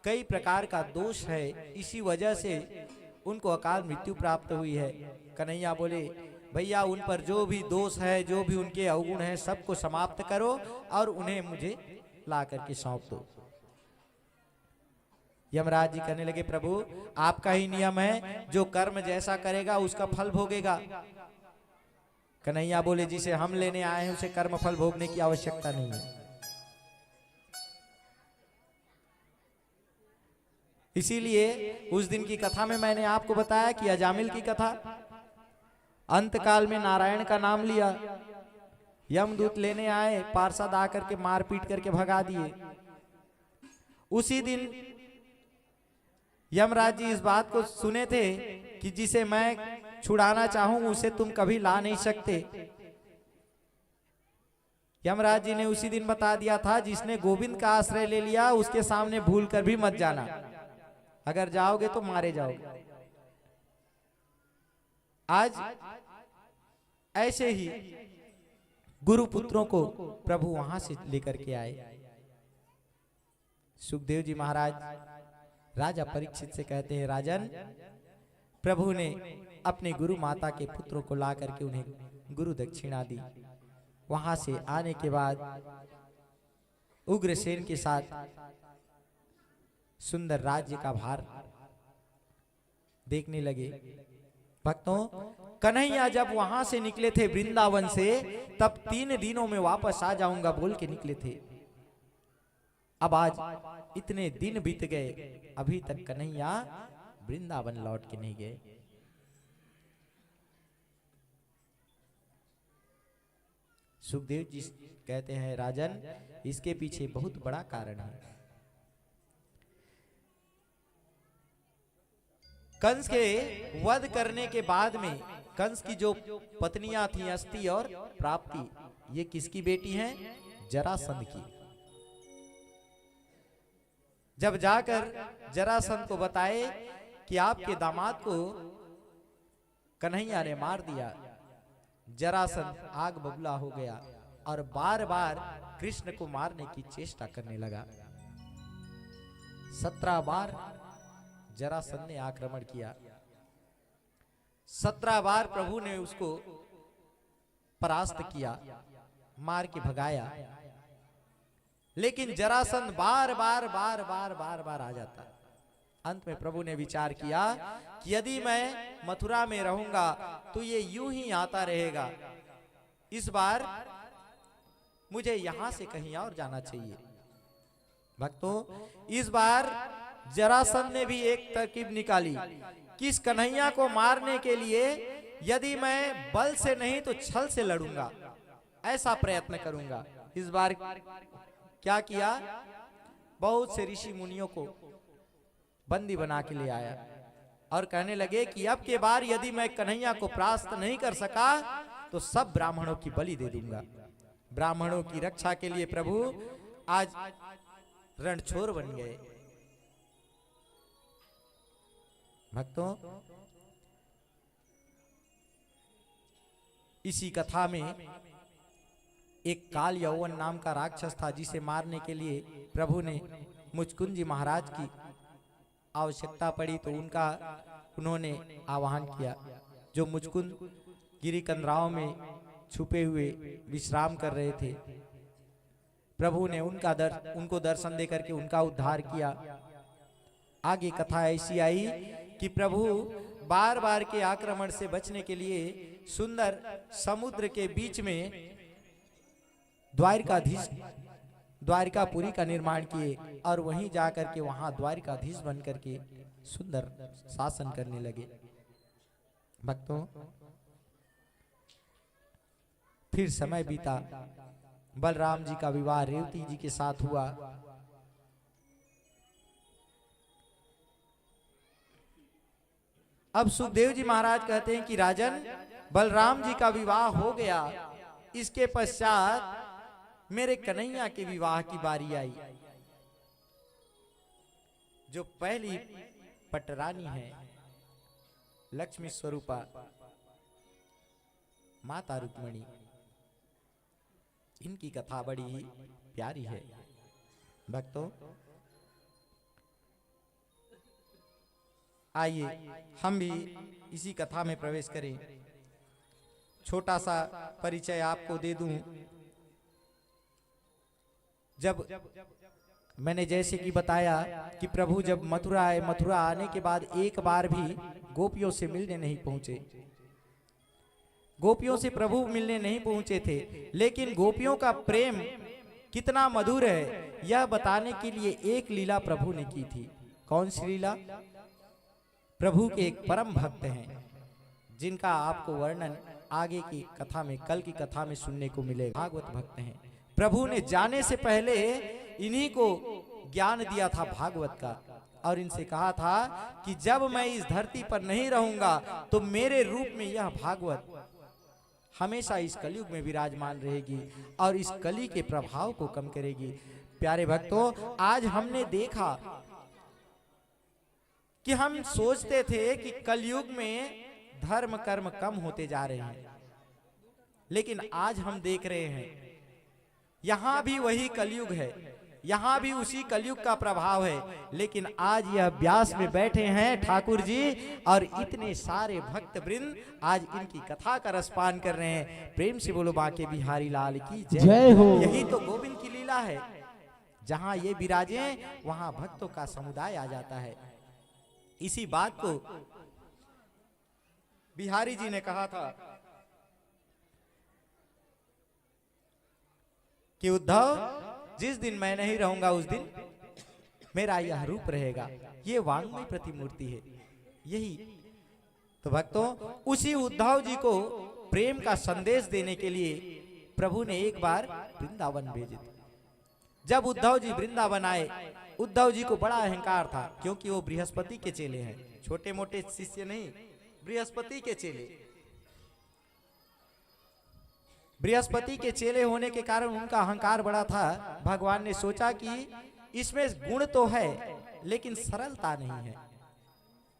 D: कई प्रकार का दोष है, इसी वजह से उनको अकाल मृत्यु प्राप्त हुई है। कन्हैया बोले, भैया उन पर जो भी दोष है, जो भी उनके अवगुण है, सबको समाप्त करो और उन्हें मुझे ला करके सौंप दो। यमराज जी कहने लगे, प्रभु आपका ही नियम है, जो कर्म जैसा करेगा उसका फल भोगेगा। कन्हैया बोले, जिसे हम लेने आए हैं उसे कर्म फल भोगने की आवश्यकता नहीं है। इसीलिए उस दिन की कथा में मैंने आपको बताया कि अजामिल की कथा। अंतकाल में नारायण का नाम लिया, यमदूत लेने आए, पार्षद आकर के मार पीट करके भगा दिए। उसी दिन यमराज जी इस बात को सुने थे कि जिसे मैं छुड़ाना चाहूं उसे तुम कभी ला नहीं सकते। यमराज जी ने उसी दिन बता दिया था, जिसने गोविंद का आश्रय ले लिया उसके सामने भूल कर भी मत जाना, अगर जाओगे तो मारे जाओगे। आज ऐसे ही गुरु पुत्रों को प्रभु वहां से लेकर के आए। सुखदेव जी महाराज राजा परीक्षित से कहते हैं, राजन, प्रभु ने अपने गुरु माता के पुत्रों को ला करके उन्हें गुरु दक्षिणा दी। वहां से आने के बाद उग्रसेन के साथ सुंदर राज्य का भार देखने लगे। भक्तों, कन्हैया जब वहां से निकले थे वृंदावन से, तब 3 दिनों में वापस आ जाऊंगा बोल के निकले थे। अब आज इतने दिन बीत गए, अभी तक कन्हैया वृंदावन लौट के नहीं गए। सुखदेव जी कहते हैं, राजन, इसके पीछे बहुत बड़ा कारण है। कंस के वध करने के बाद में कंस की जो पत्नियां थी अस्ति और प्राप्ति, ये किसकी बेटी हैं? जरासंध की। जब जाकर जरासंध को बताए कि आपके दामाद को कन्हैया ने मार दिया, जरासंध आग बबूला हो गया और बार बार कृष्ण को मारने की चेष्टा करने लगा। 17 बार जरासंध ने आक्रमण किया। 17 बार प्रभु ने उसको परास्त किया, मार के भगाया, लेकिन जरासंध बार बार बार बार बार बार आ जाता। अंत में प्रभु ने विचार किया कि यदि मैं मथुरा में रहूंगा तो ये यूं ही आता रहेगा, इस बार मुझे यहां से कहीं और जाना चाहिए। भक्तों, इस बार जरासंध ने भी एक तरकीब निकाली कि इस कन्हैया को मारने के लिए यदि मैं बल से नहीं तो छल से लड़ूंगा, ऐसा प्रयत्न करूंगा। इस बार क्या किया? बहुत से ऋषि मुनियों को बंदी बना के ले आया और कहने लगे कि अब के बार यदि मैं कन्हैया को परास्त नहीं कर सका तो सब ब्राह्मणों की बलि दे दूंगा। ब्राह्मणों की रक्षा के लिए प्रभु आज रणछोर बन गए। भक्तों, इसी कथा में एक काल यौवन नाम का राक्षस था, जिसे मारने के लिए प्रभु ने मुचकुंद जी महाराज की आवश्यकता पड़ी तो उन्होंने आह्वान किया। जो मुचकुंद गिरी कंदराओं में छुपे हुए विश्राम कर रहे थे, प्रभु ने उनको दर्शन दे करके उनका उद्धार किया। आगे कथा ऐसी आई कि प्रभु बार बार के आक्रमण से बचने के लिए सुंदर समुद्र के बीच में द्वारिकापुरी का निर्माण किए और वहीं जाकर के वहां द्वारिकाधीश बन करके सुंदर शासन करने लगे। भक्तों, फिर समय बीता, बलराम जी का विवाह रेवती जी के साथ हुआ। अब सुखदेव जी महाराज कहते हैं कि राजन, बलराम जी का विवाह हो गया, इसके पश्चात मेरे कन्हैया के विवाह की बारी आई। जो पहली पटरानी है, लक्ष्मी स्वरूपा माता रुक्मिणी, इनकी कथा बड़ी प्यारी है। भक्तों, आइए हम भी इसी कथा में प्रवेश करें। छोटा सा परिचय आपको दे दूं। जब मैंने जैसे कि बताया कि प्रभु जब मथुरा आए, मथुरा आने के बाद एक बार भी गोपियों से मिलने नहीं पहुंचे। गोपियों से प्रभु मिलने नहीं पहुंचे थे, लेकिन गोपियों का प्रेम कितना मधुर है यह बताने के लिए एक लीला प्रभु ने की थी। कौन सी लीला? प्रभु के एक परम भक्त हैं जिनका आपको वर्णन आगे की कथा में, कल की कथा में सुनने को मिलेगा। भागवत भक्त हैं। प्रभु ने जाने से पहले इन्हीं को ज्ञान दिया था भागवत का, और इनसे कहा था कि जब मैं इस धरती पर नहीं रहूंगा तो मेरे रूप में यह भागवत हमेशा इस कलयुग में विराजमान रहेगी और इस कली के प्रभाव को कम करेगी। प्यारे भक्तों, आज हमने देखा कि हम सोचते थे कि कलयुग में धर्म कर्म कम होते जा रहे हैं, लेकिन आज हम देख रहे हैं यहां भी वही कलयुग है, यहां भी उसी कलयुग का प्रभाव है। लेकिन आज यह व्यास में बैठे हैं ठाकुर जी और इतने सारे भक्त वृंद आज इनकी कथा का रसपान कर रहे हैं। प्रेम से बोलो बांके बिहारी लाल की जय हो। यही तो गोविंद की लीला है। जहां ये विराजे वहां भक्तों का समुदाय आ जाता है। इसी बात को बिहारी जी ने कहा था कि उद्धव, जिस दिन मैं नहीं रहूंगा उस दिन मेरा यह रूप रहेगा। ये वांग्मय प्रतिमूर्ति है। यही तो भक्तों, उसी उद्धव जी को प्रेम का संदेश देने के लिए प्रभु ने एक बार वृंदावन भेजे थे। जब उद्धव जी वृंदावन आए, उद्धव जी को बड़ा अहंकार था, क्योंकि वो बृहस्पति के चेले हैं, छोटे मोटे शिष्य नहीं, बृहस्पति के चेले। बृहस्पति के चेले होने के कारण उनका अहंकार बड़ा था। भगवान ने सोचा कि इसमें गुण तो है लेकिन सरलता नहीं है।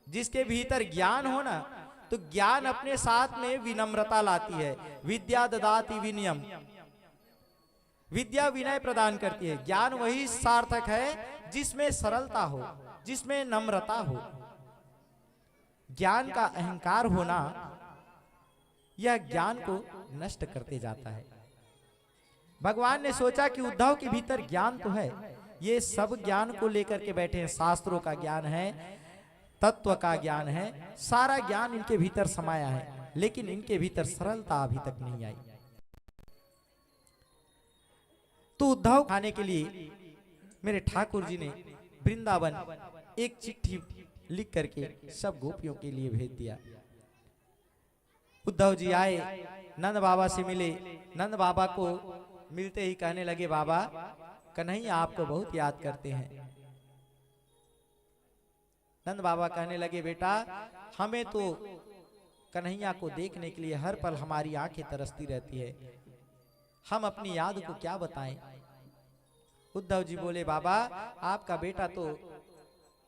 D: जिसके भीतर ज्ञान हो ना, तो ज्ञान अपने साथ में विनम्रता लाती है। विद्या ददाति विनयम, विद्या विनय प्रदान करती है। ज्ञान वही सार्थक है जिसमें सरलता हो, जिसमें नम्रता हो। ज्ञान का अहंकार होना यह ज्ञान को नष्ट करते जाता है। भगवान ने सोचा कि उद्धव के भीतर ज्ञान तो है, ये सब ज्ञान को लेकर के बैठे हैं। शास्त्रों का ज्ञान है, तत्व का ज्ञान है, सारा ज्ञान इनके भीतर समाया है, लेकिन इनके भीतर सरलता अभी तक नहीं आई। तो उद्धव खाने के लिए मेरे ठाकुर जी ने वृंदावन एक चिट्ठी लिख करके सब गोपियों के लिए भेज दिया। उद्धव जी आए, नंद बाबा से मिले। नंद बाबा को मिलते ही कहने लगे, बाबा कन्हैया आपको बहुत याद करते हैं। नंद बाबा कहने लगे, बेटा हमें तो कन्हैया को देखने के लिए हर पल हमारी आंखें तरसती रहती है। हम अपनी याद को क्या बताएं। उद्धव जी बोले, बाबा आपका बेटा तो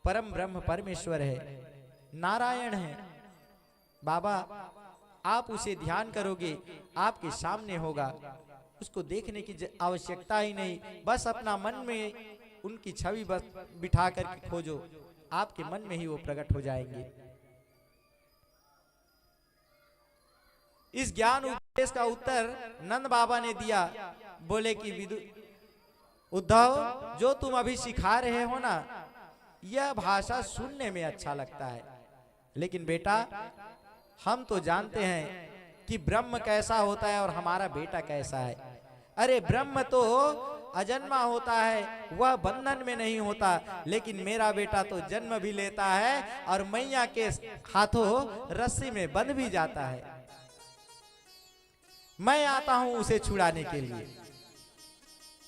D: परम ब्रह्म परमेश्वर है, नारायण है। बाबा आप उसे ध्यान करोगे, आपके सामने होगा, उसको देखने की आवश्यकता ही नहीं, बस अपना मन में उनकी छवि बस बिठा कर खोजो, आपके मन में ही वो प्रकट हो जाएंगे। इस ज्ञान उपदेश का उत्तर नंद बाबा ने दिया। बोले कि उद्धव, जो तुम अभी सिखा रहे हो ना, यह भाषा सुनने में अच्छा लगता है, लेकिन बेटा हम तो जानते हैं कि ब्रह्म कैसा होता है और हमारा बेटा कैसा है। अरे ब्रह्म तो अजन्मा होता है, वह बंधन में नहीं होता, लेकिन मेरा बेटा तो जन्म भी लेता है और मैया के हाथों रस्सी में बंध भी जाता है। मैं आता हूं उसे छुड़ाने के लिए।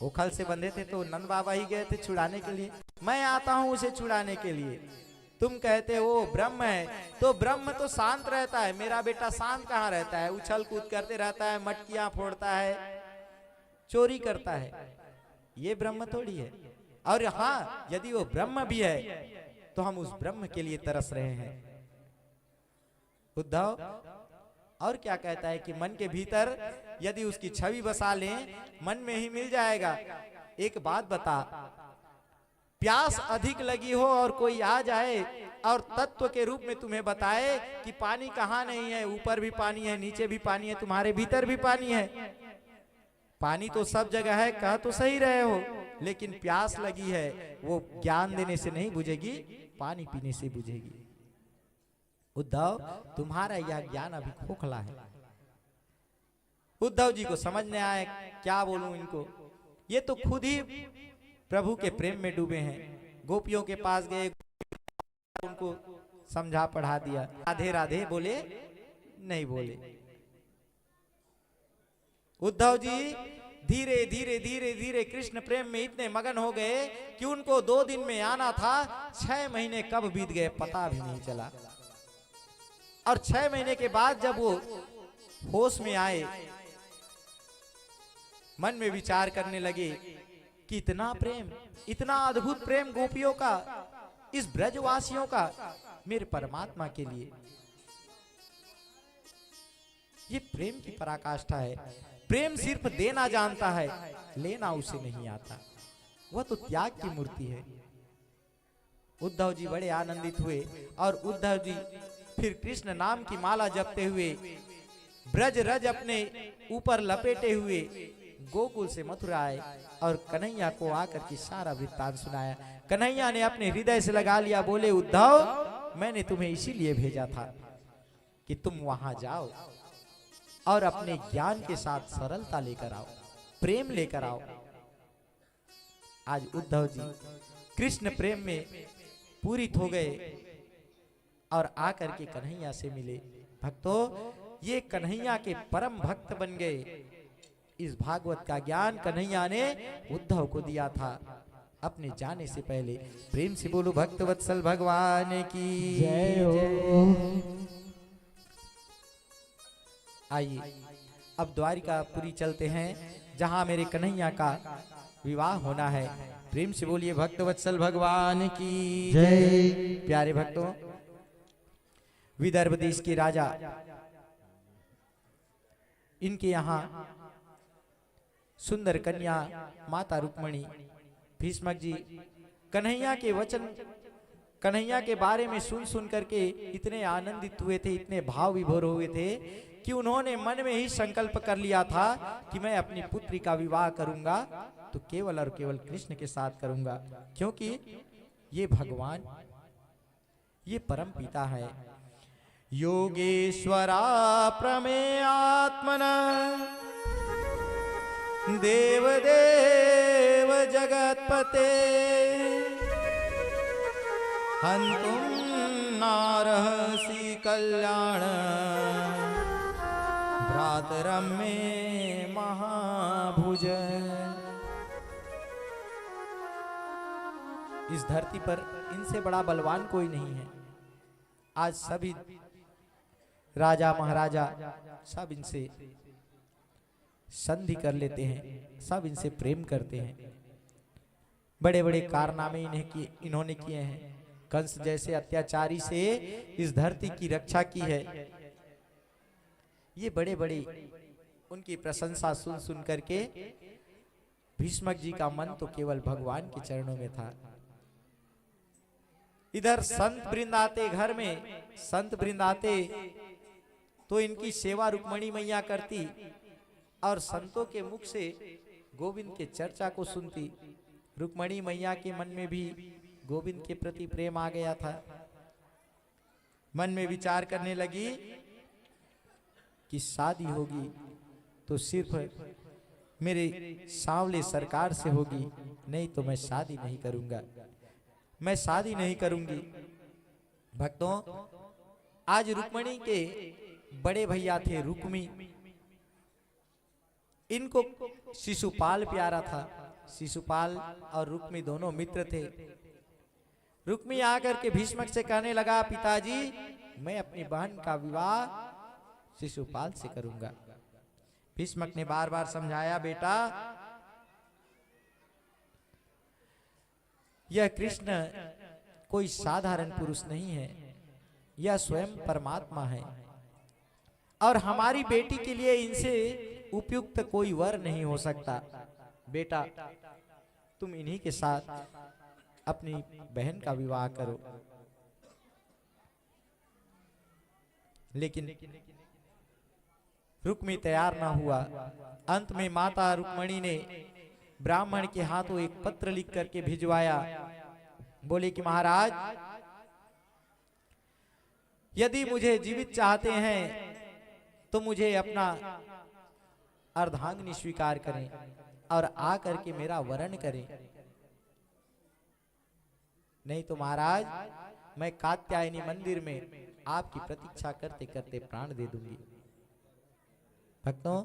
D: वो खल से बंधे थे तो नंद बाबा ही गए थे छुड़ाने के लिए। मैं आता हूं उसे छुड़ाने के लिए। तुम कहते हो ब्रह्म है, तो ब्रह्म तो शांत रहता है, मेरा बेटा शांत कहाँ रहता है? उछल कूद करते रहता है, मटकियां फोड़ता है, चोरी करता है। ये ब्रह्म थोड़ी है। और हाँ, यदि वो ब्रह्म भी है तो हम उस ब्रह्म के लिए तरस रहे हैं। उद्धव और क्या कहता है कि मन के भीतर यदि उसकी छवि बसा लें, मन में ही मिल जाएगा। एक बात बता, प्यास अधिक लगी हो और कोई आ जाए और तत्व के रूप में तुम्हें बताए कि पानी कहाँ नहीं है, ऊपर भी पानी है, नीचे भी पानी है, तुम्हारे भीतर भी पानी है। पानी तो सब जगह है, कह तो सही रहे हो, लेकिन प्यास लगी है, वो ज्ञान देने से नहीं बुझेगी, पानी पीने से बुझेगी। उद्धव तुम्हारा यह ज्ञान अभी खोखला है। उद्धव जी को समझ नहीं आया क्या बोलूं इनको। ये तो खुद ही प्रभु के प्रेम में डूबे हैं। गोपियों के पास गए, उनको समझा पढ़ा दिया, राधे राधे बोले नहीं बोले। उद्धव जी धीरे धीरे धीरे धीरे कृष्ण प्रेम में इतने मगन हो गए कि उनको 2 दिन में आना था, 6 महीने कब बीत गए पता भी नहीं चला। और 6 महीने के बाद जब वो होश में आए, मन में विचार करने लगे कि इतना प्रेम, इतना अद्भुत प्रेम गोपियों का, इस ब्रजवासियों का मेरे परमात्मा के लिए, ये प्रेम की पराकाष्ठा है। प्रेम सिर्फ देना जानता है, लेना उसे नहीं आता। वह तो त्याग की मूर्ति है। उद्धव जी बड़े आनंदित हुए और उद्धव जी फिर कृष्ण नाम की माला जपते हुए, ब्रज रज अपने ऊपर लपेटे हुए गोकुल से मथुरा आए और कन्हैया को आकर के सारा वृत्तांत सुनाया। कन्हैया ने अपने हृदय से लगा लिया, बोले उद्धव मैंने तुम्हें इसीलिए भेजा था कि तुम वहां जाओ और अपने ज्ञान के साथ सरलता लेकर आओ, प्रेम लेकर आओ। आज उद्धव जी कृष्ण प्रेम में पूरित हो गए और आकर के कन्हैया से मिले। भक्तों, ये कन्हैया के परम भक्त बन गए। इस भागवत का ज्ञान कन्हैया ने उद्धव को दिया था अपने जाने से पहले। प्रेम से बोलो भक्त वत्सल भगवान की जय हो। आइए अब द्वारिकापुरी चलते हैं, जहां मेरे कन्हैया का विवाह होना है। प्रेम से बोलिए भक्त वत्सल भगवान की जय। प्यारे भक्तों, विदर्भ देश के राजा, इनके यहाँ सुंदर कन्या माता रुक्मणी, भीष्मक जी कन्हैया के वचन, कन्हैया के बारे में सुन सुन करके इतने आनंदित हुए थे, इतने भाव विभोर हुए थे कि उन्होंने मन में ही संकल्प कर लिया था कि मैं अपनी पुत्री का विवाह करूंगा तो केवल और केवल कृष्ण के साथ करूंगा, क्योंकि ये भगवान, ये परम पिता है। योगेश्वरा प्रमेय आत्मना देव देव जगतपते हंतुम नारहसि कल्याण भ्रातरम में महाभुज। इस धरती पर इनसे बड़ा बलवान कोई नहीं है। आज सभी राजा महाराजा सब इनसे संधि कर लेते हैं, सब इनसे प्रेम करते हैं। बड़े बड़े कारनामे इन्होंने किए हैं। कंस जैसे अत्याचारी से इस धरती की रक्षा की है। ये बड़े बड़े उनकी प्रशंसा सुन सुन करके भीष्मक जी का मन तो केवल भगवान के चरणों में था। इधर संत वृंद आते घर में, संत वृंद आते तो इनकी सेवा रुक्मणी मैया करती और संतों के मुख से गोविंद के चर्चा को सुनती। रुक्मणी मैया के मन में भी गोविंद के प्रति प्रेम आ गया था। मन में विचार करने लगी कि शादी होगी तो सिर्फ मेरे सांवले सरकार से होगी, नहीं तो मैं शादी नहीं करूंगा, मैं शादी नहीं करूंगी। भक्तों, आज रुक्मणी के बड़े भैया थे रुक्मी, इनको शिशुपाल प्यारा था। शिशुपाल और रुक्मी दोनों मित्र थे। रुक्मी आकर के भीष्मक से कहने लगा, पिताजी मैं अपनी बहन का विवाह शिशुपाल से करूंगा। भीष्मक ने बार बार समझाया, बेटा यह कृष्ण कोई साधारण पुरुष नहीं है, यह स्वयं परमात्मा है और हमारी बेटी के लिए इनसे उपयुक्त कोई वर नहीं हो सकता। बेटा तुम इन्हीं के साथ अपनी बहन का विवाह करो। लेकिन रुक्मी तैयार ना हुआ। अंत में माता रुक्मणी ने ब्राह्मण के हाथों एक पत्र लिख करके भिजवाया। बोले कि महाराज यदि मुझे जीवित चाहते हैं तो मुझे अपना अर्धांगिनी स्वीकार करें और आ करके मेरा वरण करें, नहीं तो महाराज मैं कात्यायनी मंदिर में आपकी प्रतीक्षा करते करते प्राण दे दूंगी। भक्तों,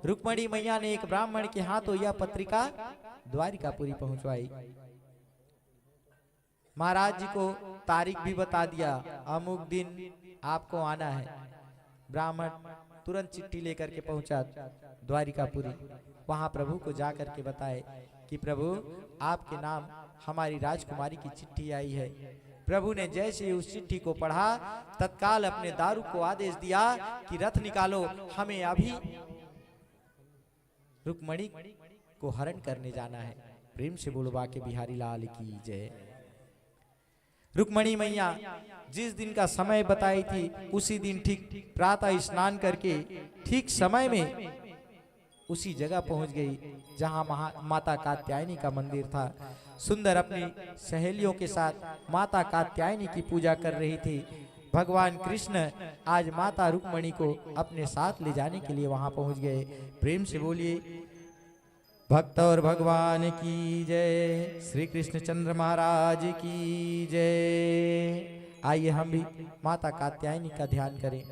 D: रुक्मणी मैया ने एक ब्राह्मण के हाथों यह पत्रिका द्वारिकापुरी पहुंचवाई। महाराज जी को तारीख भी बता दिया, अमुक दिन आपको आना है। ब्राह्मण तुरंत चिट्ठी लेकर के पहुंचा द्वारिकापुरी। वहां प्रभु को जाकर के बताए कि प्रभु आपके नाम हमारी राजकुमारी की चिट्ठी आई है। प्रभु ने जैसे उस चिट्ठी को पढ़ा तत्काल अपने दारू को आदेश दिया कि रथ निकालो, हमें अभी रुक्मणी को हरण करने जाना है। प्रेम से बोलो बाके बिहारी लाल की जय। रुक्मणी मैया जिस दिन का समय बताई थी उसी दिन ठीक प्रातः स्नान करके ठीक समय में उसी जगह पहुंच गई जहां माता कात्यायनी का मंदिर था। सुंदर अपनी सहेलियों के साथ माता कात्यायनी की पूजा कर रही थी। भगवान कृष्ण आज माता रुक्मणी को अपने साथ ले जाने के लिए वहां पहुंच गए। प्रेम से बोलिए भक्त और भगवान की जय, श्री कृष्ण चंद्र महाराज की जय। आइए हम भी माता कात्यायनी का ध्यान करें।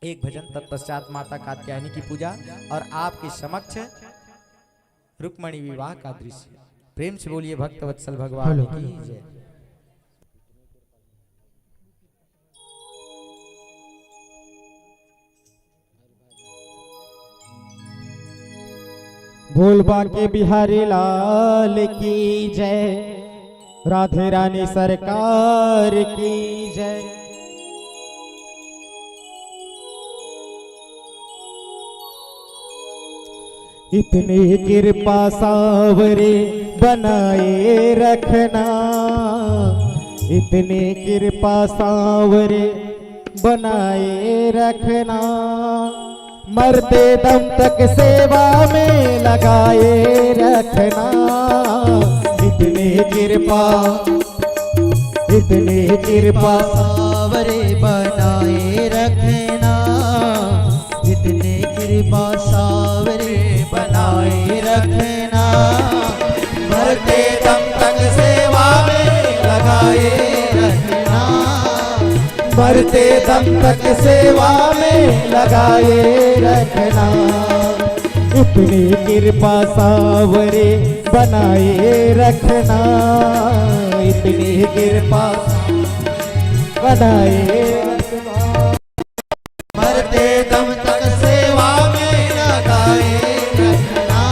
D: एक भजन तत्पश्चात माता कात्यायनी की पूजा और आपके समक्ष रुक्मणी विवाह का दृश्य। प्रेम से बोलिए भक्त वत्सल भगवान की जय।
B: बोल बाके बिहारी लाल की जय, राधे रानी सरकार की जय। इतनी कृपा सावरे बनाए रखना, इतनी कृपा सावरे बनाए रखना, मरते दम तक सेवा में लगाए रखना। इतनी कृपा
C: सावरे बनाए रखना, इतने कृपा सावरे बनाए रखना, मरते दम तक सेवा में लगाए रखना, मरते दम तक सेवा में लगाए रखना। इतनी कृपा सावरे बनाए रखना, इतनी कृपा
B: बनाए रखना।
C: मरते दम तक सेवा में लगाए रखना,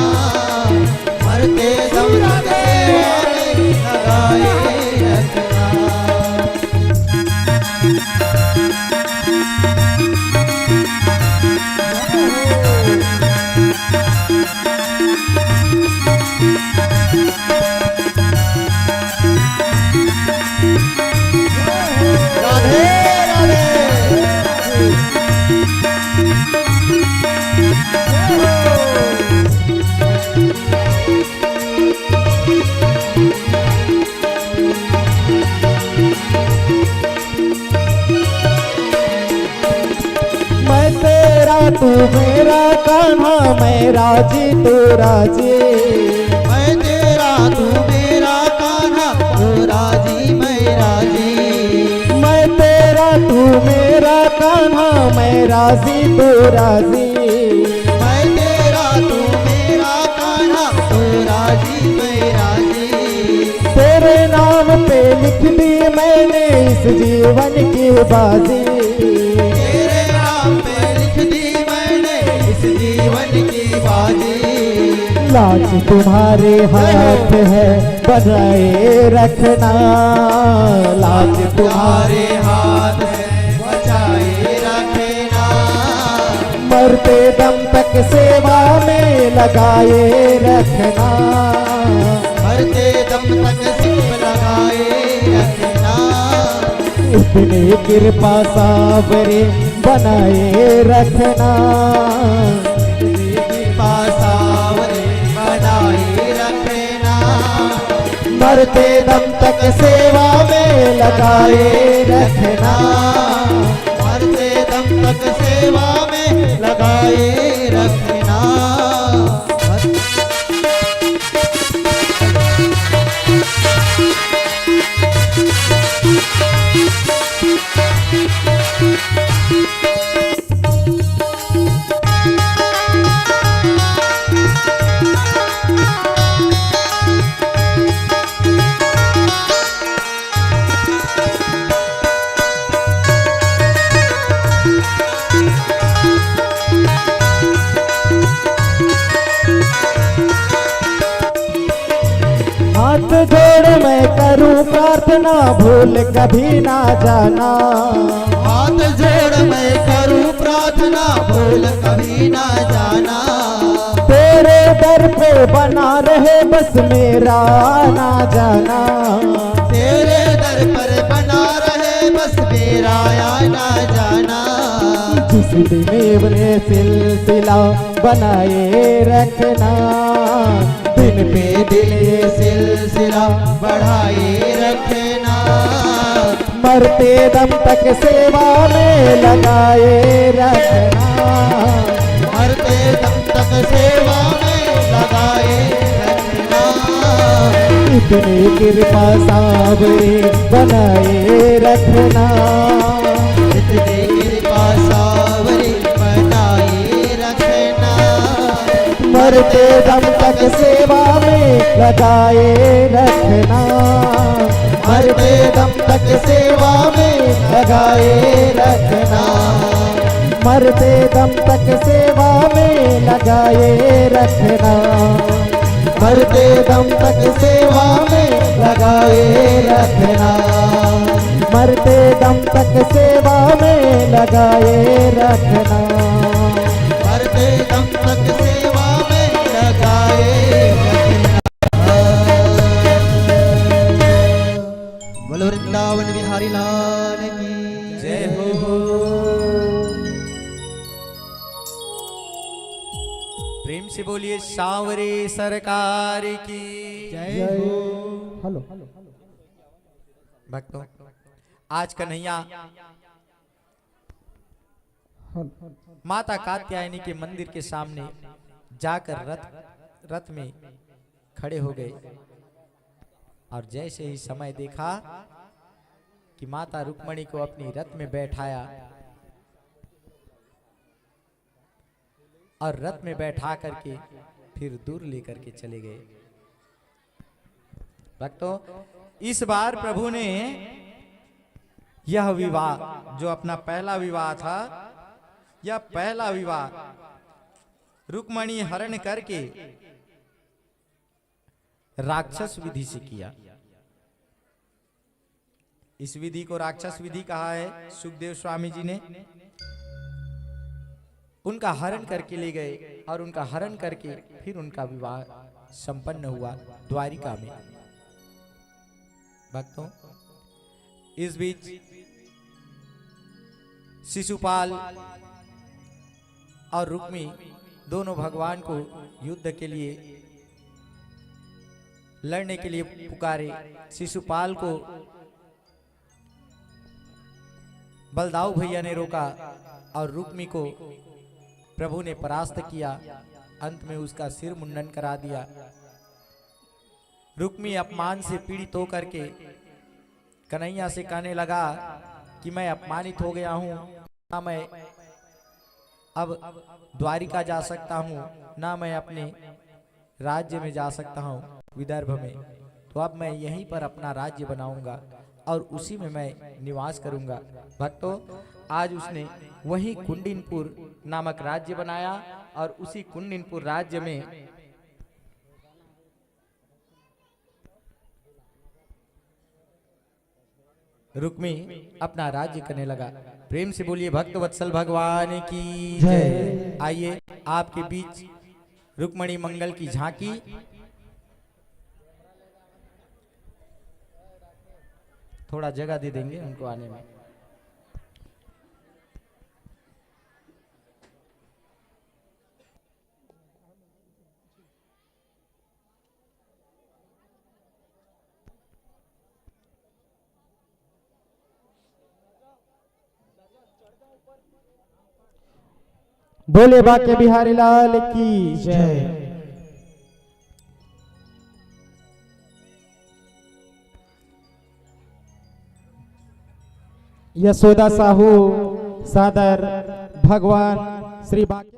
C: मरते दम तक सेवा में लगाए रखना। राधे राधे।
B: मैं तेरा तू मेरा कान्हा, मैं राजी तू राजी।
C: मैं तेरा तू मेरा कान्हा, तू राजी मैं राजी।
B: मैं तेरा तू मेरा कान्हा, मैं राजी तू राजी।
C: मैं तेरा तू मेरा कान्हा, तू राजी मैं राजी।
B: तेरे नाम पे लिख दी मैंने इस जीवन की बाजी।
C: तेरे नाम पे लिख दी मैंने इस जीवन की बाजी।
B: लाज तुम्हारे हाथ है बनाए रखना, लाज
C: तुम्हारे हाथ है बचाए रखना।
B: मरते दम तक सेवा में लगाए रखना।
C: मरते दम तक सिर्फ लगाए रखना।
B: इतनी कृपा सावरे बनाए रखना।
C: कृपा सावरे बनाए रखना।
B: मरते दम तक सेवा में लगाए रखना।
C: मरते दम तक सेवा में लगाए रखना।
B: हाथ जोड़ मैं करूं प्रार्थना, भूल कभी ना जाना।
C: हाथ जोड़ मैं करूं प्रार्थना, भूल कभी ना जाना।
B: तेरे दर पे बना रहे बस मेरा ना जाना।
C: तेरे दर पर बना रहे बस मेरा ना जाना।
B: जिस दिन ने सिलसिला बनाए रखना,
C: दिन पे दिन ये सिलसिला बढ़ाए रखना।
B: मरते दम तक सेवा में लगाए रखना।
C: मरते दम तक सेवा में लगाए रखना।
B: इतनी कृपा सावरे बनाए रखना।
C: इतनी कृपा सावरे बनाए रखना।
B: मरते दम तक सेवा में लगाए रखना।
C: मरते दम तक सेवा में लगाए रखना।
B: मरते दम तक सेवा में लगाए रखना।
C: मरते दम तक सेवा में लगाए रखना।
B: मरते दम तक सेवा में लगाए रखना।
C: मरते दम तक सेवा में लगाए रखना। बोलो वृंदावन बिहारी लाल की
D: जय हो। प्रेम से बोलिए सांवरे सरकार की
B: जय हो। हेलो
D: भक्तों, आज कन्हैया माता कात्यायनी के मंदिर के सामने जाकर रथ में खड़े हो गए और जैसे ही समय देखा कि माता रुक्मणी को अपनी रथ में बैठाया और रथ में बैठा करके फिर दूर लेकर के चले गए। भक्तों, इस बार प्रभु ने यह विवाह जो अपना पहला विवाह था, यह पहला विवाह रुक्मणी हरण करके राक्षस विधि से किया। इस विधि को राक्षस विधि कहा है सुखदेव स्वामी जी ने। उनका हरण करके ले गए और उनका हरण करके फिर उनका विवाह संपन्न हुआ द्वारिका में। भक्तों, इस बीच शिशुपाल और रुक्मी दोनों भगवान को युद्ध के लिए लड़ने के लिए पुकारे। शिशुपाल को बलदाऊ भैया ने रोका और रुक्मी को प्रभु ने परास्त किया। अंत में उसका सिर मुंडन करा दिया। रुक्मी अपमान से पीड़ित होकर के कन्हैया से कहने लगा कि मैं अपमानित हो गया हूं, ना मैं अब द्वारिका जा सकता हूं, ना मैं अपने राज्य में जा सकता हूं विदर्भ में। तो अब मैं यहीं पर अपना राज्य बनाऊंगा और उसी में मैं निवास करूंगा। भक्तों, आज उसने वही कुंडिनपुर नामक राज्य बनाया और उसी कुंडिनपुर राज्य में रुक्मी अपना राज्य करने लगा। प्रेम से बोलिए भक्त वत्सल भगवान की जय। आइए आपके बीच रुक्मणी मंगल की झांकी। थोड़ा जगह दे देंगे उनको आने में।
B: बोले बाके बिहारी लाल की जय। यशोदा साहू सादर भगवान श्री बाके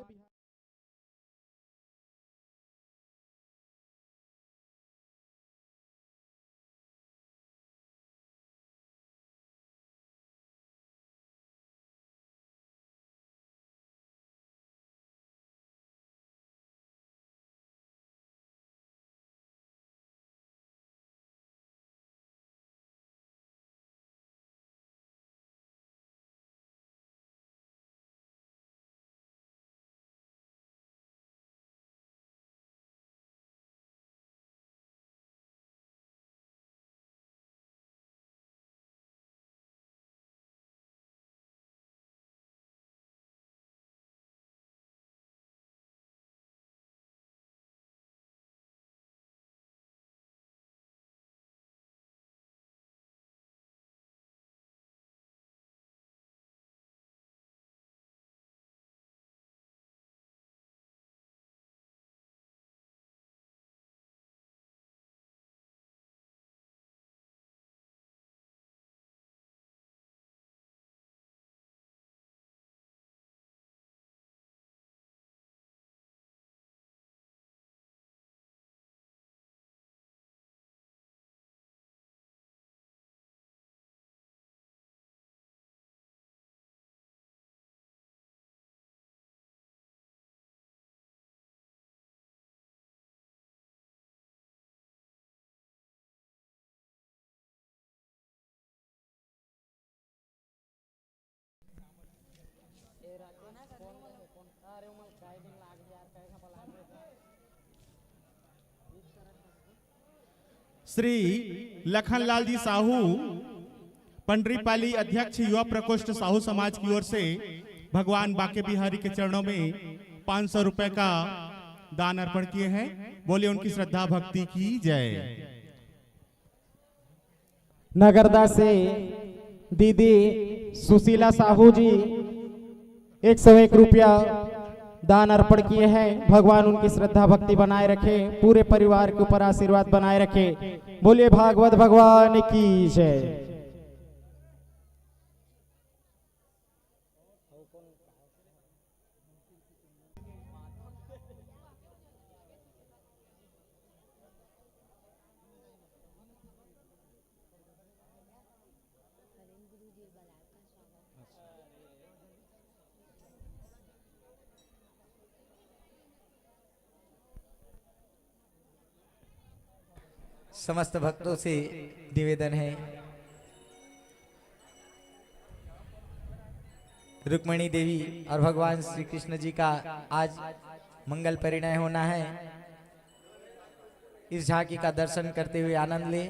G: श्री लखनलाल जी साहू पंडरीपाली अध्यक्ष युवा प्रकोष्ठ साहू समाज की ओर से भगवान बाके बिहारी के चरणों में 500 रुपए का दान अर्पण किए हैं। बोले उनकी श्रद्धा भक्ति की जय।
B: नगरदा से दीदी सुशीला साहू जी 101 रुपया दान अर्पण किए हैं। भगवान उनकी श्रद्धा भक्ति बनाए रखे, पूरे परिवार के ऊपर आशीर्वाद बनाए रखे। बोलिए भागवत भगवान की जय।
H: गुरुजी
D: समस्त भक्तों से निवेदन है, रुक्मिणी देवी और भगवान श्री कृष्ण जी का आज मंगल परिणय होना है। इस झांकी का दर्शन करते हुए आनंद ले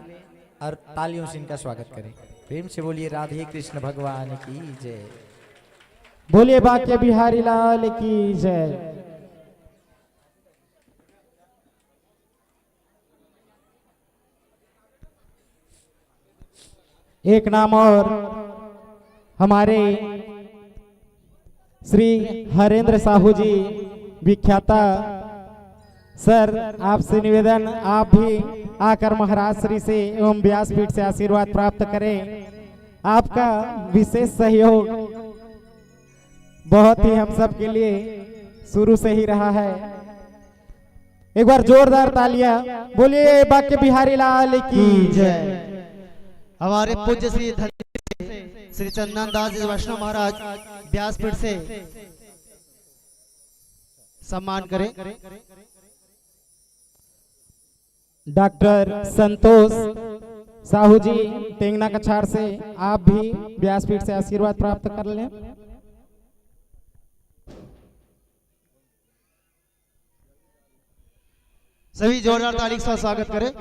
D: और तालियों से इनका स्वागत करें। प्रेम से बोलिए राधे कृष्ण भगवान की जय।
B: बोलिए बाके बिहारी लाल की जय। एक नाम और हमारे श्री हरेंद्र साहू जी विख्याता सर, आपसे निवेदन आप भी आकर महाराज श्री से एवं व्यासपीठ से आशीर्वाद प्राप्त करें। आपका विशेष सहयोग बहुत ही हम सब के लिए शुरू से ही रहा है। एक बार जोरदार तालियां बोलिए बाके बिहारी लाल की जय।
C: हमारे पूज्य श्री श्री चंदन दास जी वैष्णव महाराज व्यासपीठ से सम्मान करें।
B: डॉक्टर संतोष साहू जी टेंगना कछाड़ से आप भी व्यासपीठ से आशीर्वाद प्राप्त कर लें।
C: सभी जोरदार ताली के साथ स्वागत करें।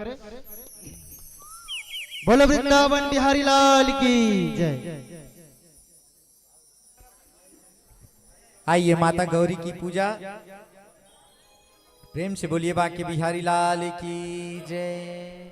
C: बोलो वृंदावन बिहारी लाल की जय।
D: आइए माता गौरी की पूजा। प्रेम से बोलिए बाके बिहारी लाल की जय।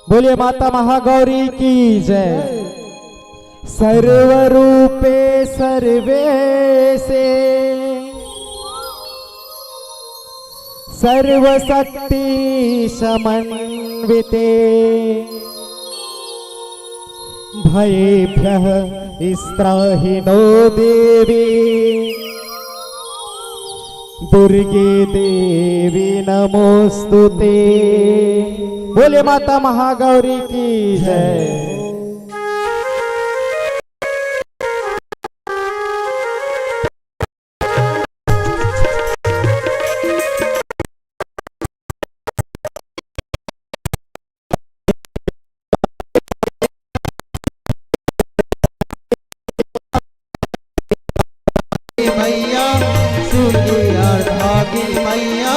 B: बोलिए माता महागौरी की जय। सर्वरूपे सर्वे से सर्वशक्ति समन्विते भयेभ्यः स्त्राहि नो देवी दुर्गे देवी नमोस्तुते। बोले माता महागौरी की जय।
C: मैया सुखी अर्धांगी मैया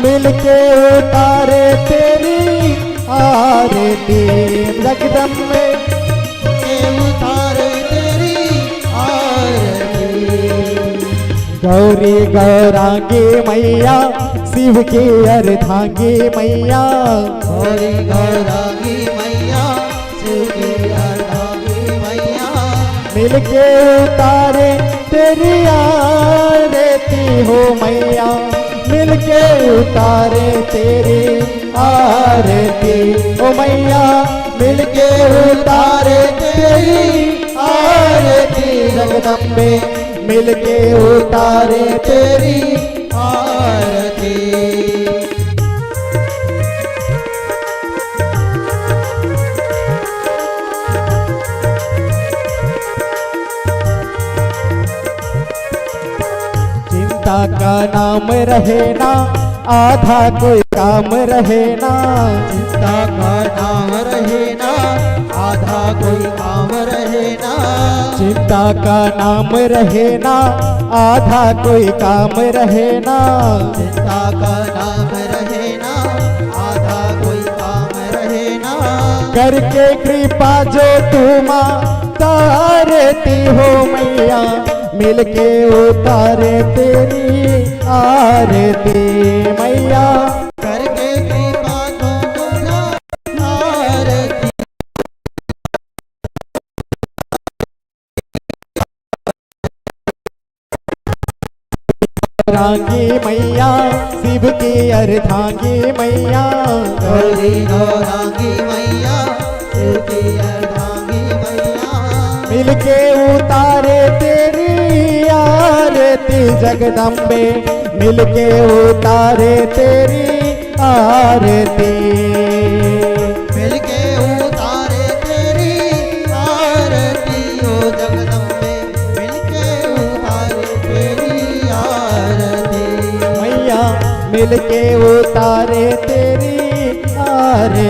B: मिलके उतारे तेरी आरती जगदम्बे
C: के उतारे तेरी आरती।
B: गौरी गौरांगी मैया शिव की अर्धांगी मैया
C: गौरी गौरांगी मैया शिव की अर्धांगी मैया
B: मिलके उतारे तेरी आरती हो मैया मिलके उतारे तेरी आरती ओ मैया
C: मिलके उतारे तेरी आरती।
B: जगदम्बे मिलके उतारे
C: तेरी आरती।
B: चिंता का नाम रहे ना आधा कोई काम रहे ना
C: चिंता का नाम रहे ना आधा कोई काम रहे ना
B: चिंता का नाम रहे ना आधा कोई काम रहे ना
C: चिंता का नाम रहे ना आधा कोई काम रहे ना
B: करके कृपा जो तुम तारती हो मैया मिलके उतारे तेरी आरती मैया
C: करके कृपा तुम आरती।
B: रांगी मैया शिव की अर्धांगी मैया
C: गौरी गौरांगी मैया शिव की अर्धांगी मैया
B: मिलके उतारे तेरी आरती जगदम्बे मिलके उतारे तेरी आरती
C: मिलके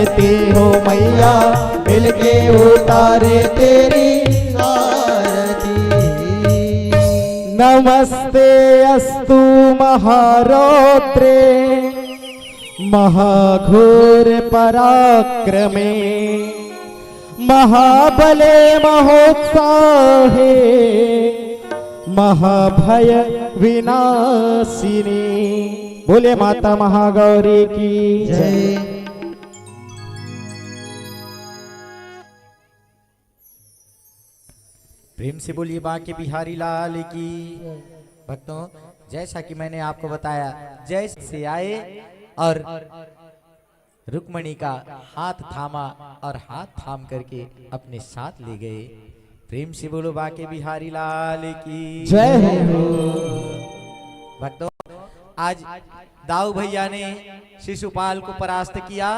C: आरती हो मैया मिलके उतारे तेरी आरती।
B: नमस्ते अस्तु महारौद्रे महाघोर पराक्रमे महाबले महोत्साहे महाभय विनाशिनी। बोले माता महागौरी की
C: जय।
D: प्रेम से बोलिए बांके बिहारी लाल की। भक्तों, जैसा कि मैंने आपको बताया, जैसे आए और रुक्मणी का हाथ थामा और हाथ थाम करके अपने साथ ले गए। प्रेम से बोलो बांके बिहारी लाल की
B: जय हो।
D: भक्तों, आज दाऊ भैया ने शिशुपाल को परास्त किया।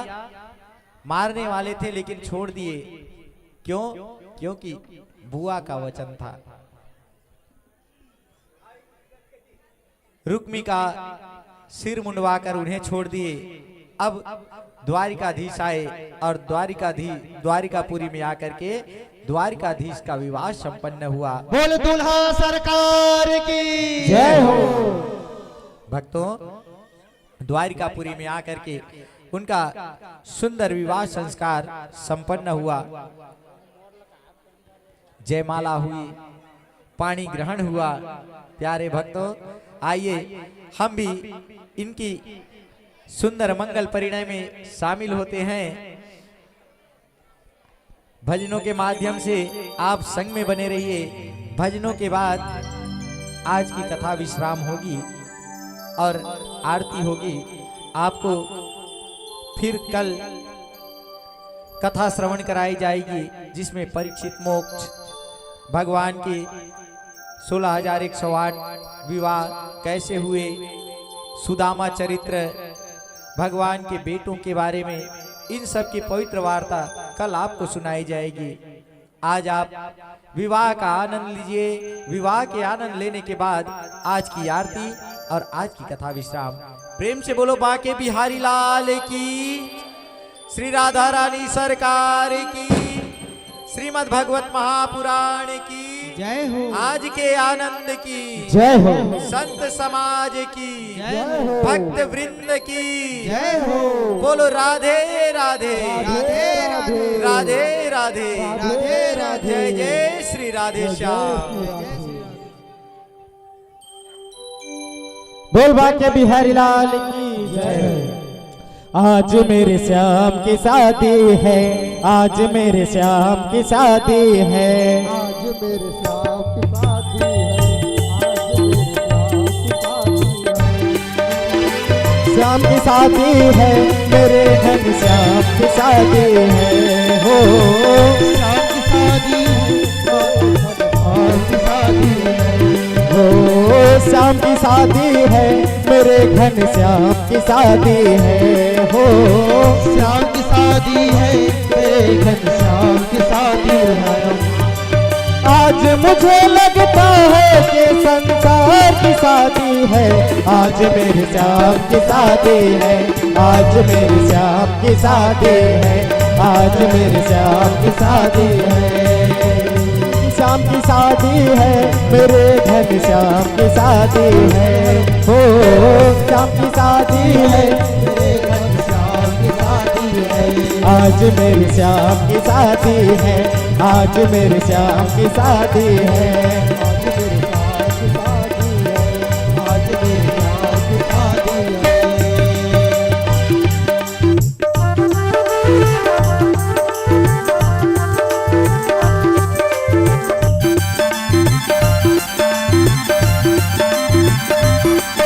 D: मारने वाले थे लेकिन छोड़ दिए। क्यों? क्योंकि बुआ का वचन था। रुक्मी का सिर मुंडवाकर उन्हें छोड़ दिए। अब द्वारिकाधीश आए और द्वारिकापुरी में आकर के द्वारिकाधीश का विवाह संपन्न हुआ।
C: बोल दुल्हा सरकार की
B: जय हो।
D: भक्तों, द्वारिकापुरी में आकर के उनका सुंदर विवाह संस्कार संपन्न हुआ। जयमाला हुई, पानी ग्रहण हुआ। प्यारे भक्तों, आइए हम भी इनकी सुंदर मंगल परिणय में शामिल होते हैं। भजनों के माध्यम से आप संग में बने रहिए। भजनों के बाद आज की कथा विश्राम होगी और आरती होगी। आपको फिर कल कथा श्रवण कराई जाएगी, जिसमें परीक्षित मोक्ष, भगवान के 16,108 विवाह कैसे हुए, सुदामा चरित्र, भगवान के बेटों के बारे में, इन सब की पवित्र वार्ता कल आपको सुनाई जाएगी। आज आप विवाह का आनंद लीजिए। विवाह के आनंद लेने के बाद आज की आरती और आज की कथा विश्राम। प्रेम से बोलो बांके बिहारी लाल की, श्री राधा रानी सरकार की, श्रीमद् भगवत महापुराण की
F: जय हो।
D: आज के आनंद की
B: जय हो।
D: संत समाज की
F: जय हो।
D: भक्त वृंद की
F: जय हो।
D: बोलो राधे राधे
F: राधे राधे
D: राधे राधे
F: राधे राधे।
D: जय जय श्री राधे श्याम।
B: बोल बांके बिहारी लाल की जय। आज मेरे श्याम की शादी है, आज मेरे श्याम की शादी है,
C: आज मेरे श्याम की शादी है,
B: श्याम की शादी है, मेरे घन श्याम की शादी है। हो
C: श्याम की शादी है, श्याम की शादी है,
B: हो श्याम की शादी है, मेरे घन श्याम की शादी है। हो
C: श्याम की शादी है, मेरे घनश्याम की शादी है।
B: आज मुझे लगता है कि संसार की शादी है, आज मेरे श्याम की शादी है, आज मेरे श्याम की शादी है, आज मेरे श्याम की शादी है। श्याम की शादी है, मेरे घन श्याम की शादी है। हो श्याम की शादी है,
C: मेरे घनश्याम की शादी है।
B: आज मेरे श्याम की शादी है, आज मेरे श्याम की शादी है।
C: आज मेरे श्याम की शादी है, आज मेरे श्याम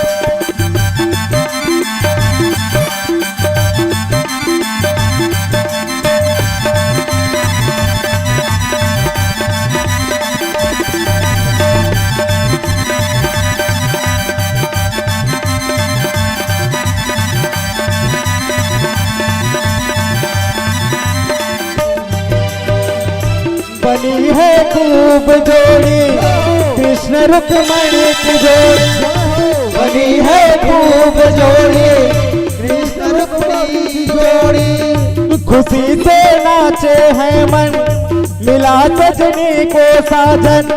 C: की शादी है।
B: बनी है खूब जोड़ी कृष्ण रुक्मणी की जोड़ी,
C: बनी है खूब जोड़ी कृष्ण रुक्मिणी की जोड़ी,
B: खुशी से नाचे हैं मन, मिला सजनी को साजन।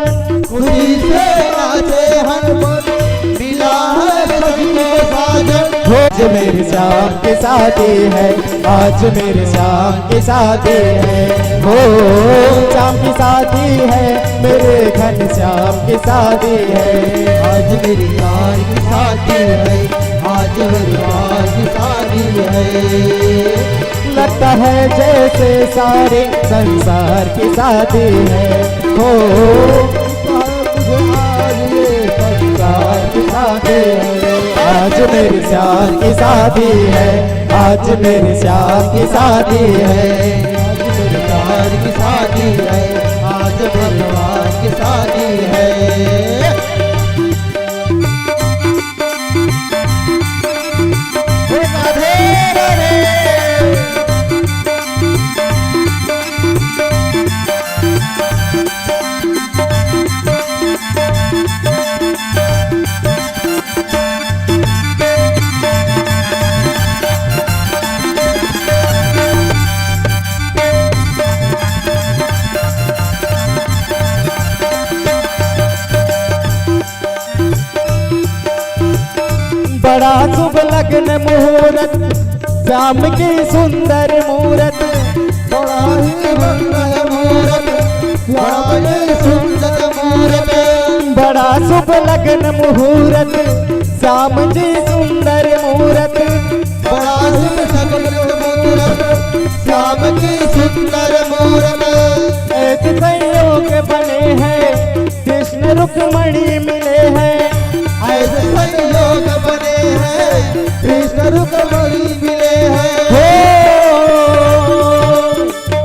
C: खुशी से नाचे हर मन, मिला है सजनी को साजन।
B: आज मेरे श्याम की शादी है, आज मेरे श्याम की शादी है। हो श्याम की शादी है, मेरे घन श्याम की शादी है।
C: आज मेरी यार की शादी है, आज मेरी यार की शादी है।
B: लगता है जैसे सारे संसार की शादी है। हो
C: मुझे आज ये संसार की शादी है।
B: आज मेरे श्याम की शादी है, आज मेरे श्याम की शादी है।
C: आज मेरी यार की शादी है, आज भगवान की शादी है।
B: बड़ा शुभ लग्न मुहूर्त, श्याम की सुंदर मूरत।
C: बड़ा ही मंगल मूरत, बड़ा ही सुंदर मूरत।
B: बड़ा शुभ लग्न मुहूर्त, श्याम जी सुंदर मूरत।
C: बड़ा ही सुंदर मूरत, श्याम की सुंदर मूरत।
B: ऐसे संयोग बने हैं, कृष्ण रुक्मणी मिले हैं।
C: ऐसे संयोग बने हैं, कृष्ण रुक्मणी मिले हैं।
B: हो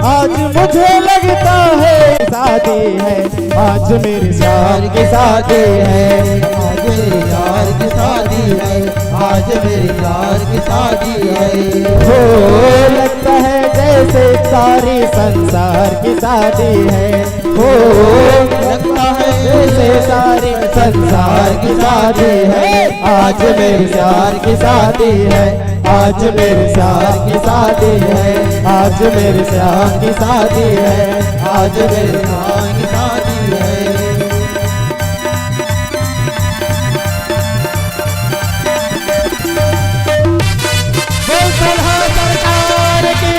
B: आज मुझे लगता है शादी है, आज मेरे श्याम की शादी है।
C: आज मेरी यार की शादी है, आज मेरी यार की शादी है।
B: हो लगता है जैसे सारी संसार की शादी है। हो
C: लगता है
B: जैसे सारी संसार की शादी है। आज मेरे श्याम की शादी है, आज मेरे श्याम की शादी है। आज मेरे श्याम की शादी है,
C: आज मेरी यार की शादी है।
B: बोल सलहा सरकार की।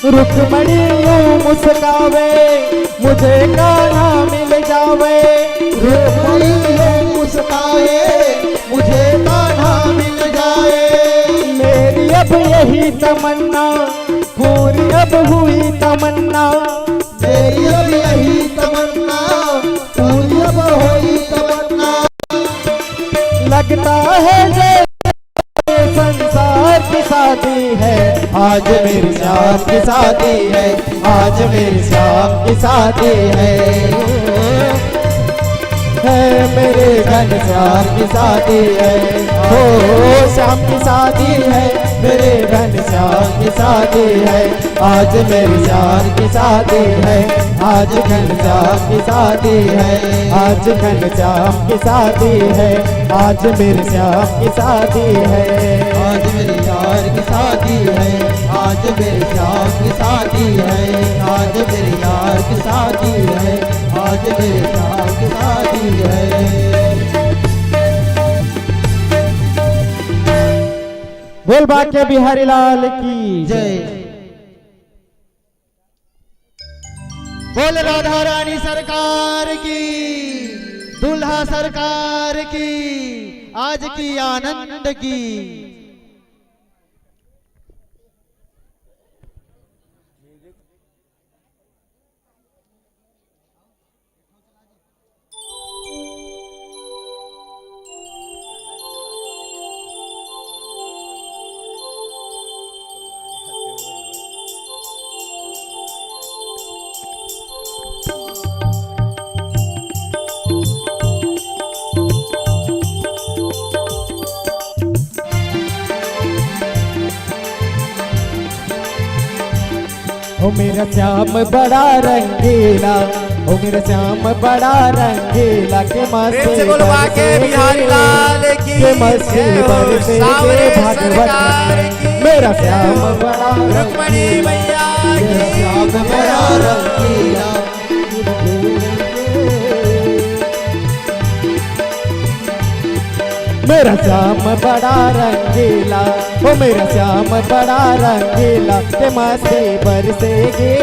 B: रुक्मणी यूं मुस्कावे, मुझे कान्हा मिल जावे।
C: रुक्मणी यूं मुस्काए, मुझे कान्हा मिल जाए।
B: मेरी अब यही तमन्ना, पूरी अब हुई तमन्ना।
C: मेरी अब यही तमन्ना, पूरी अब हुई तमन्ना।
B: लगता है जैसे संसार की शादी है, आज मेरी श्याम की शादी है। आज मेरी श्याम की शादी है मेरे घन श्याम की शादी है। हो श्याम की शादी है, मेरे घन श्याम की शादी है। आज मेरी श्याम की शादी है, आज घन श्याम की शादी है। आज घन श्याम की शादी है, आज मेरे श्याम की शादी है।
C: आज मेरी यार की शादी है, आज मेरे श्याम की शादी है। आज मेरी यार की शादी है, आज मेरे श्याम की शादी है।
B: बोल बाके बिहारी लाल की
C: जय। बोल राधा रानी सरकार की, दुल्हा सरकार की, आज की आनंद की।
B: ओ मेरा श्याम बड़ा रंगीला, ओ मेरा श्याम बड़ा रंगीला के
D: प्रेम से
B: मस्ती
D: बोलो बाके बिहारी लाल की
B: के मस्ती
D: जय हो,
B: बरसे
D: सावरे
B: भागवत
D: सरकार
B: में।
D: की
B: मेरा
D: जय
B: श्याम
D: हो,
B: बड़ा
D: रुक्मणी मैया
C: मेरा
D: की
C: श्याम
D: जय
C: बड़ा
D: हो।
C: रंगीला,
B: मेरा श्याम बड़ा रंगीला, ओ मेरा श्याम बड़ा रंगीला के मस्ती बरसेगी,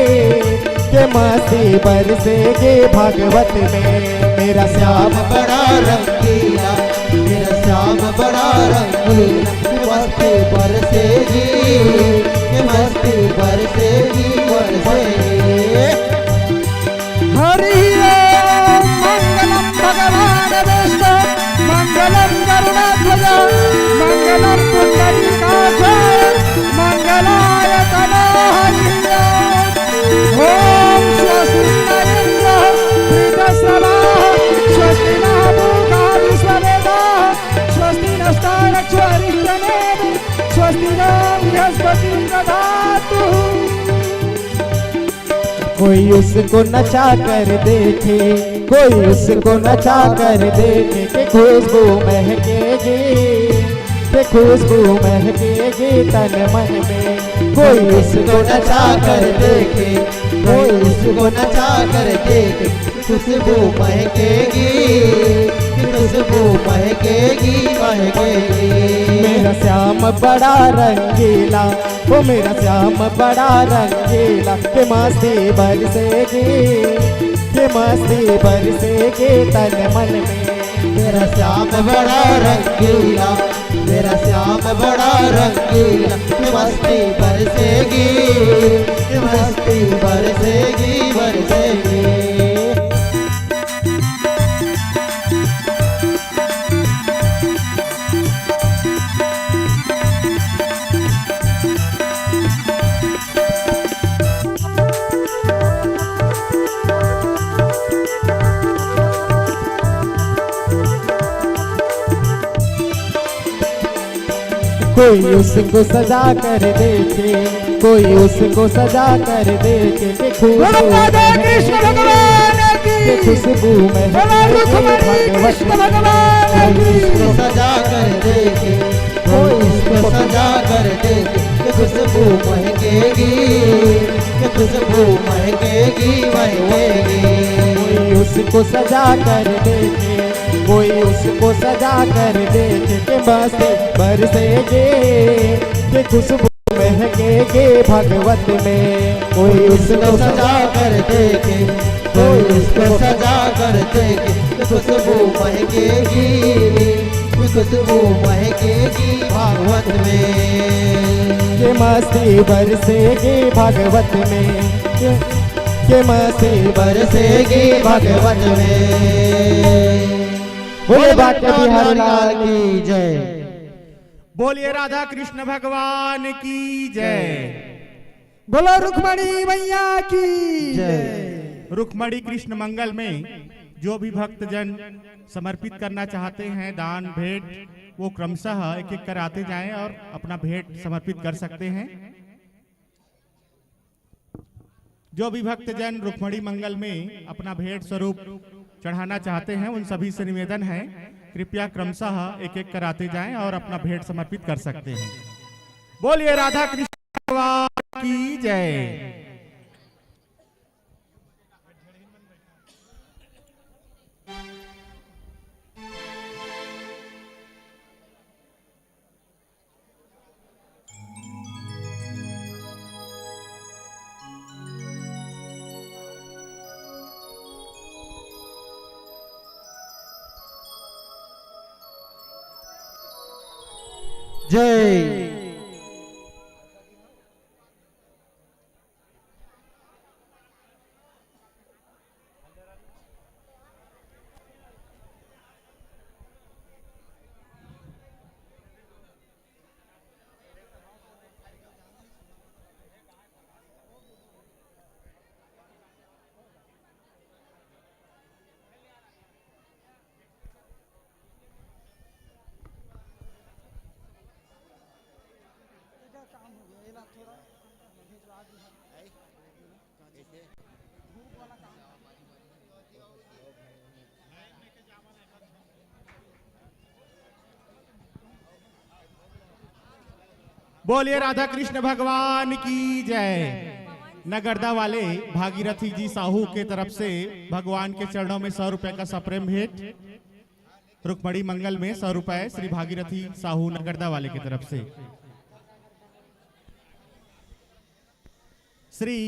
B: के मस्ती बरसेगी भागवत में। मेरा श्याम
C: बड़ा रंगीला, मेरा श्याम बड़ा रंगीला, मस्ती बरसेगी, ये मस्ती बरसेगी बरसेगी।
A: हरि ओम मंगलम भगवान विष्णु मंगलम गरुड़ध्वज मंगलम पुंडरीकाक्षाय मंगलाय तनो हरि ओम स्वस्ति न इंद्रः वृद्धश्रवाः स्वस्ति नः पूषा विश्ववेदाः स्वस्ति नस्तारक्षरिष्टनेमिः स्वस्ति नो बृहस्पतिः दधातु।
B: कोई उसको नचा कर देखे, कोई उसको नचा कर देखे कि खुशबू महकेगी, कि खुशबू महकेगी तन मन में। कोई उसको नचा कर देखे,
C: कोई उसको नचा कर देखे, खुशबू महकेगी, खुशबू महकेगी महकेगी।
B: मेरा श्याम बड़ा रंगीला, ओ मेरा श्याम बड़ा रंगीला के मस्ती बरसेगी, के मस्ती बरसेगी तन मन में।
C: मेरा श्याम बड़ा रंगीला, मेरा श्याम बड़ा रंगीला, मस्ती बरसेगी, मस्ती बरसेगी बरसेगी।
B: कोई उसको सजा कर देखे, कोई उसको सजा कर देखे कि खुशबू
A: राधा कृष्ण भगवान की
B: के खुशबू महकेगी भगवत
A: भगवान
C: कोई
A: की
C: उसको सजा कर देखे, कोई उसको सजा कर देखे, खुशबू महकेगी, खुशबू महकेगी महकेगी।
B: कोई उसको सजा कर देखे, कोई उसको सजा कर देखे कि मस्ती बरसेगी, कि खुशबू महकेगी भगवत में।
C: कोई उसको सजा कर देखे, कोई उसको सजा कर देखे, खुशबू महकेगी, खुशबू महकेगी भागवत में।
B: के मस्ती बरसेगी भागवत में, के मस्ती
C: बरसेगी भागवत में।
B: बोले बाके बिहारी लाल
C: की जय।
G: बोलिए राधा कृष्ण भगवान की जय।
A: बोलो रुक्मणी मैया की
C: जय।
G: रुक्मणी कृष्ण मंगल में जो भी भक्तजन समर्पित करना चाहते हैं दान भेंट, वो क्रमशः एक एक कर आते जाएं और अपना भेंट समर्पित कर सकते हैं। जो भी भक्तजन रुक्मणी मंगल में अपना भेंट स्वरूप चढ़ाना चाहते हैं उन सभी से निवेदन है कृपया क्रमशः एक एक कर आते जाएं और अपना भेंट समर्पित कर सकते हैं। बोलिए राधा कृष्ण भगवान की जय।
C: जय।
G: बोलिए राधा कृष्ण भगवान की जय। नगरदा वाले भागीरथी जी साहू के तरफ से भगवान के चरणों में 100 रुपए का सप्रेम भेंट। रुक्मणी मंगल में 100 रुपए श्री भागीरथी साहू नगरदा वाले की तरफ से। श्री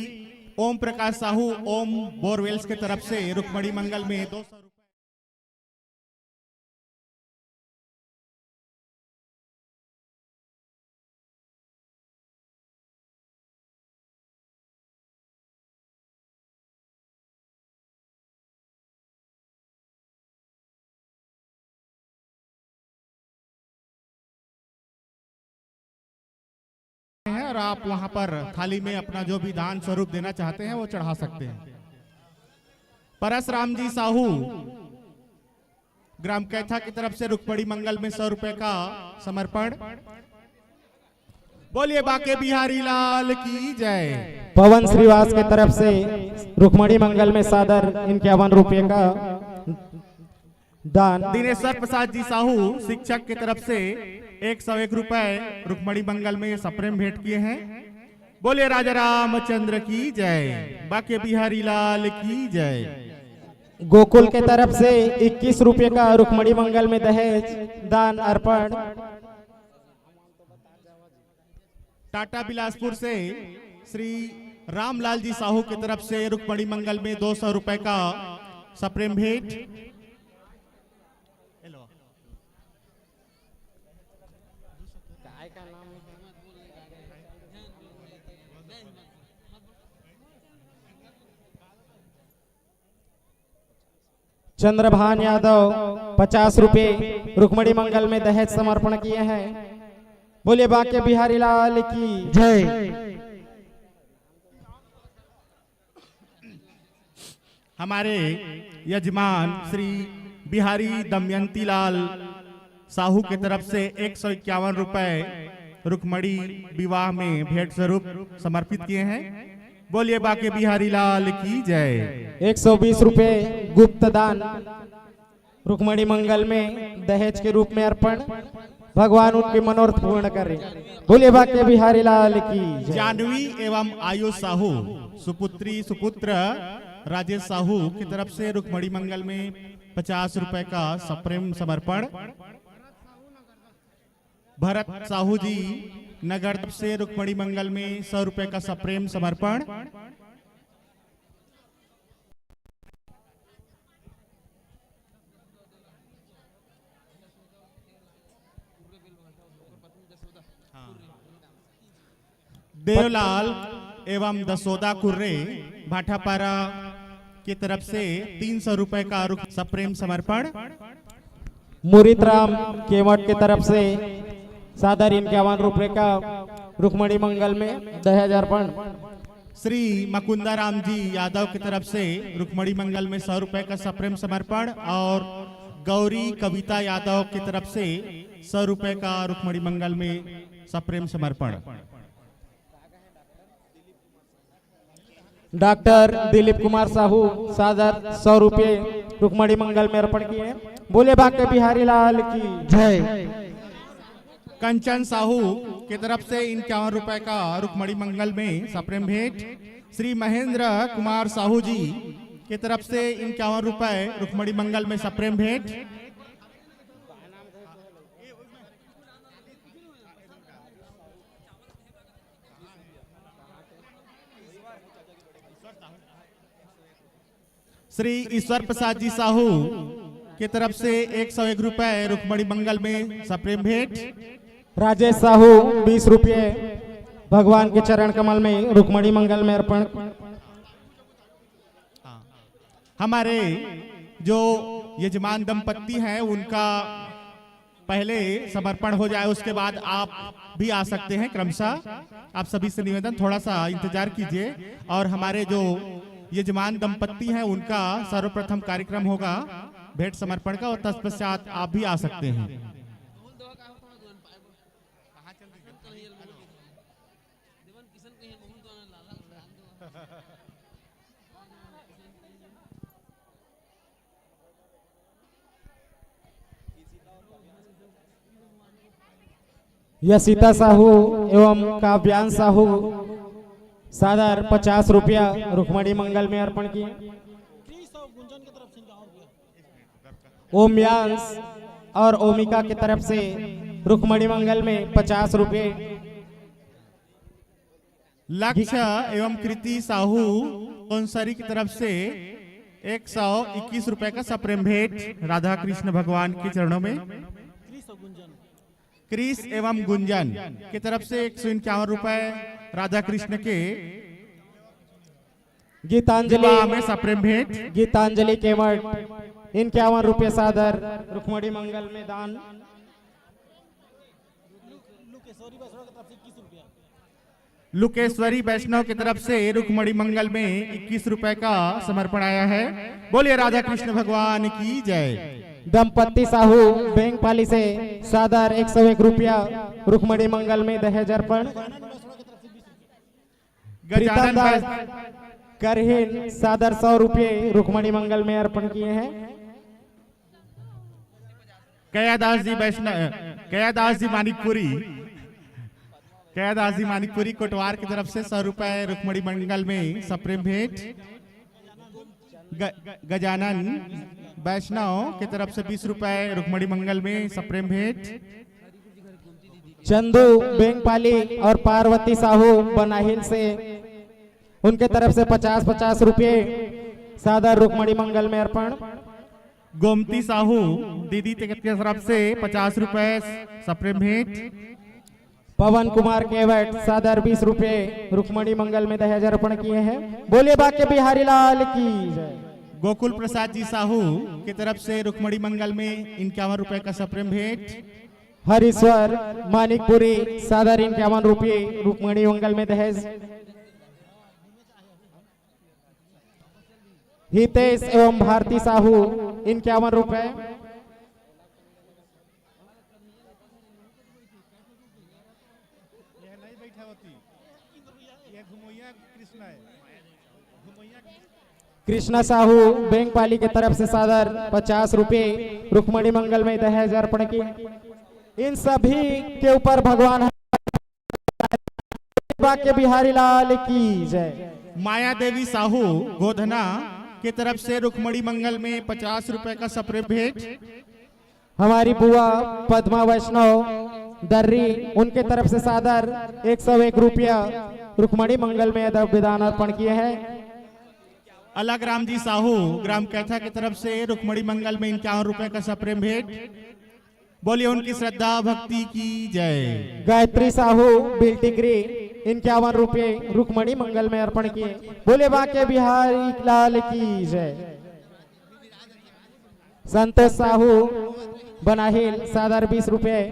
G: ओम प्रकाश साहू ओम बोरवेल्स के तरफ से रुक्मणी मंगल में 200 रुपए। है और आप वहां पर थाली में अपना जो भी दान स्वरूप देना चाहते हैं वो चढ़ा सकते हैं। परसराम जी साहू ग्राम कैथा की तरफ से रुक्मणी मंगल में 100 रुपए का समर्पण। बोलिए बाके बिहारी लाल की जय।
B: पवन श्रीवास के तरफ से रुक्मणी मंगल में सादर 51 रुपए का दान।
G: दिनेश्वर प्रसाद जी साहू शिक्षक की तरफ से 101 रुपए रुक्मणी मंगल में सप्रेम भेंट किए हैं। बोले राजा रामचंद्र की जय। बाके बिहारी लाल की जय।
B: गोकुल के तरफ से 21 रुपए का रुक्मणी मंगल में दहेज दान अर्पण।
G: टाटा बिलासपुर से श्री रामलाल जी साहू की तरफ से रुक्मणी मंगल में 200 रुपए का सप्रेम भेंट।
B: चंद्रभान यादव 50 रुपए रुक्मणी मंगल में दहेज समर्पण किए हैं। बोलिए बाके बिहारी लाल की
F: जय।
G: हमारे यजमान श्री बिहारी दमयंती लाल साहू की तरफ से 151 रुपए रुक्मणी विवाह में भेंट स्वरूप समर्पित किए हैं। बोलिए बाके बिहारी लाल की जय।
B: 120 रुपए गुप्त दान रुक्मणी मंगल में दहेज के रूप में अर्पण। भगवान उनके मनोरथ पूर्ण करें। बोलिए बाके बिहारी लाल की जय।
G: जानवी एवं आयुष साहू सुपुत्री सुपुत्र राजेश साहू की तरफ से रुक्मणी मंगल में 50 रुपए का सप्रेम समर्पण। भरत साहू जी नगर से रुक्मणी मंगल में 100 रुपए का सप्रेम समर्पण। देवलाल एवं दसोदा कुर्रे भाटापारा की तरफ से 300 रुपए का सप्रेम समर्पण।
B: मुरीत राम केवट की तरफ से सादर 51 रुपए का रुक्मणी मंगल में दहेज अर्पण।
G: श्री मकुंदा राम जी यादव की तरफ से रुक्मणी मंगल में 100 रुपए का सप्रेम समर्पण। और गौरी कविता यादव की तरफ से 100 रुपए का रुक्मणी मंगल में सप्रेम समर्पण।
B: डॉक्टर दिलीप कुमार साहू सादर 100 रुपए रुक्मणी मंगल में अर्पण किए। बोले बाके बिहारी लाल की
F: जय।
G: कंचन साहू की तरफ से 51 रुपए का रुक्मणी मंगल में सप्रेम भेंट। श्री महेंद्र कुमार साहू जी की तरफ से 51 रुपए रुक्मणी मंगल में सप्रेम भेंट। श्री ईश्वर प्रसाद जी साहू की तरफ से 101 रुपए रुक्मणी मंगल में सप्रेम भेंट।
B: राजेश साहू 20 रुपए भगवान के चरण कमल में रुक्मणी मंगल में अर्पण।
G: हमारे जो यजमान दंपत्ति हैं उनका पहले समर्पण हो जाए, उसके बाद आप भी आ सकते हैं क्रमशः। आप सभी से निवेदन थोड़ा सा इंतजार कीजिए। और हमारे जो यजमान दंपत्ति हैं उनका सर्वप्रथम कार्यक्रम होगा भेंट समर्पण का, और तत्पश्चात आप भी आ सकते हैं।
B: यशिता साहू एवं काव्यांश साहू सादर 50 रुपया रुक्मणी मंगल में अर्पण किए। ओमयांश और ओमिका की तरफ से रुक्मणी मंगल में 50 रुपये।
G: लक्ष्य एवं कृति साहू कौंसरी की तरफ से 121 रुपए का सप्रेम भेंट राधा कृष्ण भगवान के चरणों में। क्रिस एवं गुंजन की तरफ से 151 रुपए राधा कृष्ण के
B: गीतांजलि
G: विवाह में सप्रेम भेंट।
B: गीतांजलि केवट 51 रुपये सादर रुक्मणी मंगल में दान।
G: लुकेश्वरी वैष्णव की तरफ से रुक्मणी मंगल में 21 रुपए का समर्पण आया है। बोलिए राधा कृष्ण भगवान की जय।
B: दंपत्ति साहू बैंकपाली से सादर 101 रुपया रुक्मणी मंगल में दहेज अर्पण।
G: गजानन
B: करहीन सादर 100 रुपये रुक्मणी मंगल में अर्पण किए हैं।
G: कयादास जी वैष्णव कयादास जी मानिकपुरी कयादास जी मानिकपुरी कोटवार की तरफ से 100 रुपए रुक्मणी मंगल में सप्रेम भेंट। गजानन वैष्णव की तरफ से 20 रुपए रुक्मणी मंगल में सप्रेम भेंट।
B: चंदू बैंकपाली और पार्वती साहू बनाहिल से उनके तरफ से 50-50 रुपये सादर रुक्मणी मंगल में अर्पण।
G: गोमती साहू दीदी की तरफ से 50 रुपए सप्रेम भेंट।
B: पवन कुमार केवट सादर 20 रुपये रुक्मणी मंगल में दहेज अर्पण किए हैं। बोलिए बाके बिहारी लाल की जय।
G: गोकुल प्रसाद जी साहू की तरफ से रुक्मणी मंगल में 51 रुपए का सप्रेम भेंट।
B: हरीश्वर मानिकपुरी सादर 51 रुपये रुक्मणी मंगल में दहेज। हितेश एवं भारती साहू 51 रुपए। कृष्णा साहू बैंकपाली की तरफ से सादर 50 रुपये रुक्मणी मंगल में दहेज अर्पण किए। इन सभी के ऊपर भगवान के बिहारी लाल की जय।
G: माया देवी साहू गोधना की तरफ से रुक्मणी मंगल में 50 रुपए का सप्रेम भेंट।
B: हमारी बुआ पद्मा वैष्णव दर्री उनके तरफ से सादर 101 रुपया रुक्मणी मंगल में विधान अर्पण किए हैं।
G: अलग राम जी साहू ग्राम कैथा की तरफ से रुक्मणी मंगल में 51 रुपए का सप्रेम भेंट। बोलिए उनकी श्रद्धा भक्ति की जय।
B: गायत्री साहू बिल्टिग्री 51 रुपये रुक्मणी मंगल में अर्पण किए। बोले बाके बिहारी लाल की जय। संतोष साहू बनाहिल सादर 20 रुपये।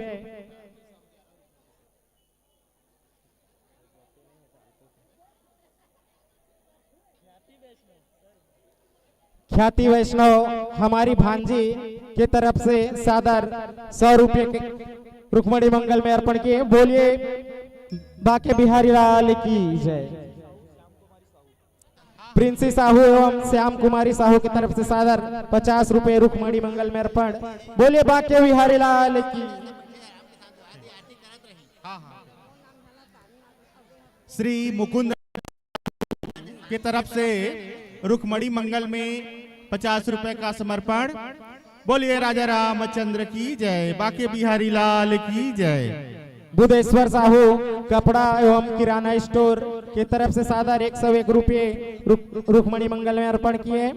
B: ख्याति वैष्णव हमारी भांजी की तरफ से सादर 100 रुपये रुक्मणी मंगल में अर्पण किए। बोलिए बाके बिहारी लाल की जय। प्रिंसी साहू एवं श्याम कुमारी साहू की तरफ से सादर 50 रुपये रुक्मणी मंगल में अर्पण। बोलिए बाके बिहारी लाल की।
G: श्री मुकुंद की तरफ से रुक्मणी मंगल में 50 रुपए का समर्पण। बोलिए राजा रामचंद्र की जय। बाके बिहारी लाल की जय।
B: बुधेश्वर साहू कपड़ा एवं किराना स्टोर की तरफ से सादर 101 रुपये रुक्मणी मंगल में अर्पण किए।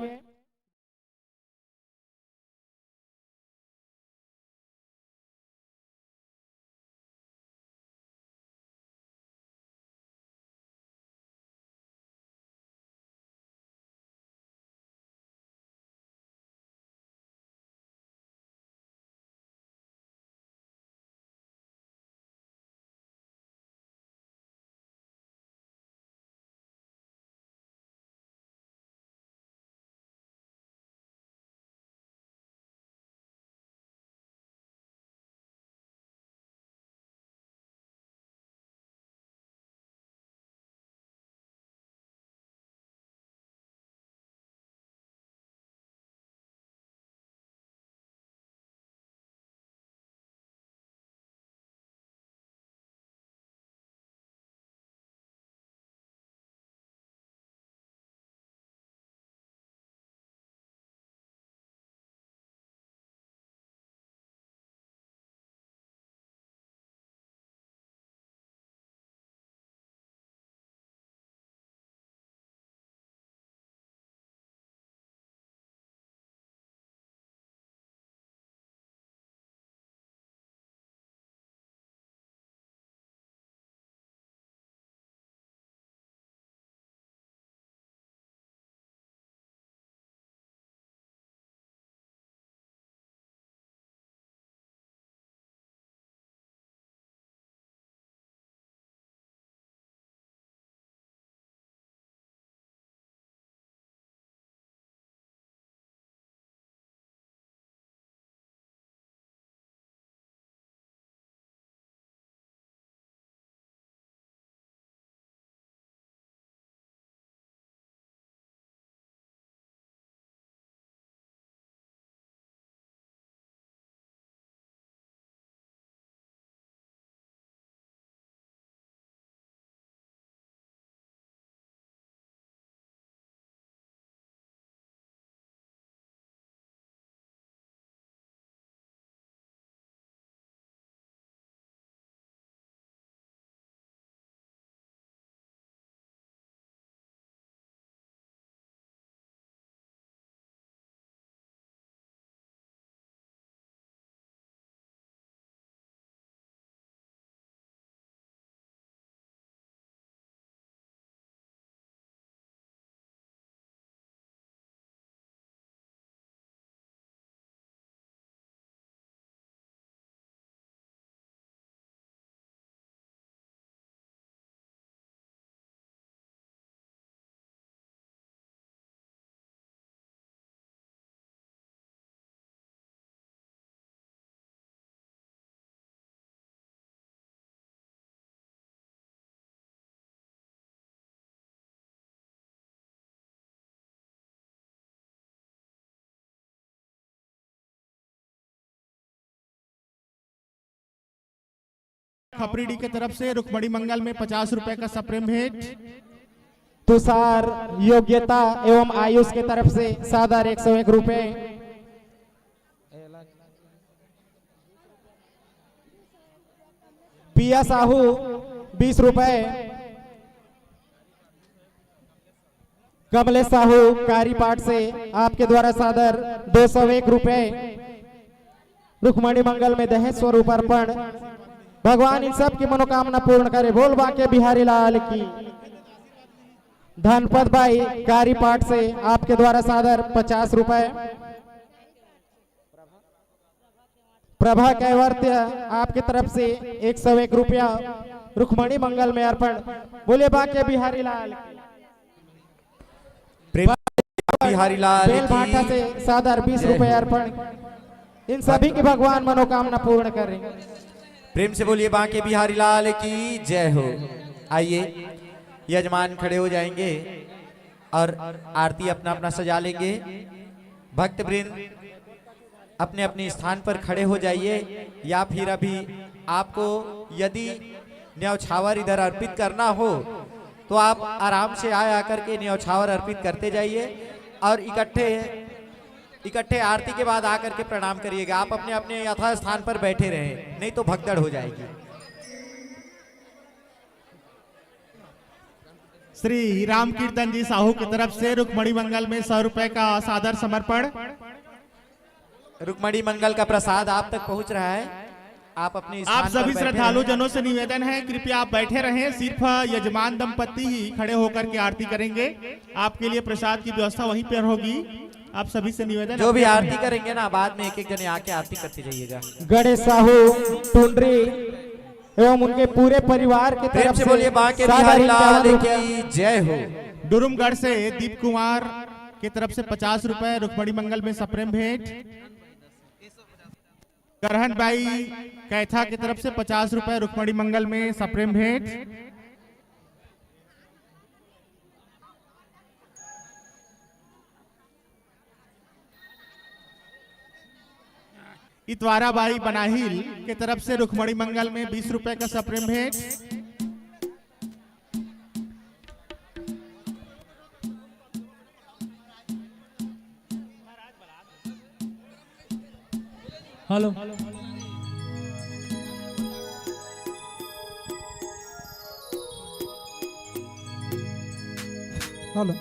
G: खपरीडी की तरफ से रुक्मणी मंगल में 50 रुपए का सप्रेम भेंट।
B: तुषार योग्यता एवं आयुष की तरफ से सादर 101 रुपए। पिया साहू 20 रुपए। कमलेश साहू कारीपाट से आपके द्वारा सादर 201 रुपए। रुक्मणी मंगल में दहेज स्वरूप अर्पण। भगवान इन सब की मनोकामना पूर्ण करे। बोल बाके बिहारी लाल की। धनपत भाई कारीपाट से आपके द्वारा सादर 50 रुपए। प्रभा कैवर्त्य आपकी तरफ से 101 रुपया रुक्मणी मंगल में अर्पण। बोले बाके बिहारी लाल की।
D: बिहारी लाल
B: बेल भाटा से सादर 20 रुपए अर्पण। इन सभी की भगवान मनोकामना पूर्ण करें।
D: प्रेम से बोलिए बांके बिहारी लाल की जय हो। आइए यजमान खड़े हो जाएंगे और आरती अपना अपना सजा लेंगे। भक्त वृंद अपने अपने स्थान पर खड़े हो जाइए, या फिर अभी आपको यदि न्यौछावर इधर अर्पित करना हो तो आप आराम से आकर के न्यौछावर अर्पित करते जाइए और इकट्ठे आरती के बाद आकर के प्रणाम करिएगा। आप अपने अपने यथा स्थान पर बैठे रहें, नहीं तो भगदड़ हो जाएगी।
G: श्री राम कीर्तन जी साहू की तरफ से रुक्मणी मंगल में 100 रुपए का सादर समर्पण।
D: रुक्मणी मंगल का प्रसाद आप तक पहुंच रहा है। आप अपने
G: आप सभी श्रद्धालु जनों से निवेदन है, कृपया आप बैठे रहें। सिर्फ यजमान दंपति ही खड़े होकर के आरती करेंगे। आपके लिए प्रसाद की व्यवस्था वहीं पर होगी। आप सभी से निवेदन,
D: जो भी आरती करेंगे ना, बाद में एक एक जने आके आरती करते जाइएगा।
B: गणेश साहू टुंडरी एवं उनके पूरे परिवार की तरफ से
D: बोलिए बांके बिहारी लाल की जय हो।
G: डुरुमगढ़ से दीप कुमार की तरफ से 50 रुपए रुक्मणी मंगल में सप्रेम भेंट। करहन भाई कैथा की तरफ से 50 रुपए रुक्मणी मंगल में सप्रेम भेंट। इतवारा बाई बनाहिल की तरफ से रुक्मणी मंगल में 20 रुपए का सप्रेम भेंट।
H: हेलो
A: हेलो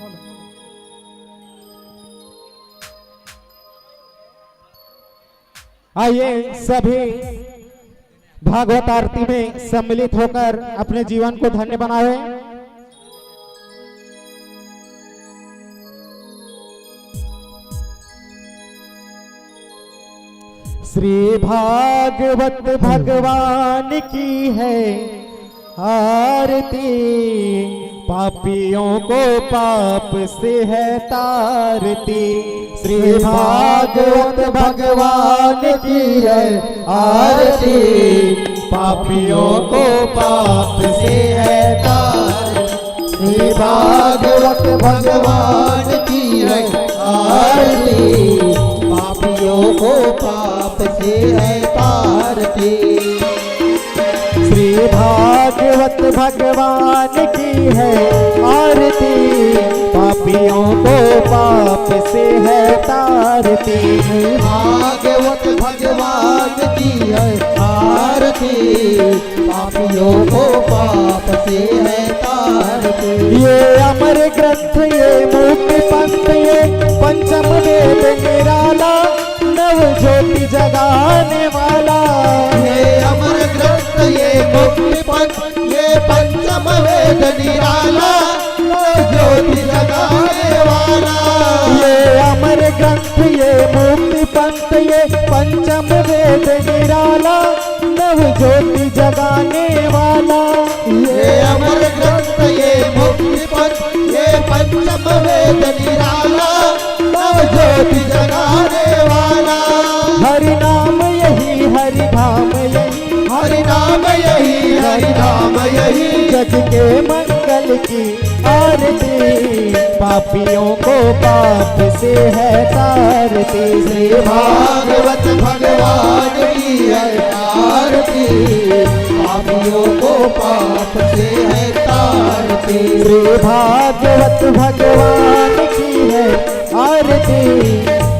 B: आइए सभी भागवत आरती में सम्मिलित होकर अपने जीवन को धन्य बनावे। श्री भागवत भगवान की है आरती, पापियों को पाप से है तारती। श्री भागवत भगवान की है आरती, पापियों को पाप से है तारती। श्री भागवत भगवान की है आरती, पापियों को पाप से है तारती। श्री भागवत भगवान की है आरती, पापियों को पाप से है तारती।
C: भागवत भगवान की है आरती, पापियों को पाप से है तारती।
B: ये अमर ग्रंथ, ये मुक्ति पंथ, ये पंचम वेद निराला, नव ज्योति जगाने वाला।
C: ये अमर ग्रंथ, ये मुक्ति पंथ, ये पंचम वेद निराला, ज्योति जगाने वाला।
B: ये अमर ग्रंथ, ये मुक्ति पंथ, ये पंचम वेद निराला, नव ज्योति जगाने वाला।
C: ये अमर ग्रंथ, ये मुक्ति पंथ, ये पंचम वेद निराला, नव ज्योति जगाने वाला।
B: हरि नाम यही, हरि धाम यही,
C: हरि नाम यही, हरि नाम यही,
B: जग के मंगल सुदन की आरती, पापियों को पाप से है तारती।
C: श्री भागवत भगवान की है आरती, पापियों को पाप से है तारती।
B: श्री भागवत भगवान की है आरती,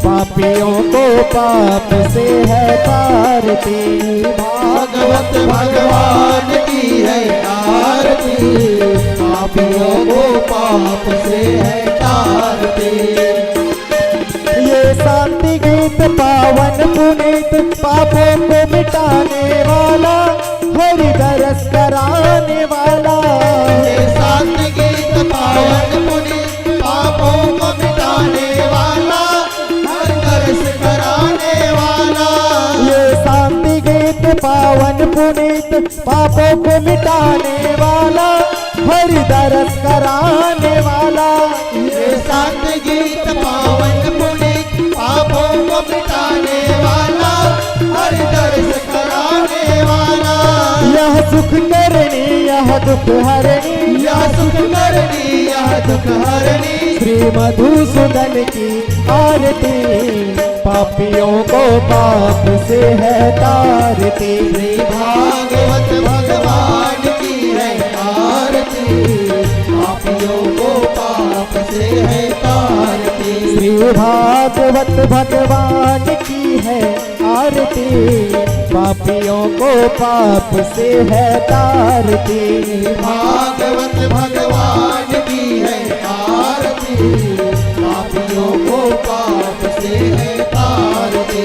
B: पापियों को पाप से है तारती।
C: भागवत भगवान की है आरती, पापियों को पाप से है तारती।
B: ये शांति गीत पावन पुनीत, पापों को मिटाने वाला, हरि दरस कराने वाला।
C: ये शांति गीत पावन पुनीत, पापों को मिटाने वाला, हर दर्श कराने वाला।
B: ये शांति गीत पावन पुनीत, पापों को मिटाने वाला, हरि दरस कराने वाला।
C: ये शांति गीत पावन पुनीत, पापों को मिटाने वाला, हर दर्श कराने वाला।
B: यह सुख करनी यह दुख हरणी,
C: यह सुख करनी यह दुख हरणी।
B: श्री मधुसूदन की आरती, पापियों को पाप से है तारती।
C: श्री भागवत भगवान की है आरती, पापियों को पाप से है तारती।
B: श्री भागवत भगवान की है आरती, पापियों को पाप से है तारती।
C: भागवत भगवान की है आरती, पापियों को पाप से है तारती।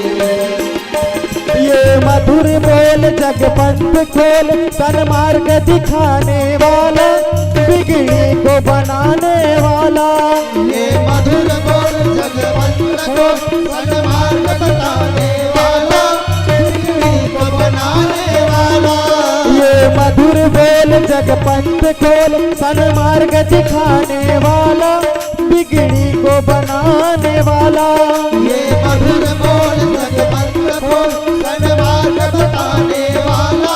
B: ये मधुर बोल जगपंथ खोल, सन्मार्ग दिखाने वाला, बिगड़ी को बनाने वाला।
C: ये मधुर बोल जगवंत को सन्मार्ग बताने वाला, बिगड़ी को बनाने वाला।
B: ये मधुर बोल जगपंथ खोल, सन्मार्ग दिखाने वाला, बिगड़ी को बनाने वाला।
C: ये मधुर बोल जगवंत को सन्मार्ग बताने वाला,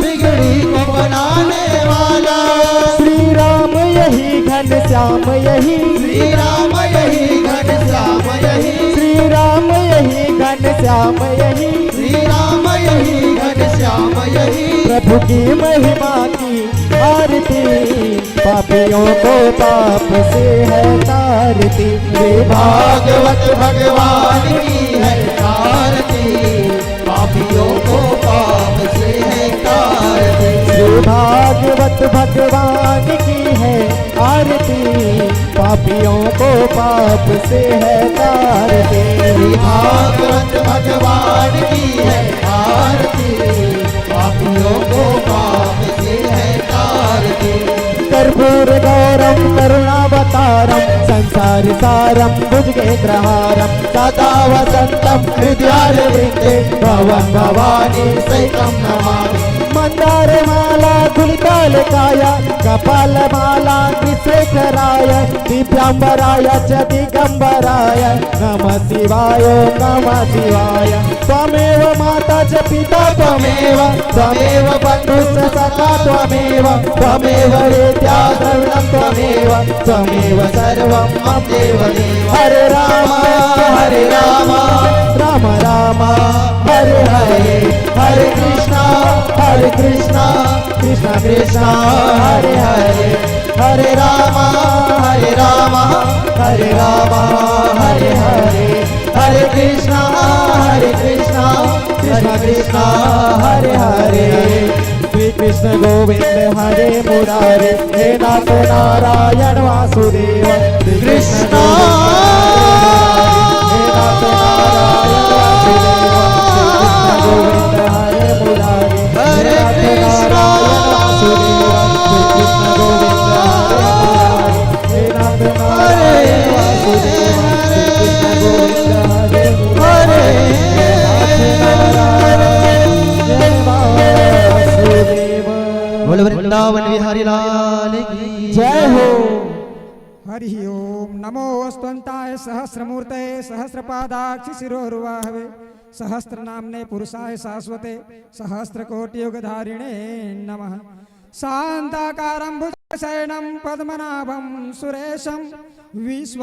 C: बिगड़ी को बनाने वाला।
B: श्री राम यही घन श्याम यही,
C: श्री राम यही घन श्याम यही,
B: श्री राम यही घन श्याम यही,
C: श्री राम यही घन श्याम यही।
B: प्रभु की महिमा की आरती, पापियों को पाप से है तारती। श्री
C: भागवत भगवान की है आरती, पापियों को पाप से है तारती।
B: श्री भागवत भगवान की है आरती, पापियों को पाप से है तारती।
C: श्री भागवत भगवान की है आरती, पापियों को पाप से है तारती।
B: कर्पूर गौरम करुणावतारम, संसार सारम भुजगेन्द्रहारम, सदा वसंतम हृदयारविंदे, भवं भवानी सहितं नमामि। मंदार माला धूलिकालकाय, कपाल माला त्रिशेखराय, दिव्यांबराय च दिगंबराय, नमः शिवाय नमः शिवाय। त्वमेव माता च पिता त्वमेव, त्वमेव बन्धुश्च सखा त्वमेव, त्वमेव वेद्या द्रविणं त्वमेव, त्वमेव सर्वं मम देवदेव। हरे राम राम राम हरे हरे, हरे कृष्णा कृष्णा कृष्णा हरे हरे, हरे राम हरे राम हरे हरे, हरे कृष्णा कृष्णा कृष्णा हरे हरे। श्री कृष्ण गोविंद हरे मुरारे, हे नाथ नारायण वासुदेव। श्री कृष्ण हे नाथ नारायण वासुदेव, श्री कृष्ण गोविंद हरे मुरारे,
C: हरे कृष्णा
B: श्री कृष्ण गोविंद हरे मुरारे, हे नाथ नारायण वासुदेव, श्री कृष्ण गोविंद हरे मुरारे, हे नाथ नारायण वासुदेव।
C: बोल वृंदावन बिहारी लाल की
B: जय हो।
A: हरि ओम नमो स्तंताय सहस्रमूर्तये सहस्रपादाक्षि शिरोरुवाहवे सहस्र नामने पुरुषाय शाश्वते सहस्र कोटि युगधारिणे नमः। शांताकारं भुज शयनं पद्मनाभं सुरेशं विश्व